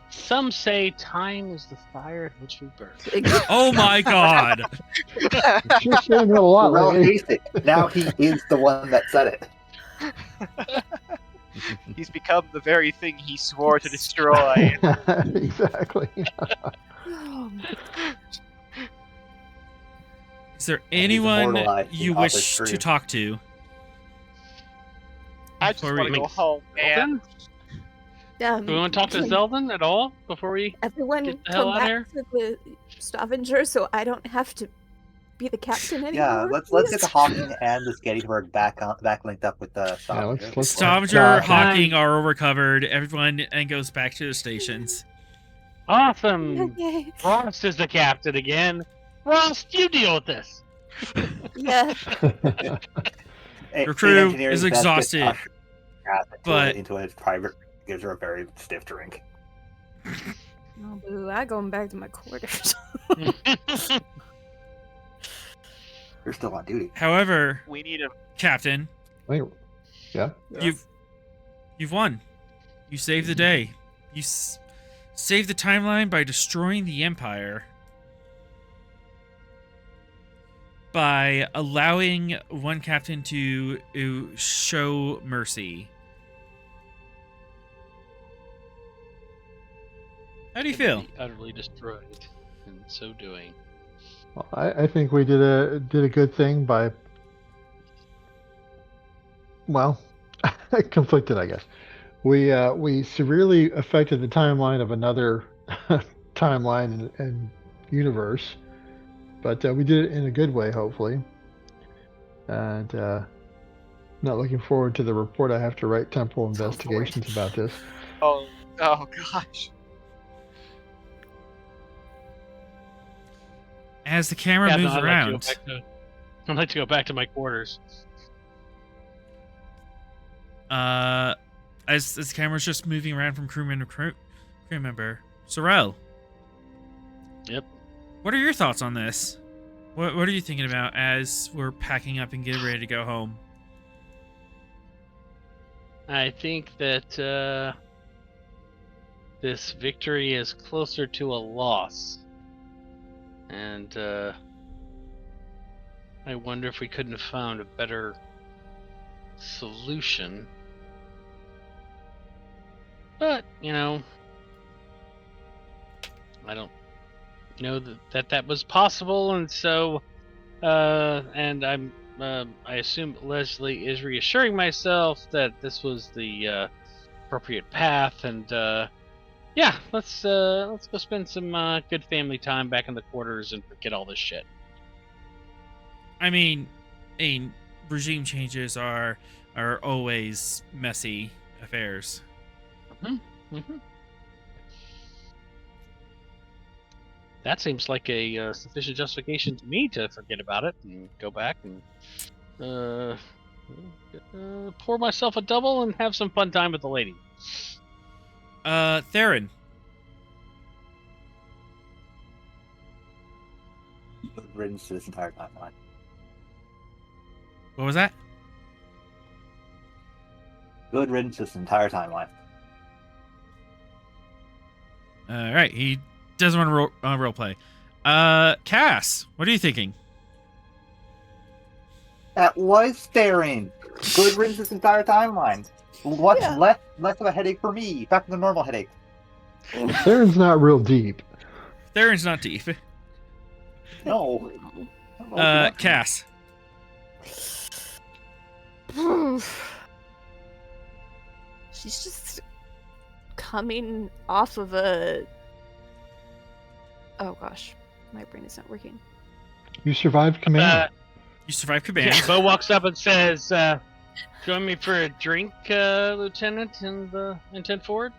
some say time is the fire at which we burn. oh my god, She's saying that a lot Well, lately. face it, now he is the one that said it. He's become the very thing he swore to destroy. Exactly. is there he's anyone immortalized you in Author's wish to dream. talk to? I just Before want to we- go home, man. Zeldin? Do we want to talk to Zeldin at all before we Everyone get the hell come out back here? to the Stavanger so I don't have to be the captain anymore. Yeah, let's get the Hawking and the Gettysburg back linked up with the Stavanger. let's- Stavanger, Yeah. Hawking are all recovered. Everyone and goes back to their stations. Awesome! Okay. Ross is the captain again. Ross, you deal with this. Yeah. Your crew is exhausted, but- into a private gives her a very stiff drink. Oh, boo, I'm going back to my quarters. You're still on duty. However, We need a Captain, Wait, yeah. you've won. You saved the day. You saved the timeline by destroying the Empire. By allowing one captain to show mercy. How do you feel? Be utterly destroyed in so doing. Well, I think we did a good thing by, well, conflicted, I guess. We severely affected the timeline of another timeline and universe, but we did it in a good way, hopefully. And not looking forward to the report I have to write temporal investigations about this. oh gosh. As the camera moves around, I'd like to go back to my quarters. as the camera's just moving around from crewman to crew member, Sorrel. Yep. What are your thoughts on this? What are you thinking about as we're packing up and getting ready to go home? I think that this victory is closer to a loss. And I wonder if we couldn't have found a better solution. But, you know, I don't know that was possible, and so, and I assume Leslie is reassuring myself that this was the appropriate path, and Yeah, let's go spend some good family time back in the quarters and forget all this shit. I mean, regime changes are always messy affairs. Mm-hmm. That seems like a sufficient justification to me to forget about it and go back and pour myself a double and have some fun time with the lady. Theron. Good riddance to this entire timeline. What was that? Good riddance to this entire timeline. All right, he doesn't want to role play. Cass, what are you thinking? That was staring. Good riddance to this entire timeline. What's Yeah. less of a headache for me? Back to the normal headache. Theron's not real deep. Theron's not deep. No. I don't know what you want. Cass. She's just coming off of a. Oh gosh, my brain is not working. You survived command. You survived command. Yeah, Bo walks up and says, "Join me for a drink, Lieutenant, in the intent forward."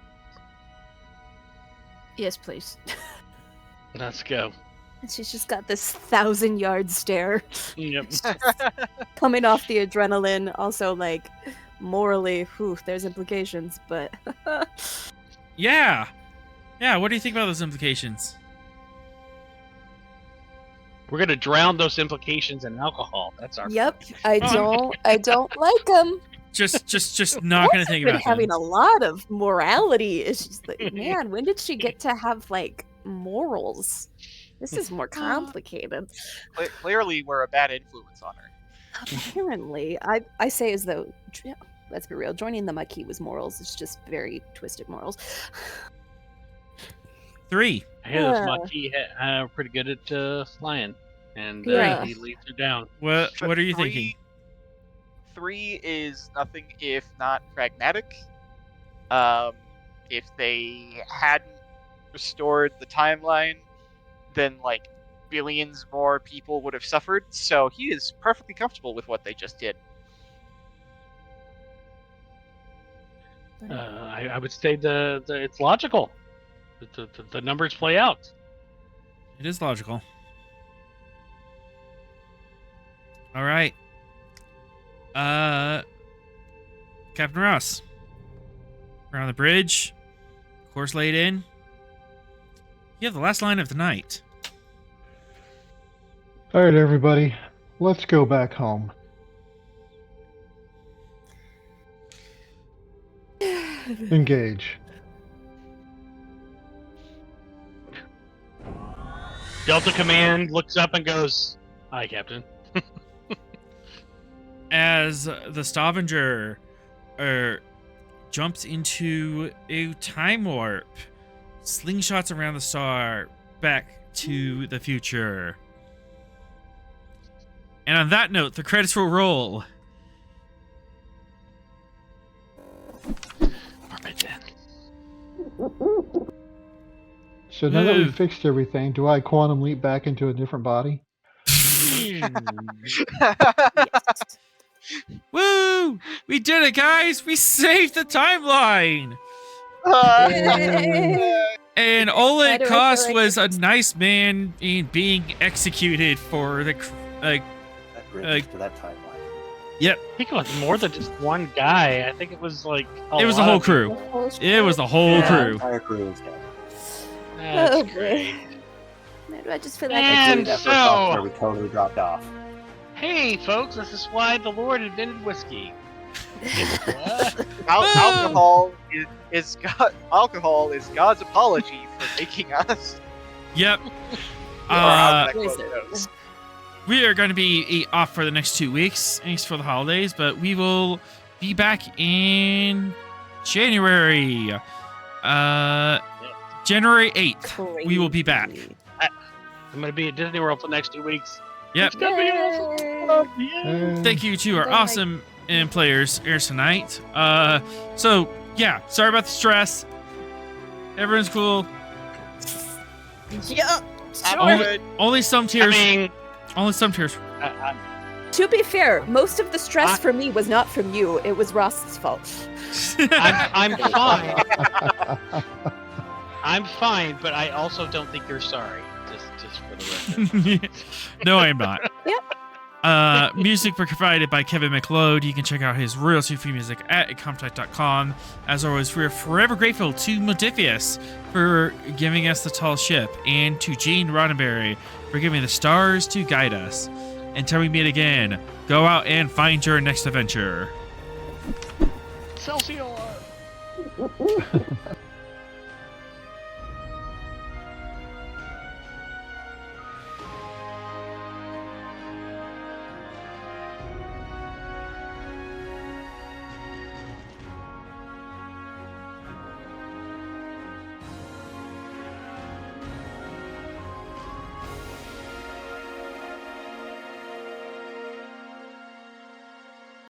Yes, please. Let's go. And she's just got this 1,000-yard stare Yep. coming off the adrenaline. Also, like, morally, whew, there's implications, but. Yeah. Yeah, what do you think about those implications? We're gonna drown those implications in alcohol. That's our. Yep, I don't like them. Just not gonna think Been about having them. a lot of morality issues. Like, man, when did she get to have like morals? This is more complicated. Clearly, we're a bad influence on her. Apparently, I say as though, let's be real, joining the Maquis was morals. It's just very twisted morals. 3. I hear those Maquis are pretty good at flying, and Yeah. he leads her down. What are you Three- thinking? 3 is nothing if not pragmatic. If they hadn't restored the timeline, then like billions more people would have suffered. So he is perfectly comfortable with what they just did. I would say the it's logical. The numbers play out. It is logical. All right. Captain Ross. We're on the bridge. Course laid in. You have the last line of the night. All right, everybody, let's go back home. Engage. Delta Command looks up and goes, "Hi, Captain." As the Stavanger jumps into a time warp, slingshots around the star back to the future. And on that note, the credits will roll. All right then. So now that Ooh. we've fixed everything, do I quantum leap back into a different body? Yes. Woo! We did it, guys! We saved the timeline! And all Why it do I feel cost like was a nice man being executed for the That riddance to that timeline. Yep, I think it was more than just one guy. I think it was like it was the lot whole of crew. It was the whole Yeah. The crew. entire crew is dead. people. That's Oh, boy. great. Why do I just feel like And Including that first so- officer we totally dropped off. Hey, folks, this is why the Lord invented whiskey. What? Alcohol is alcohol is God's apology for making us. Yep. Or how that Is quote it? goes. We are going to be off for the next 2 weeks, thanks for the holidays, but we will be back in January. January 8th. We will be back. I'm gonna be at Disney World for the next 2 weeks. Yep. It's gonna be awesome. Yeah. Thank you to our Then, like- awesome players here tonight. So yeah, sorry about the stress. Everyone's cool. Yeah. I'm Sure. good. Only some tears. I mean, Only some tears. To be fair, most of the stress for me was not from you. It was Ross's fault. I'm fine. I'm fine, but I also don't think you're sorry. Just for the record. No, I am not. Yep. Music were provided by Kevin Macload. You can check out his royalty-free music at incompetech.com. As always, we are forever grateful to Modifius for giving us the tall ship, and to Gene Roddenberry for giving the stars to guide us. Until we meet again, go out and find your next adventure. Excelsior!